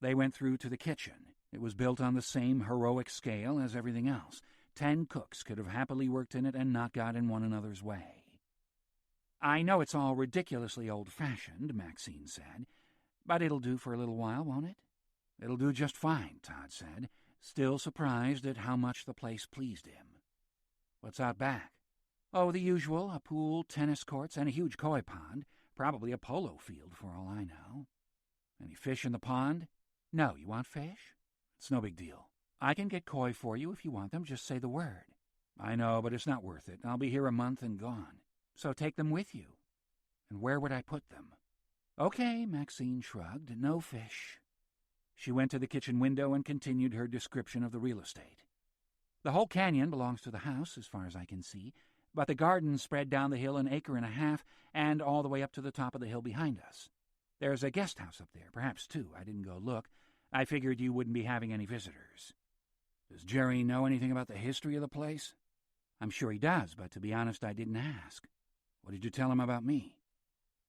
They went through to the kitchen. It was built on the same heroic scale as everything else. 10 cooks could have happily worked in it and not got in one another's way. "I know it's all ridiculously old-fashioned," Maxine said, "but it'll do for a little while, won't it?" "It'll do just fine," Todd said, still surprised at how much the place pleased him. "What's out back?" "Oh, the usual, a pool, tennis courts, and a huge koi pond. Probably a polo field, for all I know." "Any fish in the pond?" "No, you want fish?" "It's no big deal. I can get koi for you if you want them. Just say the word." "I know, but it's not worth it. I'll be here a month and gone." "So take them with you." "And where would I put them?" "Okay," Maxine shrugged. "No fish." She went to the kitchen window and continued her description of the real estate. "The whole canyon belongs to the house, as far as I can see, but the gardens spread down the hill 1.5 acres and all the way up to the top of the hill behind us. There's a guest house up there, perhaps 2. I didn't go look. I figured you wouldn't be having any visitors." "Does Jerry know anything about the history of the place?" "I'm sure he does, but to be honest, I didn't ask." "What did you tell him about me?"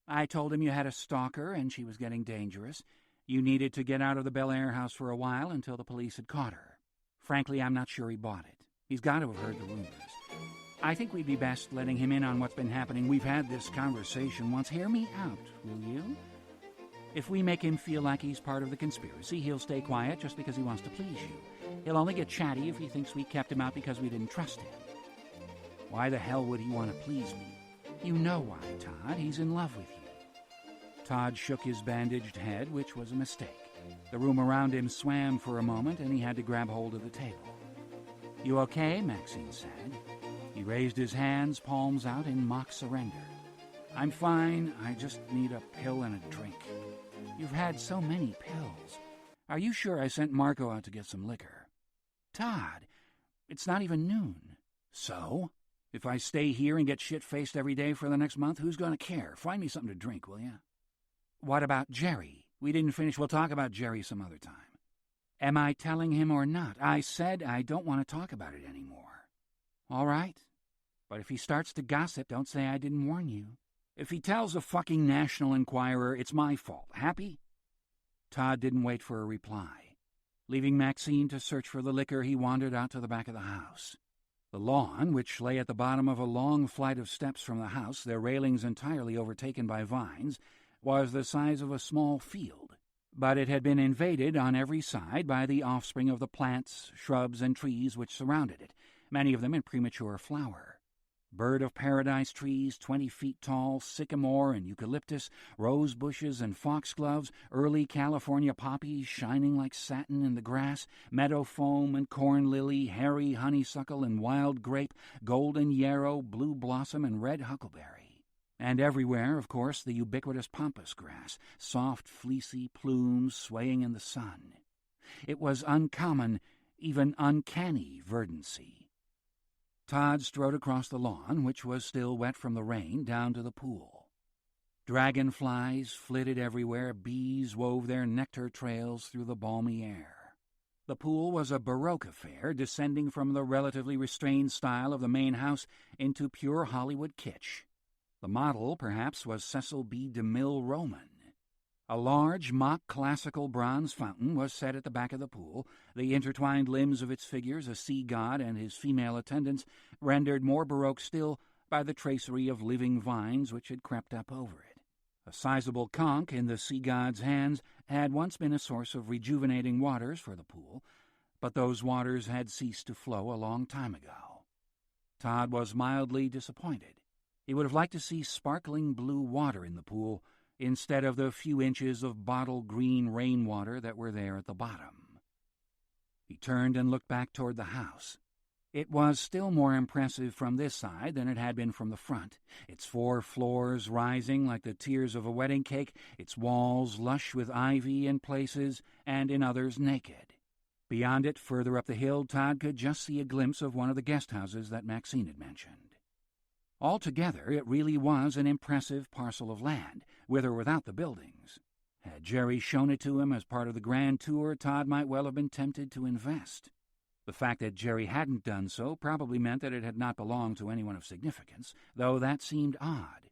"I told him you had a stalker and she was getting dangerous. You needed to get out of the Bel Air house for a while until the police had caught her. Frankly, I'm not sure he bought it. He's got to have heard the rumors. I think we'd be best letting him in on what's been happening. We've had this conversation once. Hear me out, will you? If we make him feel like he's part of the conspiracy, he'll stay quiet just because he wants to please you. He'll only get chatty if he thinks we kept him out because we didn't trust him." "Why the hell would he want to please me?" "You know why, Todd. He's in love with you." Todd shook his bandaged head, which was a mistake. The room around him swam for a moment, and he had to grab hold of the table. "You okay?" Maxine said. He raised his hands, palms out, in mock surrender. "I'm fine. I just need a pill and a drink." "You've had so many pills. Are you sure I sent Marco out to get some liquor?" "Todd, it's not even noon." "So? If I stay here and get shit-faced every day for the next month, who's going to care? Find me something to drink, will you? What about Jerry? We didn't finish. We'll talk about Jerry some other time. Am I telling him or not? I said I don't want to talk about it anymore. All right. But if he starts to gossip, don't say I didn't warn you. If he tells the fucking National Enquirer, it's my fault. Happy? Todd didn't wait for a reply. Leaving Maxine to search for the liquor, he wandered out to the back of the house. The lawn, which lay at the bottom of a long flight of steps from the house, their railings entirely overtaken by vines, was the size of a small field, but it had been invaded on every side by the offspring of the plants, shrubs, and trees which surrounded it, many of them in premature flower. Bird-of-paradise trees 20 feet tall, sycamore and eucalyptus, rose bushes and foxgloves, early California poppies shining like satin in the grass, meadow foam and corn lily, hairy honeysuckle and wild grape, golden yarrow, blue blossom and red huckleberry. And everywhere, of course, the ubiquitous pampas grass, soft, fleecy plumes swaying in the sun. It was uncommon, even uncanny verdancy. Todd strode across the lawn, which was still wet from the rain, down to the pool. Dragonflies flitted everywhere, bees wove their nectar trails through the balmy air. The pool was a Baroque affair, descending from the relatively restrained style of the main house into pure Hollywood kitsch. The model, perhaps, was Cecil B. DeMille Roman. A large, mock classical bronze fountain was set at the back of the pool, the intertwined limbs of its figures, a sea god and his female attendants, rendered more Baroque still by the tracery of living vines which had crept up over it. A sizable conch in the sea god's hands had once been a source of rejuvenating waters for the pool, but those waters had ceased to flow a long time ago. Todd was mildly disappointed. He would have liked to see sparkling blue water in the pool, instead of the few inches of bottle green rainwater that were there at the bottom. He turned and looked back toward the house. It was still more impressive from this side than it had been from the front, its 4 floors rising like the tiers of a wedding cake, its walls lush with ivy in places and in others naked. Beyond it, further up the hill, Todd could just see a glimpse of one of the guest houses that Maxine had mentioned. Altogether, it really was an impressive parcel of land, with or without the buildings. Had Jerry shown it to him as part of the grand tour, Todd might well have been tempted to invest. The fact that Jerry hadn't done so probably meant that it had not belonged to anyone of significance, though that seemed odd.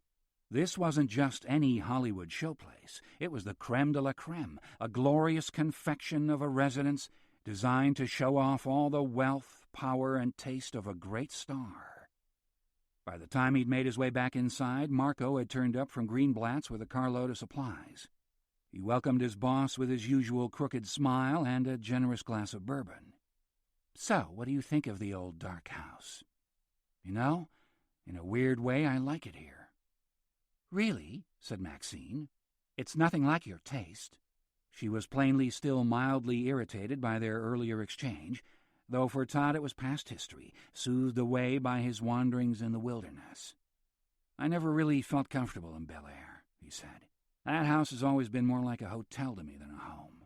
This wasn't just any Hollywood showplace. It was the creme de la creme, a glorious confection of a residence designed to show off all the wealth, power, and taste of a great star. By the time he'd made his way back inside, Marco had turned up from Greenblatt's with a carload of supplies. He welcomed his boss with his usual crooked smile and a generous glass of bourbon. "So, what do you think of the old dark house?" "You know, in a weird way, I like it here." "Really?" said Maxine. "It's nothing like your taste." She was plainly still mildly irritated by their earlier exchange, though for Todd it was past history, soothed away by his wanderings in the wilderness. "I never really felt comfortable in Bel Air," he said. "That house has always been more like a hotel to me than a home."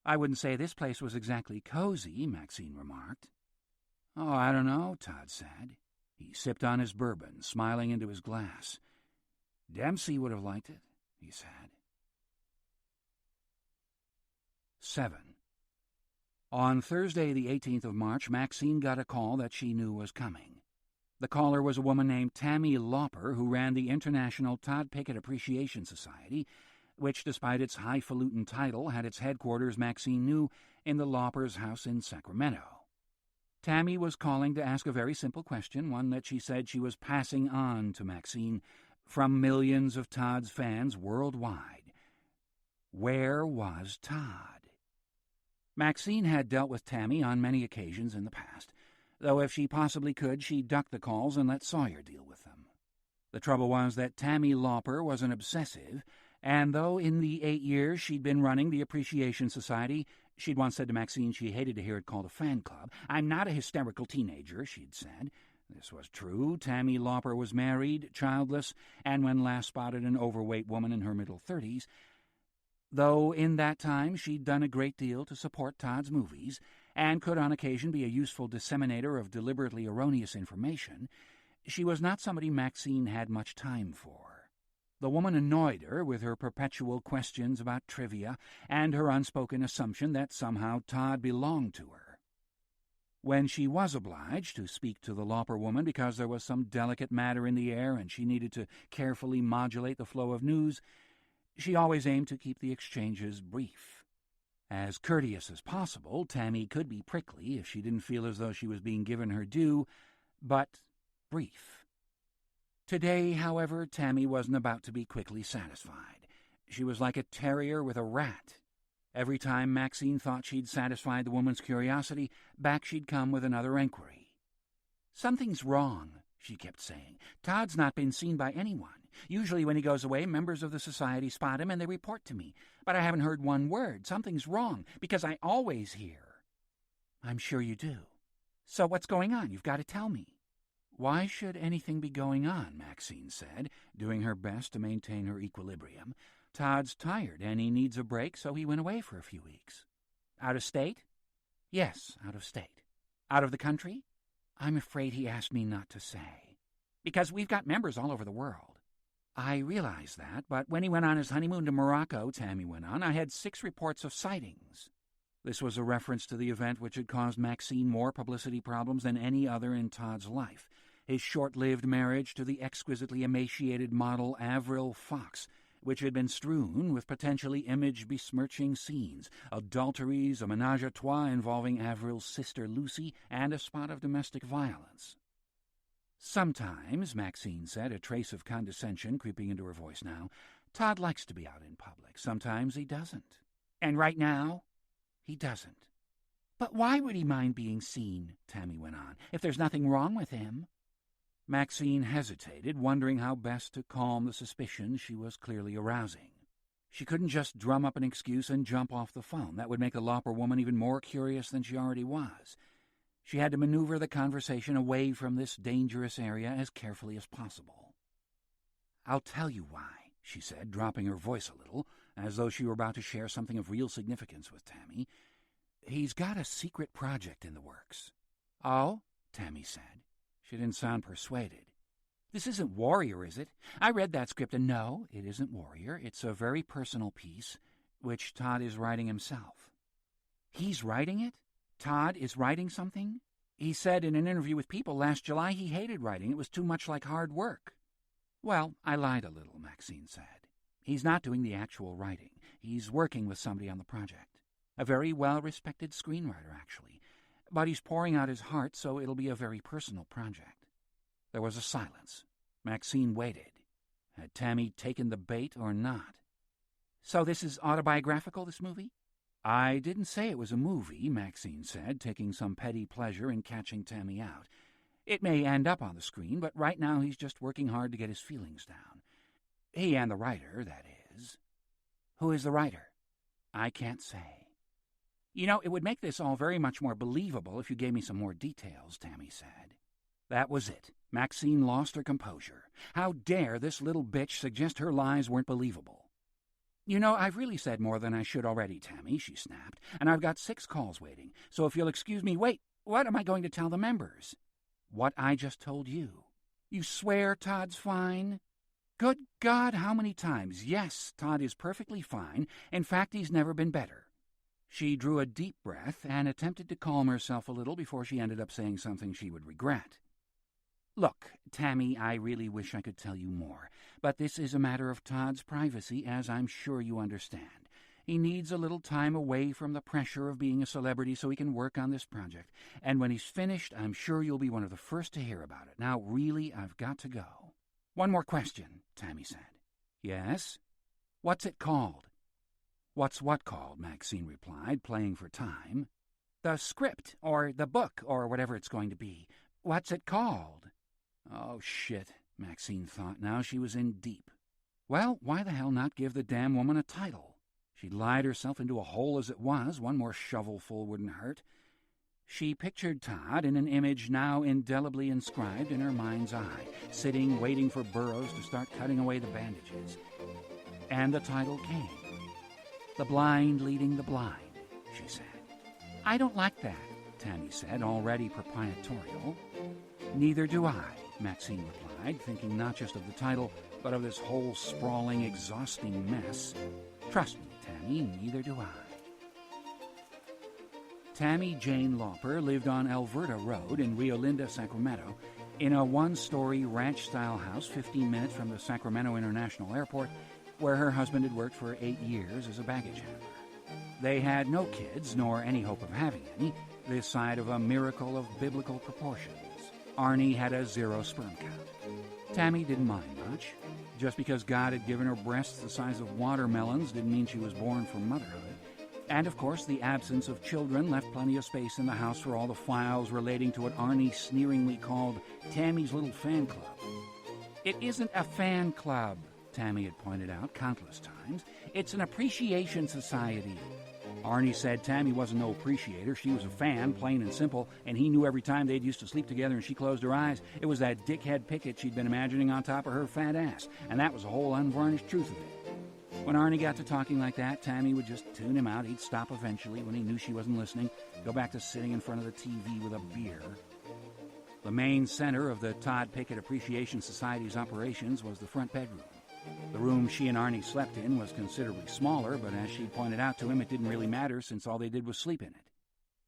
"I wouldn't say this place was exactly cozy," Maxine remarked. "Oh, I don't know," Todd said. He sipped on his bourbon, smiling into his glass. "Dempsey would have liked it," he said. 7. On Thursday, the 18th of March, Maxine got a call that she knew was coming. The caller was a woman named Tammy Lauper, who ran the International Todd Pickett Appreciation Society, which, despite its highfalutin title, had its headquarters, Maxine knew, in the Laupers' house in Sacramento. Tammy was calling to ask a very simple question, one that she said she was passing on to Maxine from millions of Todd's fans worldwide. Where was Todd? Maxine had dealt with Tammy on many occasions in the past, though if she possibly could, she ducked the calls and let Sawyer deal with them. The trouble was that Tammy Lauper was an obsessive, and though in the 8 years she'd been running the Appreciation Society, she'd once said to Maxine she hated to hear it called a fan club. "I'm not a hysterical teenager," she'd said. This was true. Tammy Lauper was married, childless, and when last spotted an overweight woman in her middle 30s, though in that time she'd done a great deal to support Todd's movies and could on occasion be a useful disseminator of deliberately erroneous information, She was not somebody Maxine had much time for. The woman annoyed her with her perpetual questions about trivia and her unspoken assumption that somehow Todd belonged to her. When she was obliged to speak to the Lauper woman because there was some delicate matter in the air and she needed to carefully modulate the flow of news, she always aimed to keep the exchanges brief. As courteous as possible, Tammy could be prickly if she didn't feel as though she was being given her due, but brief. Today, however, Tammy wasn't about to be quickly satisfied. She was like a terrier with a rat. Every time Maxine thought she'd satisfied the woman's curiosity, back she'd come with another enquiry. "Something's wrong," she kept saying. "Todd's not been seen by anyone. Usually when he goes away, members of the society spot him and they report to me. But I haven't heard one word. Something's wrong, because I always hear." "I'm sure you do. So what's going on? You've got to tell me." "Why should anything be going on?" Maxine said, doing her best to maintain her equilibrium. "Todd's tired, and he needs a break, so he went away for a few weeks." "Out of state?" "Yes, out of state." "Out of the country?" "I'm afraid he asked me not to say." "Because we've got members all over the world." "I realize that, but when he went on his honeymoon to Morocco," Tammy went on, "I had 6 reports of sightings." This was a reference to the event which had caused Maxine more publicity problems than any other in Todd's life. His short-lived marriage to the exquisitely emaciated model Avril Fox, which had been strewn with potentially image-besmirching scenes, adulteries, a menage a trois involving Avril's sister Lucy, and a spot of domestic violence. "Sometimes," Maxine said, a trace of condescension creeping into her voice now, "Todd likes to be out in public. Sometimes he doesn't." "And right now?" "He doesn't." "But why would he mind being seen?" Tammy went on, "if there's nothing wrong with him?" Maxine hesitated, wondering how best to calm the suspicions she was clearly arousing. She couldn't just drum up an excuse and jump off the phone. That would make the Lauper woman even more curious than she already was. She had to maneuver the conversation away from this dangerous area as carefully as possible. "I'll tell you why," she said, dropping her voice a little, as though she were about to share something of real significance with Tammy. "He's got a secret project in the works." "Oh?" Tammy said. She didn't sound persuaded. "This isn't Warrior, is it? I read that script, and no, it isn't Warrior. It's a very personal piece, which Todd is writing himself." "He's writing it? Todd is writing something?" "He said in an interview with People last July he hated writing. It was too much like hard work." "Well, I lied a little," Maxine said. "He's not doing the actual writing. He's working with somebody on the project. A very well-respected screenwriter, actually. But he's pouring out his heart, so it'll be a very personal project." There was a silence. Maxine waited. Had Tammy taken the bait or not? "So this is autobiographical, this movie?" "I didn't say it was a movie," Maxine said, taking some petty pleasure in catching Tammy out. "It may end up on the screen, but right now he's just working hard to get his feelings down. He and the writer, that is." "Who is the writer?" "I can't say." "You know, it would make this all very much more believable if you gave me some more details," Tammy said. That was it. Maxine lost her composure. How dare this little bitch suggest her lies weren't believable? "You know, I've really said more than I should already, Tammy," she snapped, "and I've got 6 calls waiting. So if you'll excuse me, wait, what am I going to tell the members?" "What I just told you." "You swear Todd's fine?" "Good God, how many times? Yes, Todd is perfectly fine. In fact, he's never been better." She drew a deep breath and attempted to calm herself a little before she ended up saying something she would regret. "Look, Tammy, I really wish I could tell you more, but this is a matter of Todd's privacy, as I'm sure you understand. He needs a little time away from the pressure of being a celebrity so he can work on this project, and when he's finished, I'm sure you'll be one of the first to hear about it. Now, really, I've got to go." "One more question," Tammy said. "Yes?" "What's it called?" "What's what called?" Maxine replied, playing for time. "The script, or the book, or whatever it's going to be. What's it called?" Oh, shit, Maxine thought. Now she was in deep. Well, why the hell not give the damn woman a title? She'd lied herself into a hole as it was. One more shovelful wouldn't hurt. She pictured Todd in an image now indelibly inscribed in her mind's eye, sitting, waiting for Burroughs to start cutting away the bandages. And the title came. "The Blind Leading the Blind," she said. "I don't like that," Tammy said, already proprietorial. "Neither do I," Maxine replied, thinking not just of the title, but of this whole sprawling, exhausting mess. Trust me, Tammy, neither do I. Tammy Jane Lauper lived on Alberta Road in Rio Linda, Sacramento, in a one-story ranch-style house 15 minutes from the Sacramento International Airport, where her husband had worked for 8 years as a baggage handler. They had no kids, nor any hope of having any, this side of a miracle of biblical proportions. Arnie had a 0 sperm count. Tammy didn't mind much. Just because God had given her breasts the size of watermelons didn't mean she was born for motherhood. And, of course, the absence of children left plenty of space in the house for all the files relating to what Arnie sneeringly called Tammy's little fan club. It isn't a fan club, Tammy had pointed out countless times. It's an appreciation society. Arnie said Tammy wasn't no appreciator. She was a fan, plain and simple, and he knew every time they'd used to sleep together and she closed her eyes, it was that dickhead Pickett she'd been imagining on top of her fat ass, and that was the whole unvarnished truth of it. When Arnie got to talking like that, Tammy would just tune him out. He'd stop eventually when he knew she wasn't listening, go back to sitting in front of the TV with a beer. The main center of the Todd Pickett Appreciation Society's operations was the front bedroom. The room she and Arnie slept in was considerably smaller, but as she pointed out to him, it didn't really matter since all they did was sleep in it.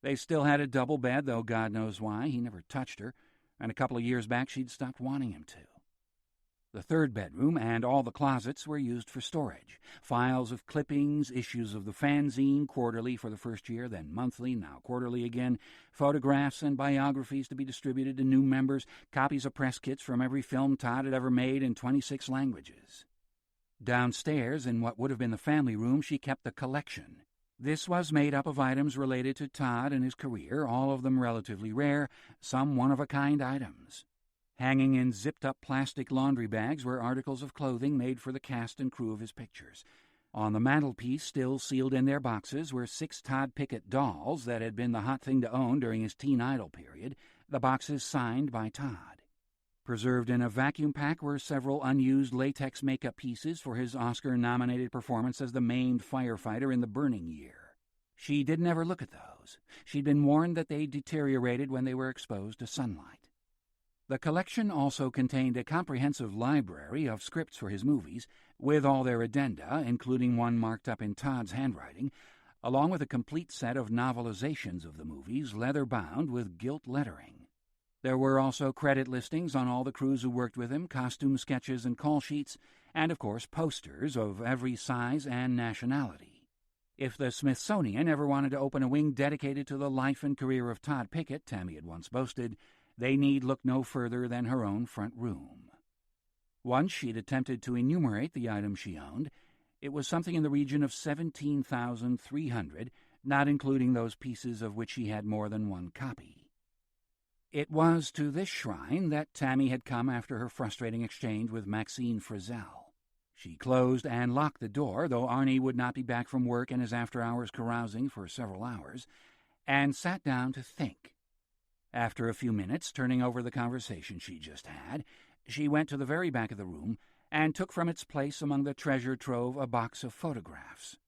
They still had a double bed, though God knows why. He never touched her, and a couple of years back she'd stopped wanting him to. The third bedroom and all the closets were used for storage. Files of clippings, issues of the fanzine, quarterly for the first year, then monthly, now quarterly again, photographs and biographies to be distributed to new members, copies of press kits from every film Todd had ever made in 26 languages. Downstairs, in what would have been the family room, she kept the collection. This was made up of items related to Todd and his career, all of them relatively rare, some one-of-a-kind items. Hanging in zipped-up plastic laundry bags were articles of clothing made for the cast and crew of his pictures. On the mantelpiece, still sealed in their boxes, were 6 Todd Pickett dolls that had been the hot thing to own during his teen idol period, the boxes signed by Todd. Preserved in a vacuum pack were several unused latex makeup pieces for his Oscar-nominated performance as the maimed firefighter in The Burning Year. She didn't ever look at those. She'd been warned that they deteriorated when they were exposed to sunlight. The collection also contained a comprehensive library of scripts for his movies, with all their addenda, including one marked up in Todd's handwriting, along with a complete set of novelizations of the movies, leather-bound with gilt lettering. There were also credit listings on all the crews who worked with him, costume sketches and call sheets, and, of course, posters of every size and nationality. If the Smithsonian ever wanted to open a wing dedicated to the life and career of Todd Pickett, Tammy had once boasted, they need look no further than her own front room. Once she'd attempted to enumerate the items she owned. It was something in the region of 17,300, not including those pieces of which she had more than one copy. It was to this shrine that Tammy had come after her frustrating exchange with Maxine Frizzell. She closed and locked the door, though Arnie would not be back from work and his after-hours carousing for several hours, and sat down to think. After a few minutes, turning over the conversation she just had, she went to the very back of the room and took from its place among the treasure trove a box of photographs.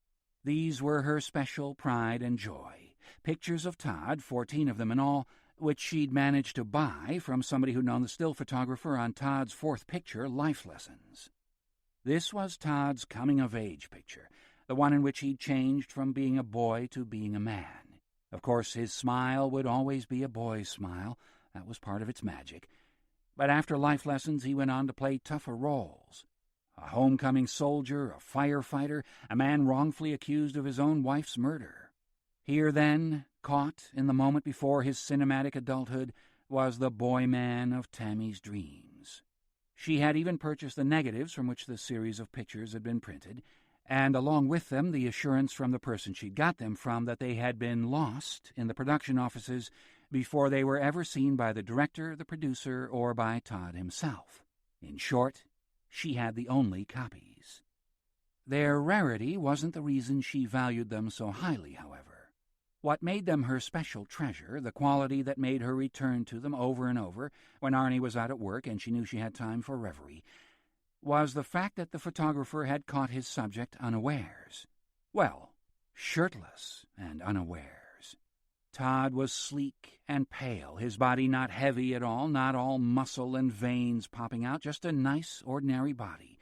These were her special pride and joy, pictures of Todd, 14 of them in all, which she'd managed to buy from somebody who'd known the still photographer on Todd's 4th picture, Life Lessons. This was Todd's coming-of-age picture, the one in which he'd changed from being a boy to being a man. Of course, his smile would always be a boy's smile. That was part of its magic. But after Life Lessons, he went on to play tougher roles. A homecoming soldier, a firefighter, a man wrongfully accused of his own wife's murder. Here, then, caught in the moment before his cinematic adulthood, was the boy-man of Tammy's dreams. She had even purchased the negatives from which the series of pictures had been printed, and along with them the assurance from the person she'd got them from that they had been lost in the production offices before they were ever seen by the director, the producer, or by Todd himself. In short, she had the only copies. Their rarity wasn't the reason she valued them so highly, however. What made them her special treasure, the quality that made her return to them over and over when Arnie was out at work and she knew she had time for reverie, was the fact that the photographer had caught his subject unawares. Well, shirtless and unawares. Todd was sleek and pale, his body not heavy at all, not all muscle and veins popping out, just a nice, ordinary body.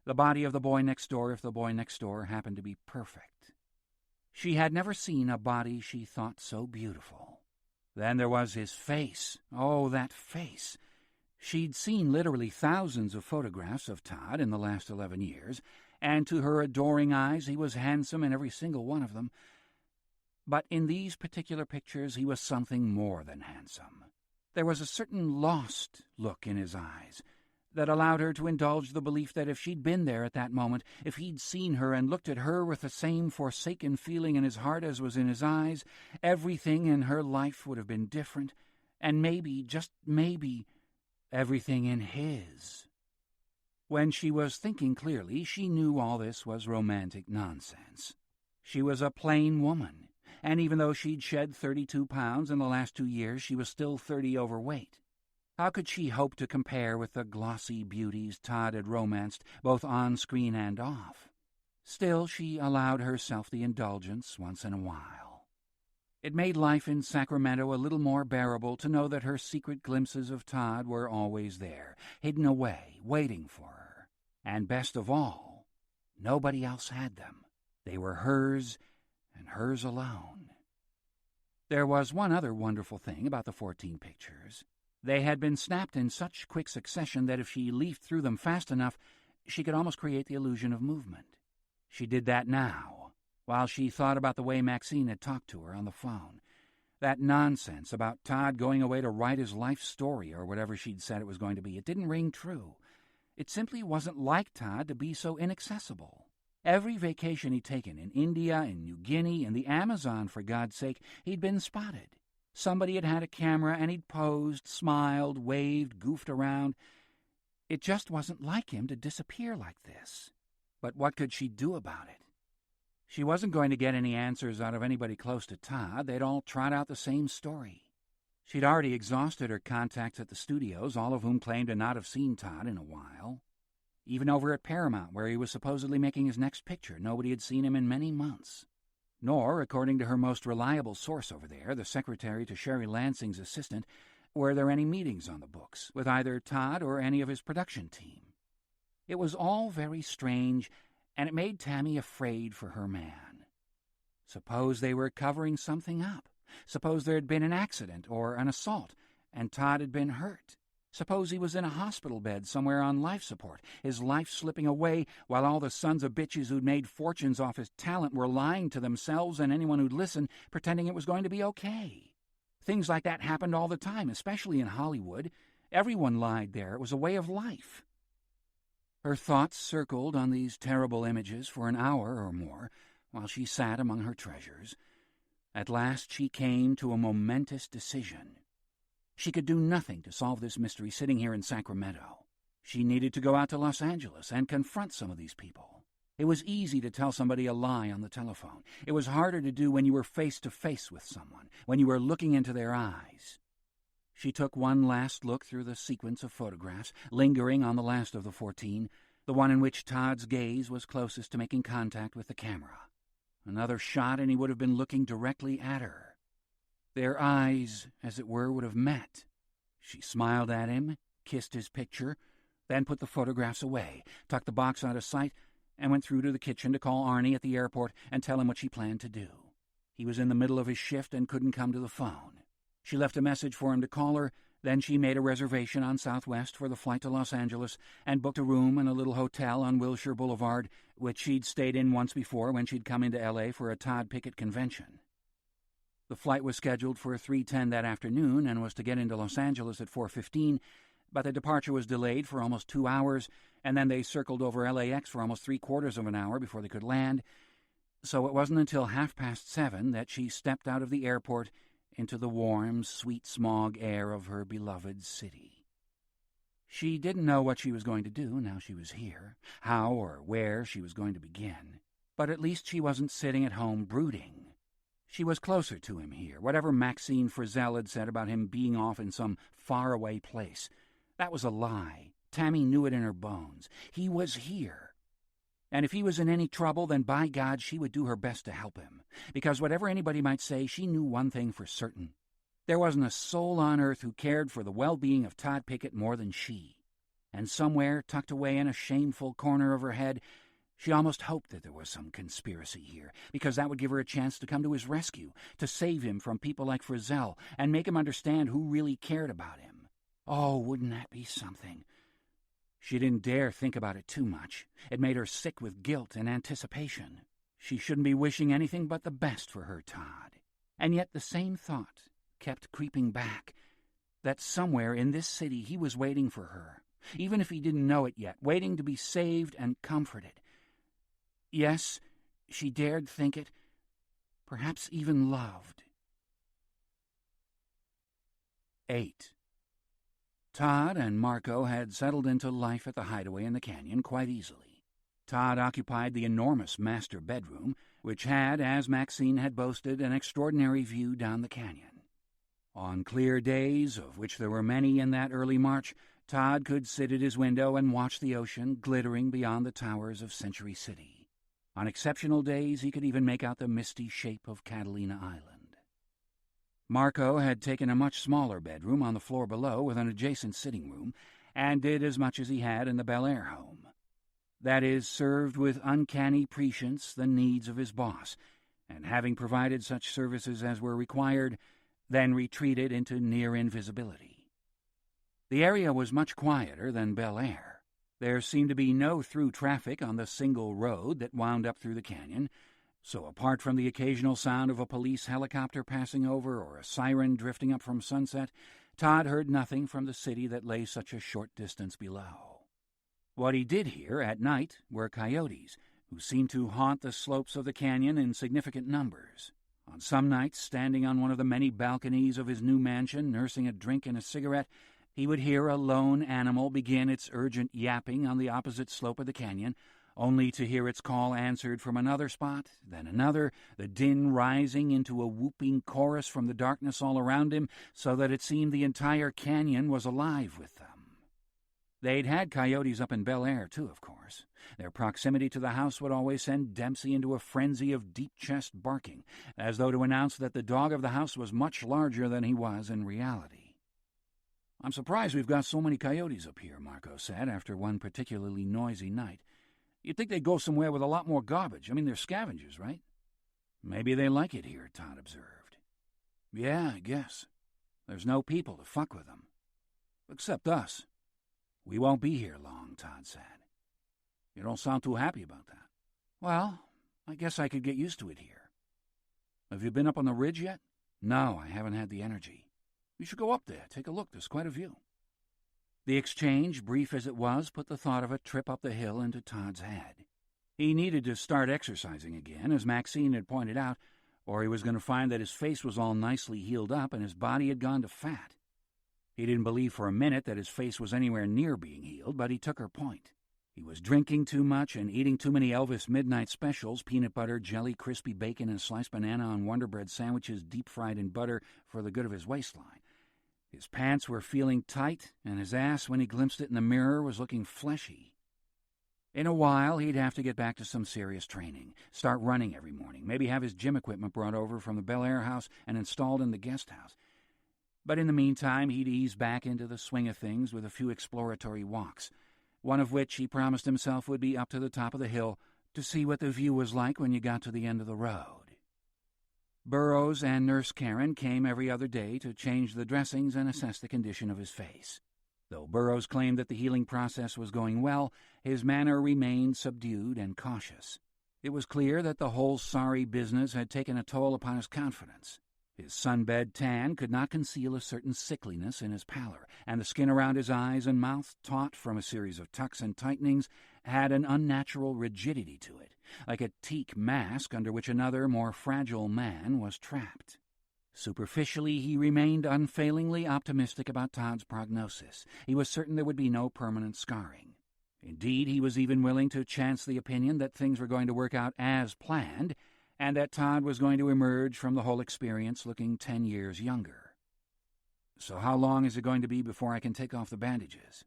The body of the boy next door, if the boy next door happened to be perfect. She had never seen a body she thought so beautiful. Then there was his face. Oh, that face. She'd seen literally thousands of photographs of Todd in the last 11 years, and to her adoring eyes he was handsome in every single one of them. But in these particular pictures he was something more than handsome. There was a certain lost look in his eyes that allowed her to indulge the belief that if she'd been there at that moment, if he'd seen her and looked at her with the same forsaken feeling in his heart as was in his eyes, everything in her life would have been different, and maybe, just maybe, everything in his. When she was thinking clearly, she knew all this was romantic nonsense. She was a plain woman, and even though she'd shed 32 pounds in the last 2 years, she was still 30 overweight. How could she hope to compare with the glossy beauties Todd had romanced, both on screen and off? Still, she allowed herself the indulgence once in a while. It made life in Sacramento a little more bearable to know that her secret glimpses of Todd were always there, hidden away, waiting for her. And best of all, nobody else had them. They were hers, and hers alone. There was one other wonderful thing about the 14 pictures. They had been snapped in such quick succession that if she leafed through them fast enough, she could almost create the illusion of movement. She did that now, while she thought about the way Maxine had talked to her on the phone. That nonsense about Todd going away to write his life story or whatever she'd said it was going to be, it didn't ring true. It simply wasn't like Todd to be so inaccessible. Every vacation he'd taken, in India, in New Guinea, in the Amazon, for God's sake, he'd been spotted. Somebody had had a camera, and he'd posed, smiled, waved, goofed around. It just wasn't like him to disappear like this. But what could she do about it? She wasn't going to get any answers out of anybody close to Todd. They'd all trot out the same story. She'd already exhausted her contacts at the studios, all of whom claimed to not have seen Todd in a while. Even over at Paramount, where he was supposedly making his next picture, nobody had seen him in many months. Nor, according to her most reliable source over there, the secretary to Sherry Lansing's assistant, were there any meetings on the books with either Todd or any of his production team. It was all very strange, and it made Tammy afraid for her man. Suppose they were covering something up. Suppose there had been an accident or an assault, and Todd had been hurt. Suppose he was in a hospital bed somewhere on life support, his life slipping away while all the sons of bitches who'd made fortunes off his talent were lying to themselves and anyone who'd listen, pretending it was going to be okay. Things like that happened all the time, especially in Hollywood. Everyone lied there. It was a way of life. Her thoughts circled on these terrible images for an hour or more while she sat among her treasures. At last she came to a momentous decision. She could do nothing to solve this mystery sitting here in Sacramento. She needed to go out to Los Angeles and confront some of these people. It was easy to tell somebody a lie on the telephone. It was harder to do when you were face to face with someone, when you were looking into their eyes. She took one last look through the sequence of photographs, lingering on the last of the 14, the one in which Todd's gaze was closest to making contact with the camera. Another shot, and he would have been looking directly at her. Their eyes, as it were, would have met. She smiled at him, kissed his picture, then put the photographs away, tucked the box out of sight, and went through to the kitchen to call Arnie at the airport and tell him what she planned to do. He was in the middle of his shift and couldn't come to the phone. She left a message for him to call her. Then she made a reservation on Southwest for the flight to Los Angeles and booked a room in a little hotel on Wilshire Boulevard, which she'd stayed in once before when she'd come into L.A. for a Todd Pickett convention. The flight was scheduled for 3:10 that afternoon and was to get into Los Angeles at 4:15, but the departure was delayed for almost 2 hours, and then they circled over LAX for almost 3/4 of an hour before they could land. So it wasn't until 7:30 that she stepped out of the airport into the warm, sweet smog air of her beloved city. She didn't know what she was going to do now she was here, how or where she was going to begin, but at least she wasn't sitting at home brooding. She was closer to him here, whatever Maxine Frizzell had said about him being off in some faraway place. That was a lie. Tammy knew it in her bones. He was here. And if he was in any trouble, then by God, she would do her best to help him. Because whatever anybody might say, she knew one thing for certain. There wasn't a soul on earth who cared for the well-being of Todd Pickett more than she. And somewhere, tucked away in a shameful corner of her head, she almost hoped that there was some conspiracy here, because that would give her a chance to come to his rescue, to save him from people like Frizzell, and make him understand who really cared about him. Oh, wouldn't that be something? She didn't dare think about it too much. It made her sick with guilt and anticipation. She shouldn't be wishing anything but the best for her Todd. And yet the same thought kept creeping back, that somewhere in this city he was waiting for her, even if he didn't know it yet, waiting to be saved and comforted. Yes, she dared think it, perhaps even loved. 8. Todd and Marco had settled into life at the hideaway in the canyon quite easily. Todd occupied the enormous master bedroom, which had, as Maxine had boasted, an extraordinary view down the canyon. On clear days, of which there were many in that early March, Todd could sit at his window and watch the ocean glittering beyond the towers of Century City. On exceptional days, he could even make out the misty shape of Catalina Island. Marco had taken a much smaller bedroom on the floor below with an adjacent sitting room, and did as much as he had in the Bel Air home. That is, served with uncanny prescience the needs of his boss, and having provided such services as were required, then retreated into near invisibility. The area was much quieter than Bel Air. There seemed to be no through traffic on the single road that wound up through the canyon, so apart from the occasional sound of a police helicopter passing over or a siren drifting up from sunset, Todd heard nothing from the city that lay such a short distance below. What he did hear at night were coyotes, who seemed to haunt the slopes of the canyon in significant numbers. On some nights, standing on one of the many balconies of his new mansion, nursing a drink and a cigarette, he would hear a lone animal begin its urgent yapping on the opposite slope of the canyon, only to hear its call answered from another spot, then another, the din rising into a whooping chorus from the darkness all around him, so that it seemed the entire canyon was alive with them. They'd had coyotes up in Bel Air, too, of course. Their proximity to the house would always send Dempsey into a frenzy of deep-chest barking, as though to announce that the dog of the house was much larger than he was in reality. "I'm surprised we've got so many coyotes up here," Marco said, after one particularly noisy night. "You'd think they'd go somewhere with a lot more garbage. I mean, they're scavengers, right?" "Maybe they like it here," Todd observed. "Yeah, I guess. There's no people to fuck with them. Except us. We won't be here long," Todd said. "You don't sound too happy about that." "Well, I guess I could get used to it here." "Have you been up on the ridge yet?" "No, I haven't had the energy." "You should go up there. Take a look. There's quite a view." The exchange, brief as it was, put the thought of a trip up the hill into Todd's head. He needed to start exercising again, as Maxine had pointed out, or he was going to find that his face was all nicely healed up and his body had gone to fat. He didn't believe for a minute that his face was anywhere near being healed, but he took her point. He was drinking too much and eating too many Elvis midnight specials, peanut butter, jelly, crispy bacon, and sliced banana on Wonder Bread sandwiches deep-fried in butter for the good of his waistline. His pants were feeling tight, and his ass, when he glimpsed it in the mirror, was looking fleshy. In a while, he'd have to get back to some serious training, start running every morning, maybe have his gym equipment brought over from the Bel Air house and installed in the guest house. But in the meantime, he'd ease back into the swing of things with a few exploratory walks, one of which he promised himself would be up to the top of the hill to see what the view was like when you got to the end of the road. Burroughs and Nurse Karen came every other day to change the dressings and assess the condition of his face. Though Burroughs claimed that the healing process was going well, his manner remained subdued and cautious. It was clear that the whole sorry business had taken a toll upon his confidence. His sunbed tan could not conceal a certain sickliness in his pallor, and the skin around his eyes and mouth, taut from a series of tucks and tightenings, had an unnatural rigidity to it, like a teak mask under which another, more fragile man was trapped. Superficially, he remained unfailingly optimistic about Todd's prognosis. He was certain there would be no permanent scarring. Indeed, he was even willing to chance the opinion that things were going to work out as planned, and that Todd was going to emerge from the whole experience looking 10 years younger. "So how long is it going to be before I can take off the bandages?"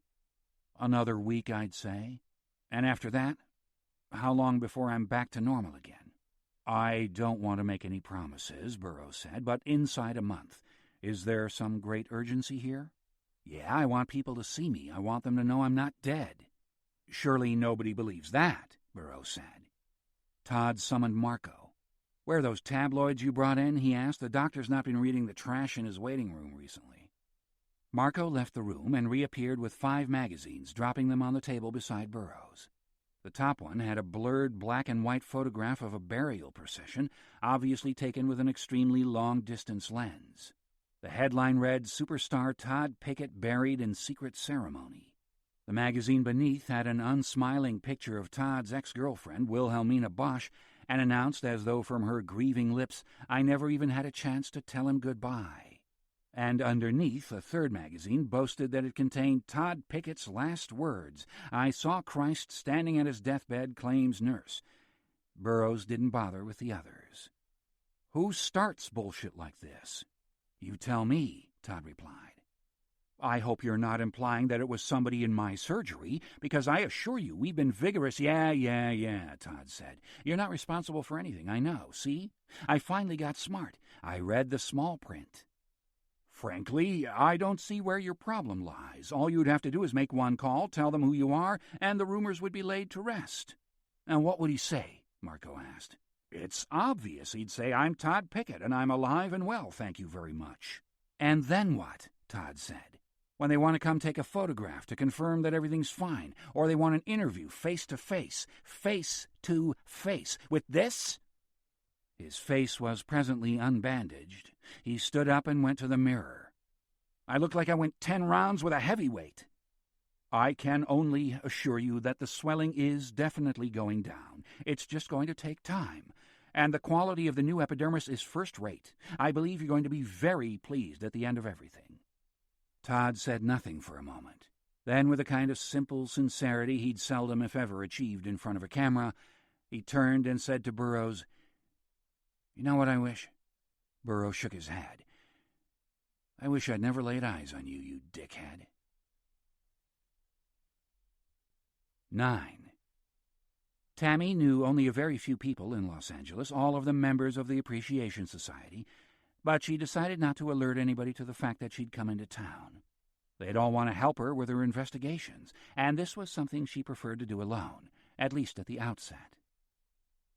"Another week, I'd say. And after that, How long before I'm back to normal again? I don't want to make any promises, Burroughs said, but inside a month. Is there some great urgency here? Yeah, I want people to see me. I want them to know I'm not dead. Surely nobody believes that, Burroughs said. Todd summoned Marco. Where are those tabloids you brought in? He asked. The doctor's not been reading the trash in his waiting room recently. Marco left the room and reappeared with 5 magazines, dropping them on the table beside Burroughs. The top one had a blurred black-and-white photograph of a burial procession, obviously taken with an extremely long-distance lens. The headline read, "Superstar Todd Pickett Buried in Secret Ceremony." The magazine beneath had an unsmiling picture of Todd's ex-girlfriend, Wilhelmina Bosch, and announced, as though from her grieving lips, "I never even had a chance to tell him goodbye." And underneath, a third magazine boasted that it contained Todd Pickett's last words, "I saw Christ standing at his deathbed, claims nurse." Burroughs didn't bother with the others. Who starts bullshit like this? You tell me, Todd replied. I hope you're not implying that it was somebody in my surgery, because I assure you we've been vigorous. Yeah, Todd said. You're not responsible for anything, I know. See? I finally got smart. I read the small print. Frankly, I don't see where your problem lies. All you'd have to do is make one call, tell them who you are, and the rumors would be laid to rest. And what would he say? Marco asked. It's obvious. He'd say, I'm Todd Pickett, and I'm alive and well, thank you very much. And then what? Todd said. When they want to come take a photograph to confirm that everything's fine, or they want an interview face-to-face, with this? His face was presently unbandaged. He stood up and went to the mirror. I look like I went 10 rounds with a heavyweight. I can only assure you that the swelling is definitely going down. It's just going to take time. And the quality of the new epidermis is first-rate. I believe you're going to be very pleased at the end of everything. Todd said nothing for a moment. Then, with a kind of simple sincerity he'd seldom, if ever, achieved in front of a camera, he turned and said to Burroughs, You know what I wish? Burroughs shook his head. I wish I'd never laid eyes on you, you dickhead. 9. Tammy knew only a very few people in Los Angeles, all of them members of the Appreciation Society, but she decided not to alert anybody to the fact that she'd come into town. They'd all want to help her with her investigations, and this was something she preferred to do alone, at least at the outset.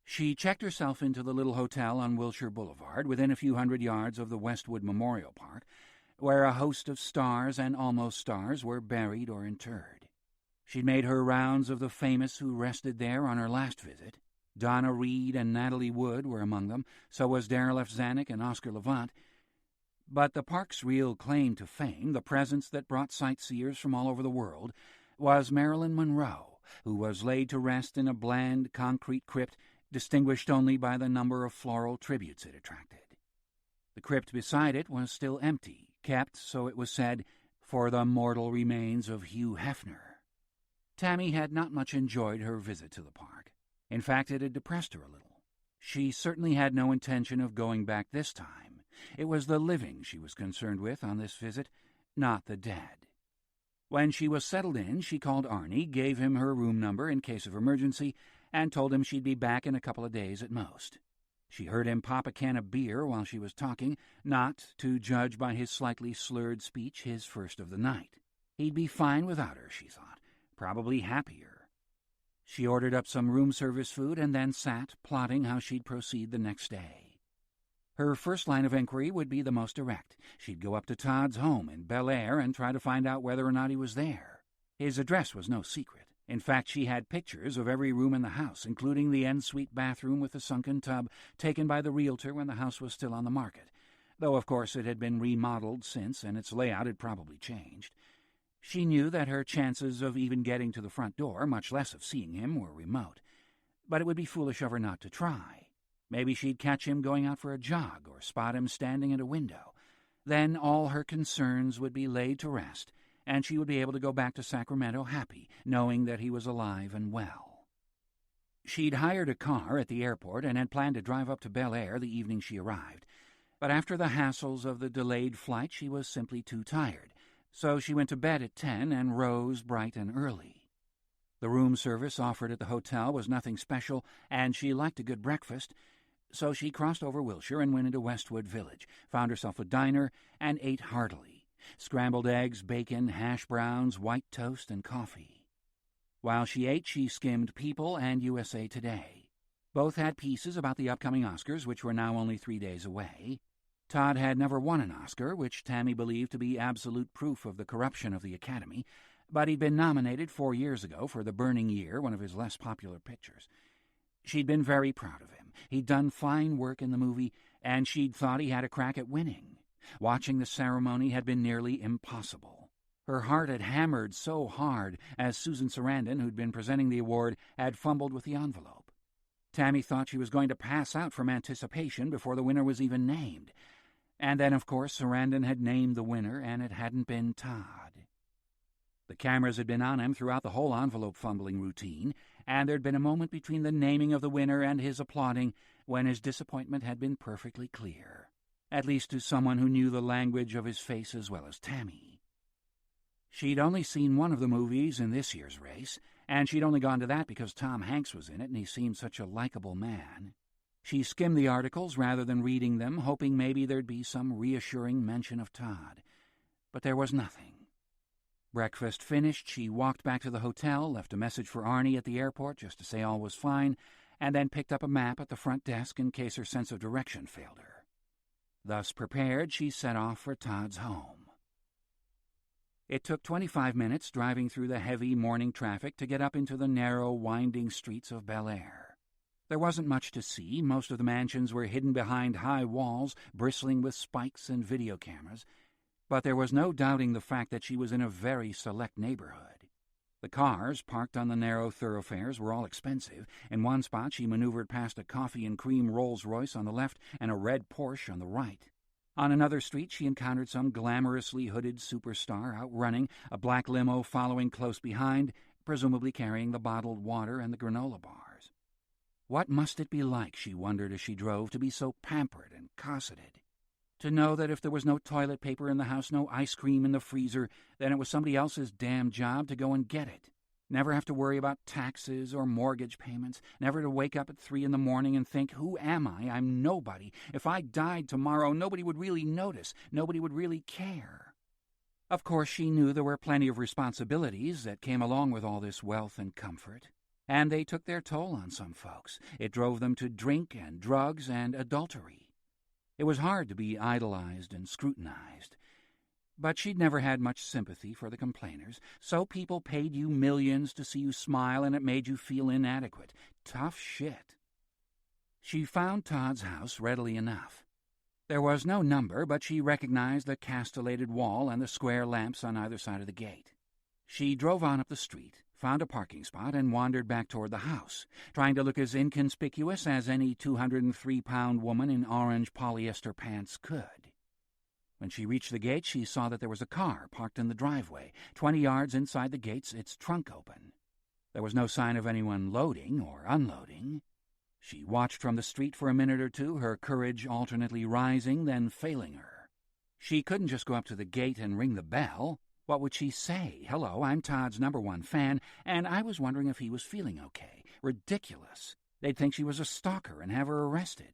She checked herself into the little hotel on Wilshire Boulevard, within a few hundred yards of the Westwood Memorial Park, where a host of stars and almost stars were buried or interred. She'd made her rounds of the famous who rested there on her last visit. Donna Reed and Natalie Wood were among them, so was Darryl F. Zanuck and Oscar Levant. But the park's real claim to fame, the presence that brought sightseers from all over the world, was Marilyn Monroe, who was laid to rest in a bland concrete crypt distinguished only by the number of floral tributes it attracted. The crypt beside it was still empty, kept, so it was said, for the mortal remains of Hugh Hefner. Tammy had not much enjoyed her visit to the park. In fact, it had depressed her a little. She certainly had no intention of going back this time. It was the living she was concerned with on this visit, not the dead. When she was settled in, she called Arnie, gave him her room number in case of emergency, and told him she'd be back in a couple of days at most. She heard him pop a can of beer while she was talking, not, to judge by his slightly slurred speech, his first of the night. He'd be fine without her, she thought, probably happier. She ordered up some room service food and then sat, plotting how she'd proceed the next day. Her first line of inquiry would be the most direct. She'd go up to Todd's home in Bel Air and try to find out whether or not he was there. His address was no secret. In fact, she had pictures of every room in the house, including the en-suite bathroom with the sunken tub, taken by the realtor when the house was still on the market, though of course it had been remodeled since and its layout had probably changed. She knew that her chances of even getting to the front door, much less of seeing him, were remote. But it would be foolish of her not to try. Maybe she'd catch him going out for a jog or spot him standing at a window. Then all her concerns would be laid to rest, and she would be able to go back to Sacramento happy, knowing that he was alive and well. She'd hired a car at the airport and had planned to drive up to Bel Air the evening she arrived. But after the hassles of the delayed flight, she was simply too tired. So she went to bed at 10 and rose bright and early. The room service offered at the hotel was nothing special, and she liked a good breakfast, so she crossed over Wilshire and went into Westwood Village, found herself a diner, and ate heartily. Scrambled eggs, bacon, hash browns, white toast, and coffee. While she ate, she skimmed People and USA Today. Both had pieces about the upcoming Oscars, which were now only 3 days away. Todd had never won an Oscar, which Tammy believed to be absolute proof of the corruption of the Academy, but he'd been nominated 4 years ago for The Burning Year, one of his less popular pictures. She'd been very proud of him. He'd done fine work in the movie, and she'd thought he had a crack at winning. Watching the ceremony had been nearly impossible. Her heart had hammered so hard as Susan Sarandon, who'd been presenting the award, had fumbled with the envelope. Tammy thought she was going to pass out from anticipation before the winner was even named. And then, of course, Sarandon had named the winner, and it hadn't been Todd. The cameras had been on him throughout the whole envelope-fumbling routine, and there'd been a moment between the naming of the winner and his applauding when his disappointment had been perfectly clear, at least to someone who knew the language of his face as well as Tammy. She'd only seen one of the movies in this year's race, and she'd only gone to that because Tom Hanks was in it and he seemed such a likable man. She skimmed the articles rather than reading them, hoping maybe there'd be some reassuring mention of Todd. But there was nothing. Breakfast finished, she walked back to the hotel, left a message for Arnie at the airport just to say all was fine, and then picked up a map at the front desk in case her sense of direction failed her. Thus prepared, she set off for Todd's home. It took 25 minutes driving through the heavy morning traffic to get up into the narrow, winding streets of Bel Air. There wasn't much to see. Most of the mansions were hidden behind high walls, bristling with spikes and video cameras, but there was no doubting the fact that she was in a very select neighborhood. The cars, parked on the narrow thoroughfares, were all expensive. In one spot, she maneuvered past a coffee-and-cream Rolls-Royce on the left and a red Porsche on the right. On another street, she encountered some glamorously hooded superstar out running, a black limo following close behind, presumably carrying the bottled water and the granola bars. What must it be like, she wondered as she drove, to be so pampered and cosseted? To know that if there was no toilet paper in the house, no ice cream in the freezer, then it was somebody else's damn job to go and get it. Never have to worry about taxes or mortgage payments. Never to wake up at 3 in the morning and think, who am I? I'm nobody. If I died tomorrow, nobody would really notice. Nobody would really care. Of course, she knew there were plenty of responsibilities that came along with all this wealth and comfort, and they took their toll on some folks. It drove them to drink and drugs and adultery. It was hard to be idolized and scrutinized. But she'd never had much sympathy for the complainers, so people paid you millions to see you smile and it made you feel inadequate. Tough shit. She found Todd's house readily enough. There was no number, but she recognized the castellated wall and the square lamps on either side of the gate. She drove on up the street, found a parking spot, and wandered back toward the house, trying to look as inconspicuous as any 203-pound woman in orange polyester pants could. When she reached the gate, she saw that there was a car parked in the driveway, 20 yards inside the gates, its trunk open. There was no sign of anyone loading or unloading. She watched from the street for a minute or two, her courage alternately rising, then failing her. She couldn't just go up to the gate and ring the bell. What would she say? Hello, I'm Todd's #1 fan, and I was wondering if he was feeling okay. Ridiculous. They'd think she was a stalker and have her arrested.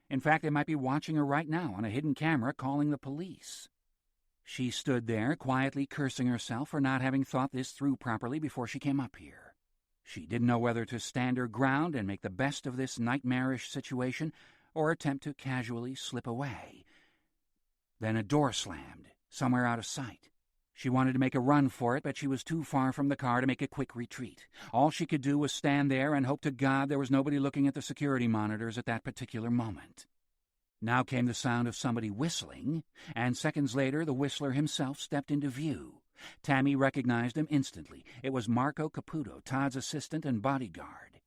In fact, they might be watching her right now on a hidden camera calling the police. She stood there, quietly cursing herself for not having thought this through properly before she came up here. She didn't know whether to stand her ground and make the best of this nightmarish situation or attempt to casually slip away. Then a door slammed, somewhere out of sight. She wanted to make a run for it, but she was too far from the car to make a quick retreat. All she could do was stand there and hope to God there was nobody looking at the security monitors at that particular moment. Now came the sound of somebody whistling, and seconds later the whistler himself stepped into view. Tammy recognized him instantly. It was Marco Caputo, Todd's assistant and bodyguard.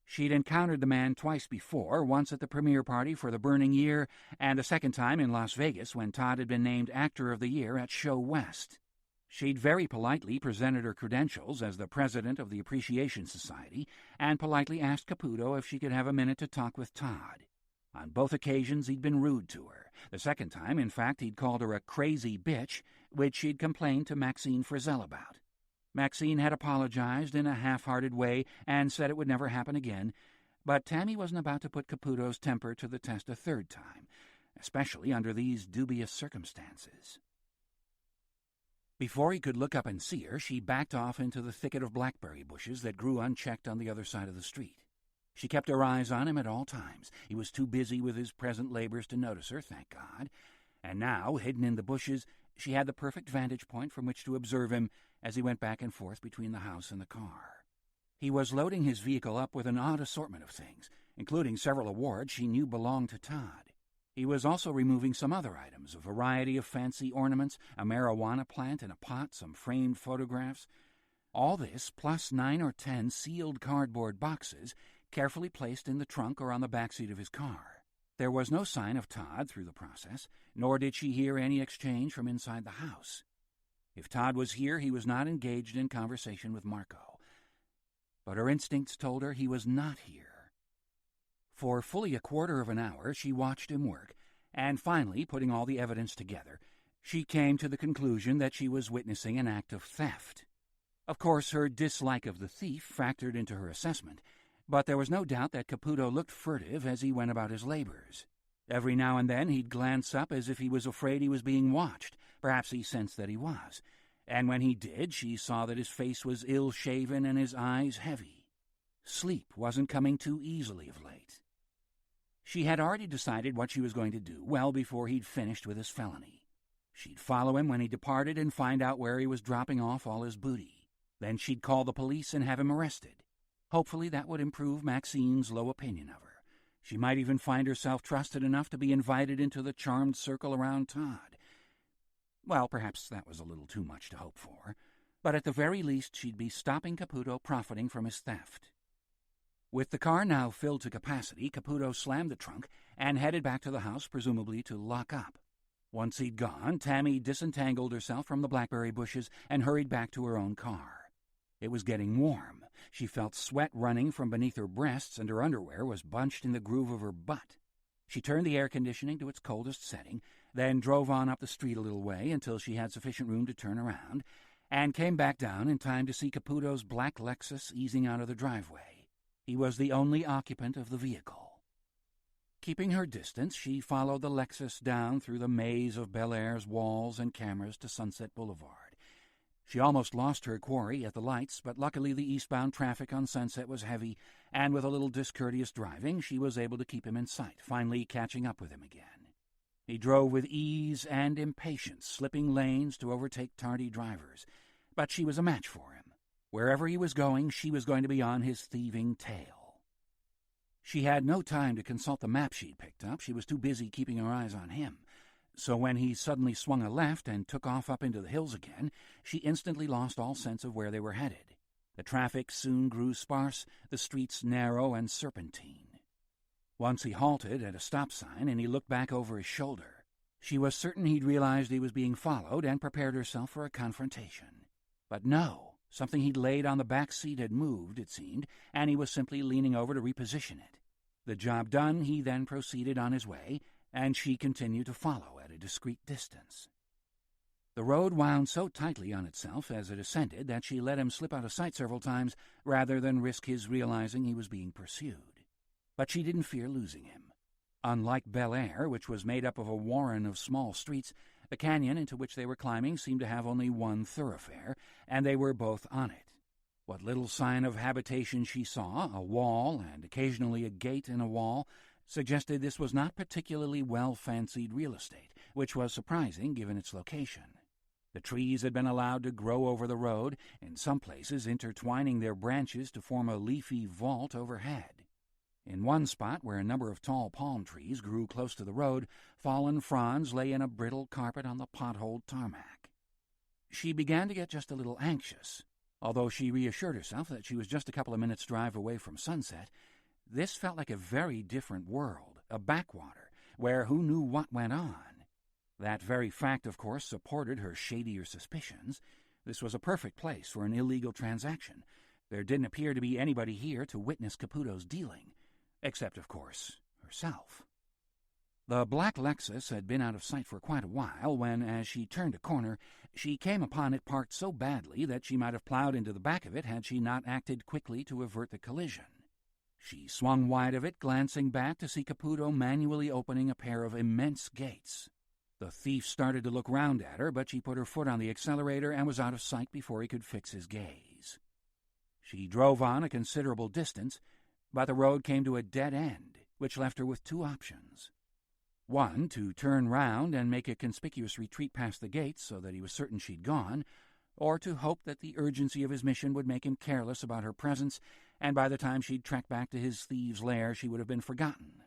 She'd encountered the man twice before, once at the premiere party for The Burning Year, and a second time in Las Vegas when Todd had been named Actor of the Year at Show West. She'd very politely presented her credentials as the president of the Appreciation Society and politely asked Caputo if she could have a minute to talk with Todd. On both occasions he'd been rude to her. The second time, in fact, he'd called her a crazy bitch, which she'd complained to Maxine Frizzell about. Maxine had apologized in a half-hearted way and said it would never happen again, but Tammy wasn't about to put Caputo's temper to the test a third time, especially under these dubious circumstances. Before he could look up and see her, she backed off into the thicket of blackberry bushes that grew unchecked on the other side of the street. She kept her eyes on him at all times. He was too busy with his present labors to notice her, thank God. And now, hidden in the bushes, she had the perfect vantage point from which to observe him as he went back and forth between the house and the car. He was loading his vehicle up with an odd assortment of things, including several awards she knew belonged to Todd. He was also removing some other items, a variety of fancy ornaments, a marijuana plant in a pot, some framed photographs. All this, plus 9 or 10 sealed cardboard boxes, carefully placed in the trunk or on the back seat of his car. There was no sign of Todd through the process, nor did she hear any exchange from inside the house. If Todd was here, he was not engaged in conversation with Marco. But her instincts told her he was not here. For fully a quarter of an hour, she watched him work, and finally, putting all the evidence together, she came to the conclusion that she was witnessing an act of theft. Of course, her dislike of the thief factored into her assessment, but there was no doubt that Caputo looked furtive as he went about his labors. Every now and then he'd glance up as if he was afraid he was being watched. Perhaps he sensed that he was. And when he did, she saw that his face was ill-shaven and his eyes heavy. Sleep wasn't coming too easily of late. She had already decided what she was going to do well before he'd finished with his felony. She'd follow him when he departed and find out where he was dropping off all his booty. Then she'd call the police and have him arrested. Hopefully that would improve Maxine's low opinion of her. She might even find herself trusted enough to be invited into the charmed circle around Todd. Well, perhaps that was a little too much to hope for, but at the very least she'd be stopping Caputo profiting from his theft. With the car now filled to capacity, Caputo slammed the trunk and headed back to the house, presumably to lock up. Once he'd gone, Tammy disentangled herself from the blackberry bushes and hurried back to her own car. It was getting warm. She felt sweat running from beneath her breasts, and her underwear was bunched in the groove of her butt. She turned the air conditioning to its coldest setting, then drove on up the street a little way until she had sufficient room to turn around, and came back down in time to see Caputo's black Lexus easing out of the driveway. He was the only occupant of the vehicle. Keeping her distance, she followed the Lexus down through the maze of Bel Air's walls and cameras to Sunset Boulevard. She almost lost her quarry at the lights, but luckily the eastbound traffic on Sunset was heavy, and with a little discourteous driving, she was able to keep him in sight, finally catching up with him again. He drove with ease and impatience, slipping lanes to overtake tardy drivers, but she was a match for him. Wherever he was going, she was going to be on his thieving tail. She had no time to consult the map she'd picked up. She was too busy keeping her eyes on him. So when he suddenly swung a left and took off up into the hills again, she instantly lost all sense of where they were headed. The traffic soon grew sparse, the streets narrow and serpentine. Once he halted at a stop sign and he looked back over his shoulder. She was certain he'd realized he was being followed and prepared herself for a confrontation. But no, something he'd laid on the back seat had moved, it seemed, and he was simply leaning over to reposition it. The job done, he then proceeded on his way, and she continued to follow at a discreet distance. The road wound so tightly on itself as it ascended that she let him slip out of sight several times rather than risk his realizing he was being pursued. But she didn't fear losing him. Unlike Bel Air, which was made up of a warren of small streets, the canyon into which they were climbing seemed to have only one thoroughfare, and they were both on it. What little sign of habitation she saw, a wall and occasionally a gate in a wall, suggested this was not particularly well-fancied real estate, which was surprising given its location. The trees had been allowed to grow over the road, in some places intertwining their branches to form a leafy vault overhead. In one spot, where a number of tall palm trees grew close to the road, fallen fronds lay in a brittle carpet on the potholed tarmac. She began to get just a little anxious. Although she reassured herself that she was just a couple of minutes' drive away from Sunset, this felt like a very different world, a backwater, where who knew what went on. That very fact, of course, supported her shadier suspicions. This was a perfect place for an illegal transaction. There didn't appear to be anybody here to witness Caputo's dealing, except, of course, herself. The black Lexus had been out of sight for quite a while when, as she turned a corner, she came upon it parked so badly that she might have plowed into the back of it had she not acted quickly to avert the collision. She swung wide of it, glancing back to see Caputo manually opening a pair of immense gates. The thief started to look round at her, but she put her foot on the accelerator and was out of sight before he could fix his gaze. She drove on a considerable distance, but the road came to a dead end, which left her with two options. One, to turn round and make a conspicuous retreat past the gates so that he was certain she'd gone, or to hope that the urgency of his mission would make him careless about her presence, and by the time she'd tracked back to his thieves' lair she would have been forgotten.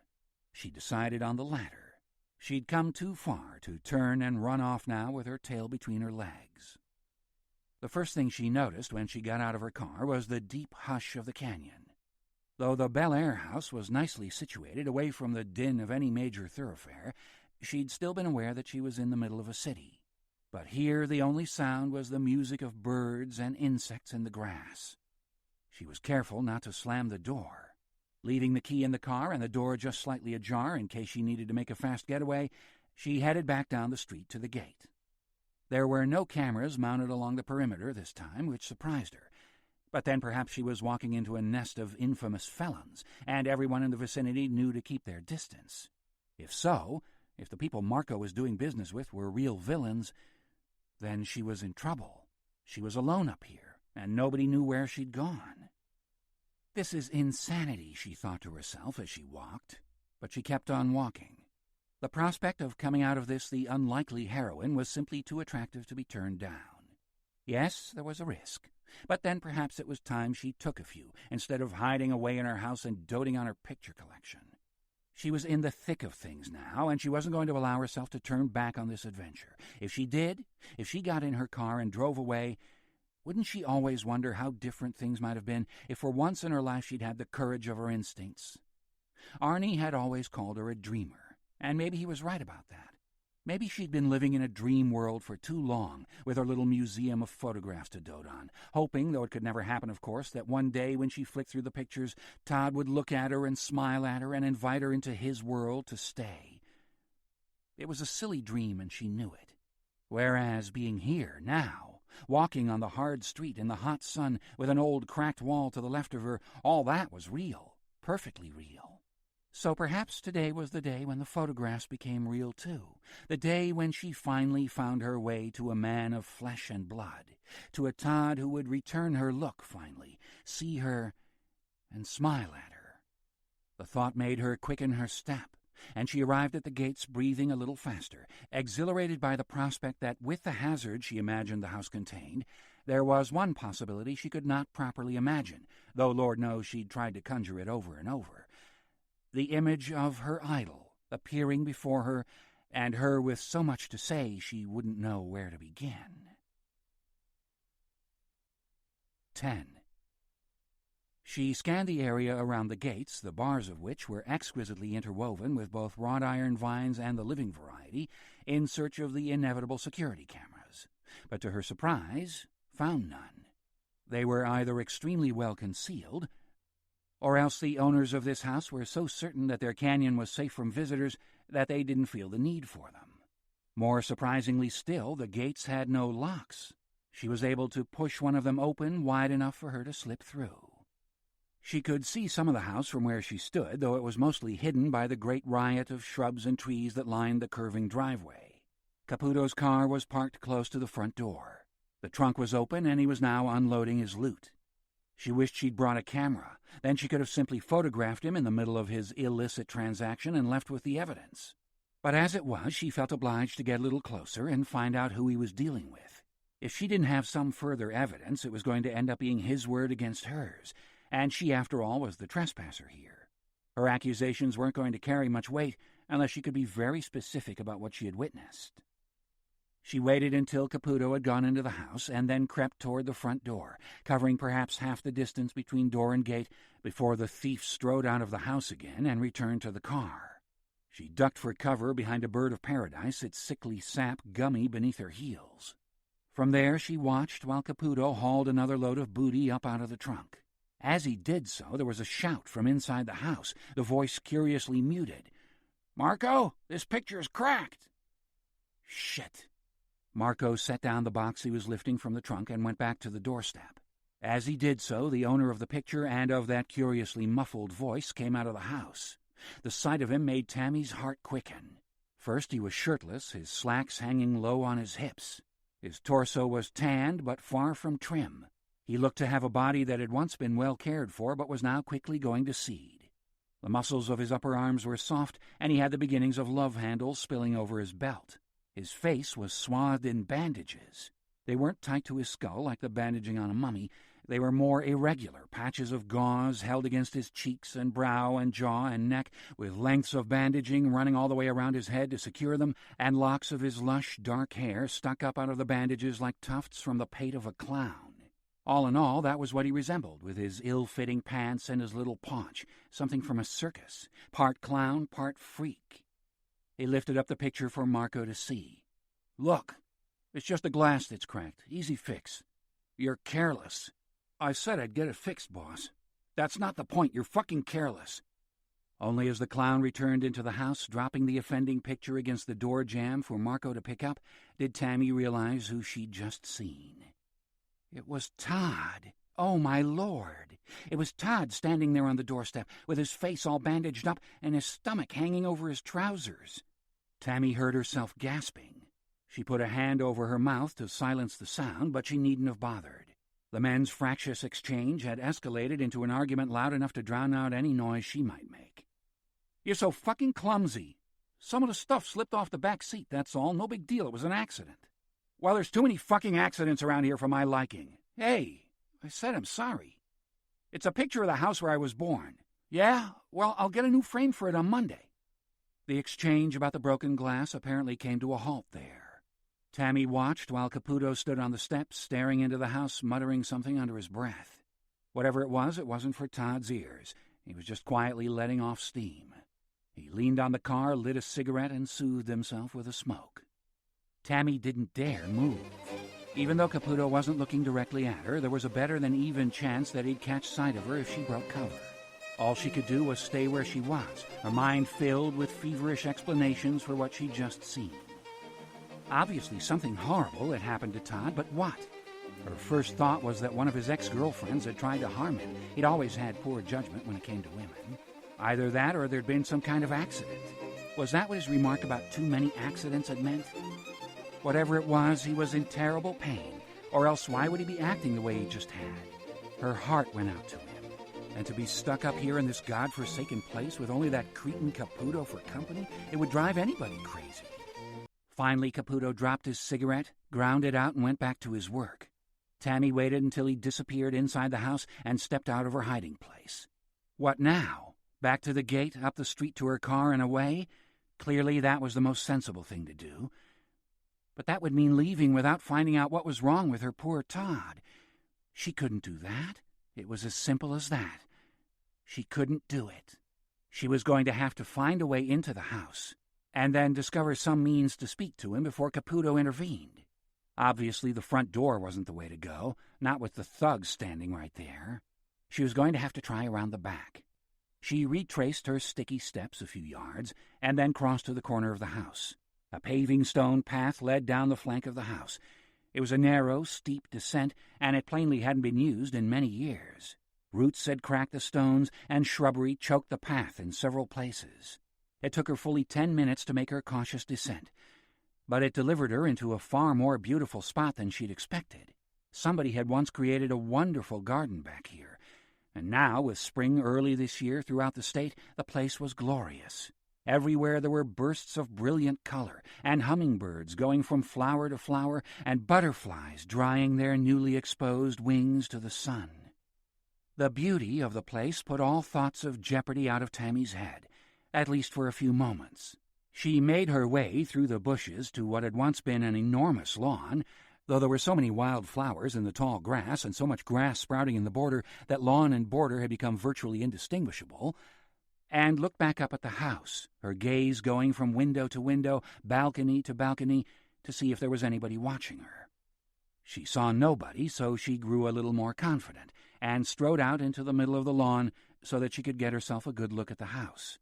She decided on the latter. She'd come too far to turn and run off now with her tail between her legs. The first thing she noticed when she got out of her car was the deep hush of the canyon. Though the Bel Air house was nicely situated, away from the din of any major thoroughfare, she'd still been aware that she was in the middle of a city. But here the only sound was the music of birds and insects in the grass. She was careful not to slam the door. Leaving the key in the car and the door just slightly ajar in case she needed to make a fast getaway, she headed back down the street to the gate. There were no cameras mounted along the perimeter this time, which surprised her. But then perhaps she was walking into a nest of infamous felons, and everyone in the vicinity knew to keep their distance. If so, if the people Marco was doing business with were real villains, then she was in trouble. She was alone up here, and nobody knew where she'd gone. This is insanity, she thought to herself as she walked, but she kept on walking. The prospect of coming out of this the unlikely heroine was simply too attractive to be turned down. Yes, there was a risk. But then perhaps it was time she took a few, instead of hiding away in her house and doting on her picture collection. She was in the thick of things now, and she wasn't going to allow herself to turn back on this adventure. If she did, if she got in her car and drove away, wouldn't she always wonder how different things might have been if for once in her life she'd had the courage of her instincts? Arnie had always called her a dreamer, and maybe he was right about that. Maybe she'd been living in a dream world for too long, with her little museum of photographs to dote on, hoping, though it could never happen, of course, that one day when she flicked through the pictures, Todd would look at her and smile at her and invite her into his world to stay. It was a silly dream, and she knew it. Whereas being here, now, walking on the hard street in the hot sun with an old cracked wall to the left of her, all that was real, perfectly real. So perhaps today was the day when the photographs became real too, the day when she finally found her way to a man of flesh and blood, to a Todd who would return her look finally, see her, and smile at her. The thought made her quicken her step, and she arrived at the gates breathing a little faster, exhilarated by the prospect that with the hazard she imagined the house contained, there was one possibility she could not properly imagine, though Lord knows she'd tried to conjure it over and over. The image of her idol appearing before her, and her with so much to say she wouldn't know where to begin. 10. She scanned the area around the gates, the bars of which were exquisitely interwoven with both wrought iron vines and the living variety, in search of the inevitable security cameras, but to her surprise, found none. They were either extremely well concealed, or else the owners of this house were so certain that their canyon was safe from visitors that they didn't feel the need for them. More surprisingly still, the gates had no locks. She was able to push one of them open wide enough for her to slip through. She could see some of the house from where she stood, though it was mostly hidden by the great riot of shrubs and trees that lined the curving driveway. Caputo's car was parked close to the front door. The trunk was open, and he was now unloading his loot. She wished she'd brought a camera. Then she could have simply photographed him in the middle of his illicit transaction and left with the evidence. But as it was, she felt obliged to get a little closer and find out who he was dealing with. If she didn't have some further evidence, it was going to end up being his word against hers, and she, after all, was the trespasser here. Her accusations weren't going to carry much weight unless she could be very specific about what she had witnessed. She waited until Caputo had gone into the house and then crept toward the front door, covering perhaps half the distance between door and gate before the thief strode out of the house again and returned to the car. She ducked for cover behind a bird of paradise, its sickly sap gummy beneath her heels. From there she watched while Caputo hauled another load of booty up out of the trunk. As he did so, there was a shout from inside the house, the voice curiously muted. "Marco, this picture's cracked." Shit. Marco set down the box he was lifting from the trunk and went back to the doorstep. As he did so, the owner of the picture and of that curiously muffled voice came out of the house. The sight of him made Tammy's heart quicken. First, he was shirtless, his slacks hanging low on his hips. His torso was tanned, but far from trim. He looked to have a body that had once been well cared for, but was now quickly going to seed. The muscles of his upper arms were soft, and he had the beginnings of love handles spilling over his belt. His face was swathed in bandages. They weren't tight to his skull like the bandaging on a mummy. They were more irregular, patches of gauze held against his cheeks and brow and jaw and neck, with lengths of bandaging running all the way around his head to secure them, and locks of his lush, dark hair stuck up out of the bandages like tufts from the pate of a clown. All in all, that was what he resembled, with his ill-fitting pants and his little paunch, something from a circus, part clown, part freak. He lifted up the picture for Marco to see. "Look, it's just the glass that's cracked. Easy fix." "You're careless." "I said I'd get it fixed, boss." "That's not the point. You're fucking careless." Only as the clown returned into the house, dropping the offending picture against the door jamb for Marco to pick up, did Tammy realize who she'd just seen. It was Todd. Oh, my Lord. It was Todd standing there on the doorstep, with his face all bandaged up and his stomach hanging over his trousers. Tammy heard herself gasping. She put a hand over her mouth to silence the sound, but she needn't have bothered. The men's fractious exchange had escalated into an argument loud enough to drown out any noise she might make. "You're so fucking clumsy. Some of the stuff slipped off the back seat, that's all. No big deal. It was an accident." "Well, there's too many fucking accidents around here for my liking." "Hey, I said I'm sorry. It's a picture of the house where I was born." "Yeah? Well, I'll get a new frame for it on Monday." The exchange about the broken glass apparently came to a halt there. Tammy watched while Caputo stood on the steps, staring into the house, muttering something under his breath. Whatever it wasn't for Todd's ears. He was just quietly letting off steam. He leaned on the car, lit a cigarette, and soothed himself with a smoke. Tammy didn't dare move. Even though Caputo wasn't looking directly at her, there was a better-than-even chance that he'd catch sight of her if she broke cover. All she could do was stay where she was, her mind filled with feverish explanations for what she'd just seen. Obviously, something horrible had happened to Todd, but what? Her first thought was that one of his ex-girlfriends had tried to harm him. He'd always had poor judgment when it came to women. Either that or there'd been some kind of accident. Was that what his remark about too many accidents had meant? Whatever it was, he was in terrible pain, or else why would he be acting the way he just had? Her heart went out to him. And to be stuck up here in this godforsaken place with only that cretin Caputo for company, it would drive anybody crazy. Finally, Caputo dropped his cigarette, ground it out, and went back to his work. Tammy waited until he disappeared inside the house and stepped out of her hiding place. What now? Back to the gate, up the street to her car, and away? Clearly that was the most sensible thing to do. But that would mean leaving without finding out what was wrong with her poor Todd. She couldn't do that. It was as simple as that. She couldn't do it. She was going to have to find a way into the house, and then discover some means to speak to him before Caputo intervened. Obviously, the front door wasn't the way to go, not with the thugs standing right there. She was going to have to try around the back. She retraced her sticky steps a few yards, and then crossed to the corner of the house. A paving stone path led down the flank of the house. It was a narrow, steep descent, and it plainly hadn't been used in many years. Roots had cracked the stones, and shrubbery choked the path in several places. It took her fully 10 minutes to make her cautious descent, but it delivered her into a far more beautiful spot than she'd expected. Somebody had once created a wonderful garden back here, and now, with spring early this year throughout the state, the place was glorious. Everywhere there were bursts of brilliant color, and hummingbirds going from flower to flower, and butterflies drying their newly exposed wings to the sun. The beauty of the place put all thoughts of jeopardy out of Tammy's head, at least for a few moments. She made her way through the bushes to what had once been an enormous lawn, though there were so many wild flowers in the tall grass and so much grass sprouting in the border that lawn and border had become virtually indistinguishable, and looked back up at the house, her gaze going from window to window, balcony to balcony, to see if there was anybody watching her. She saw nobody, so she grew a little more confident, and strode out into the middle of the lawn so that she could get herself a good look at the house.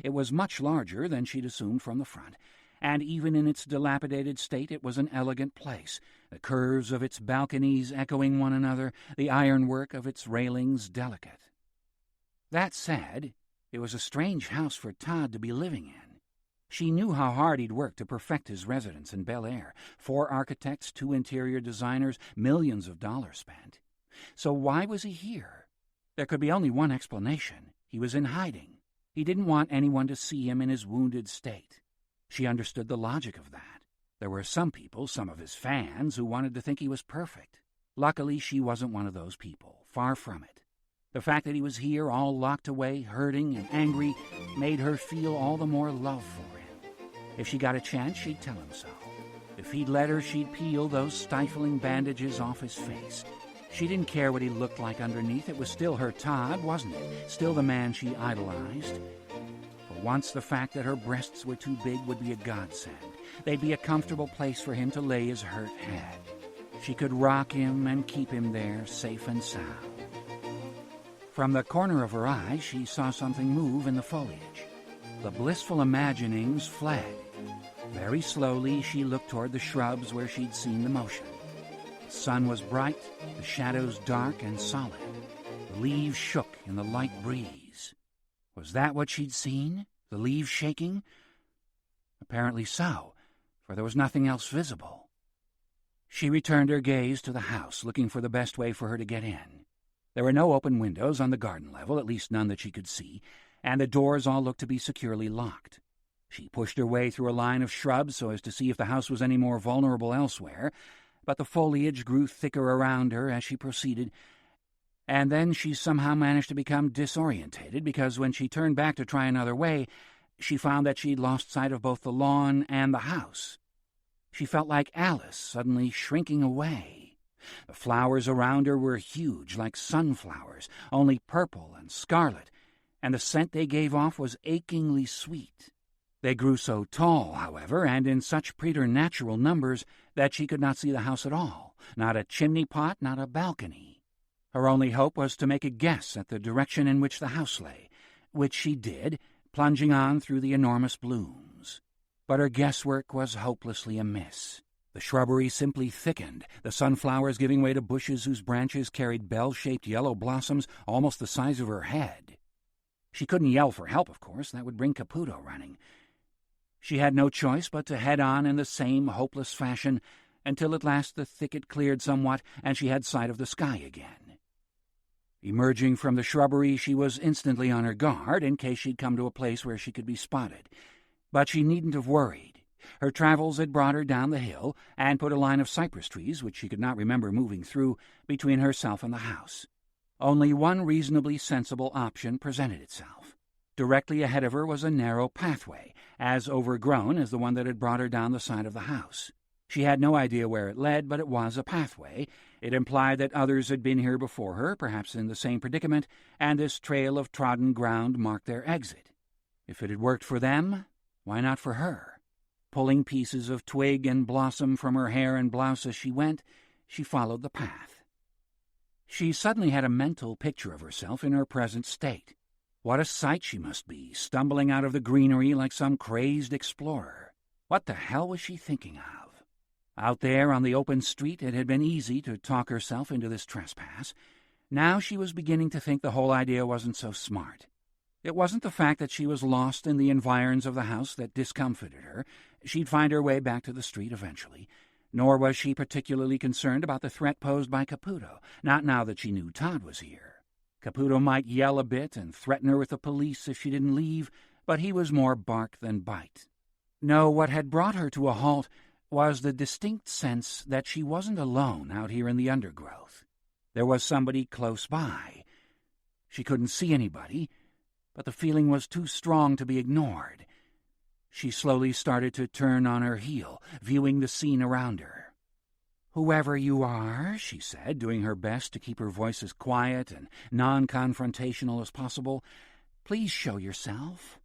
It was much larger than she'd assumed from the front, and even in its dilapidated state it was an elegant place, the curves of its balconies echoing one another, the ironwork of its railings delicate. That said, it was a strange house for Todd to be living in. She knew how hard he'd worked to perfect his residence in Bel Air. 4 architects, 2 interior designers, millions of dollars spent. So why was he here? There could be only one explanation. He was in hiding. He didn't want anyone to see him in his wounded state. She understood the logic of that. There were some people, some of his fans, who wanted to think he was perfect. Luckily, she wasn't one of those people. Far from it. The fact that he was here, all locked away, hurting and angry, made her feel all the more love for him. If she got a chance, she'd tell him so. If he'd let her, she'd peel those stifling bandages off his face. She didn't care what he looked like underneath. It was still her Todd, wasn't it? Still the man she idolized. For once, the fact that her breasts were too big would be a godsend. They'd be a comfortable place for him to lay his hurt head. She could rock him and keep him there, safe and sound. From the corner of her eye, she saw something move in the foliage. The blissful imaginings fled. Very slowly, she looked toward the shrubs where she'd seen the motion. The sun was bright, the shadows dark and solid. The leaves shook in the light breeze. Was that what she'd seen? The leaves shaking? Apparently so, for there was nothing else visible. She returned her gaze to the house, looking for the best way for her to get in. There were no open windows on the garden level, at least none that she could see, and the doors all looked to be securely locked. She pushed her way through a line of shrubs so as to see if the house was any more vulnerable elsewhere, but the foliage grew thicker around her as she proceeded, and then she somehow managed to become disorientated because when she turned back to try another way, she found that she'd lost sight of both the lawn and the house. She felt like Alice suddenly shrinking away. The flowers around her were huge, like sunflowers, only purple and scarlet, and the scent they gave off was achingly sweet. They grew so tall, however, and in such preternatural numbers, that she could not see the house at all, not a chimney pot, not a balcony. Her only hope was to make a guess at the direction in which the house lay, which she did, plunging on through the enormous blooms. But her guesswork was hopelessly amiss. The shrubbery simply thickened, the sunflowers giving way to bushes whose branches carried bell-shaped yellow blossoms almost the size of her head. She couldn't yell for help, of course. That would bring Caputo running. She had no choice but to head on in the same hopeless fashion until at last the thicket cleared somewhat and she had sight of the sky again. Emerging from the shrubbery, she was instantly on her guard in case she'd come to a place where she could be spotted. But she needn't have worried. Her travels had brought her down the hill and put a line of cypress trees, which she could not remember moving through, between herself and the house. Only one reasonably sensible option presented itself. Directly ahead of her was a narrow pathway, as overgrown as the one that had brought her down the side of the house. She had no idea where it led, but it was a pathway. It implied that others had been here before her, perhaps in the same predicament, and this trail of trodden ground marked their exit. If it had worked for them, why not for her? Pulling pieces of twig and blossom from her hair and blouse as she went, she followed the path. She suddenly had a mental picture of herself in her present state. What a sight she must be, stumbling out of the greenery like some crazed explorer. What the hell was she thinking of? Out there on the open street, it had been easy to talk herself into this trespass. Now she was beginning to think the whole idea wasn't so smart. It wasn't the fact that she was lost in the environs of the house that discomfited her. She'd find her way back to the street eventually. Nor was she particularly concerned about the threat posed by Caputo, not now that she knew Todd was here. Caputo might yell a bit and threaten her with the police if she didn't leave, but he was more bark than bite. No, what had brought her to a halt was the distinct sense that she wasn't alone out here in the undergrowth. There was somebody close by. She couldn't see anybody, but the feeling was too strong to be ignored. She slowly started to turn on her heel, viewing the scene around her. "Whoever you are," she said, doing her best to keep her voice as quiet and non-confrontational as possible, "please show yourself."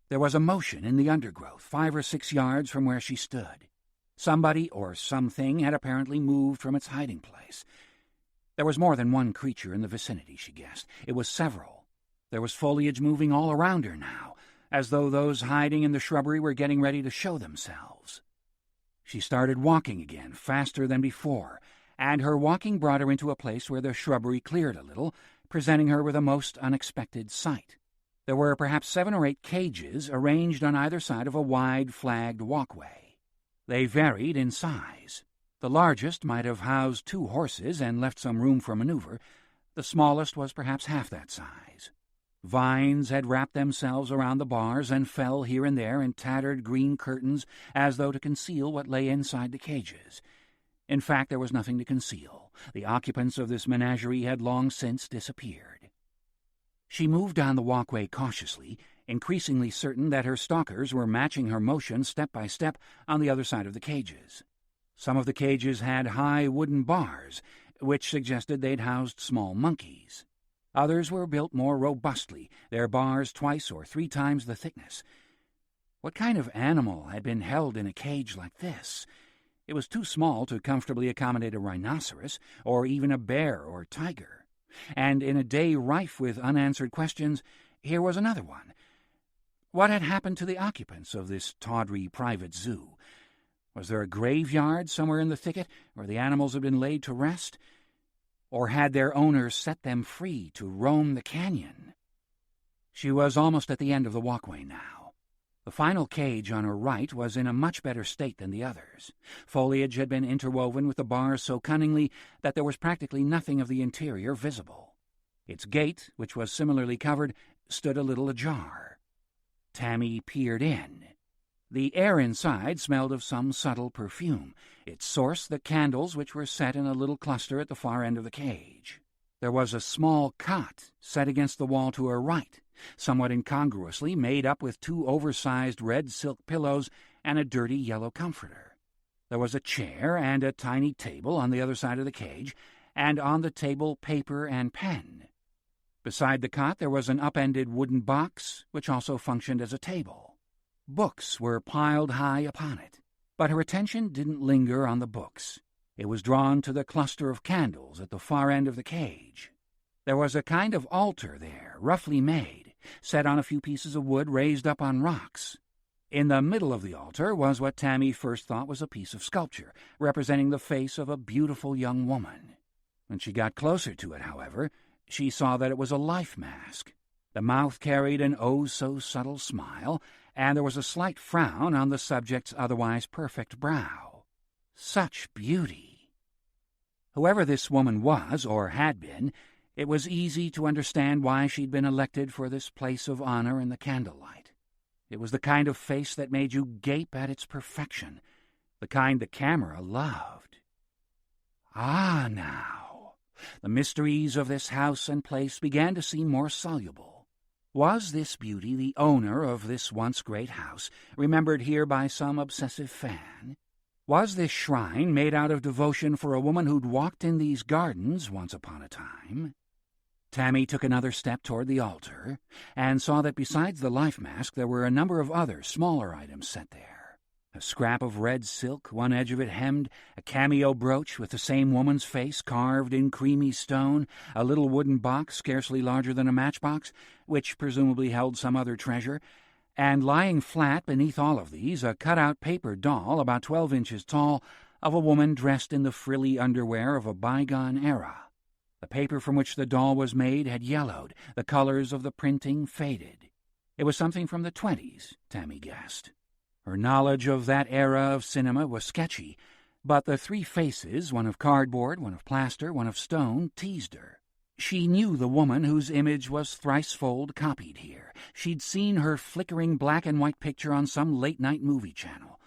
There was a motion in the undergrowth, 5 or 6 yards from where she stood. Somebody or something had apparently moved from its hiding place. There was more than one creature in the vicinity, she guessed. It was several. There was foliage moving all around her now, as though those hiding in the shrubbery were getting ready to show themselves. She started walking again, faster than before, and her walking brought her into a place where the shrubbery cleared a little, presenting her with a most unexpected sight. There were perhaps 7 or 8 cages arranged on either side of a wide, flagged walkway. They varied in size. The largest might have housed 2 horses and left some room for maneuver. The smallest was perhaps half that size. Vines had wrapped themselves around the bars and fell here and there in tattered green curtains as though to conceal what lay inside the cages. In fact, there was nothing to conceal. The occupants of this menagerie had long since disappeared. She moved down the walkway cautiously, increasingly certain that her stalkers were matching her motion step by step on the other side of the cages. Some of the cages had high wooden bars, which suggested they'd housed small monkeys. Others were built more robustly, their bars 2 or 3 times the thickness. What kind of animal had been held in a cage like this? It was too small to comfortably accommodate a rhinoceros, or even a bear or tiger. And in a day rife with unanswered questions, here was another one. What had happened to the occupants of this tawdry private zoo? Was there a graveyard somewhere in the thicket where the animals had been laid to rest? Or had their owners set them free to roam the canyon? She was almost at the end of the walkway now. The final cage on her right was in a much better state than the others. Foliage had been interwoven with the bars so cunningly that there was practically nothing of the interior visible. Its gate, which was similarly covered, stood a little ajar. Tammy peered in. The air inside smelled of some subtle perfume, its source the candles which were set in a little cluster at the far end of the cage. There was a small cot set against the wall to her right, somewhat incongruously made up with 2 oversized red silk pillows and a dirty yellow comforter. There was a chair and a tiny table on the other side of the cage, and on the table paper and pen. Beside the cot there was an upended wooden box, which also functioned as a table. Books were piled high upon it, but her attention didn't linger on the books. It was drawn to the cluster of candles at the far end of the cage. There was a kind of altar there, roughly made, set on a few pieces of wood raised up on rocks. In the middle of the altar was what Tammy first thought was a piece of sculpture, representing the face of a beautiful young woman. When she got closer to it, however, she saw that it was a life mask. The mouth carried an oh-so-subtle smile, and there was a slight frown on the subject's otherwise perfect brow. Such beauty! Whoever this woman was, or had been, it was easy to understand why she'd been elected for this place of honor in the candlelight. It was the kind of face that made you gape at its perfection, the kind the camera loved. Ah, now, the mysteries of this house and place began to seem more soluble. Was this beauty the owner of this once great house, remembered here by some obsessive fan? Was this shrine made out of devotion for a woman who'd walked in these gardens once upon a time? Tammy took another step toward the altar, and saw that besides the life mask there were a number of other, smaller items set there. A scrap of red silk, one edge of it hemmed, a cameo brooch with the same woman's face carved in creamy stone, a little wooden box scarcely larger than a matchbox, which presumably held some other treasure, and lying flat beneath all of these, a cut-out paper doll about 12 inches tall of a woman dressed in the frilly underwear of a bygone era. The paper from which the doll was made had yellowed, the colors of the printing faded. It was something from the 20s, Tammy guessed. Her knowledge of that era of cinema was sketchy, but the 3 faces, one of cardboard, one of plaster, one of stone, teased her. She knew the woman whose image was thrice-fold copied here. She'd seen her flickering black-and-white picture on some late-night movie channel.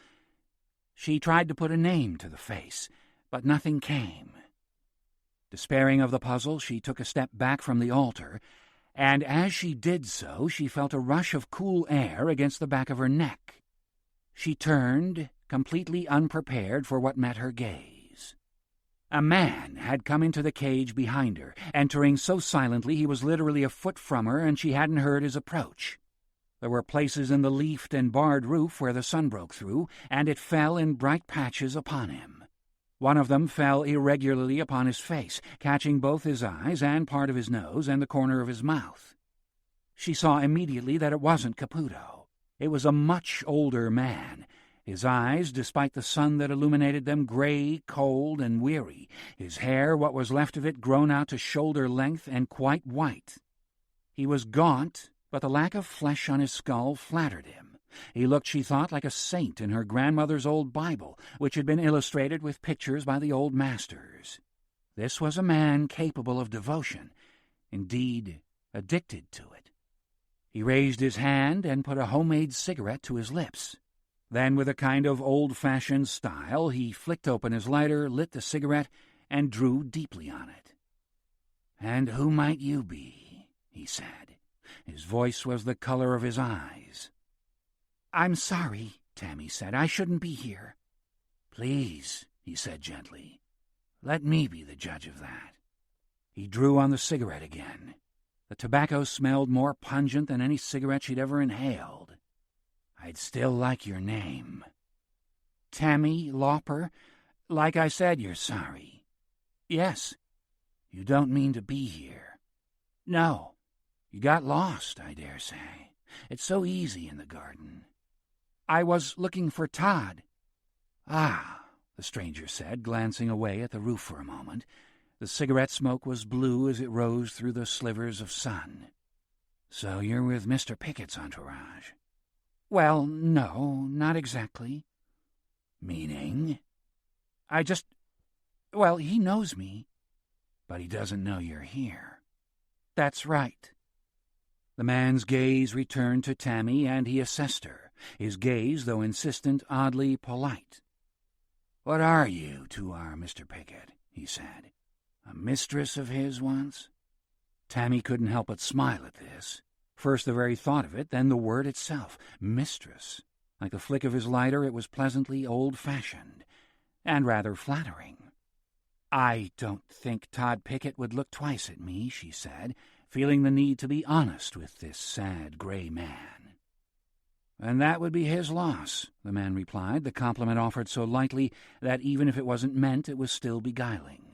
She tried to put a name to the face, but nothing came. Despairing of the puzzle, she took a step back from the altar, and as she did so, she felt a rush of cool air against the back of her neck. She turned, completely unprepared for what met her gaze. A man had come into the cage behind her, entering so silently he was literally a foot from her, and she hadn't heard his approach. There were places in the leafed and barred roof where the sun broke through, and it fell in bright patches upon him. One of them fell irregularly upon his face, catching both his eyes and part of his nose and the corner of his mouth. She saw immediately that it wasn't Caputo. It was a much older man. His eyes, despite the sun that illuminated them, gray, cold, and weary. His hair, what was left of it, grown out to shoulder length and quite white. He was gaunt, but the lack of flesh on his skull flattered him. He looked, she thought, like a saint in her grandmother's old Bible, which had been illustrated with pictures by the old masters. This was a man capable of devotion, indeed, addicted to it. He raised his hand and put a homemade cigarette to his lips. Then, with a kind of old-fashioned style, he flicked open his lighter, lit the cigarette, and drew deeply on it. "And who might you be?" he said. His voice was the color of his eyes. "I'm sorry," Tammy said. "I shouldn't be here." "Please," he said gently. "Let me be the judge of that." He drew on the cigarette again. The tobacco smelled more pungent than any cigarette she'd ever inhaled. "I'd still like your name." "Tammy Lauper? Like I said, you're sorry." "Yes." "You don't mean to be here." "No." "You got lost, I dare say. It's so easy in the garden." "I was looking for Todd." "Ah," the stranger said, glancing away at the roof for a moment. The cigarette smoke was blue as it rose through the slivers of sun. "So you're with Mr. Pickett's entourage?" "Well, no, not exactly." "Meaning?" Well, he knows me." "But he doesn't know you're here." "That's right." The man's gaze returned to Tammy, and he assessed her, his gaze, though insistent, oddly polite. "What are you to our Mr. Pickett?" he said. "A mistress of his once?" Tammy couldn't help but smile at this. First the very thought of it, then the word itself, mistress. Like the flick of his lighter, it was pleasantly old-fashioned, and rather flattering. "I don't think Todd Pickett would look twice at me," she said, feeling the need to be honest with this sad gray man. "And that would be his loss," the man replied, the compliment offered so lightly that even if it wasn't meant, it was still beguiling.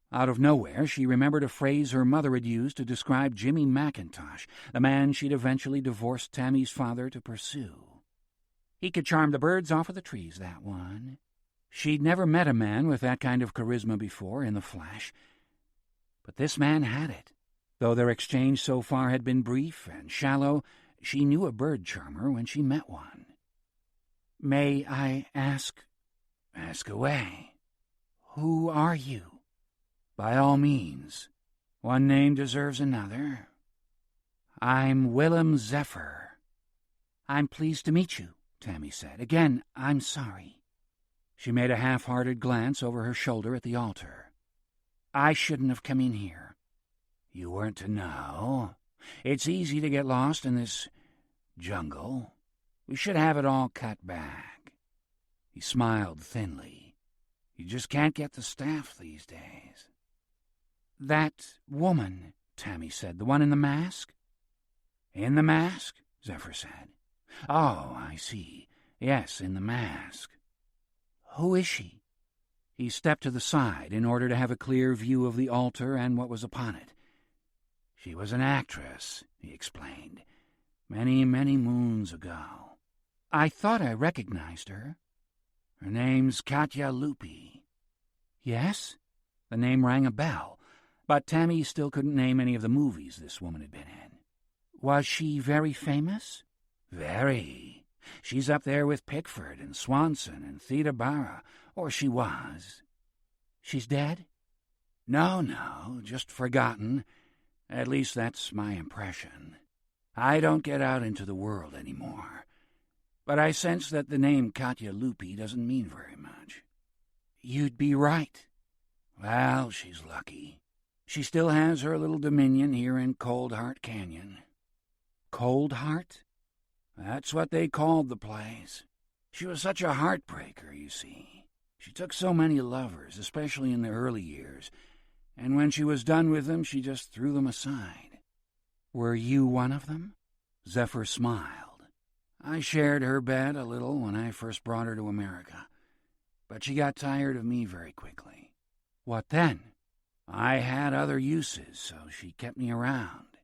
Out of nowhere, she remembered a phrase her mother had used to describe Jimmy McIntosh, the man she'd eventually divorced Tammy's father to pursue. He could charm the birds off of the trees, that one. She'd never met a man with that kind of charisma before, in the flesh. But this man had it. Though their exchange so far had been brief and shallow, she knew a bird charmer when she met one. "May I ask?" "Ask away." "Who are you?" "By all means. One name deserves another." "I'm Willem Zephyr." "I'm pleased to meet you," Tammy said. "Again, I'm sorry." She made a half-hearted glance over her shoulder at the altar. "I shouldn't have come in here." "You weren't to know. It's easy to get lost in this jungle. We should have it all cut back." He smiled thinly. "You just can't get the staff these days." "That woman," Tammy said, "the one in the mask?" "In the mask?" Zephyr said. "Oh, I see. Yes, in the mask." "Who is she?" He stepped to the side in order to have a clear view of the altar and what was upon it. "She was an actress," he explained, "many, many moons ago." "I thought I recognized her." "Her name's Katya Lupi." "Yes?" The name rang a bell, but Tammy still couldn't name any of the movies this woman had been in. "Was she very famous?" "Very. She's up there with Pickford and Swanson and Theda Bara, or she was." "She's dead?" No, just forgotten. At least that's my impression. I don't get out into the world anymore, but I sense that the name Katya Lupi doesn't mean very much." "You'd be right." "Well, she's lucky. She still has her little dominion here in Coldheart Canyon." "Coldheart?" "That's what they called the place. She was such a heartbreaker, you see. She took so many lovers, especially in the early years, and when she was done with them, she just threw them aside." "Were you one of them?" Zephyr smiled. "I shared her bed a little when I first brought her to America, but she got tired of me very quickly." "What then?" "I had other uses, so she kept me around.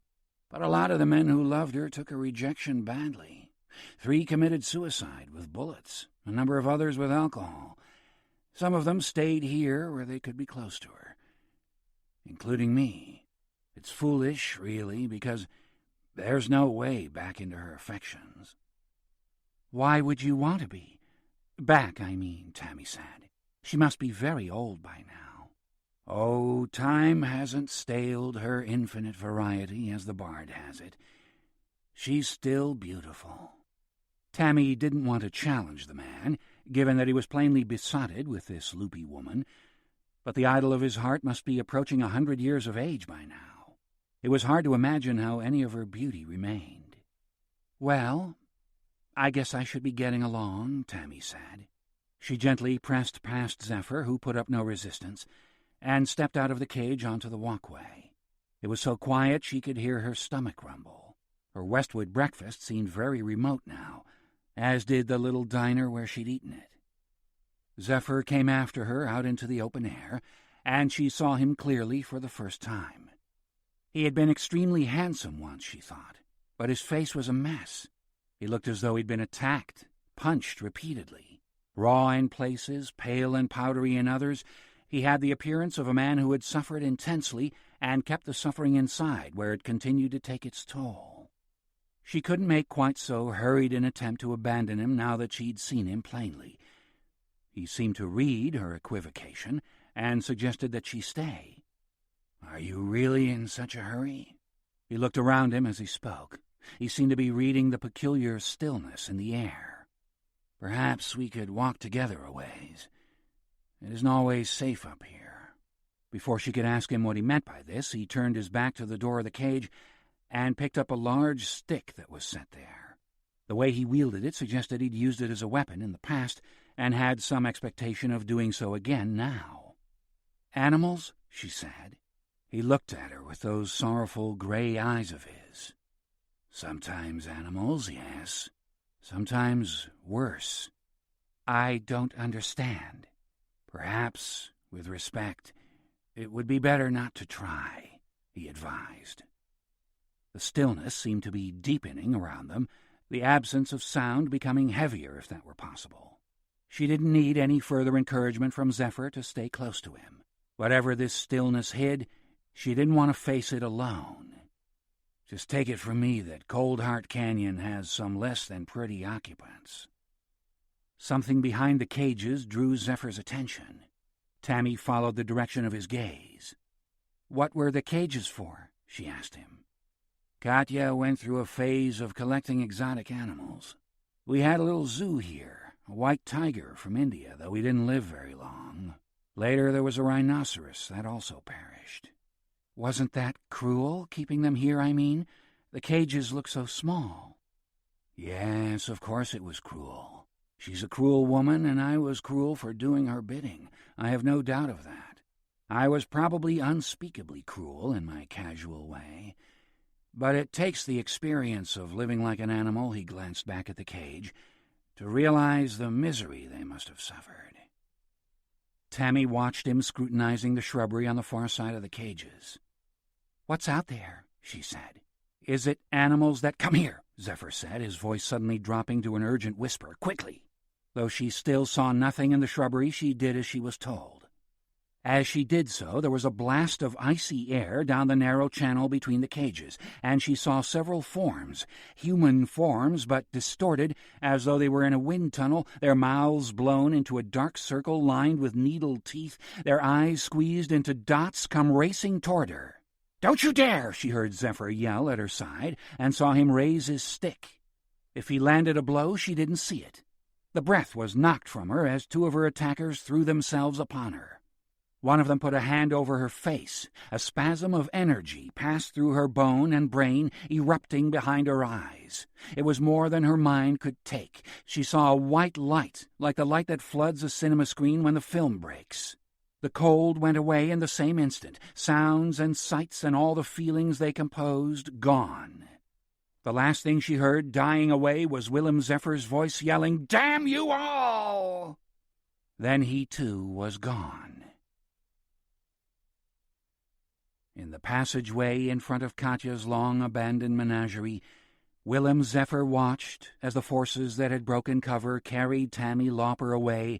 But a lot of the men who loved her took her rejection badly. 3 committed suicide with bullets, a number of others with alcohol. Some of them stayed here where they could be close to her, including me. It's foolish, really, because there's no way back into her affections. Why would you want to be? Back, I mean, Tammy said. She must be very old by now. Oh, time hasn't staled her infinite variety as the bard has it. She's still beautiful. Tammy didn't want to challenge the man, given that he was plainly besotted with this Lupi woman, but the idol of his heart must be approaching 100 years of age by now. It was hard to imagine how any of her beauty remained. Well, I guess I should be getting along, Tammy said. She gently pressed past Zephyr, who put up no resistance, and stepped out of the cage onto the walkway. It was so quiet she could hear her stomach rumble. Her Westwood breakfast seemed very remote now, as did the little diner where she'd eaten it. Zephyr came after her out into the open air, and she saw him clearly for the first time. He had been extremely handsome once, she thought, but his face was a mess. He looked as though he'd been attacked, punched repeatedly. Raw in places, pale and powdery in others, he had the appearance of a man who had suffered intensely and kept the suffering inside, where it continued to take its toll. She couldn't make quite so hurried an attempt to abandon him now that she'd seen him plainly. He seemed to read her equivocation and suggested that she stay. "Are you really in such a hurry?" He looked around him as he spoke. He seemed to be reading the peculiar stillness in the air. "Perhaps we could walk together a ways. It isn't always safe up here." Before she could ask him what he meant by this, he turned his back to the door of the cage and picked up a large stick that was set there. The way he wielded it suggested he'd used it as a weapon in the past and had some expectation of doing so again now. "Animals?" she said. He looked at her with those sorrowful gray eyes of his. "Sometimes animals, yes. Sometimes worse." "I don't understand." "Perhaps, with respect, it would be better not to try," he advised. The stillness seemed to be deepening around them, the absence of sound becoming heavier, if that were possible. She didn't need any further encouragement from Zephyr to stay close to him. Whatever this stillness hid, she didn't want to face it alone. "Just take it from me that Coldheart Canyon has some less than pretty occupants." Something behind the cages drew Zephyr's attention. Tammy followed the direction of his gaze. "What were the cages for?" she asked him. "Katya went through a phase of collecting exotic animals. We had a little zoo here, a white tiger from India, though he didn't live very long. Later there was a rhinoceros, that also perished." "Wasn't that cruel, keeping them here, I mean? The cages look so small." "Yes, of course it was cruel. She's a cruel woman, and I was cruel for doing her bidding. I have no doubt of that. I was probably unspeakably cruel in my casual way. But it takes the experience of living like an animal," he glanced back at the cage, "to realize the misery they must have suffered." Tammy watched him scrutinizing the shrubbery on the far side of the cages. "What's out there?" she said. "Is it animals that—" "Come here," Zephyr said, his voice suddenly dropping to an urgent whisper. "Quickly!" Though she still saw nothing in the shrubbery, she did as she was told. As she did so, there was a blast of icy air down the narrow channel between the cages, and she saw several forms, human forms, but distorted, as though they were in a wind tunnel, their mouths blown into a dark circle lined with needle teeth, their eyes squeezed into dots, come racing toward her. "Don't you dare!" she heard Zephyr yell at her side, and saw him raise his stick. If he landed a blow, she didn't see it. The breath was knocked from her as 2 of her attackers threw themselves upon her. One of them put a hand over her face. A spasm of energy passed through her bone and brain, erupting behind her eyes. It was more than her mind could take. She saw a white light, like the light that floods a cinema screen when the film breaks. The cold went away in the same instant, sounds and sights and all the feelings they composed gone. The last thing she heard, dying away, was Willem Zephyr's voice yelling, "Damn you all!" Then he, too, was gone. In the passageway in front of Katya's long-abandoned menagerie, Willem Zephyr watched as the forces that had broken cover carried Tammy Lauper away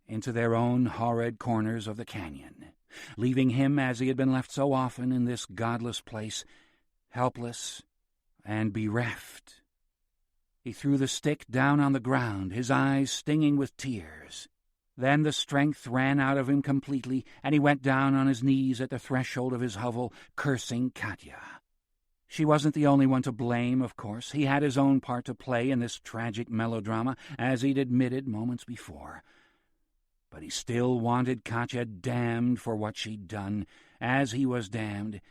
into their own horrid corners of the canyon, leaving him as he had been left so often in this godless place, helpless and bereft. He threw the stick down on the ground, his eyes stinging with tears. Then the strength ran out of him completely, and he went down on his knees at the threshold of his hovel, cursing Katya. She wasn't the only one to blame, of course. He had his own part to play in this tragic melodrama, as he'd admitted moments before. But he still wanted Katya damned for what she'd done, as he was damned,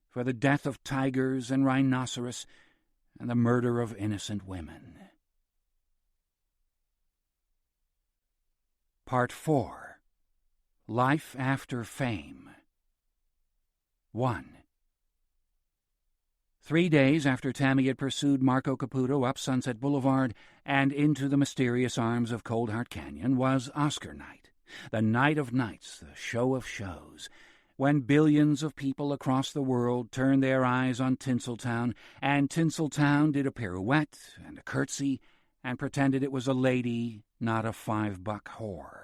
for the death of tigers and rhinoceros and the murder of innocent women. Part 4. Life After Fame. 1. 3 days after Tammy had pursued Marco Caputo up Sunset Boulevard and into the mysterious arms of Coldheart Canyon was Oscar night, the night of nights, the show of shows, when billions of people across the world turned their eyes on Tinseltown, and Tinseltown did a pirouette and a curtsy and pretended it was a lady, not a $5 whore.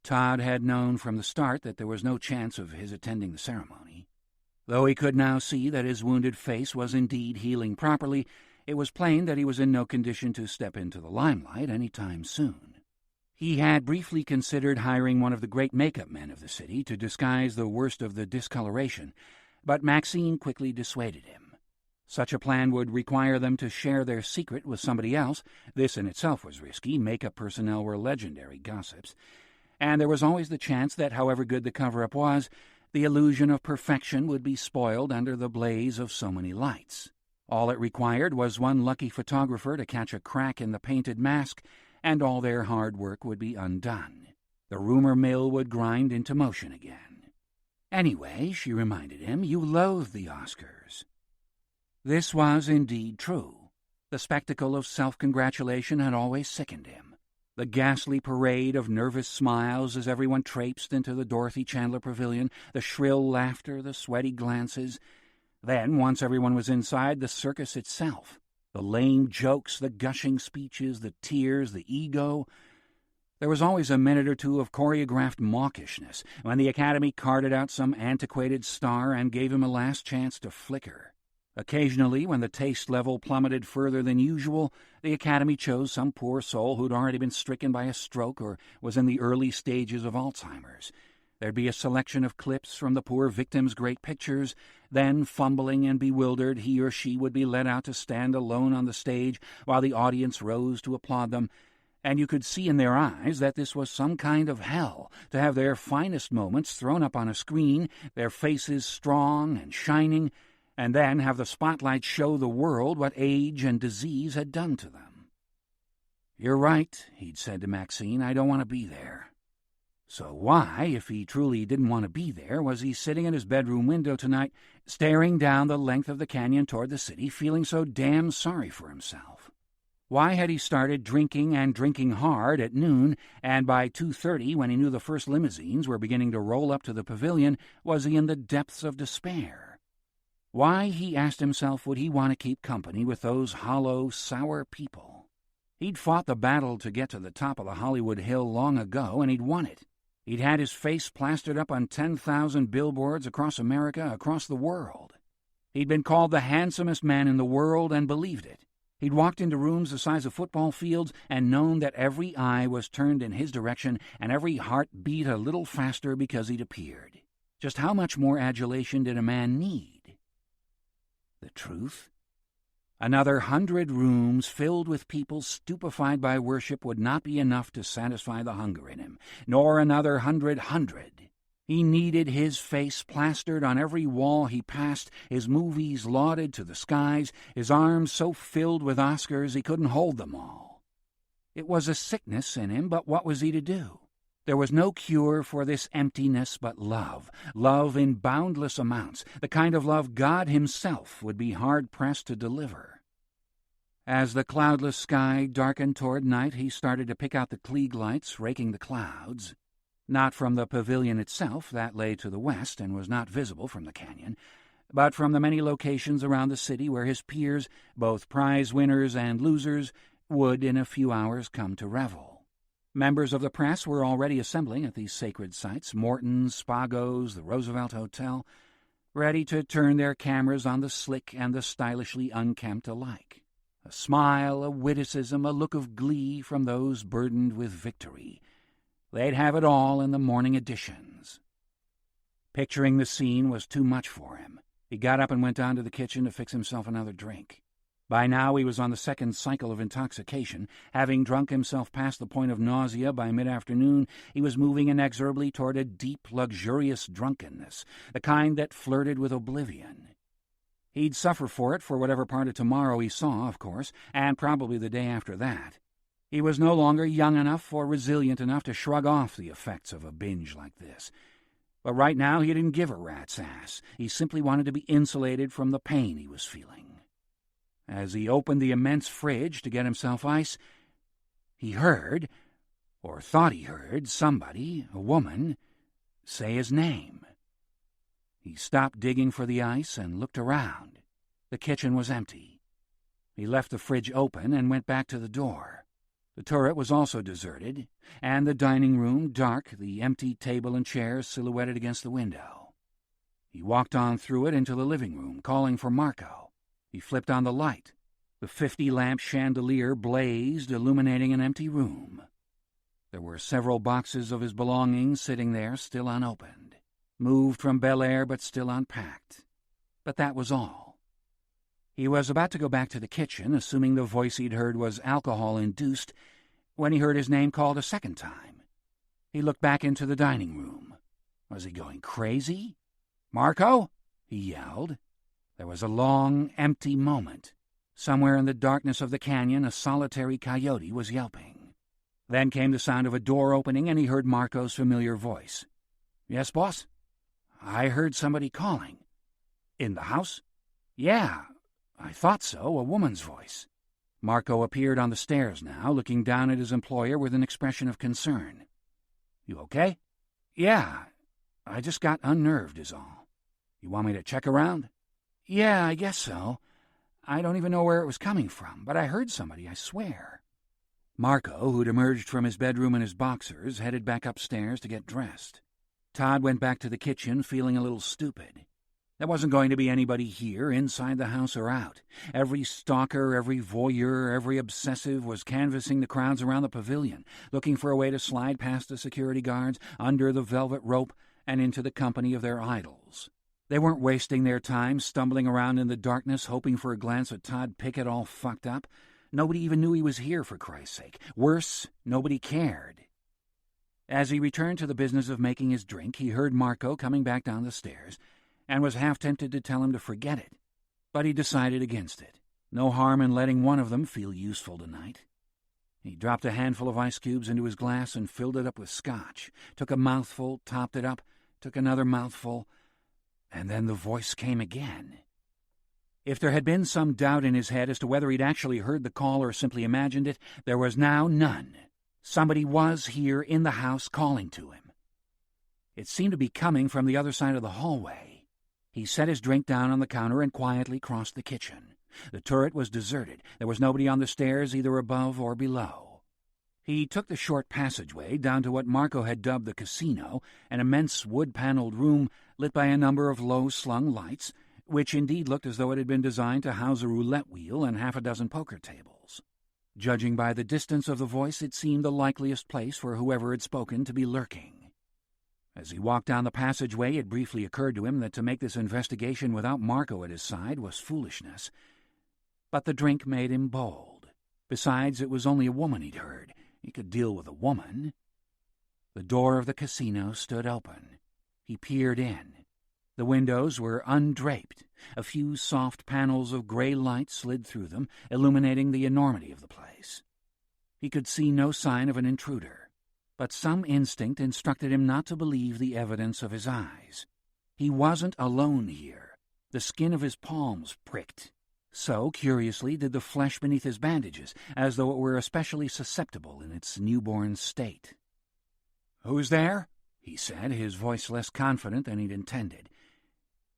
Todd had known from the start that there was no chance of his attending the ceremony. Though he could now see that his wounded face was indeed healing properly, it was plain that he was in no condition to step into the limelight any time soon. He had briefly considered hiring one of the great makeup men of the city to disguise the worst of the discoloration, but Maxine quickly dissuaded him. Such a plan would require them to share their secret with somebody else. This in itself was risky. Makeup personnel were legendary gossips. And there was always the chance that, however good the cover-up was, the illusion of perfection would be spoiled under the blaze of so many lights. All it required was one lucky photographer to catch a crack in the painted mask, and all their hard work would be undone. The rumor mill would grind into motion again. Anyway, she reminded him, you loathe the Oscars. This was indeed true. The spectacle of self-congratulation had always sickened him. The ghastly parade of nervous smiles as everyone traipsed into the Dorothy Chandler Pavilion, the shrill laughter, the sweaty glances. Then, once everyone was inside, the circus itself. The lame jokes, the gushing speeches, the tears, the ego. There was always a minute or two of choreographed mawkishness when the Academy carted out some antiquated star and gave him a last chance to flicker. Occasionally, when the taste level plummeted further than usual, the Academy chose some poor soul who'd already been stricken by a stroke or was in the early stages of Alzheimer's. There'd be a selection of clips from the poor victim's great pictures. Then, fumbling and bewildered, he or she would be led out to stand alone on the stage while the audience rose to applaud them, and you could see in their eyes that this was some kind of hell, to have their finest moments thrown up on a screen, their faces strong and shining, and then have the spotlight show the world what age and disease had done to them. "You're right," he'd said to Maxine, "I don't want to be there." So why, if he truly didn't want to be there, was he sitting at his bedroom window tonight, staring down the length of the canyon toward the city, feeling so damn sorry for himself? Why had he started drinking and drinking hard at noon, and by 2:30, when he knew the first limousines were beginning to roll up to the pavilion, was he in the depths of despair? Why, he asked himself, would he want to keep company with those hollow, sour people? He'd fought the battle to get to the top of the Hollywood Hill long ago, and he'd won it. He'd had his face plastered up on 10,000 billboards across America, across the world. He'd been called the handsomest man in the world and believed it. He'd walked into rooms the size of football fields and known that every eye was turned in his direction and every heart beat a little faster because he'd appeared. Just how much more adulation did a man need? The truth? Another 100 rooms filled with people stupefied by worship would not be enough to satisfy the hunger in him, nor another 100. He needed his face plastered on every wall he passed, his movies lauded to the skies, his arms so filled with Oscars he couldn't hold them all. It was a sickness in him, but what was he to do? There was no cure for this emptiness but love in boundless amounts, the kind of love God himself would be hard-pressed to deliver. As the cloudless sky darkened toward night, he started to pick out the Klieg lights, raking the clouds. not from the pavilion itself that lay to the west and was not visible from the canyon, but from the many locations around the city where his peers, both prize winners and losers, would in a few hours come to revel. Members of the press were already assembling at these sacred sites, Morton's, Spago's, the Roosevelt Hotel, ready to turn their cameras on the slick and the stylishly unkempt alike. A smile, a witticism, a look of glee from those burdened with victory. They'd have it all in the morning editions. Picturing the scene was too much for him. He got up and went down to the kitchen to fix himself another drink. By now he was on the second cycle of intoxication. Having drunk himself past the point of nausea by mid-afternoon, he was moving inexorably toward a deep, luxurious drunkenness, the kind that flirted with oblivion. He'd suffer for it for whatever part of tomorrow he saw, of course, and probably the day after that. He was no longer young enough or resilient enough to shrug off the effects of a binge like this. But right now he didn't give a rat's ass. He simply wanted to be insulated from the pain he was feeling. As he opened the immense fridge to get himself ice, he heard, or thought he heard, somebody, a woman, say his name. He stopped digging for the ice and looked around. The kitchen was empty. He left the fridge open and went back to the door. The turret was also deserted, and the dining room dark, the empty table and chairs silhouetted against the window. He walked on through it into the living room, calling for Marco. He flipped on the light. The 50-lamp chandelier blazed, illuminating an empty room. There were several boxes of his belongings sitting there, still unopened, moved from Bel Air but still unpacked. But that was all. He was about to go back to the kitchen, assuming the voice he'd heard was alcohol-induced, when he heard his name called a second time. He looked back into the dining room. Was he going crazy? "Marco?" he yelled. There was a long, empty moment. Somewhere in the darkness of the canyon, a solitary coyote was yelping. Then came the sound of a door opening, and he heard Marco's familiar voice. "Yes, boss?" "I heard somebody calling." "In the house?" "Yeah, I thought so, a woman's voice." Marco appeared on the stairs now, looking down at his employer with an expression of concern. "You okay?" "Yeah, I just got unnerved is all." "You want me to check around?" "Yeah, I guess so. I don't even know where it was coming from, but I heard somebody, I swear." Marco, who'd emerged from his bedroom in his boxers, headed back upstairs to get dressed. Todd went back to the kitchen, feeling a little stupid. There wasn't going to be anybody here, inside the house or out. Every stalker, every voyeur, every obsessive was canvassing the crowds around the pavilion, looking for a way to slide past the security guards, under the velvet rope, and into the company of their idols. They weren't wasting their time stumbling around in the darkness, hoping for a glance at Todd Pickett all fucked up. Nobody even knew he was here, for Christ's sake. Worse, nobody cared. As he returned to the business of making his drink, he heard Marco coming back down the stairs, and was half tempted to tell him to forget it. But he decided against it. No harm in letting one of them feel useful tonight. He dropped a handful of ice cubes into his glass and filled it up with scotch, took a mouthful, topped it up, took another mouthful, and then the voice came again. If there had been some doubt in his head as to whether he'd actually heard the call or simply imagined it, there was now none. Somebody was here in the house calling to him. It seemed to be coming from the other side of the hallway. He set his drink down on the counter and quietly crossed the kitchen. The turret was deserted. There was nobody on the stairs, either above or below. He took the short passageway down to what Marco had dubbed the casino, an immense wood-paneled room lit by a number of low-slung lights, which indeed looked as though it had been designed to house a roulette wheel and half a dozen poker tables. Judging by the distance of the voice, it seemed the likeliest place for whoever had spoken to be lurking. As he walked down the passageway, it briefly occurred to him that to make this investigation without Marco at his side was foolishness. But the drink made him bold. Besides, it was only a woman he'd heard. He could deal with a woman. The door of the casino stood open. He peered in. The windows were undraped. A few soft panels of gray light slid through them, illuminating the enormity of the place. He could see no sign of an intruder. But some instinct instructed him not to believe the evidence of his eyes. He wasn't alone here. The skin of his palms pricked. So, curiously, did the flesh beneath his bandages, as though it were especially susceptible in its newborn state. "Who's there?" he said, his voice less confident than he'd intended.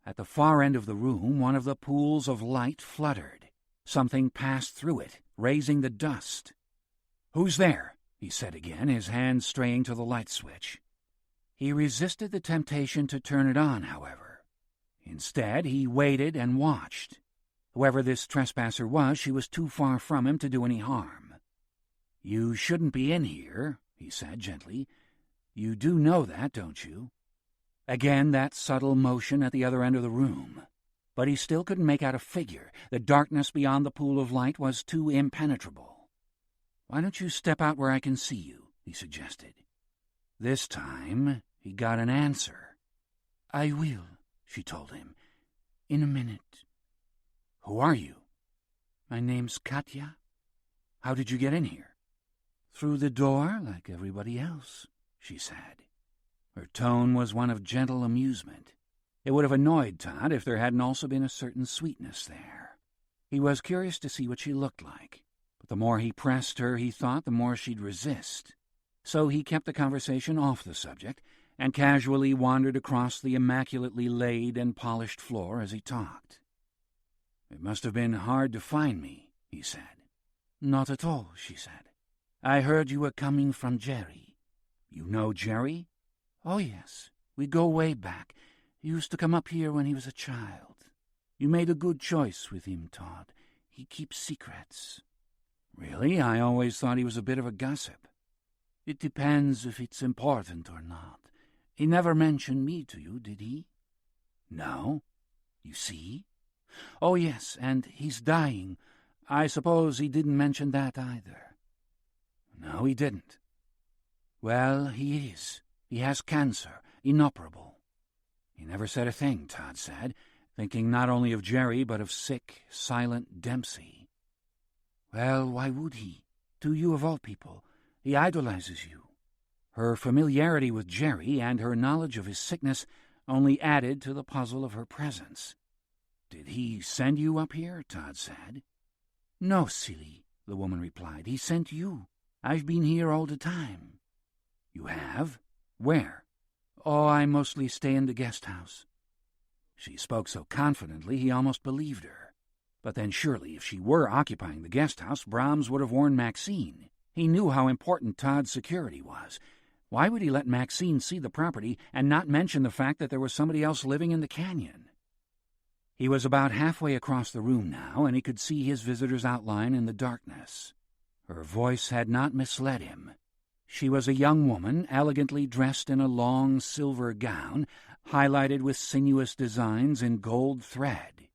At the far end of the room, one of the pools of light fluttered. Something passed through it, raising the dust. "Who's there?" he said again, his hand straying to the light switch. He resisted the temptation to turn it on, however. Instead, he waited and watched. Whoever this trespasser was, she was too far from him to do any harm. "You shouldn't be in here," he said gently. "You do know that, don't you?" Again that subtle motion at the other end of the room. But he still couldn't make out a figure. The darkness beyond the pool of light was too impenetrable. "Why don't you step out where I can see you?" he suggested. This time he got an answer. "I will," she told him. "In a minute." "Who are you?" "My name's Katya." "How did you get in here?" "Through the door, like everybody else," she said. Her tone was one of gentle amusement. It would have annoyed Todd if there hadn't also been a certain sweetness there. He was curious to see what she looked like, but the more he pressed her, he thought, the more she'd resist. So he kept the conversation off the subject and casually wandered across the immaculately laid and polished floor as he talked. "It must have been hard to find me," he said. "Not at all," she said. "I heard you were coming from Jerry." "You know Jerry?" "Oh, yes. We go way back. He used to come up here when he was a child. You made a good choice with him, Todd. He keeps secrets." "Really? I always thought he was a bit of a gossip." "It depends if it's important or not. He never mentioned me to you, did he?" "No." "You see? Oh, yes, and he's dying. I suppose he didn't mention that either." "No, he didn't." "Well, he is. He has cancer, inoperable." "He never said a thing," Todd said, thinking not only of Jerry but of sick, silent Dempsey. "Well, why would he? To you of all people. He idolizes you." Her familiarity with Jerry and her knowledge of his sickness only added to the puzzle of her presence. "Did he send you up here?" Todd said. "No, silly," the woman replied. "He sent you. I've been here all the time." "You have? Where?" "Oh, I mostly stay in the guest house." She spoke so confidently he almost believed her. But then surely if she were occupying the guest house, Brahms would have warned Maxine. He knew how important Todd's security was. Why would he let Maxine see the property and not mention the fact that there was somebody else living in the canyon? He was about halfway across the room now, and he could see his visitor's outline in the darkness. Her voice had not misled him. She was a young woman, elegantly dressed in a long silver gown, highlighted with sinuous designs in gold thread.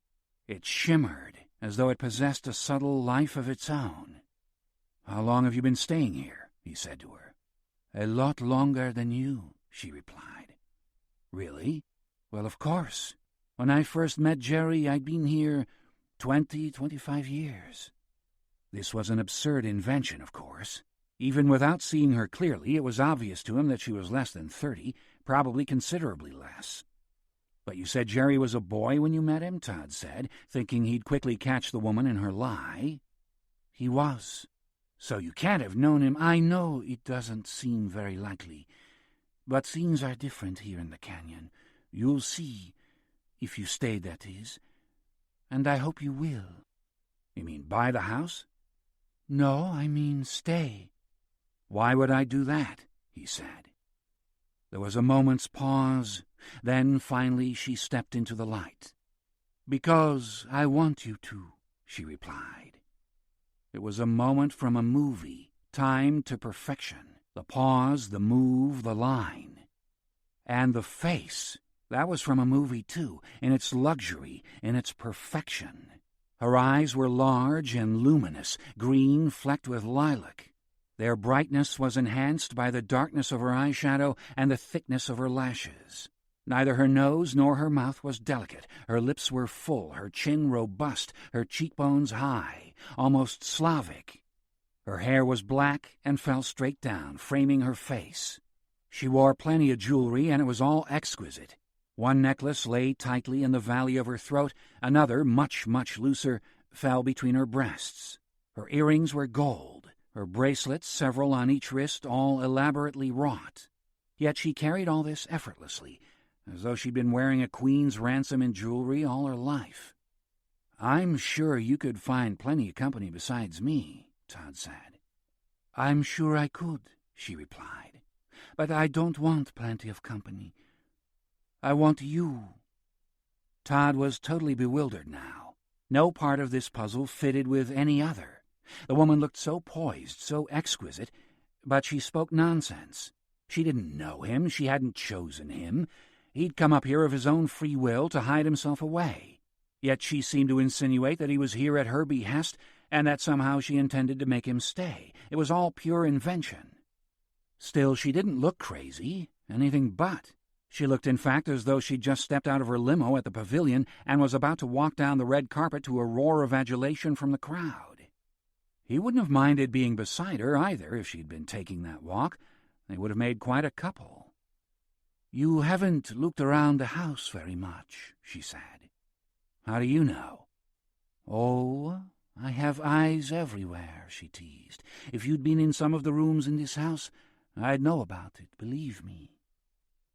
It shimmered, as though it possessed a subtle life of its own. "How long have you been staying here?" he said to her. "A lot longer than you," she replied. "Really?" "Well, of course. When I first met Jerry, I'd been here 25 years. This was an absurd invention, of course. Even without seeing her clearly, it was obvious to him that she was less than 30, probably considerably less. "But you said Jerry was a boy when you met him," Todd said, thinking he'd quickly catch the woman in her lie. "He was. So you can't have known him." "I know it doesn't seem very likely, but things are different here in the canyon. You'll see, if you stay, that is. And I hope you will." "You mean buy the house?" "No, I mean stay." "Why would I do that?" he said. There was a moment's pause. Then, finally, she stepped into the light. "Because I want you to," she replied. It was a moment from a movie, timed to perfection. The pause, the move, the line. And the face, that was from a movie too, in its luxury, in its perfection. Her eyes were large and luminous, green flecked with lilac. Their brightness was enhanced by the darkness of her eyeshadow and the thickness of her lashes. Neither her nose nor her mouth was delicate. Her lips were full, her chin robust, her cheekbones high, almost Slavic. Her hair was black and fell straight down, framing her face. She wore plenty of jewelry, and it was all exquisite. One necklace lay tightly in the valley of her throat, another, much, much looser, fell between her breasts. Her earrings were gold, her bracelets, several on each wrist, all elaborately wrought. Yet she carried all this effortlessly, as though she'd been wearing a queen's ransom in jewelry all her life. "I'm sure you could find plenty of company besides me," Todd said. "I'm sure I could," she replied. "But I don't want plenty of company. I want you." Todd was totally bewildered now. No part of this puzzle fitted with any other. The woman looked so poised, so exquisite, but she spoke nonsense. She didn't know him. She hadn't chosen him. He'd come up here of his own free will to hide himself away. Yet she seemed to insinuate that he was here at her behest and that somehow she intended to make him stay. It was all pure invention. Still, she didn't look crazy, anything but. She looked, in fact, as though she'd just stepped out of her limo at the pavilion and was about to walk down the red carpet to a roar of adulation from the crowd. He wouldn't have minded being beside her, either, if she'd been taking that walk. They would have made quite a couple. "You haven't looked around the house very much," she said. "How do you know?" "Oh, I have eyes everywhere," she teased. "If you'd been in some of the rooms in this house, I'd know about it, believe me."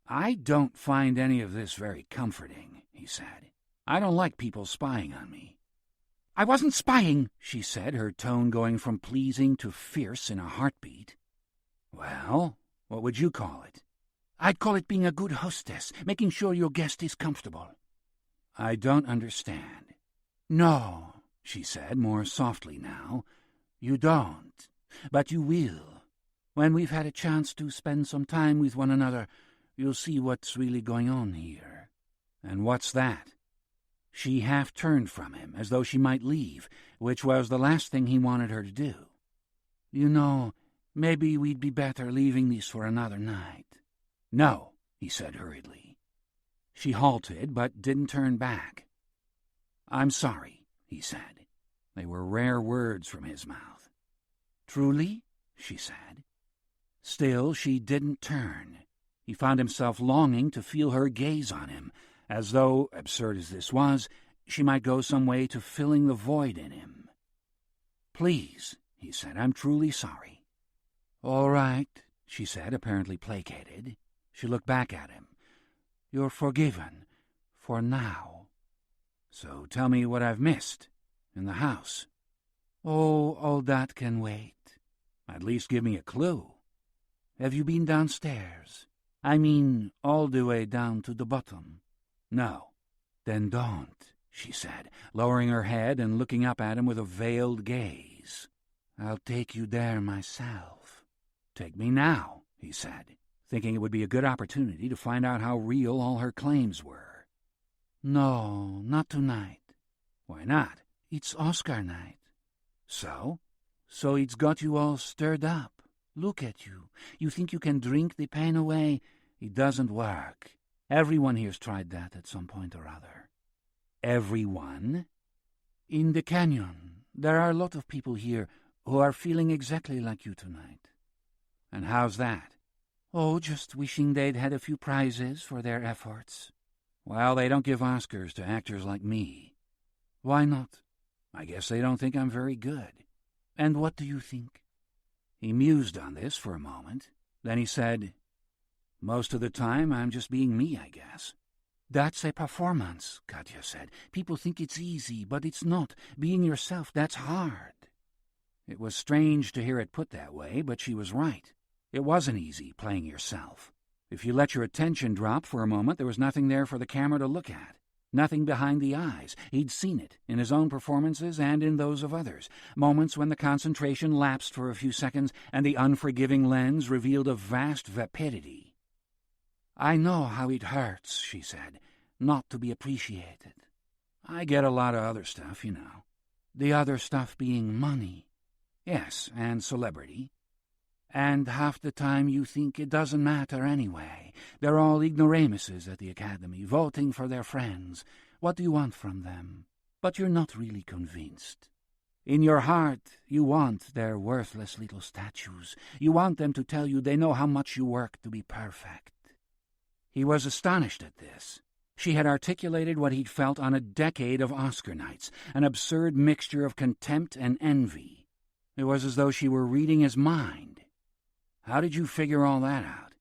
"I don't find any of this very comforting," he said. "I don't like people spying on me." "I wasn't spying," she said, her tone going from pleasing to fierce in a heartbeat. "Well, what would you call it?" "I'd call it being a good hostess, making sure your guest is comfortable." "I don't understand." "No," she said, more softly now. "You don't. But you will. When we've had a chance to spend some time with one another, you'll see what's really going on here." "And what's that?" She half turned from him, as though she might leave, which was the last thing he wanted her to do. "You know, maybe we'd be better leaving this for another night." "No," he said hurriedly. She halted, but didn't turn back. "I'm sorry," he said. They were rare words from his mouth. "Truly?" she said. Still, she didn't turn. He found himself longing to feel her gaze on him, as though, absurd as this was, she might go some way to filling the void in him. "Please," he said, "I'm truly sorry." "All right," she said, apparently placated. She looked back at him. "You're forgiven, for now." "So tell me what I've missed in the house." "Oh, all that can wait." "At least give me a clue." "Have you been downstairs? I mean, all the way down to the bottom?" "No." "Then don't," she said, lowering her head and looking up at him with a veiled gaze. "I'll take you there myself." "Take me now," he said, thinking it would be a good opportunity to find out how real all her claims were. "No, not tonight." "Why not?" "It's Oscar night." "So?" "So it's got you all stirred up. Look at you. You think you can drink the pain away? It doesn't work. Everyone here's tried that at some point or other." "Everyone?" "In the canyon, there are a lot of people here who are feeling exactly like you tonight." "And how's that?" "Oh, just wishing they'd had a few prizes for their efforts." "Well, they don't give Oscars to actors like me." "Why not?" "I guess they don't think I'm very good." "And what do you think?" He mused on this for a moment. Then he said, "Most of the time, I'm just being me, I guess." "That's a performance," Katya said. "People think it's easy, but it's not. Being yourself, that's hard." It was strange to hear it put that way, but she was right. It wasn't easy, playing yourself. If you let your attention drop for a moment, there was nothing there for the camera to look at. Nothing behind the eyes. He'd seen it, in his own performances and in those of others. Moments when the concentration lapsed for a few seconds and the unforgiving lens revealed a vast vapidity. "I know how it hurts," she said, "not to be appreciated." "I get a lot of other stuff, you know." "The other stuff being money." "Yes, and celebrity." "And half the time you think it doesn't matter anyway. They're all ignoramuses at the academy, voting for their friends. What do you want from them? But you're not really convinced. In your heart, you want their worthless little statues. You want them to tell you they know how much you work to be perfect." He was astonished at this. She had articulated what he'd felt on a decade of Oscar nights, an absurd mixture of contempt and envy. It was as though she were reading his mind. "How did you figure all that out?"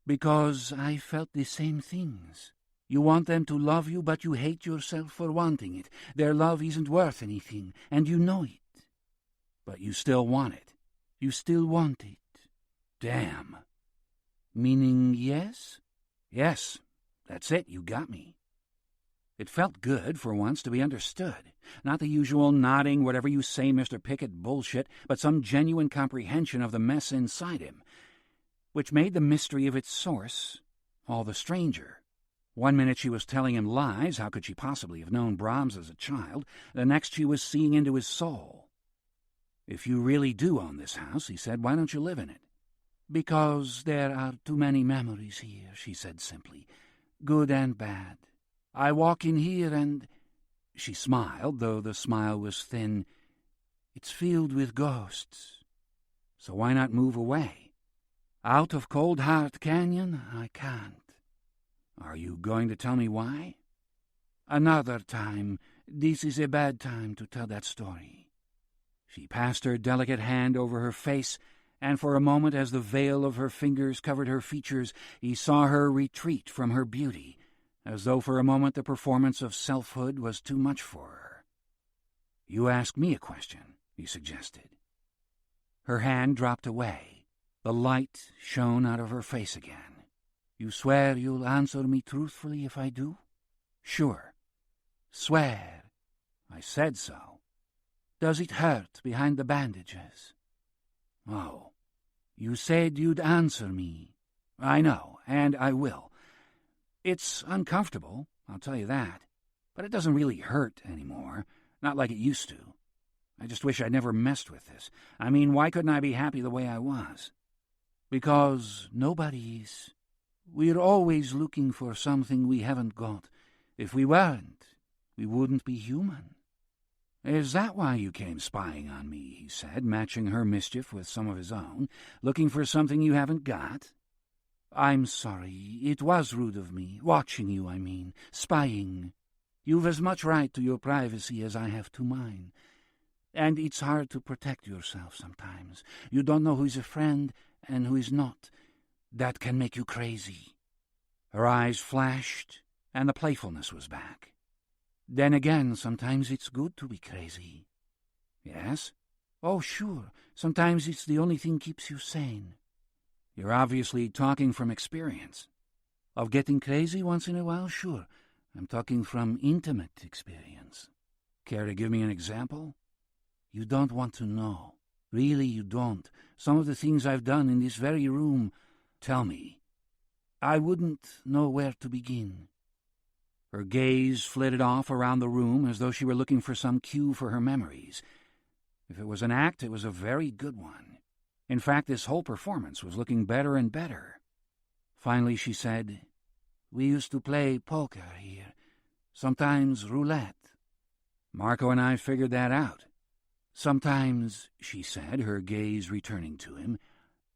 Because I felt the same things. You want them to love you, but you hate yourself for wanting it. Their love isn't worth anything, and you know it. But you still want it. You still want it. Damn. Meaning yes? Yes, that's it, you got me. It felt good for once to be understood. Not the usual nodding, whatever you say, Mr. Pickett bullshit, but some genuine comprehension of the mess inside him, which made the mystery of its source all the stranger. 1 minute she was telling him lies, how could she possibly have known Brahms as a child? The next she was seeing into his soul. If you really do own this house, he said, why don't you live in it? Because there are too many memories here, she said simply, good and bad. I walk in here and... She smiled, though the smile was thin. It's filled with ghosts. So why not move away? Out of Coldheart Canyon, I can't. Are you going to tell me why? Another time. This is a bad time to tell that story. She passed her delicate hand over her face, and for a moment, as the veil of her fingers covered her features, he saw her retreat from her beauty, as though for a moment the performance of selfhood was too much for her. You ask me a question, he suggested. Her hand dropped away. The light shone out of her face again. You swear you'll answer me truthfully if I do? Sure. Swear. I said so. Does it hurt behind the bandages? Oh. You said you'd answer me. I know, and I will. It's uncomfortable, I'll tell you that. But it doesn't really hurt anymore, not like it used to. I just wish I'd never messed with this. I mean, why couldn't I be happy the way I was? Because nobody is. We're always looking for something we haven't got. If we weren't, we wouldn't be human. Is that why you came spying on me, he said, matching her mischief with some of his own, looking for something you haven't got? I'm sorry. It was rude of me. Watching you, I mean. Spying. You've as much right to your privacy as I have to mine. And it's hard to protect yourself sometimes. You don't know who's a friend and who is not. That can make you crazy. Her eyes flashed, and the playfulness was back. Then again, sometimes it's good to be crazy. Yes? Oh, sure. Sometimes it's the only thing keeps you sane. You're obviously talking from experience. Of getting crazy once in a while, sure. I'm talking from intimate experience. Care to give me an example? You don't want to know. Really, you don't. Some of the things I've done in this very room... Tell me. I wouldn't know where to begin. Her gaze flitted off around the room as though she were looking for some cue for her memories. If it was an act, it was a very good one. In fact, this whole performance was looking better and better. Finally, she said, We used to play poker here. Sometimes roulette. Marco and I figured that out. Sometimes, she said, her gaze returning to him,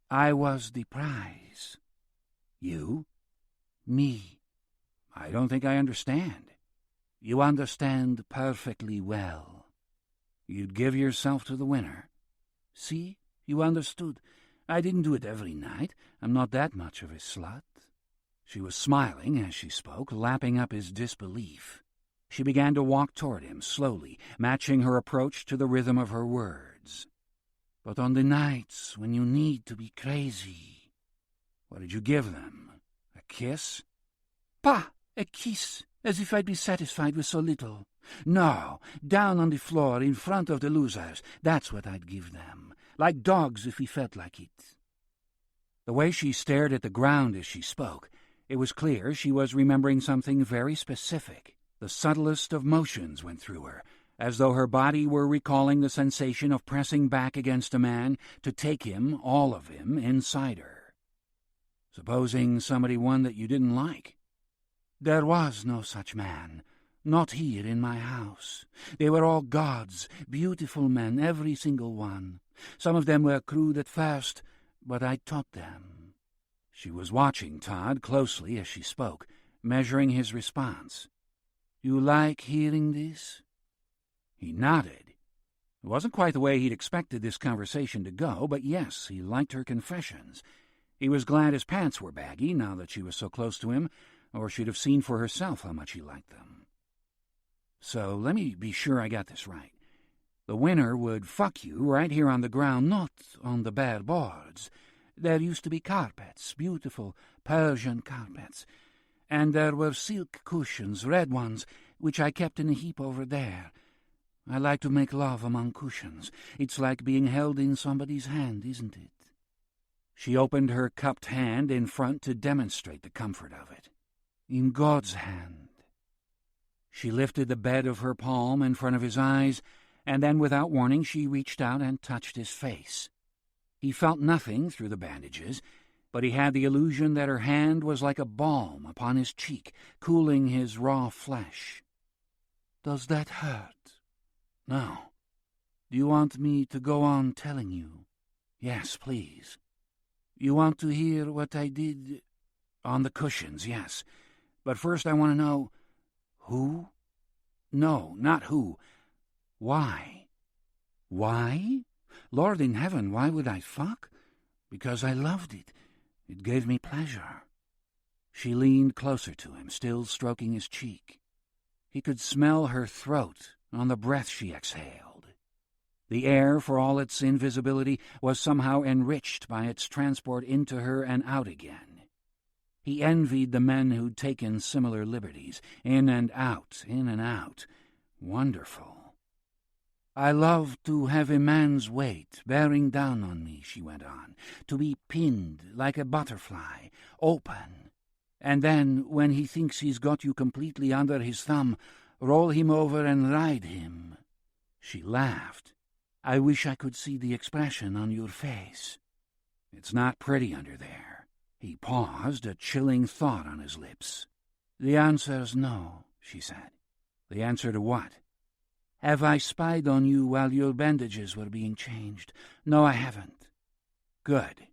I was the prize. You? Me. I don't think I understand. You understand perfectly well. You'd give yourself to the winner. See? You understood. I didn't do it every night. I'm not that much of a slut. She was smiling as she spoke, lapping up his disbelief. She began to walk toward him, slowly, matching her approach to the rhythm of her words. But on the nights when you need to be crazy... What did you give them? A kiss? Pah! A kiss, as if I'd be satisfied with so little. No, down on the floor in front of the losers, that's what I'd give them. Like dogs if we felt like it. The way she stared at the ground as she spoke, it was clear she was remembering something very specific. The subtlest of motions went through her, as though her body were recalling the sensation of pressing back against a man to take him, all of him, inside her. Supposing somebody won that you didn't like? There was no such man. Not here in my house. They were all gods, beautiful men, every single one. Some of them were crude at first, but I taught them. She was watching Todd closely as she spoke, measuring his response. You like hearing this? He nodded. It wasn't quite the way he'd expected this conversation to go, but yes, he liked her confessions. He was glad his pants were baggy now that she was so close to him, or she'd have seen for herself how much he liked them. So let me be sure I got this right. The winner would fuck you right here on the ground, not on the bare boards. There used to be carpets, beautiful Persian carpets, and there were silk cushions, red ones, which I kept in a heap over there. I like to make love among cushions. It's like being held in somebody's hand, isn't it? She opened her cupped hand in front to demonstrate the comfort of it. In God's hand. She lifted the bed of her palm in front of his eyes, and then without warning she reached out and touched his face. He felt nothing through the bandages, but he had the illusion that her hand was like a balm upon his cheek, cooling his raw flesh. "Does that hurt?" "No." "Do you want me to go on telling you?" "Yes, please." "You want to hear what I did?" "On the cushions, yes. But first I want to know, who?" "No, not who. Why?" "Why? Lord in heaven, why would I fuck? Because I loved it. It gave me pleasure." She leaned closer to him, still stroking his cheek. He could smell her throat on the breath she exhaled. The air, for all its invisibility, was somehow enriched by its transport into her and out again. He envied the men who'd taken similar liberties, in and out, in and out. Wonderful. "I love to have a man's weight bearing down on me," she went on, "to be pinned like a butterfly, open. And then, when he thinks he's got you completely under his thumb, roll him over and ride him." She laughed. "I wish I could see the expression on your face." "It's not pretty under there." He paused, a chilling thought on his lips. "The answer's no," she said. "The answer to what?" "Have I spied on you while your bandages were being changed?" "No, I haven't." "Good."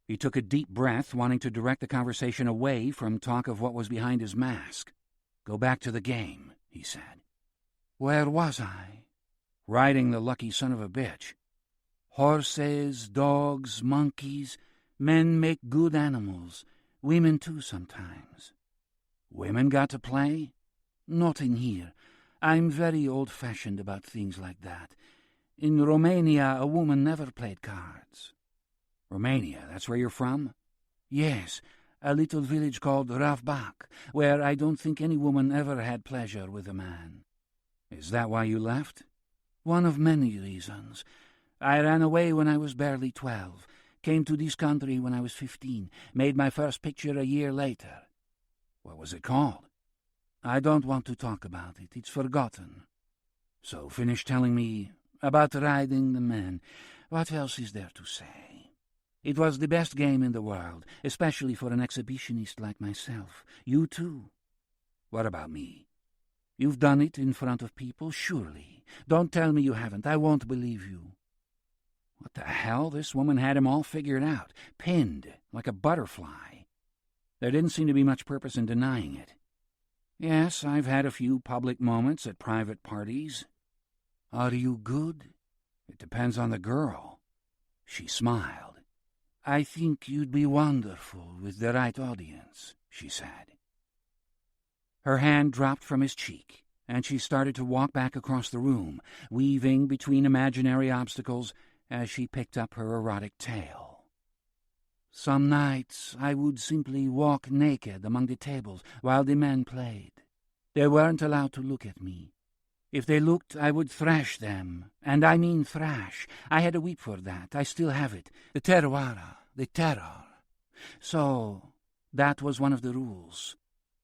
He took a deep breath, wanting to direct the conversation away from talk of what was behind his mask. "Go back to the game," he said. "Where was I?" "Riding the lucky son of a bitch." "Horses, dogs, monkeys. Men make good animals. Women too sometimes." "Women got to play?" "Not in here. I'm very old-fashioned about things like that. In Romania, a woman never played cards." "Romania, that's where you're from?" "Yes, a little village called Ravbak, where I don't think any woman ever had pleasure with a man." "Is that why you left?" "One of many reasons. I ran away when I was barely 12, came to this country when I was 15, made my first picture a year later." "What was it called?" "I don't want to talk about it. It's forgotten." "So finish telling me about riding the men. What else is there to say? It was the best game in the world, especially for an exhibitionist like myself. You too." "What about me?" "You've done it in front of people, surely. Don't tell me you haven't. I won't believe you." What the hell? This woman had him all figured out, pinned, like a butterfly. There didn't seem to be much purpose in denying it. "Yes, I've had a few public moments at private parties." "Are you good?" "It depends on the girl." She smiled. "I think you'd be wonderful with the right audience," she said. Her hand dropped from his cheek, and she started to walk back across the room, weaving between imaginary obstacles as she picked up her erotic tale. "Some nights I would simply walk naked among the tables while the men played. They weren't allowed to look at me. If they looked, I would thrash them, and I mean thrash. I had a whip for that. I still have it. The terroir, the terror. So that was one of the rules.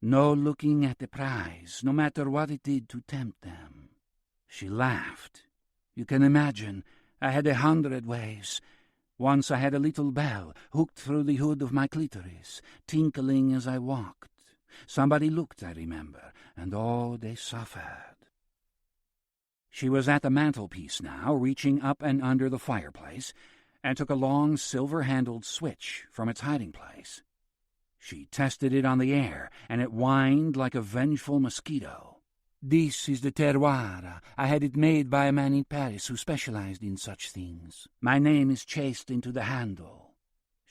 No looking at the prize, no matter what it did to tempt them." She laughed. "You can imagine, I had 100 ways. Once I had a little bell hooked through the hood of my clitoris, tinkling as I walked. Somebody looked, I remember, and oh, they suffered." She was at the mantelpiece now, reaching up and under the fireplace, and took a long silver-handled switch from its hiding place. She tested it on the air, and it whined like a vengeful mosquito. "This is the terroir. I had it made by a man in Paris who specialized in such things. My name is chased into the handle."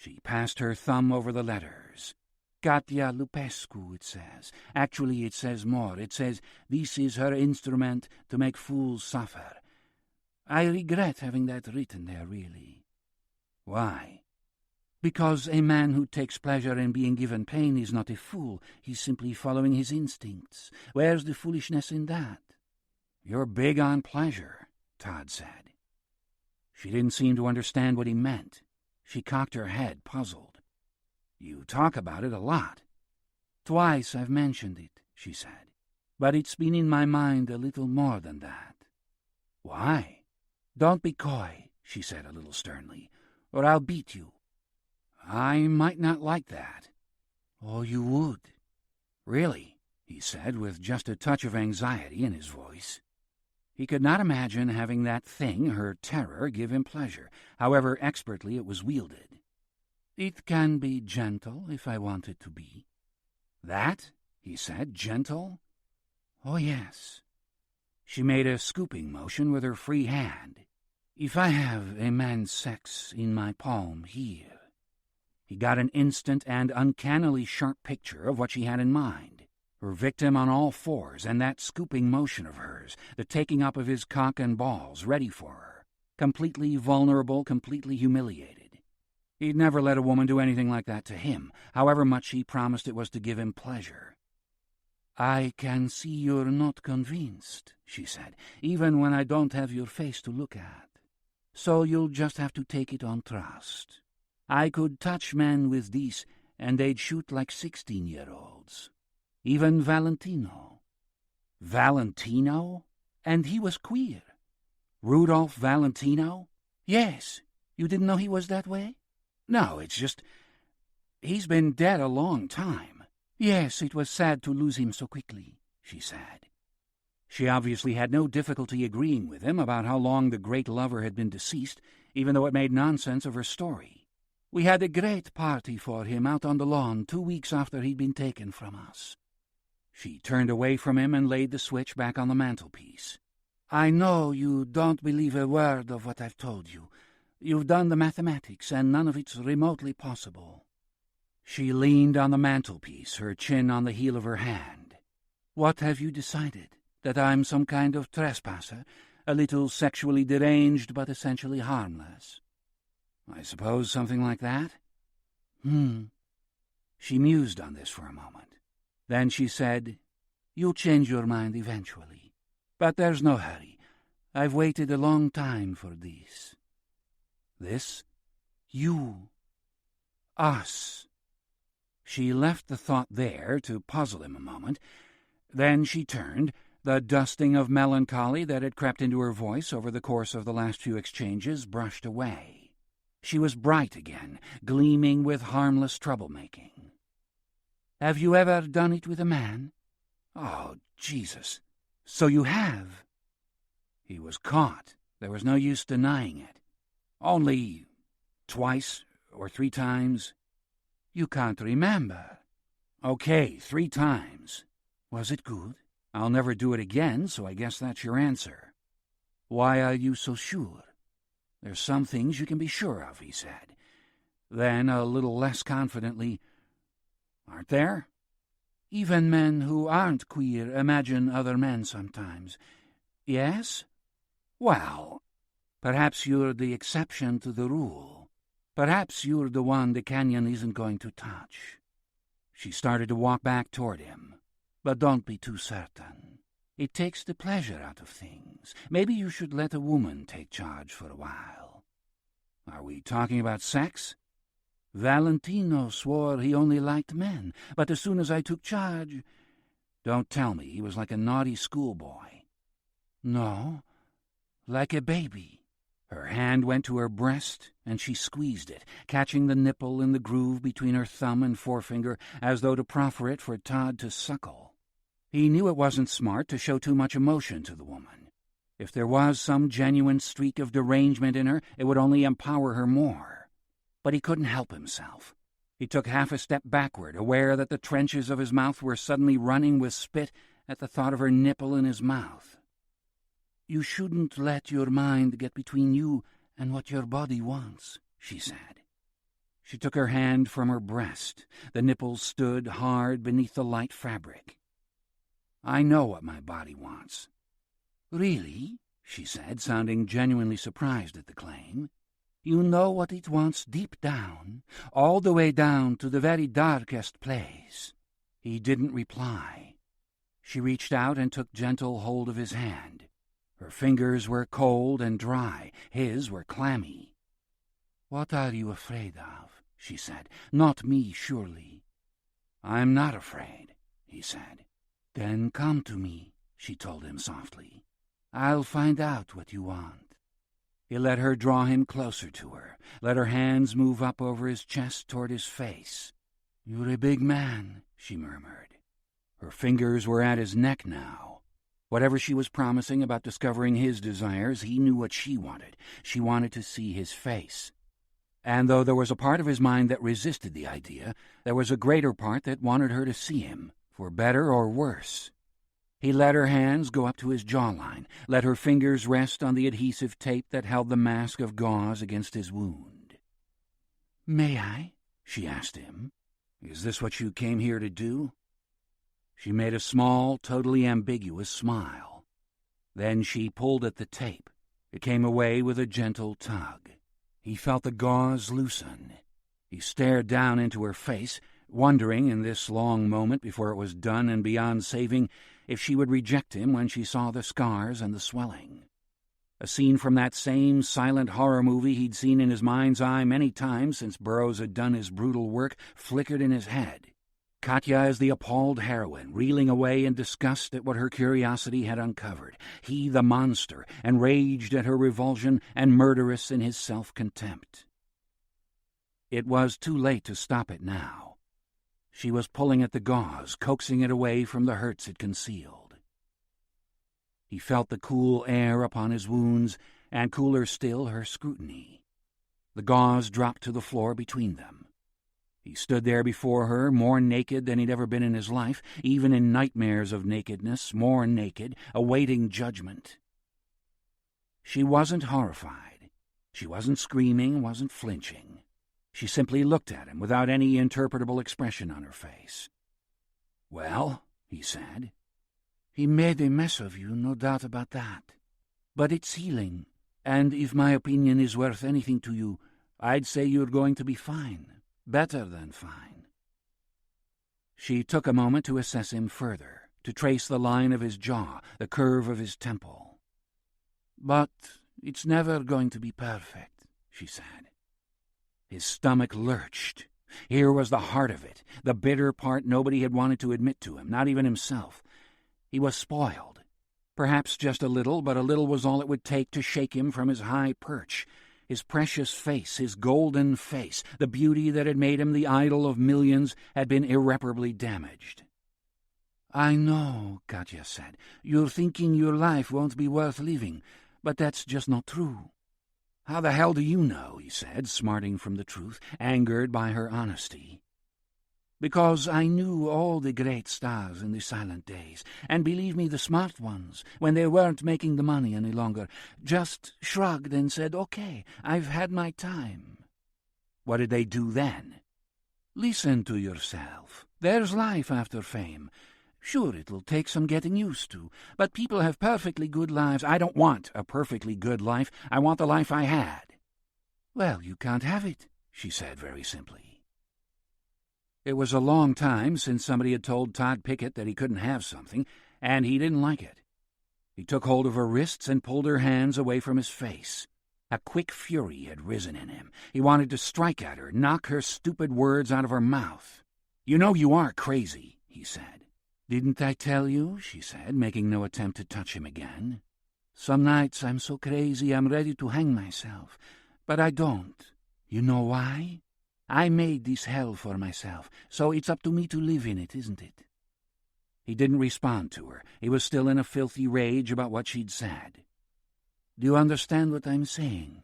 She passed her thumb over the letters. Katya Lupi, it says. Actually, it says more. It says, this is her instrument to make fools suffer. I regret having that written there, really. Why? Because a man who takes pleasure in being given pain is not a fool. He's simply following his instincts. Where's the foolishness in that? You're big on pleasure, Todd said. She didn't seem to understand what he meant. She cocked her head, puzzled. You talk about it a lot. Twice I've mentioned it, she said. But it's been in my mind a little more than that. Why? Don't be coy, she said a little sternly, or I'll beat you. I might not like that. Oh, you would. Really, he said, with just a touch of anxiety in his voice. He could not imagine having that thing, her terror, give him pleasure, however expertly it was wielded. It can be gentle, if I want it to be. That, he said, gentle? Oh, yes. She made a scooping motion with her free hand. If I have a man's sex in my palm here. He got an instant and uncannily sharp picture of what she had in mind. Her victim on all fours, and that scooping motion of hers, the taking up of his cock and balls, ready for her. Completely vulnerable, completely humiliated. He'd never let a woman do anything like that to him, however much she promised it was to give him pleasure. I can see you're not convinced, she said, even when I don't have your face to look at. So you'll just have to take it on trust. I could touch men with this, and they'd shoot like 16-year-olds. Even Valentino. Valentino? And he was queer. Rudolph Valentino? Yes. You didn't know he was that way? No, it's just... He's been dead a long time. Yes, it was sad to lose him so quickly, she said. She obviously had no difficulty agreeing with him about how long the great lover had been deceased, even though it made nonsense of her story. We had a great party for him out on the lawn 2 weeks after he'd been taken from us. She turned away from him and laid the switch back on the mantelpiece. I know you don't believe a word of what I've told you. You've done the mathematics, and none of it's remotely possible. She leaned on the mantelpiece, her chin on the heel of her hand. What have you decided? That I'm some kind of trespasser, a little sexually deranged but essentially harmless? I suppose something like that? She mused on this for a moment. Then she said, You'll change your mind eventually. But there's no hurry. I've waited a long time for this. This? You. Us. She left the thought there to puzzle him a moment. Then she turned. The dusting of melancholy that had crept into her voice over the course of the last few exchanges brushed away. She was bright again, gleaming with harmless troublemaking. Have you ever done it with a man? Oh, Jesus. So you have. He was caught. There was no use denying it. Only twice or 3 times. You can't remember. Okay, 3 times. Was it good? I'll never do it again, so I guess that's your answer. Why are you so sure? There's some things you can be sure of, he said. Then, a little less confidently, aren't there? Even men who aren't queer imagine other men sometimes. Yes? Well, perhaps you're the exception to the rule. Perhaps you're the one the canyon isn't going to touch. She started to walk back toward him. But don't be too certain. It takes the pleasure out of things. Maybe you should let a woman take charge for a while. Are we talking about sex? Valentino swore he only liked men, but as soon as I took charge... Don't tell me he was like a naughty schoolboy. No, like a baby. Her hand went to her breast, and she squeezed it, catching the nipple in the groove between her thumb and forefinger as though to proffer it for Todd to suckle. He knew it wasn't smart to show too much emotion to the woman. If there was some genuine streak of derangement in her, it would only empower her more. But he couldn't help himself. He took half a step backward, aware that the trenches of his mouth were suddenly running with spit at the thought of her nipple in his mouth. You shouldn't let your mind get between you and what your body wants, she said. She took her hand from her breast. The nipples stood hard beneath the light fabric. "I know what my body wants." "Really?" she said, sounding genuinely surprised at the claim. "You know what it wants deep down, all the way down to the very darkest place." He didn't reply. She reached out and took gentle hold of his hand. Her fingers were cold and dry. His were clammy. "What are you afraid of?" she said. "Not me, surely." "I'm not afraid," he said. "Then come to me," she told him softly. "I'll find out what you want." He let her draw him closer to her, let her hands move up over his chest toward his face. "You're a big man," she murmured. Her fingers were at his neck now. Whatever she was promising about discovering his desires, he knew what she wanted. She wanted to see his face. And though there was a part of his mind that resisted the idea, there was a greater part that wanted her to see him, for better or worse. He let her hands go up to his jawline, let her fingers rest on the adhesive tape that held the mask of gauze against his wound. "May I?" she asked him. "Is this what you came here to do?" She made a small, totally ambiguous smile. Then she pulled at the tape. It came away with a gentle tug. He felt the gauze loosen. He stared down into her face, wondering in this long moment before it was done and beyond saving if she would reject him when she saw the scars and the swelling. A scene from that same silent horror movie he'd seen in his mind's eye many times since Burroughs had done his brutal work flickered in his head. Katya as the appalled heroine, reeling away in disgust at what her curiosity had uncovered. He the monster, enraged at her revulsion and murderous in his self-contempt. It was too late to stop it now. She was pulling at the gauze, coaxing it away from the hurts it concealed. He felt the cool air upon his wounds, and cooler still her scrutiny. The gauze dropped to the floor between them. He stood there before her, more naked than he'd ever been in his life, even in nightmares of nakedness, more naked, awaiting judgment. She wasn't horrified. She wasn't screaming, wasn't flinching. She simply looked at him without any interpretable expression on her face. "Well," he said. "He made a mess of you, no doubt about that. But it's healing, and if my opinion is worth anything to you, I'd say you're going to be fine, better than fine." She took a moment to assess him further, to trace the line of his jaw, the curve of his temple. "But it's never going to be perfect," she said. His stomach lurched. Here was the heart of it, the bitter part nobody had wanted to admit to him, not even himself. He was spoiled. Perhaps just a little, but a little was all it would take to shake him from his high perch. His precious face, his golden face, the beauty that had made him the idol of millions, had been irreparably damaged. "I know," Katya said. "You're thinking your life won't be worth living, but that's just not true." "How the hell do you know?" he said, smarting from the truth, angered by her honesty. "Because I knew all the great stars in the silent days, and believe me, the smart ones, when they weren't making the money any longer, just shrugged and said, 'Okay, I've had my time.'" "What did they do then?" "Listen to yourself. There's life after fame. Sure, it'll take some getting used to, but people have perfectly good lives." "I don't want a perfectly good life. I want the life I had." "Well, you can't have it," she said very simply. It was a long time since somebody had told Todd Pickett that he couldn't have something, and he didn't like it. He took hold of her wrists and pulled her hands away from his face. A quick fury had risen in him. He wanted to strike at her, knock her stupid words out of her mouth. "You know you are crazy," he said. "Didn't I tell you?" she said, making no attempt to touch him again. "Some nights I'm so crazy I'm ready to hang myself, but I don't. You know why? I made this hell for myself, so it's up to me to live in it, isn't it?" He didn't respond to her. He was still in a filthy rage about what she'd said. "Do you understand what I'm saying?"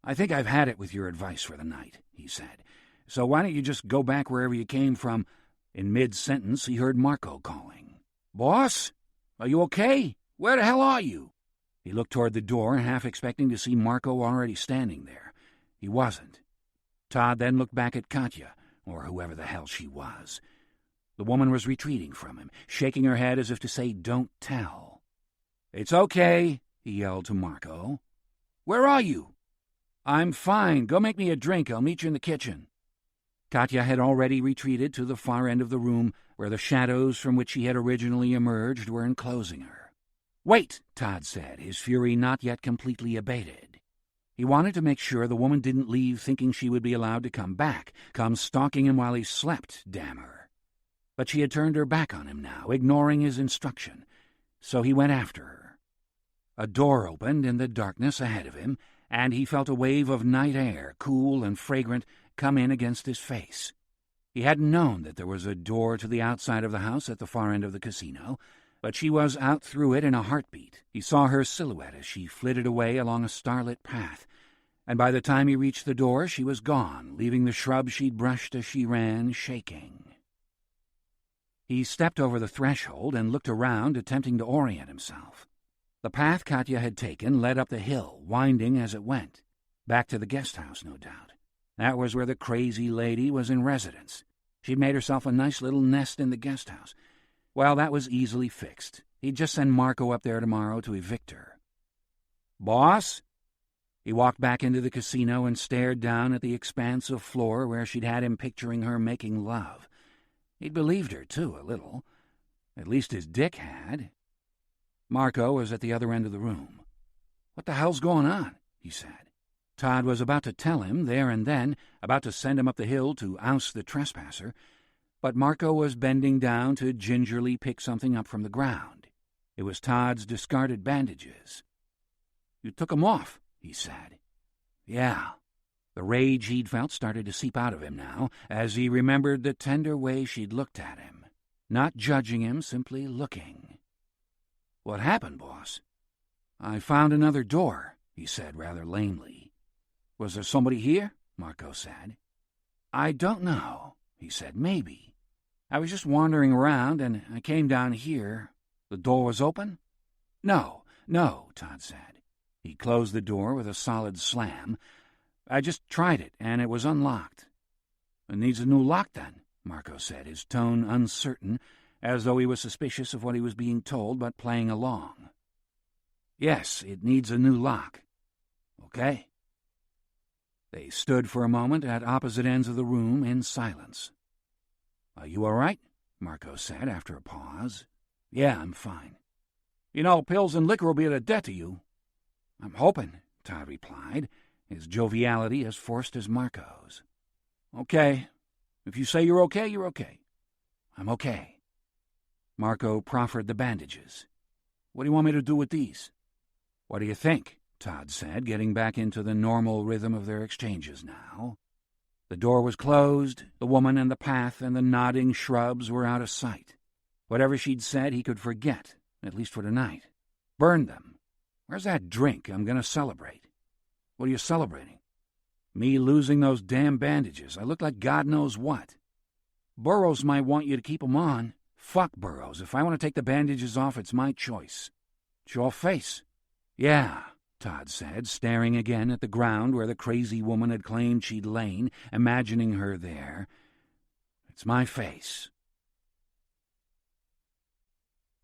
"I think I've had it with your advice for the night," he said. "So why don't you just go back wherever you came from?" In mid-sentence, he heard Marco calling. "Boss? Are you okay? Where the hell are you?" He looked toward the door, half expecting to see Marco already standing there. He wasn't. Todd then looked back at Katya, or whoever the hell she was. The woman was retreating from him, shaking her head as if to say, "Don't tell." "It's okay," he yelled to Marco. "Where are you?" "I'm fine. Go make me a drink. I'll meet you in the kitchen." Katya had already retreated to the far end of the room, where the shadows from which she had originally emerged were enclosing her. "Wait," Todd said, his fury not yet completely abated. He wanted to make sure the woman didn't leave thinking she would be allowed to come back, come stalking him while he slept, damn her. But she had turned her back on him now, ignoring his instruction, so he went after her. A door opened in the darkness ahead of him, and he felt a wave of night air, cool and fragrant, come in against his face. He hadn't known that there was a door to the outside of the house at the far end of the casino, but she was out through it in a heartbeat. He saw her silhouette as she flitted away along a starlit path, and by the time he reached the door, she was gone, leaving the shrub she'd brushed as she ran, shaking. He stepped over the threshold and looked around, attempting to orient himself. The path Katya had taken led up the hill, winding as it went. Back to the guest house, no doubt. That was where the crazy lady was in residence. She'd made herself a nice little nest in the guest house. Well, that was easily fixed. He'd just send Marco up there tomorrow to evict her. "Boss?" He walked back into the casino and stared down at the expanse of floor where she'd had him picturing her making love. He'd believed her, too, a little. At least his dick had. Marco was at the other end of the room. "What the hell's going on?" he said. Todd was about to tell him there and then, about to send him up the hill to oust the trespasser, but Marco was bending down to gingerly pick something up from the ground. It was Todd's discarded bandages. "You took 'em off," he said. "Yeah." The rage he'd felt started to seep out of him now, as he remembered the tender way she'd looked at him. Not judging him, simply looking. "What happened, boss?" "I found another door," he said rather lamely. "Was there somebody here?" Marco said. "I don't know," he said. "Maybe. I was just wandering around, and I came down here. The door was open?" No, Todd said. He closed the door with a solid slam. "I just tried it, and it was unlocked." "It needs a new lock, then," Marco said, his tone uncertain, as though he was suspicious of what he was being told, but playing along. "Yes, it needs a new lock." "Okay." They stood for a moment at opposite ends of the room in silence. "Are you all right?" Marco said after a pause. "Yeah, I'm fine." "You know, pills and liquor will be at a debt to you." "I'm hoping," Todd replied, his joviality as forced as Marco's. "Okay. If you say you're okay, you're okay." "I'm okay." Marco proffered the bandages. "What do you want me to do with these?" "What do you think?" Todd said, getting back into the normal rhythm of their exchanges now. The door was closed, the woman and the path and the nodding shrubs were out of sight. Whatever she'd said he could forget, at least for tonight. Burn them. "Where's that drink? I'm going to celebrate." "What are you celebrating?" "Me losing those damn bandages. I look like God knows what." "Burroughs might want you to keep 'em on." "Fuck Burroughs. If I want to take the bandages off, it's my choice." "It's your face." "Yeah," Todd said, staring again at the ground where the crazy woman had claimed she'd lain, imagining her there. "It's my face."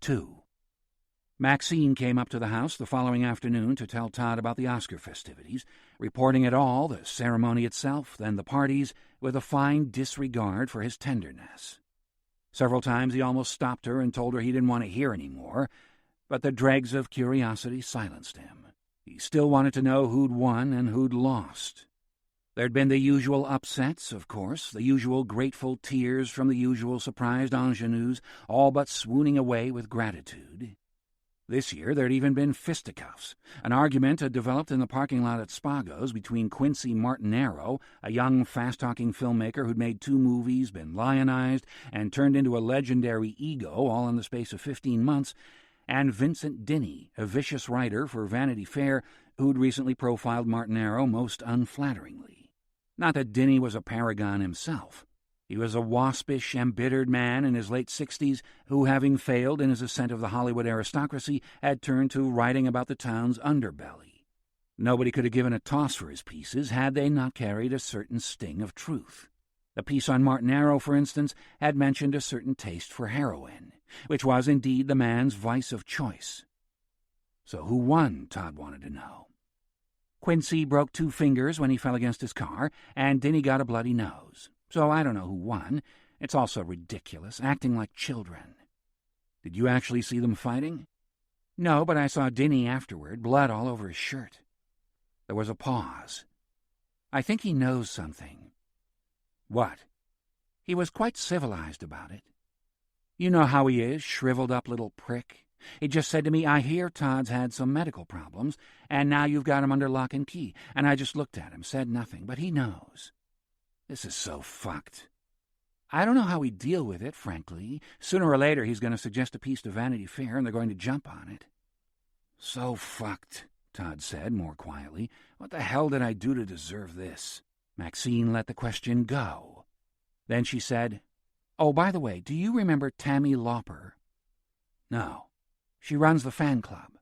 2. Maxine came up to the house the following afternoon to tell Todd about the Oscar festivities, reporting it all, the ceremony itself, then the parties, with a fine disregard for his tenderness. Several times he almost stopped her and told her he didn't want to hear any more, but the dregs of curiosity silenced him. He still wanted to know who'd won and who'd lost. There'd been the usual upsets, of course, the usual grateful tears from the usual surprised ingenues, all but swooning away with gratitude. This year there'd even been fisticuffs. An argument had developed in the parking lot at Spago's between Quincy Martinero, a young, fast-talking filmmaker who'd made 2 movies, been lionized, and turned into a legendary ego all in the space of 15 months, and Vincent Dinny, a vicious writer for Vanity Fair who'd recently profiled Martinero most unflatteringly. Not that Dinny was a paragon himself. He was a waspish, embittered man in his late 60s who, having failed in his ascent of the Hollywood aristocracy, had turned to writing about the town's underbelly. Nobody could have given a toss for his pieces had they not carried a certain sting of truth. The piece on Martin Arrow, for instance, had mentioned a certain taste for heroin, which was indeed the man's vice of choice. So who won, Todd wanted to know. Quincy broke 2 fingers when he fell against his car, and Dinny got a bloody nose. So I don't know who won. It's all so ridiculous, acting like children. Did you actually see them fighting? No, but I saw Dinny afterward, blood all over his shirt. There was a pause. I think he knows something. What? He was quite civilized about it. You know how he is, shriveled-up little prick. He just said to me, I hear Todd's had some medical problems, and now you've got him under lock and key. And I just looked at him, said nothing, but he knows. This is so fucked. I don't know how we deal with it, frankly. Sooner or later he's going to suggest a piece to Vanity Fair, and they're going to jump on it. So fucked, Todd said more quietly. What the hell did I do to deserve this? Maxine let the question go. Then she said, Oh, by the way, do you remember Tammy Lauper? No. She runs the fan club.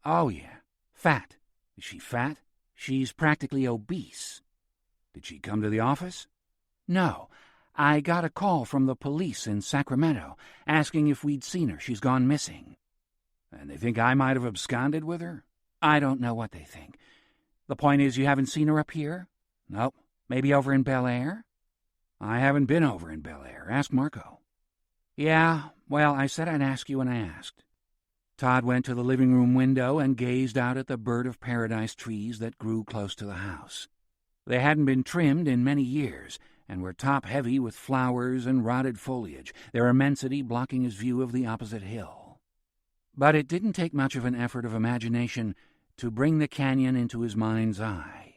Oh, yeah. Fat. Is she fat? She's practically obese. Did she come to the office? No. I got a call from the police in Sacramento asking if we'd seen her. She's gone missing. And they think I might have absconded with her? I don't know what they think. The point is, you haven't seen her up here? Nope. Maybe over in Bel Air? I haven't been over in Bel Air. Ask Marco. Yeah, well, I said I'd ask you when I asked. Todd went to the living room window and gazed out at the bird of paradise trees that grew close to the house. They hadn't been trimmed in many years and were top-heavy with flowers and rotted foliage, their immensity blocking his view of the opposite hill. But it didn't take much of an effort of imagination to bring the canyon into his mind's eye.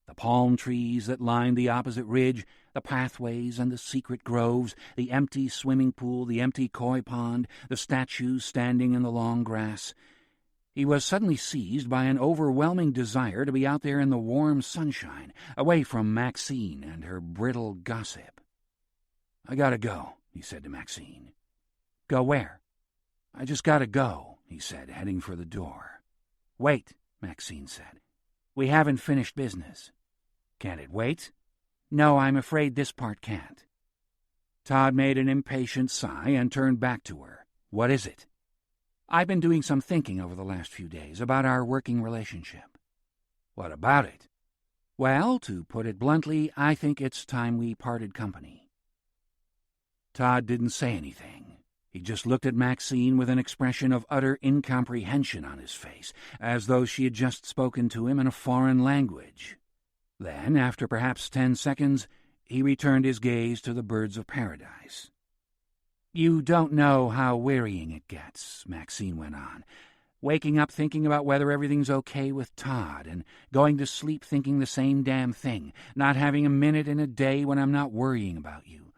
The palm trees that lined the opposite ridge, the pathways and the secret groves, the empty swimming pool, the empty koi pond, the statues standing in the long grass. He was suddenly seized by an overwhelming desire to be out there in the warm sunshine, away from Maxine and her brittle gossip. I gotta go, he said to Maxine. Go where? I just gotta go, he said, heading for the door. Wait, Maxine said. We haven't finished business. Can't it wait? No, I'm afraid this part can't. Todd made an impatient sigh and turned back to her. What is it? I've been doing some thinking over the last few days about our working relationship. What about it? Well, to put it bluntly, I think it's time we parted company. Todd didn't say anything. He just looked at Maxine with an expression of utter incomprehension on his face, as though she had just spoken to him in a foreign language. Then, after perhaps 10 seconds, he returned his gaze to the birds of paradise. You don't know how wearying it gets, Maxine went on. Waking up thinking about whether everything's okay with Todd, and going to sleep thinking the same damn thing, not having a minute in a day when I'm not worrying about you.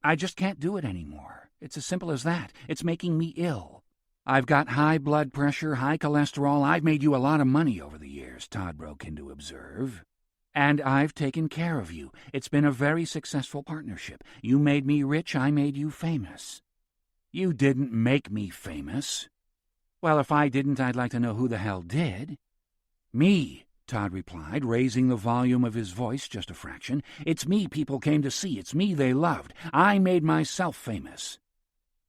I just can't do it anymore. It's as simple as that. It's making me ill. I've got high blood pressure, high cholesterol. I've made you a lot of money over the years, Todd broke in to observe. And I've taken care of you. It's been a very successful partnership. You made me rich, I made you famous. You didn't make me famous. Well, if I didn't, I'd like to know who the hell did. Me, Todd replied, raising the volume of his voice just a fraction. It's me people came to see. It's me they loved. I made myself famous.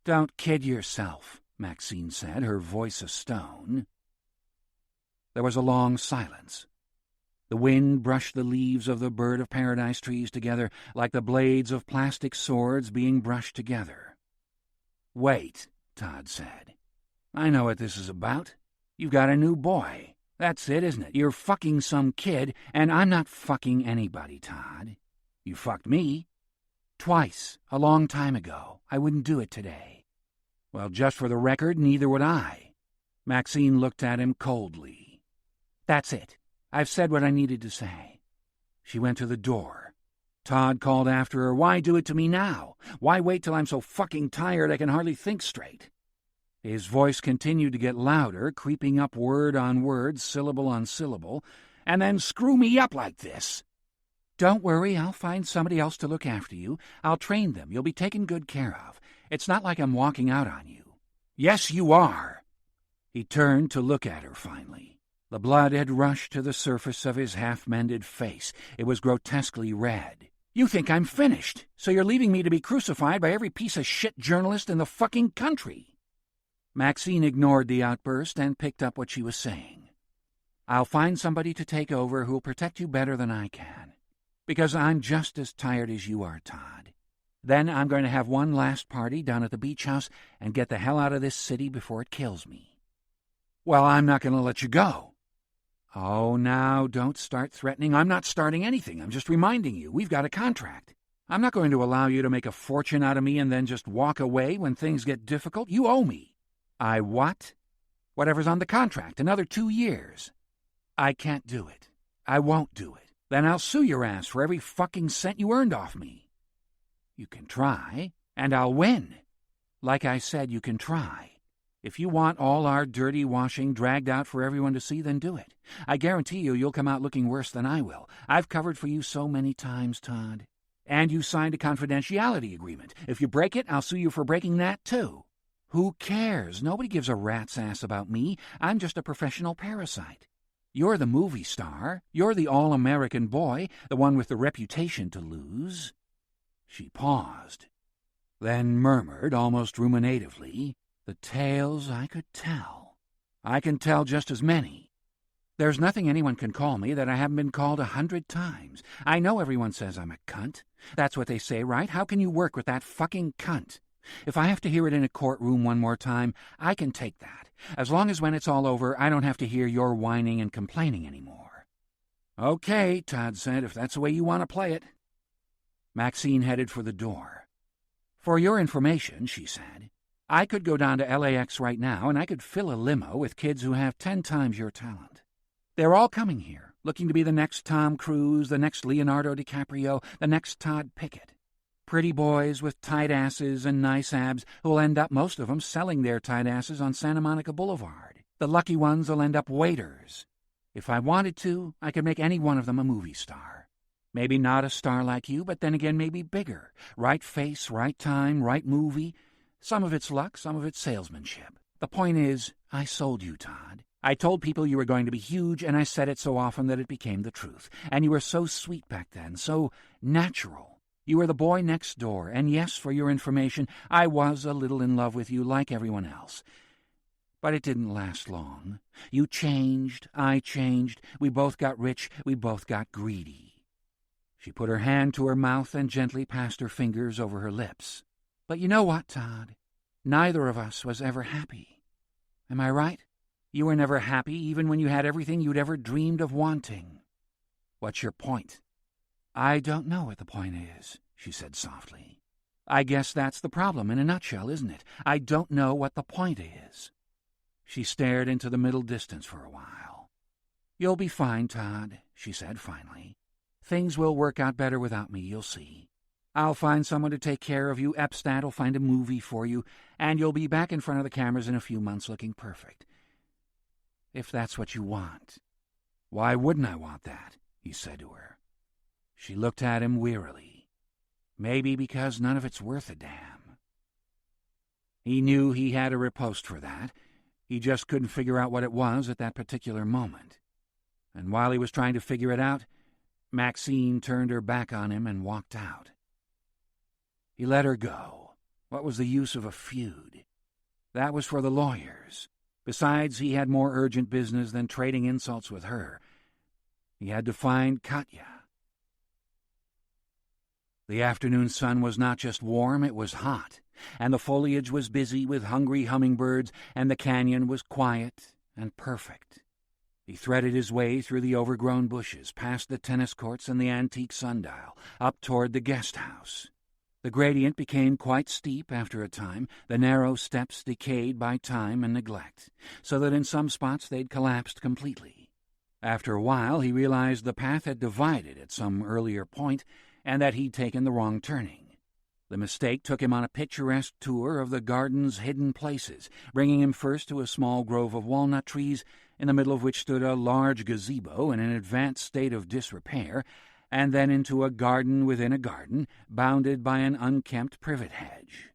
Don't kid yourself, Maxine said, her voice a stone. There was a long silence. The wind brushed the leaves of the bird of paradise trees together like the blades of plastic swords being brushed together. Wait, Todd said. I know what this is about. You've got a new boy. That's it, isn't it? You're fucking some kid, and I'm not fucking anybody, Todd. You fucked me. Twice, a long time ago. I wouldn't do it today. Well, just for the record, neither would I. Maxine looked at him coldly. That's it. I've said what I needed to say. She went to the door. Todd called after her, Why do it to me now? Why wait till I'm so fucking tired I can hardly think straight? His voice continued to get louder, creeping up word on word, syllable on syllable, and then screw me up like this. Don't worry, I'll find somebody else to look after you. I'll train them. You'll be taken good care of. It's not like I'm walking out on you. Yes, you are. He turned to look at her finally. The blood had rushed to the surface of his half-mended face. It was grotesquely red. "You think I'm finished, so you're leaving me to be crucified by every piece of shit journalist in the fucking country." Maxine ignored the outburst and picked up what she was saying. "I'll find somebody to take over who'll protect you better than I can, because I'm just as tired as you are, Todd. Then I'm going to have one last party down at the beach house and get the hell out of this city before it kills me." "Well, I'm not going to let you go." "Oh, now, don't start threatening. I'm not starting anything. I'm just reminding you, we've got a contract. I'm not going to allow you to make a fortune out of me and then just walk away when things get difficult. You owe me." "I what?" "Whatever's on the contract, another 2 years." "I can't do it. I won't do it. Then I'll sue your ass for every fucking cent you earned off me." "You can try, and I'll win." "Like I said, you can try. If you want all our dirty washing dragged out for everyone to see, then do it. I guarantee you'll come out looking worse than I will. I've covered for you so many times, Todd. And you signed a confidentiality agreement. If you break it, I'll sue you for breaking that, too." "Who cares? Nobody gives a rat's ass about me. I'm just a professional parasite. You're the movie star. You're the all-American boy, the one with the reputation to lose." She paused, then murmured almost ruminatively, "The tales I could tell. I can tell just as many. There's nothing anyone can call me that I haven't been called 100 times. I know everyone says I'm a cunt. That's what they say, right? How can you work with that fucking cunt? If I have to hear it in a courtroom one more time, I can take that. As long as when it's all over, I don't have to hear your whining and complaining anymore." "Okay," Todd said, "if that's the way you want to play it." Maxine headed for the door. "For your information," she said, "I could go down to LAX right now and I could fill a limo with kids who have 10 times your talent. They're all coming here, looking to be the next Tom Cruise, the next Leonardo DiCaprio, the next Todd Pickett. Pretty boys with tight asses and nice abs who'll end up, most of them, selling their tight asses on Santa Monica Boulevard. The lucky ones will end up waiters. If I wanted to, I could make any one of them a movie star. Maybe not a star like you, but then again maybe bigger. Right face, right time, right movie. Some of it's luck, some of it's salesmanship. The point is, I sold you, Todd. I told people you were going to be huge, and I said it so often that it became the truth. And you were so sweet back then, so natural. You were the boy next door, and yes, for your information, I was a little in love with you like everyone else. But it didn't last long. You changed, I changed, we both got rich, we both got greedy." She put her hand to her mouth and gently passed her fingers over her lips. "But you know what, Todd? Neither of us was ever happy. Am I right? You were never happy, even when you had everything you'd ever dreamed of wanting. What's your point?" "I don't know what the point is," she said softly. "I guess that's the problem in a nutshell, isn't it? I don't know what the point is." She stared into the middle distance for a while. "You'll be fine, Todd," she said finally. "Things will work out better without me, you'll see. I'll find someone to take care of you, Epstad will find a movie for you, and you'll be back in front of the cameras in a few months looking perfect. If that's what you want." "Why wouldn't I want that?" he said to her. She looked at him wearily. "Maybe because none of it's worth a damn." He knew he had a riposte for that. He just couldn't figure out what it was at that particular moment. And while he was trying to figure it out, Maxine turned her back on him and walked out. He let her go. What was the use of a feud? That was for the lawyers. Besides, he had more urgent business than trading insults with her. He had to find Katya. The afternoon sun was not just warm, it was hot, and the foliage was busy with hungry hummingbirds, and the canyon was quiet and perfect. He threaded his way through the overgrown bushes, past the tennis courts and the antique sundial, up toward the guest house. The gradient became quite steep after a time, the narrow steps decayed by time and neglect, so that in some spots they'd collapsed completely. After a while he realized the path had divided at some earlier point, and that he'd taken the wrong turning. The mistake took him on a picturesque tour of the garden's hidden places, bringing him first to a small grove of walnut trees, in the middle of which stood a large gazebo in an advanced state of disrepair, and then into a garden within a garden, bounded by an unkempt privet hedge.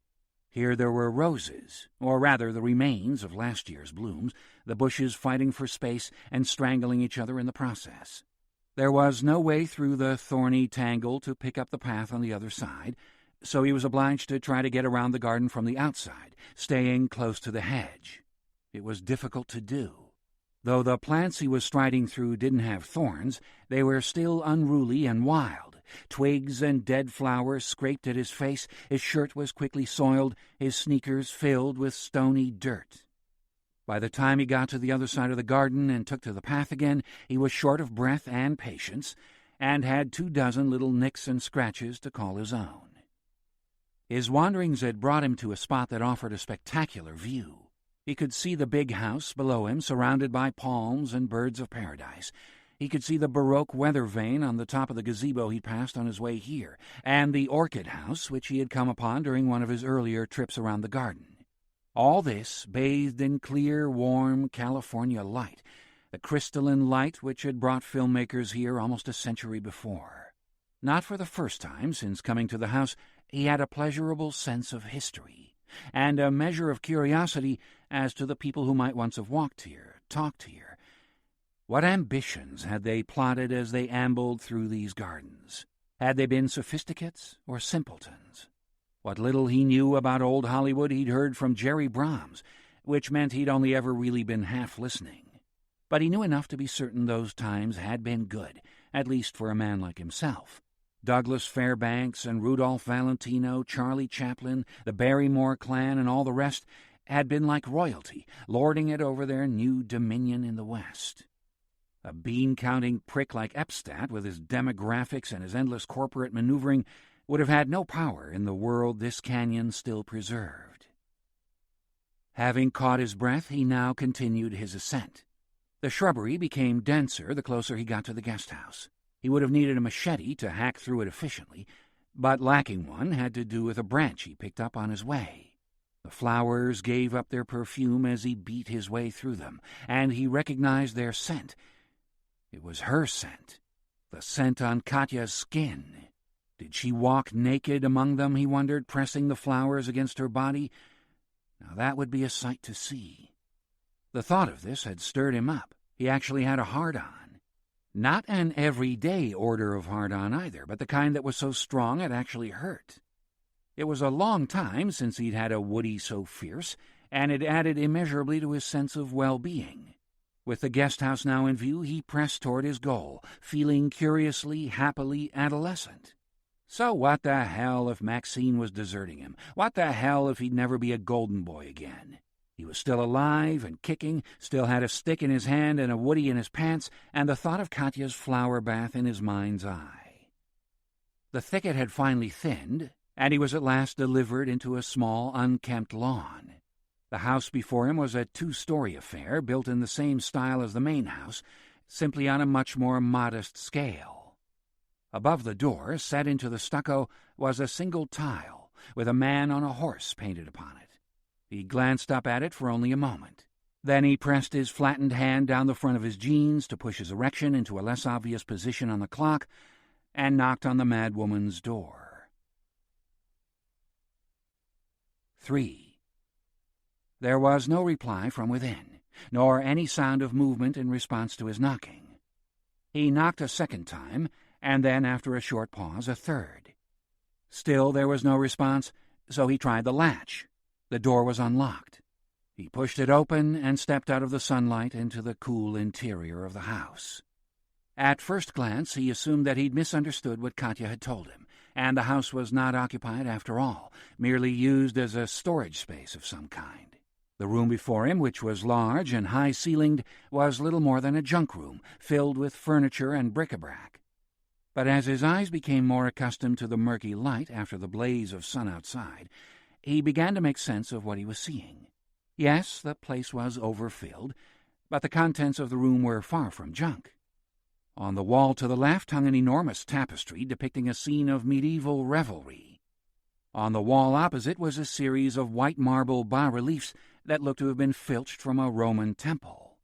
Here there were roses, or rather the remains of last year's blooms, the bushes fighting for space and strangling each other in the process. There was no way through the thorny tangle to pick up the path on the other side, so he was obliged to try to get around the garden from the outside, staying close to the hedge. It was difficult to do. Though the plants he was striding through didn't have thorns, they were still unruly and wild. Twigs and dead flowers scraped at his face, his shirt was quickly soiled, his sneakers filled with stony dirt. By the time he got to the other side of the garden and took to the path again, he was short of breath and patience, and had 24 little nicks and scratches to call his own. His wanderings had brought him to a spot that offered a spectacular view. He could see the big house below him, surrounded by palms and birds of paradise. He could see the Baroque weather vane on the top of the gazebo he'd passed on his way here, and the orchid house which he had come upon during one of his earlier trips around the garden. All this bathed in clear, warm California light, the crystalline light which had brought filmmakers here almost a century before. Not for the first time since coming to the house, he had a pleasurable sense of history, and a measure of curiosity as to the people who might once have walked here, talked here. What ambitions had they plotted as they ambled through these gardens? Had they been sophisticates or simpletons? What little he knew about old Hollywood he'd heard from Jerry Brahms, which meant he'd only ever really been half listening. But he knew enough to be certain those times had been good, at least for a man like himself. Douglas Fairbanks and Rudolph Valentino, Charlie Chaplin, the Barrymore clan, and all the rest had been like royalty, lording it over their new dominion in the West. A bean-counting prick like Epstead, with his demographics and his endless corporate maneuvering, would have had no power in the world this canyon still preserved. Having caught his breath, he now continued his ascent. The shrubbery became denser the closer he got to the guest house. He would have needed a machete to hack through it efficiently, but lacking one had to do with a branch he picked up on his way. The flowers gave up their perfume as he beat his way through them, and he recognized their scent. It was her scent, the scent on Katya's skin. Did she walk naked among them, he wondered, pressing the flowers against her body? Now that would be a sight to see. The thought of this had stirred him up. He actually had a hard-on. Not an everyday order of hard-on either, but the kind that was so strong it actually hurt. It was a long time since he'd had a woody so fierce, and it added immeasurably to his sense of well-being. With the guest house now in view, he pressed toward his goal, feeling curiously, happily adolescent. So what the hell if Maxine was deserting him? What the hell if he'd never be a golden boy again? He was still alive and kicking, still had a stick in his hand and a woody in his pants, and the thought of Katya's flower bath in his mind's eye. The thicket had finally thinned, and he was at last delivered into a small, unkempt lawn. The house before him was a 2-story affair, built in the same style as the main house, simply on a much more modest scale. Above the door, set into the stucco, was a single tile, with a man on a horse painted upon it. He glanced up at it for only a moment. Then he pressed his flattened hand down the front of his jeans to push his erection into a less obvious position on the clock, and knocked on the madwoman's door. 3. There was no reply from within, nor any sound of movement in response to his knocking. He knocked a second time, and then, after a short pause, a third. Still there was no response, so he tried the latch. The door was unlocked. He pushed it open and stepped out of the sunlight into the cool interior of the house. At first glance, he assumed that he'd misunderstood what Katya had told him, and the house was not occupied after all, merely used as a storage space of some kind. The room before him, which was large and high-ceilinged, was little more than a junk room, filled with furniture and bric-a-brac. But as his eyes became more accustomed to the murky light after the blaze of sun outside, he began to make sense of what he was seeing. Yes, the place was overfilled, but the contents of the room were far from junk. On the wall to the left hung an enormous tapestry depicting a scene of medieval revelry. On the wall opposite was a series of white marble bas-reliefs that looked to have been filched from a Roman temple.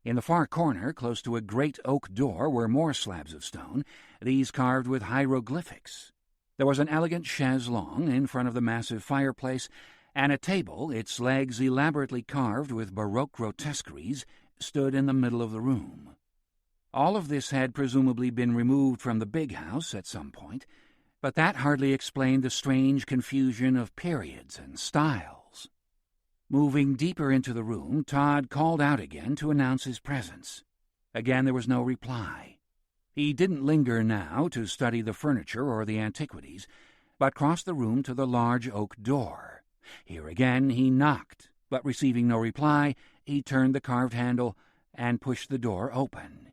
In the far corner, close to a great oak door, were more slabs of stone, these carved with hieroglyphics. There was an elegant chaise longue in front of the massive fireplace, and a table, its legs elaborately carved with Baroque grotesqueries, stood in the middle of the room. All of this had presumably been removed from the big house at some point, but that hardly explained the strange confusion of periods and styles. Moving deeper into the room, Todd called out again to announce his presence. Again there was no reply. He didn't linger now to study the furniture or the antiquities, but crossed the room to the large oak door. Here again he knocked, but receiving no reply, he turned the carved handle and pushed the door open.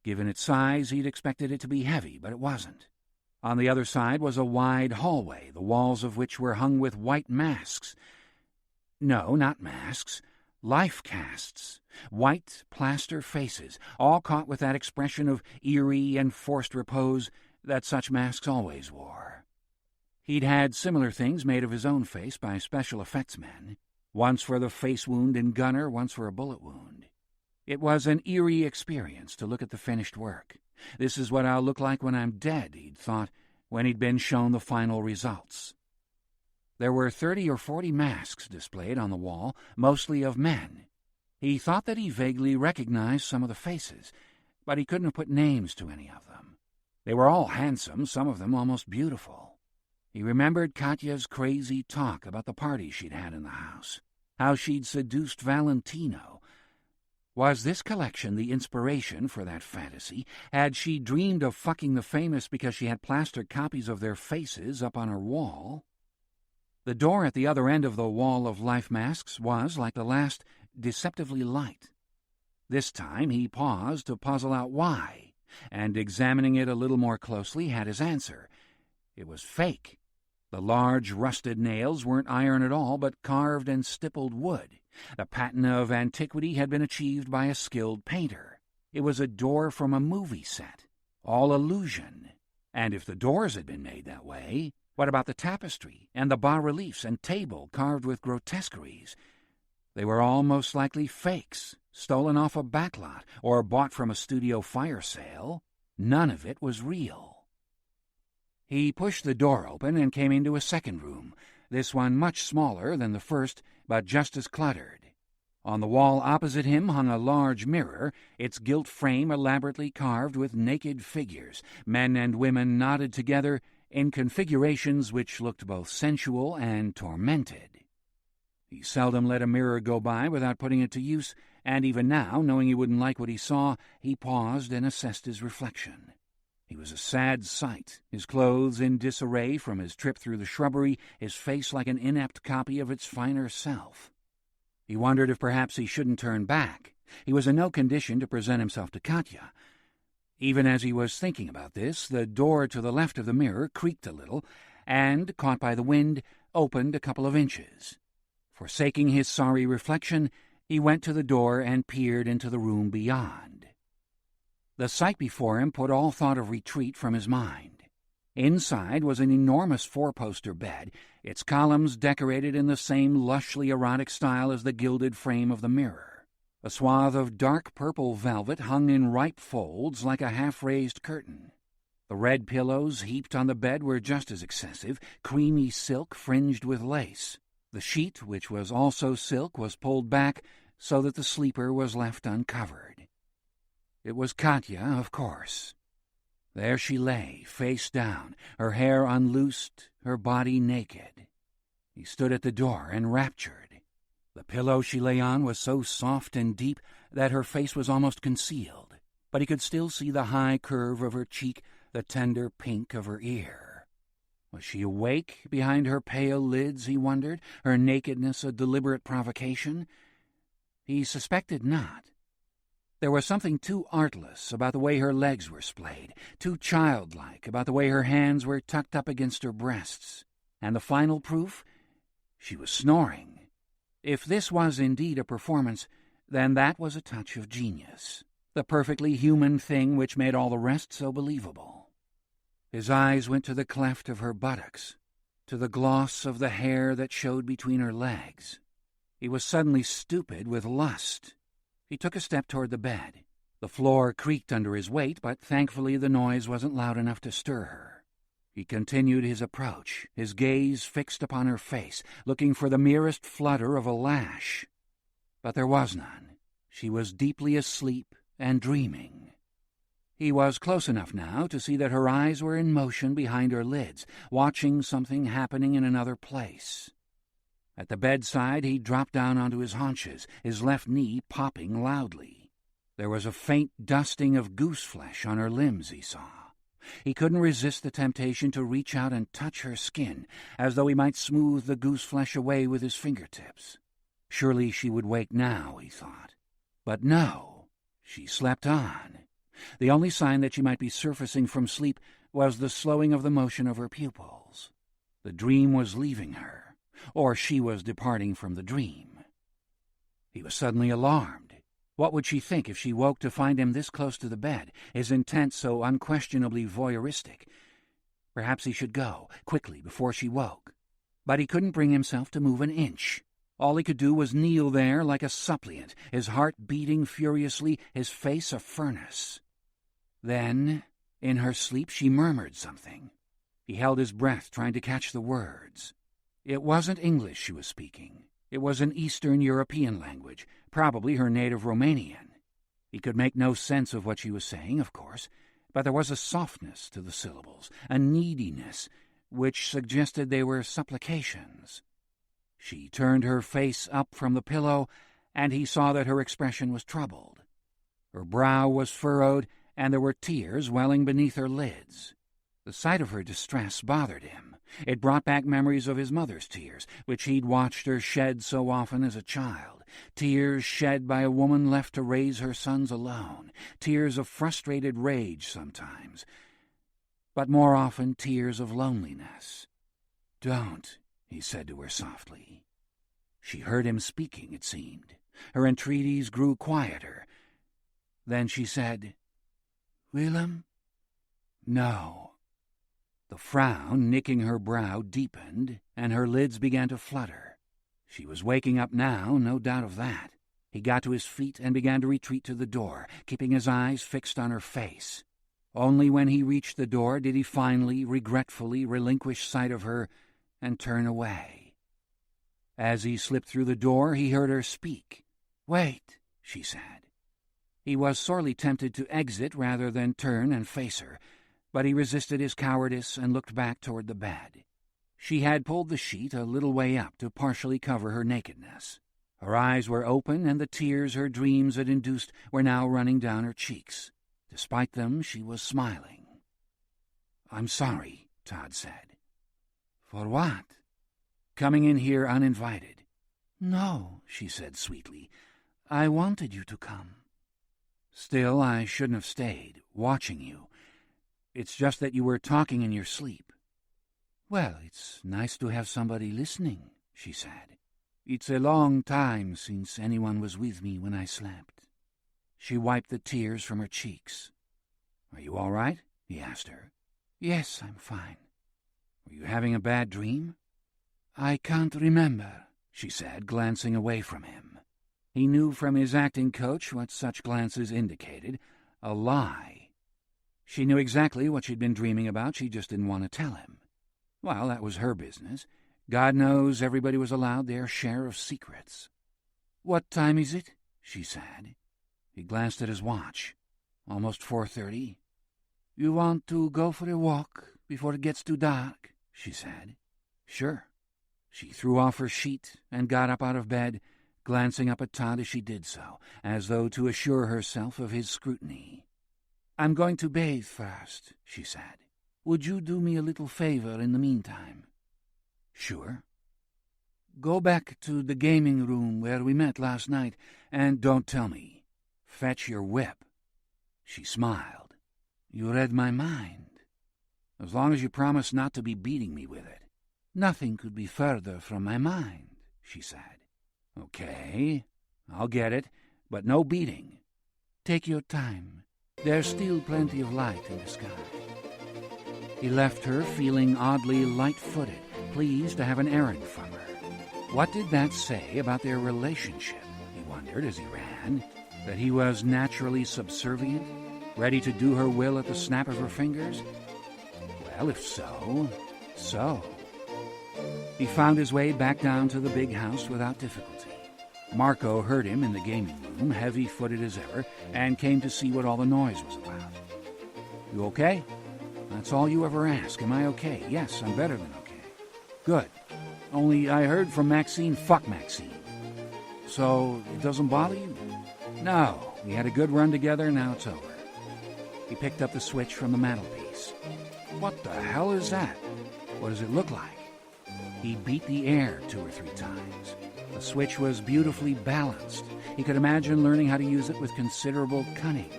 Given its size, he'd expected it to be heavy, but it wasn't. On the other side was a wide hallway, the walls of which were hung with white masks. No, not masks, life casts, white plaster faces, all caught with that expression of eerie and forced repose that such masks always wore. He'd had similar things made of his own face by special effects men, once for the face wound in Gunner, once for a bullet wound. It was an eerie experience to look at the finished work. This is what I'll look like when I'm dead, he'd thought, when he'd been shown the final results. There were 30 or 40 masks displayed on the wall, mostly of men. He thought that he vaguely recognized some of the faces, but he couldn't have put names to any of them. They were all handsome, some of them almost beautiful. He remembered Katya's crazy talk about the party she'd had in the house, how she'd seduced Valentino. Was this collection the inspiration for that fantasy? Had she dreamed of fucking the famous because she had plastered copies of their faces up on her wall? The door at the other end of the wall of life masks was, like the last, deceptively light. This time he paused to puzzle out why, and examining it a little more closely had his answer. It was fake. The large rusted nails weren't iron at all, but carved and stippled wood. The patina of antiquity had been achieved by a skilled painter. It was a door from a movie set, all illusion. And if the doors had been made that way, what about the tapestry and the bas-reliefs and table carved with grotesqueries? They were all most likely fakes, stolen off a backlot or bought from a studio fire sale. None of it was real. He pushed the door open and came into a second room, this one much smaller than the first, but just as cluttered. On the wall opposite him hung a large mirror, its gilt frame elaborately carved with naked figures, men and women knotted together in configurations which looked both sensual and tormented. He seldom let a mirror go by without putting it to use, and even now, knowing he wouldn't like what he saw, he paused and assessed his reflection. He was a sad sight, his clothes in disarray from his trip through the shrubbery, his face like an inept copy of its finer self. He wondered if perhaps he shouldn't turn back. He was in no condition to present himself to Katya. Even as he was thinking about this, the door to the left of the mirror creaked a little, and, caught by the wind, opened a couple of inches. Forsaking his sorry reflection, he went to the door and peered into the room beyond. The sight before him put all thought of retreat from his mind. Inside was an enormous four-poster bed, its columns decorated in the same lushly erotic style as the gilded frame of the mirror. A swath of dark purple velvet hung in ripe folds like a half-raised curtain. The red pillows heaped on the bed were just as excessive, creamy silk fringed with lace. The sheet, which was also silk, was pulled back so that the sleeper was left uncovered. It was Katya, of course. There she lay, face down, her hair unloosed, her body naked. He stood at the door, enraptured. The pillow she lay on was so soft and deep that her face was almost concealed, but he could still see the high curve of her cheek, the tender pink of her ear. Was she awake behind her pale lids, he wondered, her nakedness a deliberate provocation? He suspected not. There was something too artless about the way her legs were splayed, too childlike about the way her hands were tucked up against her breasts. And the final proof? She was snoring. If this was indeed a performance, then that was a touch of genius, the perfectly human thing which made all the rest so believable. His eyes went to the cleft of her buttocks, to the gloss of the hair that showed between her legs. He was suddenly stupid with lust. He took a step toward the bed. The floor creaked under his weight, but thankfully the noise wasn't loud enough to stir her. He continued his approach, his gaze fixed upon her face, looking for the merest flutter of a lash. But there was none. She was deeply asleep and dreaming. He was close enough now to see that her eyes were in motion behind her lids, watching something happening in another place. At the bedside, he dropped down onto his haunches, his left knee popping loudly. There was a faint dusting of goose flesh on her limbs, he saw. He couldn't resist the temptation to reach out and touch her skin, as though he might smooth the goose flesh away with his fingertips. Surely she would wake now, he thought. But no, she slept on. The only sign that she might be surfacing from sleep was the slowing of the motion of her pupils. The dream was leaving her, or she was departing from the dream. He was suddenly alarmed. What would she think if she woke to find him this close to the bed, his intent so unquestionably voyeuristic? Perhaps he should go, quickly, before she woke. But he couldn't bring himself to move an inch. All he could do was kneel there like a suppliant, his heart beating furiously, his face a furnace. Then, in her sleep, she murmured something. He held his breath, trying to catch the words. It wasn't English she was speaking. It was an Eastern European language, probably her native Romanian. He could make no sense of what she was saying, of course, but there was a softness to the syllables, a neediness, which suggested they were supplications. She turned her face up from the pillow, and he saw that her expression was troubled. Her brow was furrowed, and there were tears welling beneath her lids. The sight of her distress bothered him. It brought back memories of his mother's tears, which he'd watched her shed so often as a child. Tears shed by a woman left to raise her sons alone. Tears of frustrated rage sometimes, but more often tears of loneliness. "Don't," he said to her softly. She heard him speaking, it seemed. Her entreaties grew quieter. Then she said, "Willem?" "No." The frown nicking her brow deepened, and her lids began to flutter. She was waking up now, no doubt of that. He got to his feet and began to retreat to the door, keeping his eyes fixed on her face. Only when he reached the door did he finally, regretfully relinquish sight of her and turn away. As he slipped through the door, he heard her speak. "Wait," she said. He was sorely tempted to exit rather than turn and face her, but he resisted his cowardice and looked back toward the bed. She had pulled the sheet a little way up to partially cover her nakedness. Her eyes were open, and the tears her dreams had induced were now running down her cheeks. Despite them, she was smiling. "I'm sorry," Todd said. "For what?" "Coming in here uninvited." "No," she said sweetly. "I wanted you to come." "Still, I shouldn't have stayed, watching you. It's just that you were talking in your sleep." "Well, it's nice to have somebody listening," she said. "It's a long time since anyone was with me when I slept." She wiped the tears from her cheeks. "Are you all right?" he asked her. "Yes, I'm fine." "Were you having a bad dream?" "I can't remember," she said, glancing away from him. He knew from his acting coach what such glances indicated, a lie. She knew exactly what she'd been dreaming about, she just didn't want to tell him. Well, that was her business. God knows everybody was allowed their share of secrets. "What time is it?" she said. He glanced at his watch. "Almost 4:30. "You want to go for a walk before it gets too dark?" she said. "Sure." She threw off her sheet and got up out of bed, glancing up at Todd as she did so, as though to assure herself of his scrutiny. "I'm going to bathe first," she said. "Would you do me a little favor in the meantime?" "Sure." "Go back to the gaming room where we met last night, and don't tell me. Fetch your whip." She smiled. "You read my mind." "As long as you promise not to be beating me with it." "Nothing could be further from my mind," she said. "Okay, I'll get it, but no beating." "Take your time. There's still plenty of light in the sky." He left her feeling oddly light-footed, pleased to have an errand from her. What did that say about their relationship, he wondered as he ran, that he was naturally subservient, ready to do her will at the snap of her fingers? Well, if so, so. He found his way back down to the big house without difficulty. Marco heard him in the gaming room, heavy-footed as ever, and came to see what all the noise was about. You okay? That's all you ever ask. Am I okay? Yes, I'm better than okay. Good. Only I heard from Maxine. Fuck Maxine. So, it doesn't bother you? No. We had a good run together, now it's over. He picked up the switch from the mantelpiece. What the hell is that? What does it look like? He beat the air 2 or 3 times. The switch was beautifully balanced. He could imagine learning how to use it with considerable cunning.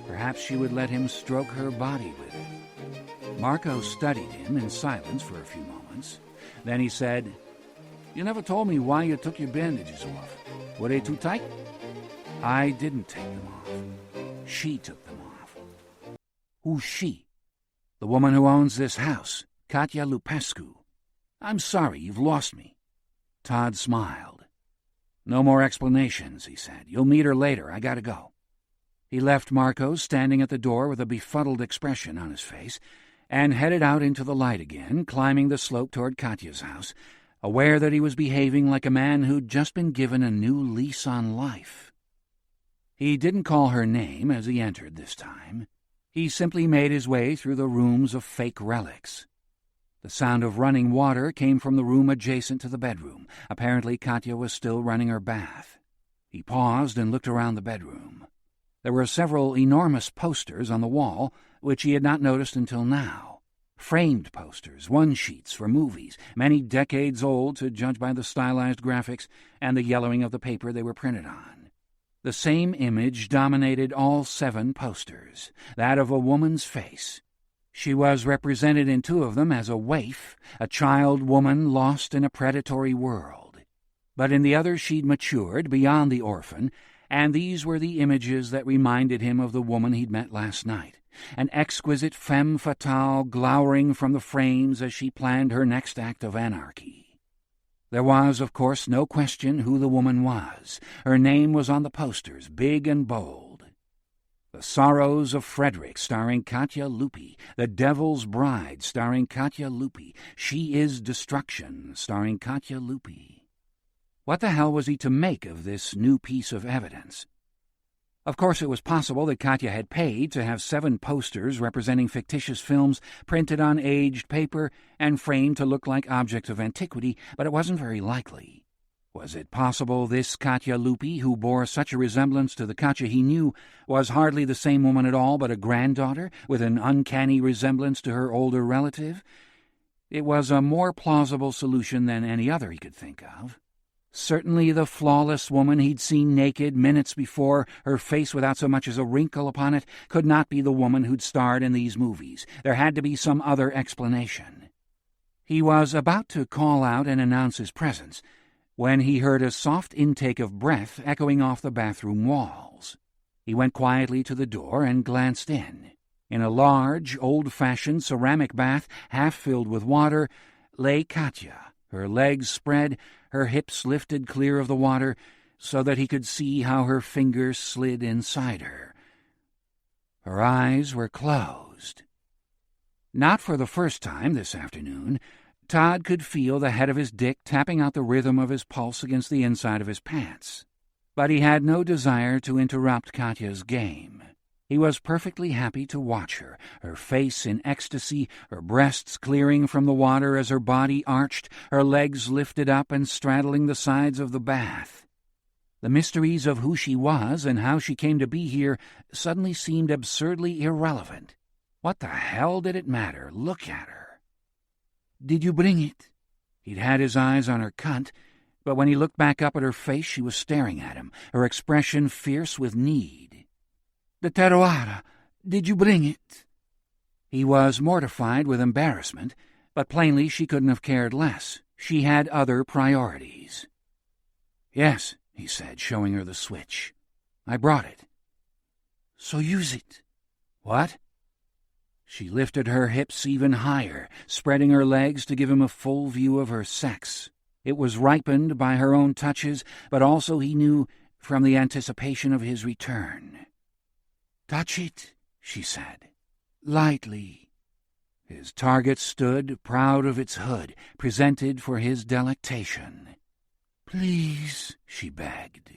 Perhaps she would let him stroke her body with it. Marco studied him in silence for a few moments. Then he said, "You never told me why you took your bandages off. Were they too tight?" "I didn't take them off. She took them off." "Who's she?" "The woman who owns this house, Katya Lupi. I'm sorry, you've lost me." Todd smiled. "No more explanations," he said. "You'll meet her later. I gotta go." He left Marco standing at the door with a befuddled expression on his face and headed out into the light again, climbing the slope toward Katya's house, aware that he was behaving like a man who'd just been given a new lease on life. He didn't call her name as he entered this time. He simply made his way through the rooms of fake relics. The sound of running water came from the room adjacent to the bedroom. Apparently Katya was still running her bath. He paused and looked around the bedroom. There were several enormous posters on the wall, which he had not noticed until now. Framed posters, one-sheets for movies, many decades old to judge by the stylized graphics and the yellowing of the paper they were printed on. The same image dominated all 7 posters, that of a woman's face. She was represented in 2 of them as a waif, a child woman lost in a predatory world. But in the other she'd matured beyond the orphan, and these were the images that reminded him of the woman he'd met last night, an exquisite femme fatale glowering from the frames as she planned her next act of anarchy. There was, of course, no question who the woman was. Her name was on the posters, big and bold. The Sorrows of Frederick, starring Katya Lupi. The Devil's Bride, starring Katya Lupi. She is Destruction, starring Katya Lupi. What the hell was he to make of this new piece of evidence? Of course, it was possible that Katya had paid to have 7 posters representing fictitious films printed on aged paper and framed to look like objects of antiquity, but it wasn't very likely. Was it possible this Katya Lupi, who bore such a resemblance to the Katya he knew, was hardly the same woman at all but a granddaughter, with an uncanny resemblance to her older relative? It was a more plausible solution than any other he could think of. Certainly the flawless woman he'd seen naked minutes before, her face without so much as a wrinkle upon it, could not be the woman who'd starred in these movies. There had to be some other explanation. He was about to call out and announce his presence when he heard a soft intake of breath echoing off the bathroom walls. He went quietly to the door and glanced in. In a large, old-fashioned ceramic bath, half filled with water, lay Katya, her legs spread, her hips lifted clear of the water, so that he could see how her fingers slid inside her. Her eyes were closed. Not for the first time this afternoon, Todd could feel the head of his dick tapping out the rhythm of his pulse against the inside of his pants. But he had no desire to interrupt Katya's game. He was perfectly happy to watch her, her face in ecstasy, her breasts clearing from the water as her body arched, her legs lifted up and straddling the sides of the bath. The mysteries of who she was and how she came to be here suddenly seemed absurdly irrelevant. What the hell did it matter? Look at her. "Did you bring it?" He'd had his eyes on her cunt, but when he looked back up at her face, she was staring at him, her expression fierce with need. "The terroir. Did you bring it?" He was mortified with embarrassment, but plainly she couldn't have cared less. She had other priorities. "Yes," he said, showing her the switch. "I brought it." "So use it." "What?" She lifted her hips even higher, spreading her legs to give him a full view of her sex. It was ripened by her own touches, but also, he knew, from the anticipation of his return. "Touch it," she said. "Lightly." His target stood, proud of its hood, presented for his delectation. "Please," she begged.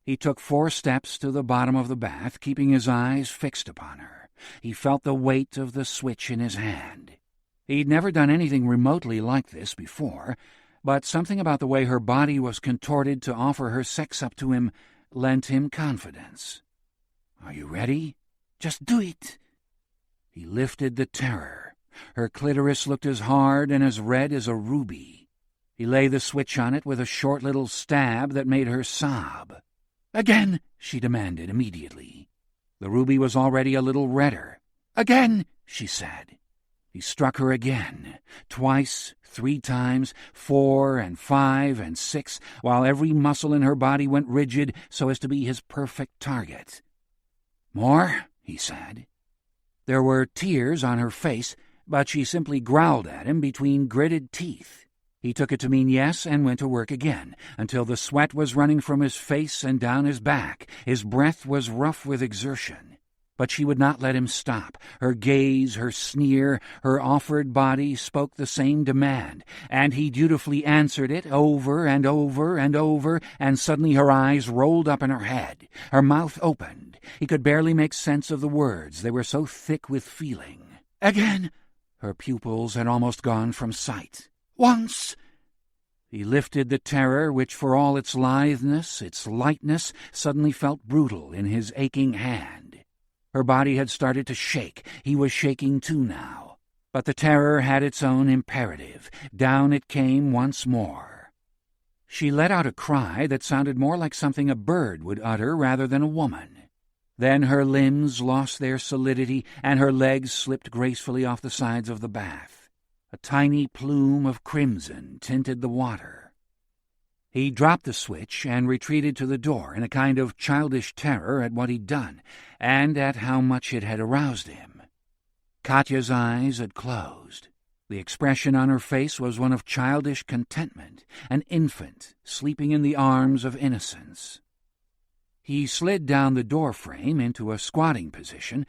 He took 4 steps to the bottom of the bath, keeping his eyes fixed upon her. He felt the weight of the switch in his hand. He'd never done anything remotely like this before, but something about the way her body was contorted to offer her sex up to him lent him confidence. "Are you ready?" "Just do it." He lifted the terror. Her clitoris looked as hard and as red as a ruby. He lay the switch on it with a short little stab that made her sob. "Again," she demanded immediately. The ruby was already a little redder. "Again," she said. He struck her again, twice, 3 times, 4 and 5 and 6, while every muscle in her body went rigid so as to be his perfect target. "More," he said. There were tears on her face, but she simply growled at him between gritted teeth. He took it to mean yes and went to work again, until the sweat was running from his face and down his back. His breath was rough with exertion. But she would not let him stop. Her gaze, her sneer, her offered body spoke the same demand, and he dutifully answered it over and over and over, and suddenly her eyes rolled up in her head. Her mouth opened. He could barely make sense of the words. They were so thick with feeling. "Again." Her pupils had almost gone from sight. "Once." He lifted the terror, which for all its litheness, its lightness, suddenly felt brutal in his aching hand. Her body had started to shake. He was shaking too now. But the terror had its own imperative. Down it came once more. She let out a cry that sounded more like something a bird would utter rather than a woman. Then her limbs lost their solidity, and her legs slipped gracefully off the sides of the bath. A tiny plume of crimson tinted the water. He dropped the switch and retreated to the door in a kind of childish terror at what he'd done, and at how much it had aroused him. Katya's eyes had closed. The expression on her face was one of childish contentment, an infant sleeping in the arms of innocence. He slid down the door frame into a squatting position,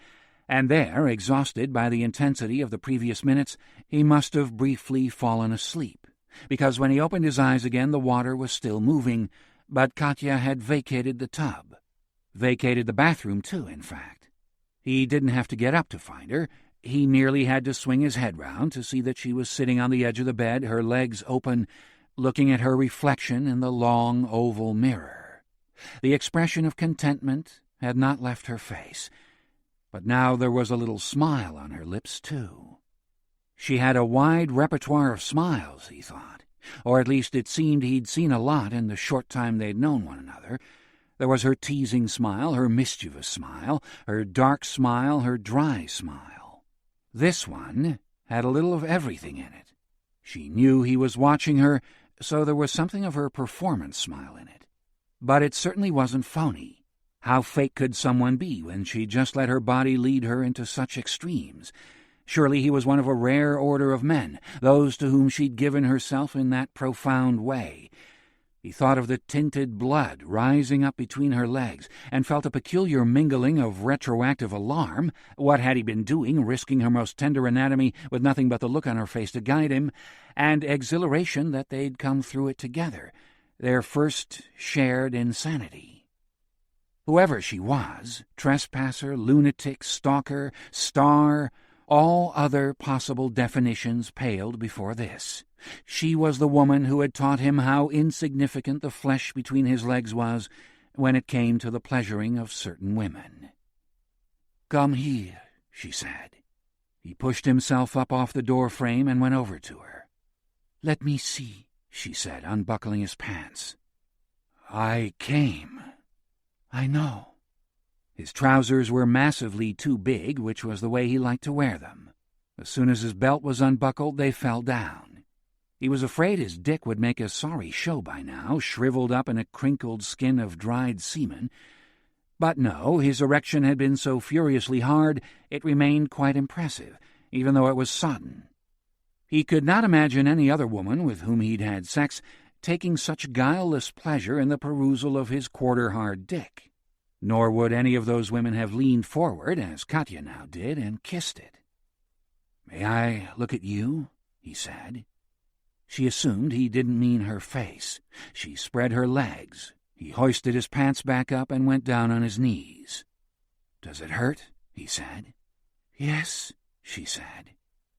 and there, exhausted by the intensity of the previous minutes, he must have briefly fallen asleep, because when he opened his eyes again the water was still moving, but Katya had vacated the tub. Vacated the bathroom, too, in fact. He didn't have to get up to find her. He merely had to swing his head round to see that she was sitting on the edge of the bed, her legs open, looking at her reflection in the long oval mirror. The expression of contentment had not left her face, but now there was a little smile on her lips, too. She had a wide repertoire of smiles, he thought, or at least it seemed he'd seen a lot in the short time they'd known one another. There was her teasing smile, her mischievous smile, her dark smile, her dry smile. This one had a little of everything in it. She knew he was watching her, so there was something of her performance smile in it. But it certainly wasn't phony. How fake could someone be when she just let her body lead her into such extremes? Surely he was one of a rare order of men, those to whom she'd given herself in that profound way. He thought of the tinted blood rising up between her legs, and felt a peculiar mingling of retroactive alarm. What had he been doing, risking her most tender anatomy with nothing but the look on her face to guide him, and exhilaration that they'd come through it together, their first shared insanity. Whoever she was, trespasser, lunatic, stalker, star, all other possible definitions paled before this. She was the woman who had taught him how insignificant the flesh between his legs was when it came to the pleasuring of certain women. "Come here," she said. He pushed himself up off the door frame and went over to her. "Let me see," she said, unbuckling his pants. "I came." "I know." His trousers were massively too big, which was the way he liked to wear them. As soon as his belt was unbuckled, they fell down. He was afraid his dick would make a sorry show by now, shriveled up in a crinkled skin of dried semen. But no, his erection had been so furiously hard it remained quite impressive, even though it was sodden. He could not imagine any other woman with whom he'd had sex taking such guileless pleasure in the perusal of his quarter-hard dick. Nor would any of those women have leaned forward, as Katya now did, and kissed it. "May I look at you?" he said. She assumed he didn't mean her face. She spread her legs. He hoisted his pants back up and went down on his knees. "Does it hurt?" he said. "Yes," she said.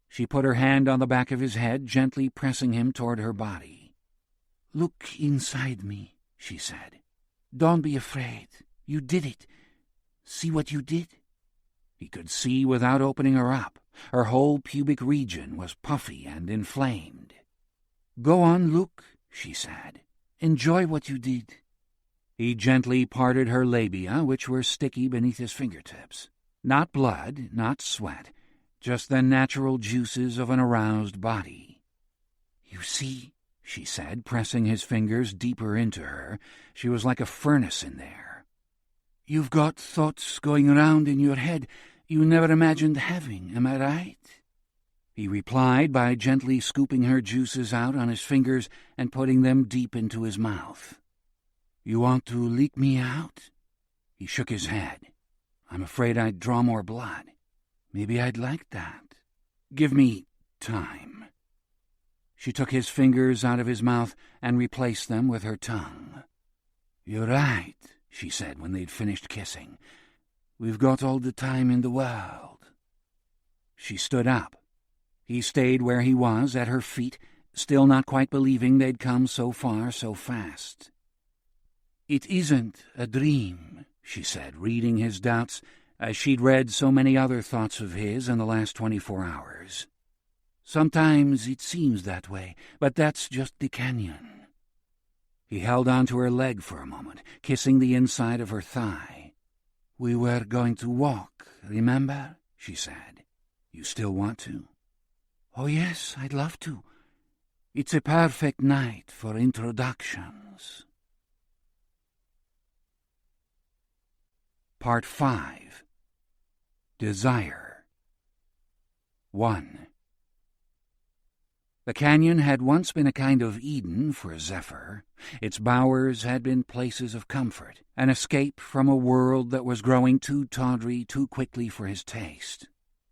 She put her hand on the back of his head, gently pressing him toward her body. "Look inside me," she said. "Don't be afraid. You did it. See what you did?" He could see without opening her up. Her whole pubic region was puffy and inflamed. "Go on, look," she said. "Enjoy what you did." He gently parted her labia, which were sticky beneath his fingertips. Not blood, not sweat, just the natural juices of an aroused body. "You see," she said, pressing his fingers deeper into her. She was like a furnace in there. "You've got thoughts going around in your head you never imagined having, am I right?" He replied by gently scooping her juices out on his fingers and putting them deep into his mouth. "You want to leak me out?" He shook his head. "I'm afraid I'd draw more blood. Maybe I'd like that. Give me time." She took his fingers out of his mouth and replaced them with her tongue. "You're right," she said when they'd finished kissing. "We've got all the time in the world." She stood up. He stayed where he was, at her feet, still not quite believing they'd come so far so fast. "It isn't a dream," she said, reading his doubts, as she'd read so many other thoughts of his in the last 24 hours. "Sometimes it seems that way, but that's just the canyon." He held onto her leg for a moment, kissing the inside of her thigh. "We were going to walk, remember?" she said. "You still want to?" "Oh, yes, I'd love to. It's a perfect night for introductions." Part 5. Desire. 1. The canyon had once been a kind of Eden for Zephyr. Its bowers had been places of comfort, an escape from a world that was growing too tawdry too quickly for his taste.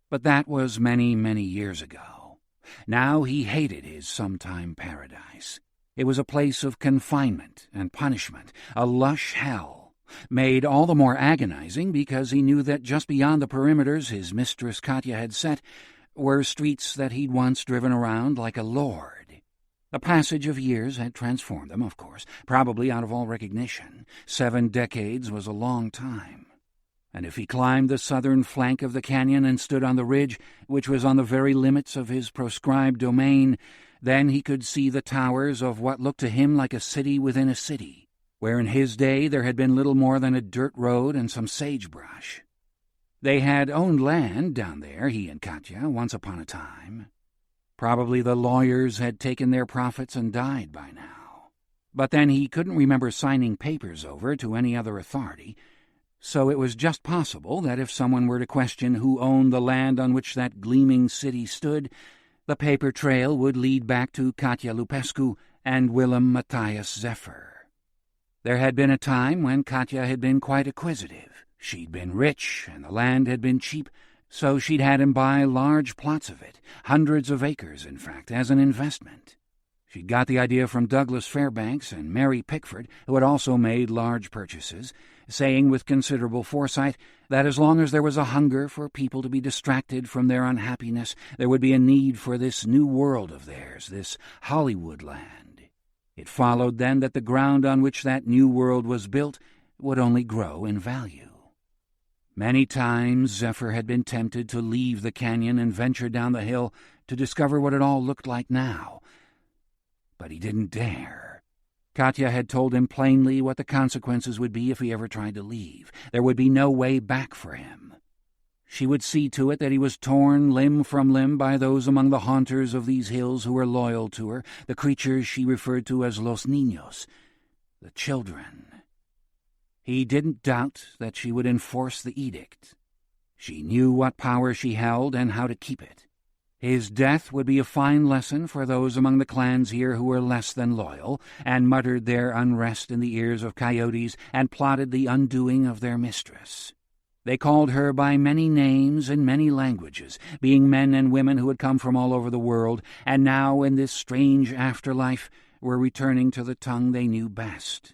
But that was many, many years ago. Now he hated his sometime paradise. It was a place of confinement and punishment, a lush hell, made all the more agonizing because he knew that just beyond the perimeters his mistress Katya had set were streets that he'd once driven around like a lord. The passage of years had transformed them, of course, probably out of all recognition. 7 decades was a long time. And if he climbed the southern flank of the canyon and stood on the ridge, which was on the very limits of his proscribed domain, then he could see the towers of what looked to him like a city within a city, where in his day there had been little more than a dirt road and some sagebrush. They had owned land down there, he and Katya, once upon a time. Probably the lawyers had taken their profits and died by now. But then he couldn't remember signing papers over to any other authority, so it was just possible that if someone were to question who owned the land on which that gleaming city stood, the paper trail would lead back to Katya Lupi and Willem Matthias Zephyr. There had been a time when Katya had been quite acquisitive. She'd been rich, and the land had been cheap, so she'd had him buy large plots of it, hundreds of acres, in fact, as an investment. She'd got the idea from Douglas Fairbanks and Mary Pickford, who had also made large purchases, saying with considerable foresight that as long as there was a hunger for people to be distracted from their unhappiness, there would be a need for this new world of theirs, this Hollywood land. It followed, then, that the ground on which that new world was built would only grow in value. Many times Zephyr had been tempted to leave the canyon and venture down the hill to discover what it all looked like now. But he didn't dare. Katya had told him plainly what the consequences would be if he ever tried to leave. There would be no way back for him. She would see to it that he was torn limb from limb by those among the haunters of these hills who were loyal to her, the creatures she referred to as los niños, the children. He didn't doubt that she would enforce the edict. She knew what power she held and how to keep it. His death would be a fine lesson for those among the clans here who were less than loyal, and muttered their unrest in the ears of coyotes and plotted the undoing of their mistress. They called her by many names in many languages, being men and women who had come from all over the world, and now in this strange afterlife were returning to the tongue they knew best.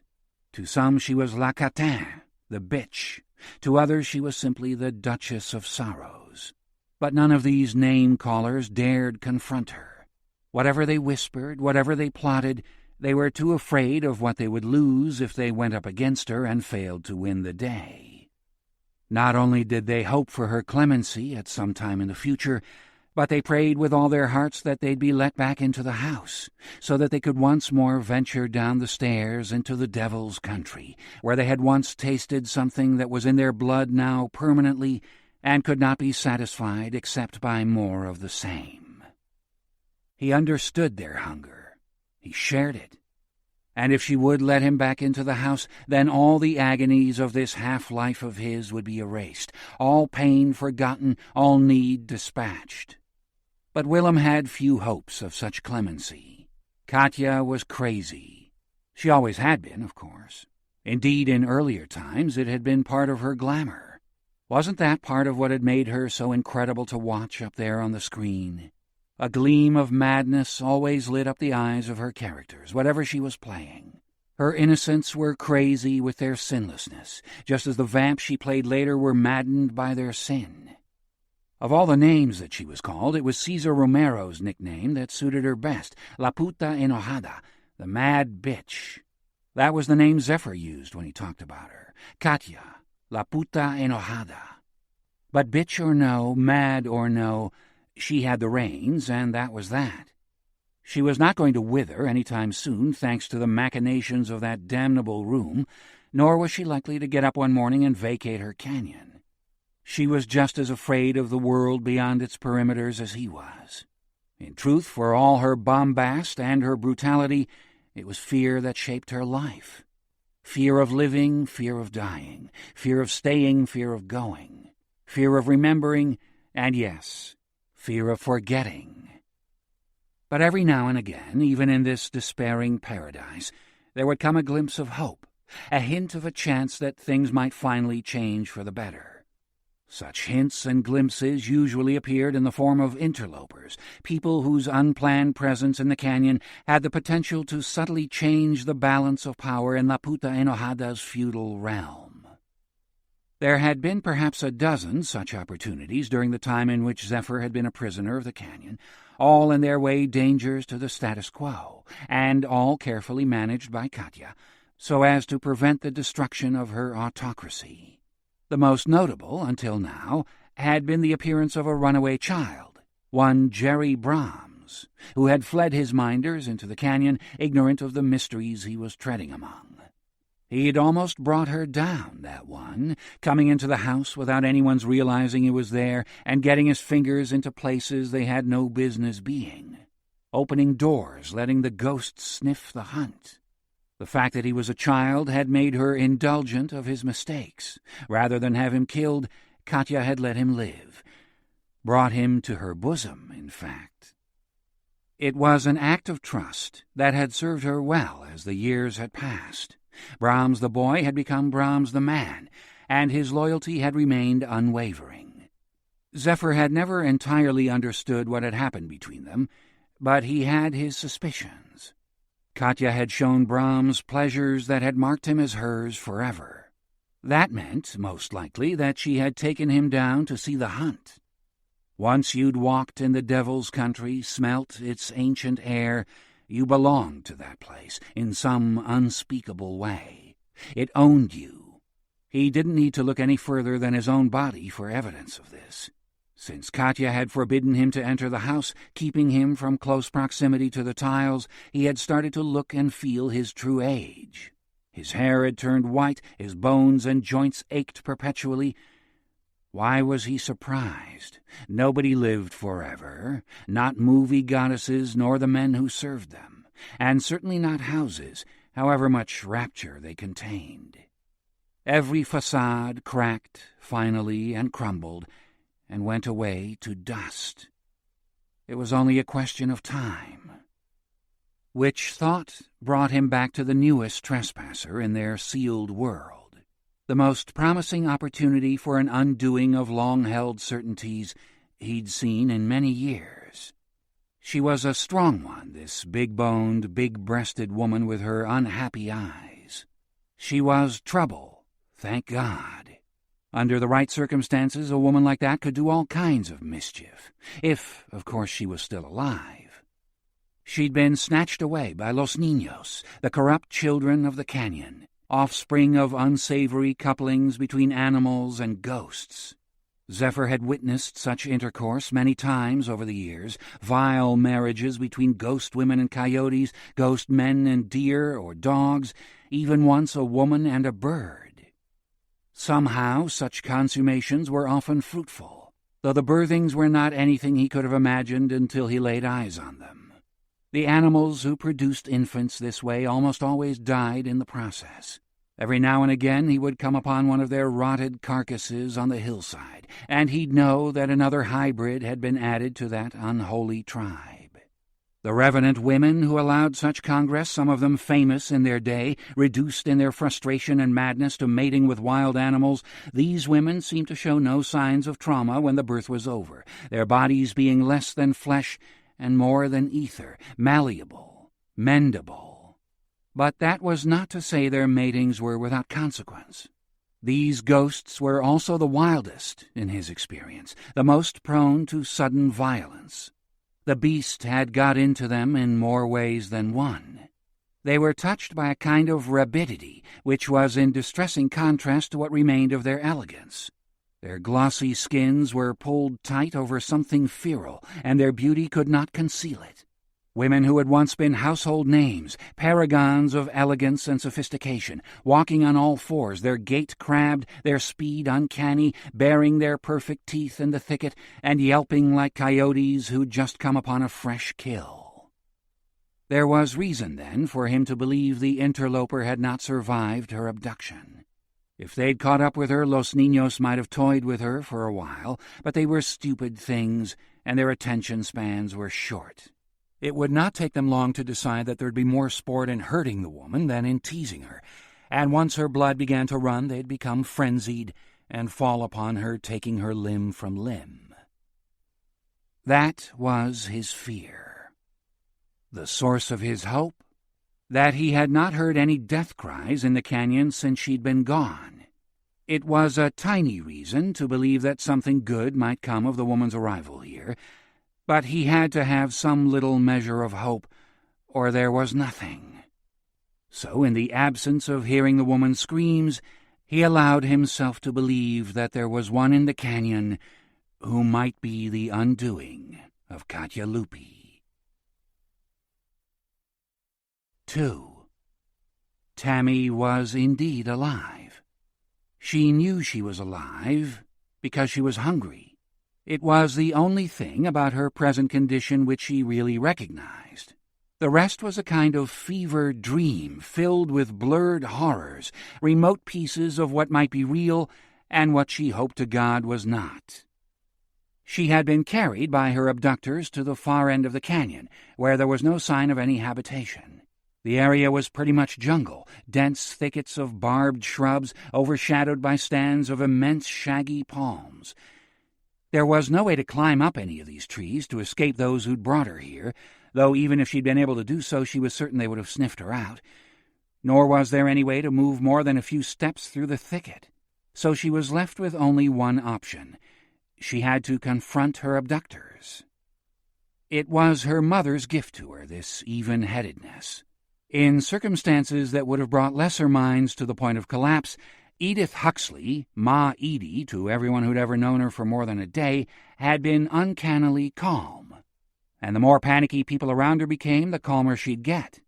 To some she was La Catin, the bitch. To others she was simply the Duchess of Sorrows. But none of these name-callers dared confront her. Whatever they whispered, whatever they plotted, they were too afraid of what they would lose if they went up against her and failed to win the day. Not only did they hope for her clemency at some time in the future, but they prayed with all their hearts that they'd be let back into the house, so that they could once more venture down the stairs into the devil's country, where they had once tasted something that was in their blood now permanently and could not be satisfied except by more of the same. He understood their hunger. He shared it. And if she would let him back into the house, then all the agonies of this half-life of his would be erased, all pain forgotten, all need dispatched. But Willem had few hopes of such clemency. Katya was crazy. She always had been, of course. Indeed, in earlier times it had been part of her glamour. Wasn't that part of what had made her so incredible to watch up there on the screen? A gleam of madness always lit up the eyes of her characters, whatever she was playing. Her innocents were crazy with their sinlessness, just as the vamps she played later were maddened by their sin. Of all the names that she was called, it was Cesar Romero's nickname that suited her best, La Puta Enojada, the mad bitch. That was the name Zephyr used when he talked about her. Katya, La Puta Enojada. But bitch or no, mad or no, she had the reins, and that was that. She was not going to wither any time soon, thanks to the machinations of that damnable room, nor was she likely to get up one morning and vacate her canyon. She was just as afraid of the world beyond its perimeters as he was. In truth, for all her bombast and her brutality, it was fear that shaped her life. Fear of living, fear of dying, fear of staying, fear of going, fear of remembering, and yes, fear of forgetting. But every now and again, even in this despairing paradise, there would come a glimpse of hope, a hint of a chance that things might finally change for the better. Such hints and glimpses usually appeared in the form of interlopers, people whose unplanned presence in the canyon had the potential to subtly change the balance of power in La Puta Enojada's feudal realm. There had been perhaps a dozen such opportunities during the time in which Zephyr had been a prisoner of the canyon, all in their way dangers to the status quo, and all carefully managed by Katya, so as to prevent the destruction of her autocracy. The most notable, until now, had been the appearance of a runaway child, one Jerry Brahms, who had fled his minders into the canyon, ignorant of the mysteries he was treading among. He'd almost brought her down, that one, coming into the house without anyone's realizing he was there and getting his fingers into places they had no business being, opening doors, letting the ghosts sniff the hunt. The fact that he was a child had made her indulgent of his mistakes. Rather than have him killed, Katya had let him live. Brought him to her bosom, in fact. It was an act of trust that had served her well as the years had passed. Brahms the boy had become Brahms the man, and his loyalty had remained unwavering. Zephyr had never entirely understood what had happened between them, but he had his suspicions. Katya had shown Brahms pleasures that had marked him as hers forever. That meant, most likely, that she had taken him down to see the hunt. Once you'd walked in the devil's country, smelt its ancient air, you belonged to that place in some unspeakable way. It owned you. He didn't need to look any further than his own body for evidence of this. Since Katya had forbidden him to enter the house, keeping him from close proximity to the tiles, he had started to look and feel his true age. His hair had turned white, his bones and joints ached perpetually. Why was he surprised? Nobody lived forever, not movie goddesses nor the men who served them, and certainly not houses, however much rapture they contained. Every facade cracked, finally, and crumbled, and went away to dust. It was only a question of time. Which thought brought him back to the newest trespasser in their sealed world. the most promising opportunity for an undoing of long-held certainties he'd seen in many years. She was a strong one, this big-boned, big-breasted woman with her unhappy eyes. She was trouble, thank God. Under the right circumstances, a woman like that could do all kinds of mischief, if, of course, she was still alive. She'd been snatched away by Los Niños, the corrupt children of the canyon, offspring of unsavory couplings between animals and ghosts. Zephyr had witnessed such intercourse many times over the years, vile marriages between ghost women and coyotes, ghost men and deer or dogs, even once a woman and a bird. Somehow such consummations were often fruitful, though the birthings were not anything he could have imagined until he laid eyes on them. The animals who produced infants this way almost always died in the process. Every now and again he would come upon one of their rotted carcasses on the hillside, and he'd know that another hybrid had been added to that unholy tribe. The revenant women who allowed such congress, some of them famous in their day, reduced in their frustration and madness to mating with wild animals, these women seemed to show no signs of trauma when the birth was over, their bodies being less than flesh and more than ether, malleable, mendable. But that was not to say their matings were without consequence. These ghosts were also the wildest, in his experience, the most prone to sudden violence. The beast had got into them in more ways than one. They were touched by a kind of rabidity, which was in distressing contrast to what remained of their elegance. Their glossy skins were pulled tight over something feral, and their beauty could not conceal it. Women who had once been household names, paragons of elegance and sophistication, walking on all fours, their gait crabbed, their speed uncanny, baring their perfect teeth in the thicket, and yelping like coyotes who'd just come upon a fresh kill. There was reason, then, for him to believe the interloper had not survived her abduction. If they'd caught up with her, Los Niños might have toyed with her for a while, but they were stupid things, and their attention spans were short. It would not take them long to decide that there'd be more sport in hurting the woman than in teasing her, and once her blood began to run, they'd become frenzied and fall upon her, taking her limb from limb. That was his fear. The source of his hope? That he had not heard any death cries in the canyon since she'd been gone. It was a tiny reason to believe that something good might come of the woman's arrival here, but he had to have some little measure of hope, or there was nothing. So, in the absence of hearing the woman's screams, he allowed himself to believe that there was one in the canyon who might be the undoing of Katya Lupi. 2. Tammy was indeed alive. She knew she was alive because she was hungry. It was the only thing about her present condition which she really recognized. The rest was a kind of fever dream filled with blurred horrors, remote pieces of what might be real and what she hoped to God was not. She had been carried by her abductors to the far end of the canyon, where there was no sign of any habitation. The area was pretty much jungle, dense thickets of barbed shrubs overshadowed by stands of immense shaggy palms. There was no way to climb up any of these trees to escape those who'd brought her here, though even if she'd been able to do so, she was certain they would have sniffed her out. Nor was there any way to move more than a few steps through the thicket. So she was left with only one option. She had to confront her abductors. It was her mother's gift to her, this even-headedness. In circumstances that would have brought lesser minds to the point of collapse, Edith Huxley, Ma Edie, to everyone who'd ever known her for more than a day, had been uncannily calm. And the more panicky people around her became, the calmer she'd get.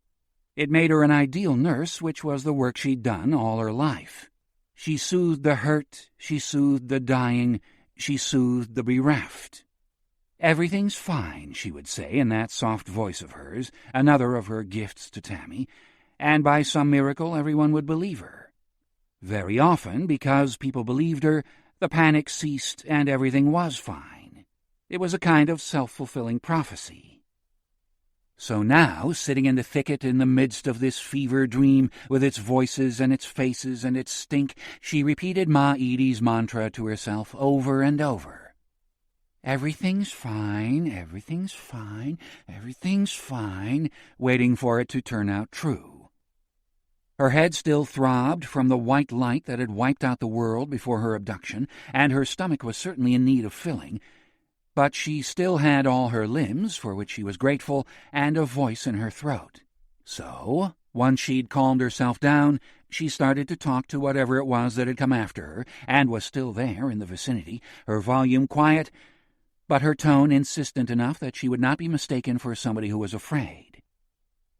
It made her an ideal nurse, which was the work she'd done all her life. She soothed the hurt, she soothed the dying, she soothed the bereft. "Everything's fine," she would say in that soft voice of hers, another of her gifts to Tammy, and by some miracle everyone would believe her. Very often, because people believed her, the panic ceased and everything was fine. It was a kind of self-fulfilling prophecy. So now, sitting in the thicket in the midst of this fever dream, with its voices and its faces and its stink, she repeated Ma Edie's mantra to herself over and over. "Everything's fine, everything's fine, everything's fine," waiting for it to turn out true. Her head still throbbed from the white light that had wiped out the world before her abduction, and her stomach was certainly in need of filling, but she still had all her limbs, for which she was grateful, and a voice in her throat. So, once she'd calmed herself down, she started to talk to whatever it was that had come after her, and was still there in the vicinity, her volume quiet, but her tone insistent enough that she would not be mistaken for somebody who was afraid.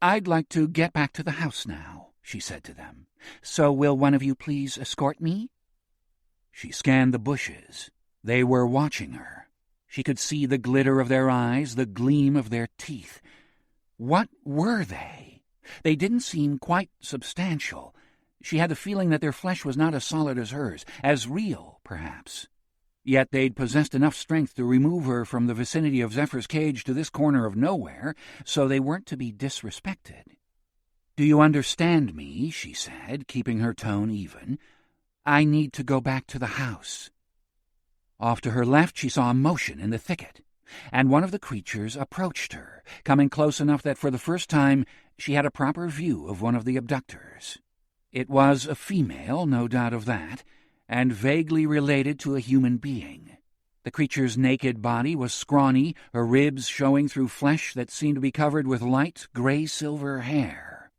"I'd like to get back to the house now," she said to them. "So will one of you please escort me?" She scanned the bushes. They were watching her. She could see the glitter of their eyes, the gleam of their teeth. What were they? They didn't seem quite substantial. She had the feeling that their flesh was not as solid as hers, as real, perhaps. Yet they'd possessed enough strength to remove her from the vicinity of Zephyr's cage to this corner of nowhere, so they weren't to be disrespected. "Do you understand me?" she said, keeping her tone even. "I need to go back to the house." Off to her left she saw a motion in the thicket, and one of the creatures approached her, coming close enough that for the first time she had a proper view of one of the abductors. It was a female, no doubt of that, and vaguely related to a human being. The creature's naked body was scrawny, her ribs showing through flesh that seemed to be covered with light gray-silver hair.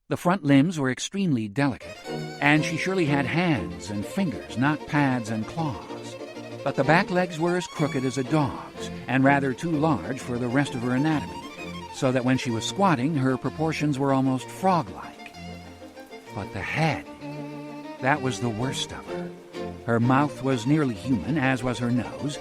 The front limbs were extremely delicate, and she surely had hands and fingers, not pads and claws. But the back legs were as crooked as a dog's, and rather too large for the rest of her anatomy, so that when she was squatting, her proportions were almost frog-like. But the head, that was the worst of her. Her mouth was nearly human, as was her nose,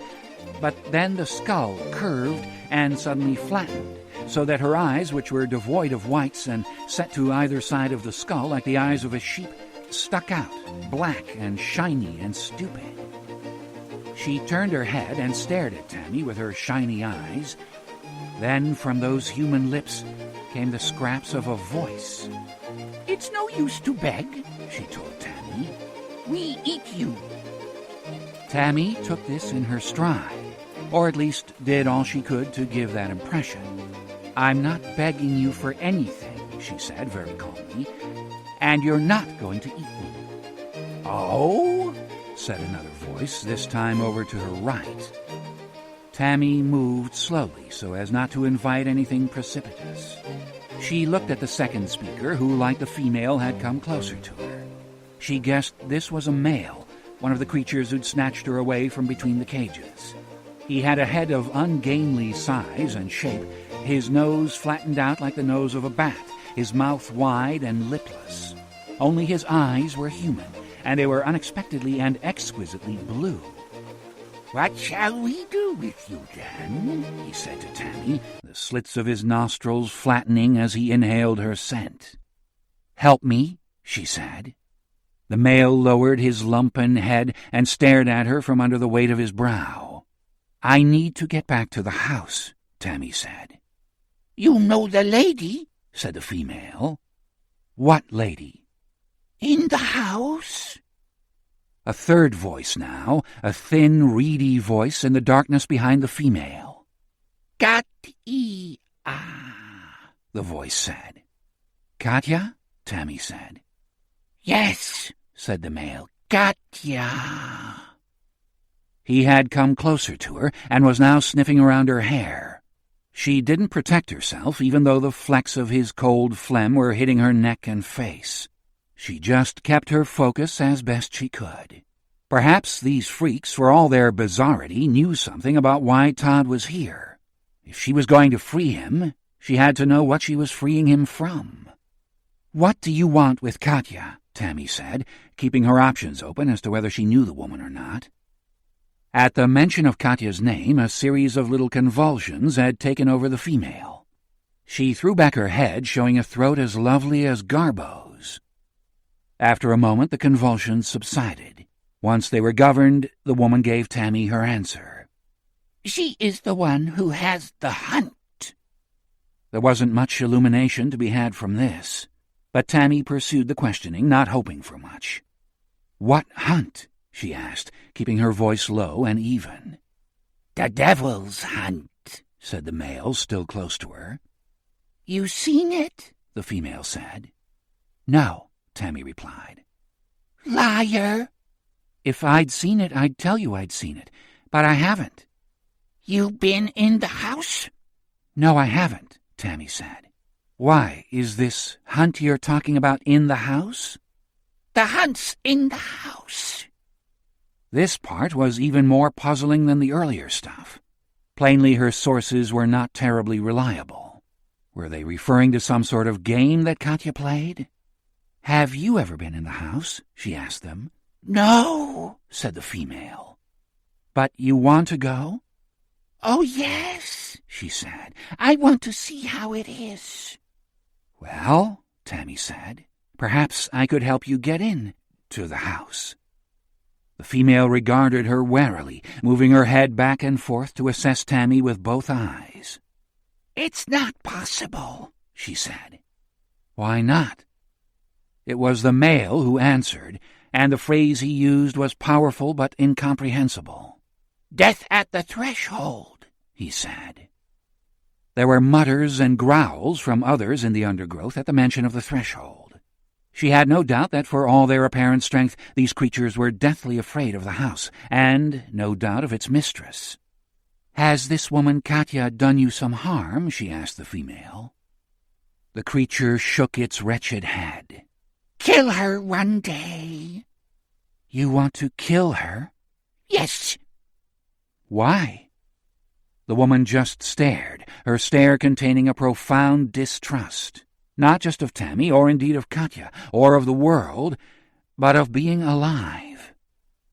but then the skull curved and suddenly flattened, so that her eyes, which were devoid of whites and set to either side of the skull like the eyes of a sheep, stuck out, black and shiny and stupid. She turned her head and stared at Tammy with her shiny eyes. Then from those human lips came the scraps of a voice. "It's no use to beg," she told Tammy. "We eat you." Tammy took this in her stride, or at least did all she could to give that impression. "I'm not begging you for anything," she said very calmly, "and you're not going to eat me." "Oh?" said another voice, this time over to her right. Tammy moved slowly so as not to invite anything precipitous. She looked at the second speaker, who, like the female, had come closer to her. She guessed this was a male, one of the creatures who'd snatched her away from between the cages. He had a head of ungainly size and shape, his nose flattened out like the nose of a bat, his mouth wide and lipless. Only his eyes were human, and they were unexpectedly and exquisitely blue. "What shall we do with you, then?" he said to Tammy, the slits of his nostrils flattening as he inhaled her scent. "Help me," she said. The male lowered his lumpen head and stared at her from under the weight of his brow. "I need to get back to the house," Tammy said. "You know the lady?" said the female. "What lady?" "In the house." A third voice now, a thin, reedy voice in the darkness behind the female. "Katya," the voice said. "Katya?" Tammy said. "Yes," said the male, "Katya." He had come closer to her and was now sniffing around her hair. She didn't protect herself, even though the flecks of his cold phlegm were hitting her neck and face. She just kept her focus as best she could. Perhaps these freaks, for all their bizarrity, knew something about why Todd was here. If she was going to free him, she had to know what she was freeing him from. "What do you want with Katya?" Tammy said, keeping her options open as to whether she knew the woman or not. At the mention of Katya's name, a series of little convulsions had taken over the female. She threw back her head, showing a throat as lovely as Garbo's. After a moment, the convulsions subsided. Once they were governed, the woman gave Tammy her answer. "She is the one who has the hunt." There wasn't much illumination to be had from this, but Tammy pursued the questioning, not hoping for much. "What hunt?" she asked, keeping her voice low and even. "The devil's hunt," said the male, still close to her. "You seen it?" the female said. "No," Tammy replied. "Liar!" "If I'd seen it, I'd tell you I'd seen it, but I haven't." "You been in the house?" "No, I haven't," Tammy said. "Why, is this hunt you're talking about in the house?" "The hunt's in the house." This part was even more puzzling than the earlier stuff. Plainly her sources were not terribly reliable. Were they referring to some sort of game that Katya played? "Have you ever been in the house?" she asked them. "No," said the female. "But you want to go?" "Oh, yes," she said. "I want to see how it is." "Well," Tammy said, "perhaps I could help you get in to the house." The female regarded her warily, moving her head back and forth to assess Tammy with both eyes. "It's not possible," she said. "Why not?" It was the male who answered, and the phrase he used was powerful but incomprehensible. "Death at the threshold," he said. There were mutters and growls from others in the undergrowth at the mention of the threshold. She had no doubt that for all their apparent strength these creatures were deathly afraid of the house, and no doubt of its mistress. "Has this woman Katya done you some harm?" she asked the female. The creature shook its wretched head. "Kill her one day." "You want to kill her?" "Yes." "Why?" The woman just stared, her stare containing a profound distrust, not just of Tammy, or indeed of Katya, or of the world, but of being alive.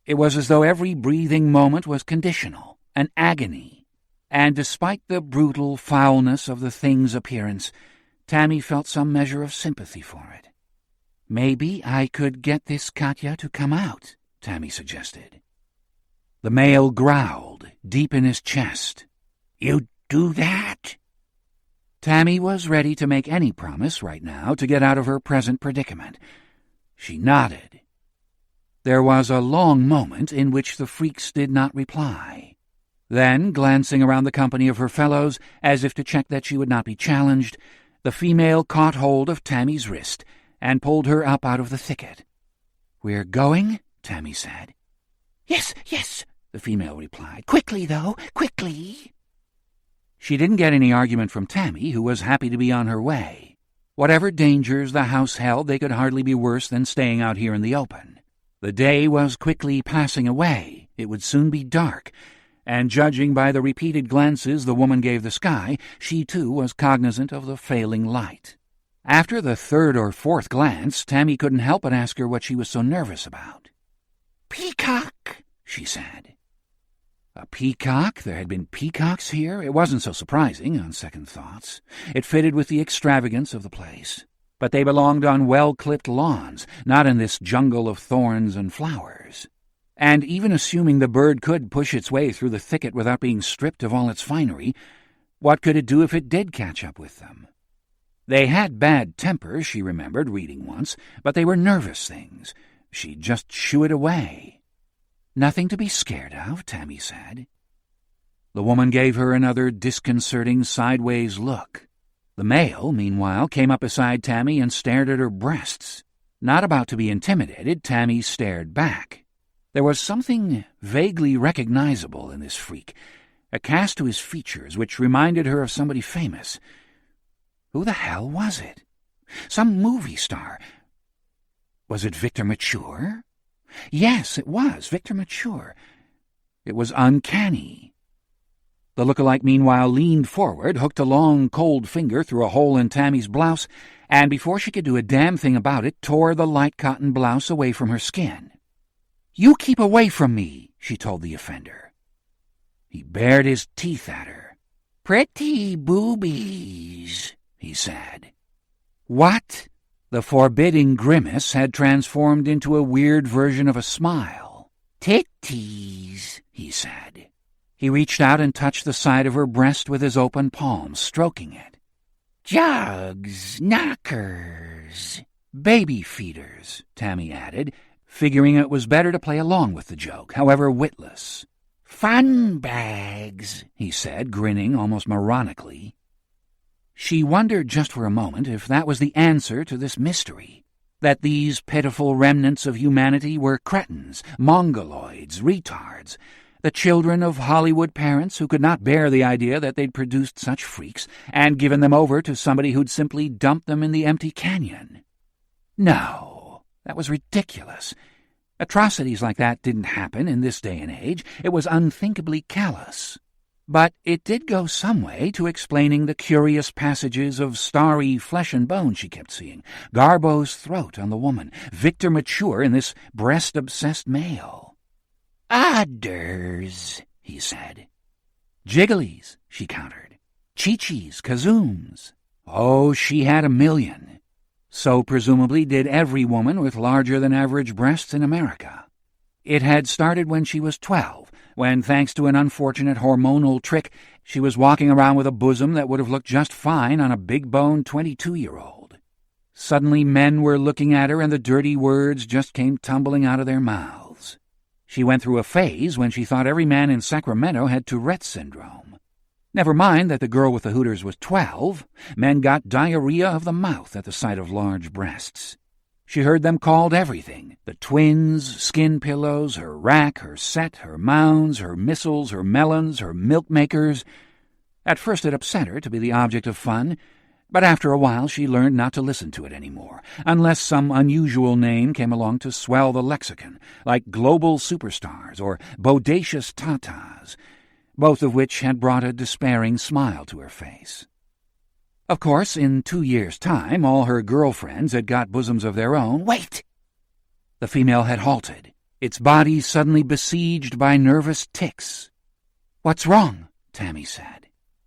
It was as though every breathing moment was conditional, an agony, and despite the brutal foulness of the thing's appearance, Tammy felt some measure of sympathy for it. "Maybe I could get this Katya to come out," Tammy suggested. The male growled, deep in his chest. "You'd do that?" Tammy was ready to make any promise right now to get out of her present predicament. She nodded. There was a long moment in which the freaks did not reply. Then, glancing around the company of her fellows, as if to check that she would not be challenged, the female caught hold of Tammy's wrist and pulled her up out of the thicket. "We're going?" Tammy said. "Yes, yes," the female replied. "Quickly, though, quickly." She didn't get any argument from Tammy, who was happy to be on her way. Whatever dangers the house held, they could hardly be worse than staying out here in the open. The day was quickly passing away. It would soon be dark, and judging by the repeated glances the woman gave the sky, she too was cognizant of the failing light. After the third or fourth glance, Tammy couldn't help but ask her what she was so nervous about. "Peacock," she said. A peacock? There had been peacocks here? It wasn't so surprising, on second thoughts. It fitted with the extravagance of the place. But they belonged on well-clipped lawns, not in this jungle of thorns and flowers. And even assuming the bird could push its way through the thicket without being stripped of all its finery, what could it do if it did catch up with them? They had bad tempers, she remembered reading once, but they were nervous things. She'd just shoo it away. "Nothing to be scared of," Tammy said. The woman gave her another disconcerting sideways look. The male, meanwhile, came up beside Tammy and stared at her breasts. Not about to be intimidated, Tammy stared back. There was something vaguely recognizable in this freak, a cast to his features which reminded her of somebody famous. Who the hell was it? Some movie star. Was it Victor Mature? Yes, it was Victor Mature. It was uncanny. The lookalike, meanwhile, leaned forward, hooked a long, cold finger through a hole in Tammy's blouse, and before she could do a damn thing about it, tore the light cotton blouse away from her skin. "You keep away from me," she told the offender. He bared his teeth at her. "Pretty boobies," he said. "What?" The forbidding grimace had transformed into a weird version of a smile. "Titties," he said. He reached out and touched the side of her breast with his open palm, stroking it. Jugs, knockers, baby feeders, Tammy added, figuring it was better to play along with the joke, however witless. Fun bags, he said, grinning almost moronically. She wondered just for a moment if that was the answer to this mystery, that these pitiful remnants of humanity were cretins, mongoloids, retards, the children of Hollywood parents who could not bear the idea that they'd produced such freaks and given them over to somebody who'd simply dumped them in the empty canyon. No, that was ridiculous. Atrocities like that didn't happen in this day and age. It was unthinkably callous. But it did go some way to explaining the curious passages of starry flesh and bone she kept seeing, Garbo's throat on the woman, Victor mature in this breast-obsessed male. Odders, he said. Jigglies, she countered. Chi-chis, kazooms. Oh, she had a million. So presumably did every woman with larger-than-average breasts in America. It had started when she was 12, when, thanks to an unfortunate hormonal trick, she was walking around with a bosom that would have looked just fine on a big-boned 22-year-old. Suddenly men were looking at her and the dirty words just came tumbling out of their mouths. She went through a phase when she thought every man in Sacramento had Tourette's syndrome. Never mind that the girl with the hooters was 12, men got diarrhea of the mouth at the sight of large breasts. She heard them called everything, the twins, skin pillows, her rack, her set, her mounds, her missiles, her melons, her milk makers. At first it upset her to be the object of fun, but after a while she learned not to listen to it anymore, unless some unusual name came along to swell the lexicon, like global superstars or bodacious tatas, both of which had brought a despairing smile to her face. Of course, in 2 years' time, all her girlfriends had got bosoms of their own. Wait! The female had halted, its body suddenly besieged by nervous tics. What's wrong? Tammy said.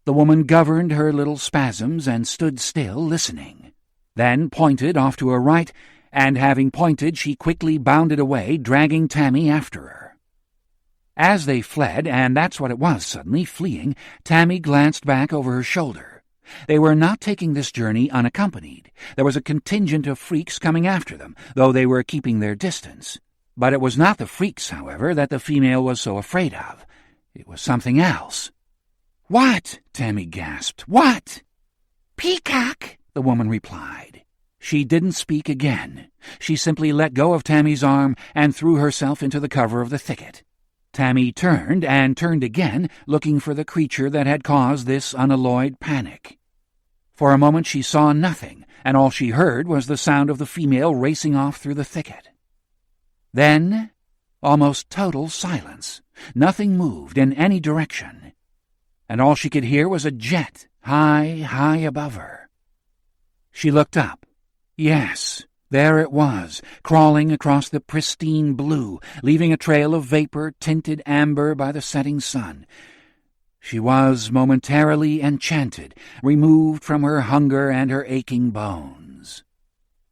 The woman governed her little spasms and stood still, listening, then pointed off to her right, and having pointed, she quickly bounded away, dragging Tammy after her. As they fled, and that's what it was suddenly, fleeing, Tammy glanced back over her shoulder. They were not taking this journey unaccompanied. There was a contingent of freaks coming after them, though they were keeping their distance. But it was not the freaks, however, that the female was so afraid of. It was something else. "What?" Tammy gasped. "What?" "Peacock," the woman replied. She didn't speak again. She simply let go of Tammy's arm and threw herself into the cover of the thicket. Tammy turned and turned again, looking for the creature that had caused this unalloyed panic. For a moment she saw nothing, and all she heard was the sound of the female racing off through the thicket. Then, almost total silence. Nothing moved in any direction, and all she could hear was a jet high, high above her. She looked up. Yes, there it was, crawling across the pristine blue, leaving a trail of vapor tinted amber by the setting sun. She was momentarily enchanted, removed from her hunger and her aching bones.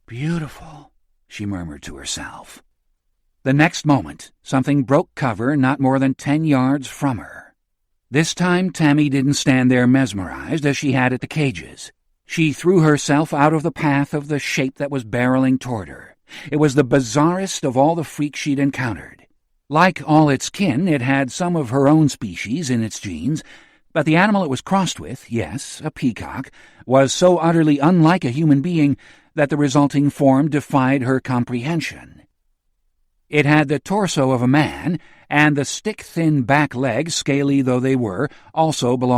"Beautiful," she murmured to herself. The next moment, something broke cover not more than 10 yards from her. This time Tammy didn't stand there mesmerized as she had at the cages. She threw herself out of the path of the shape that was barreling toward her. It was the bizarrest of all the freaks she'd encountered. Like all its kin, it had some of her own species in its genes, but the animal it was crossed with, yes, a peacock, was so utterly unlike a human being that the resulting form defied her comprehension. It had the torso of a man, and the stick-thin back legs, scaly though they were, also belonged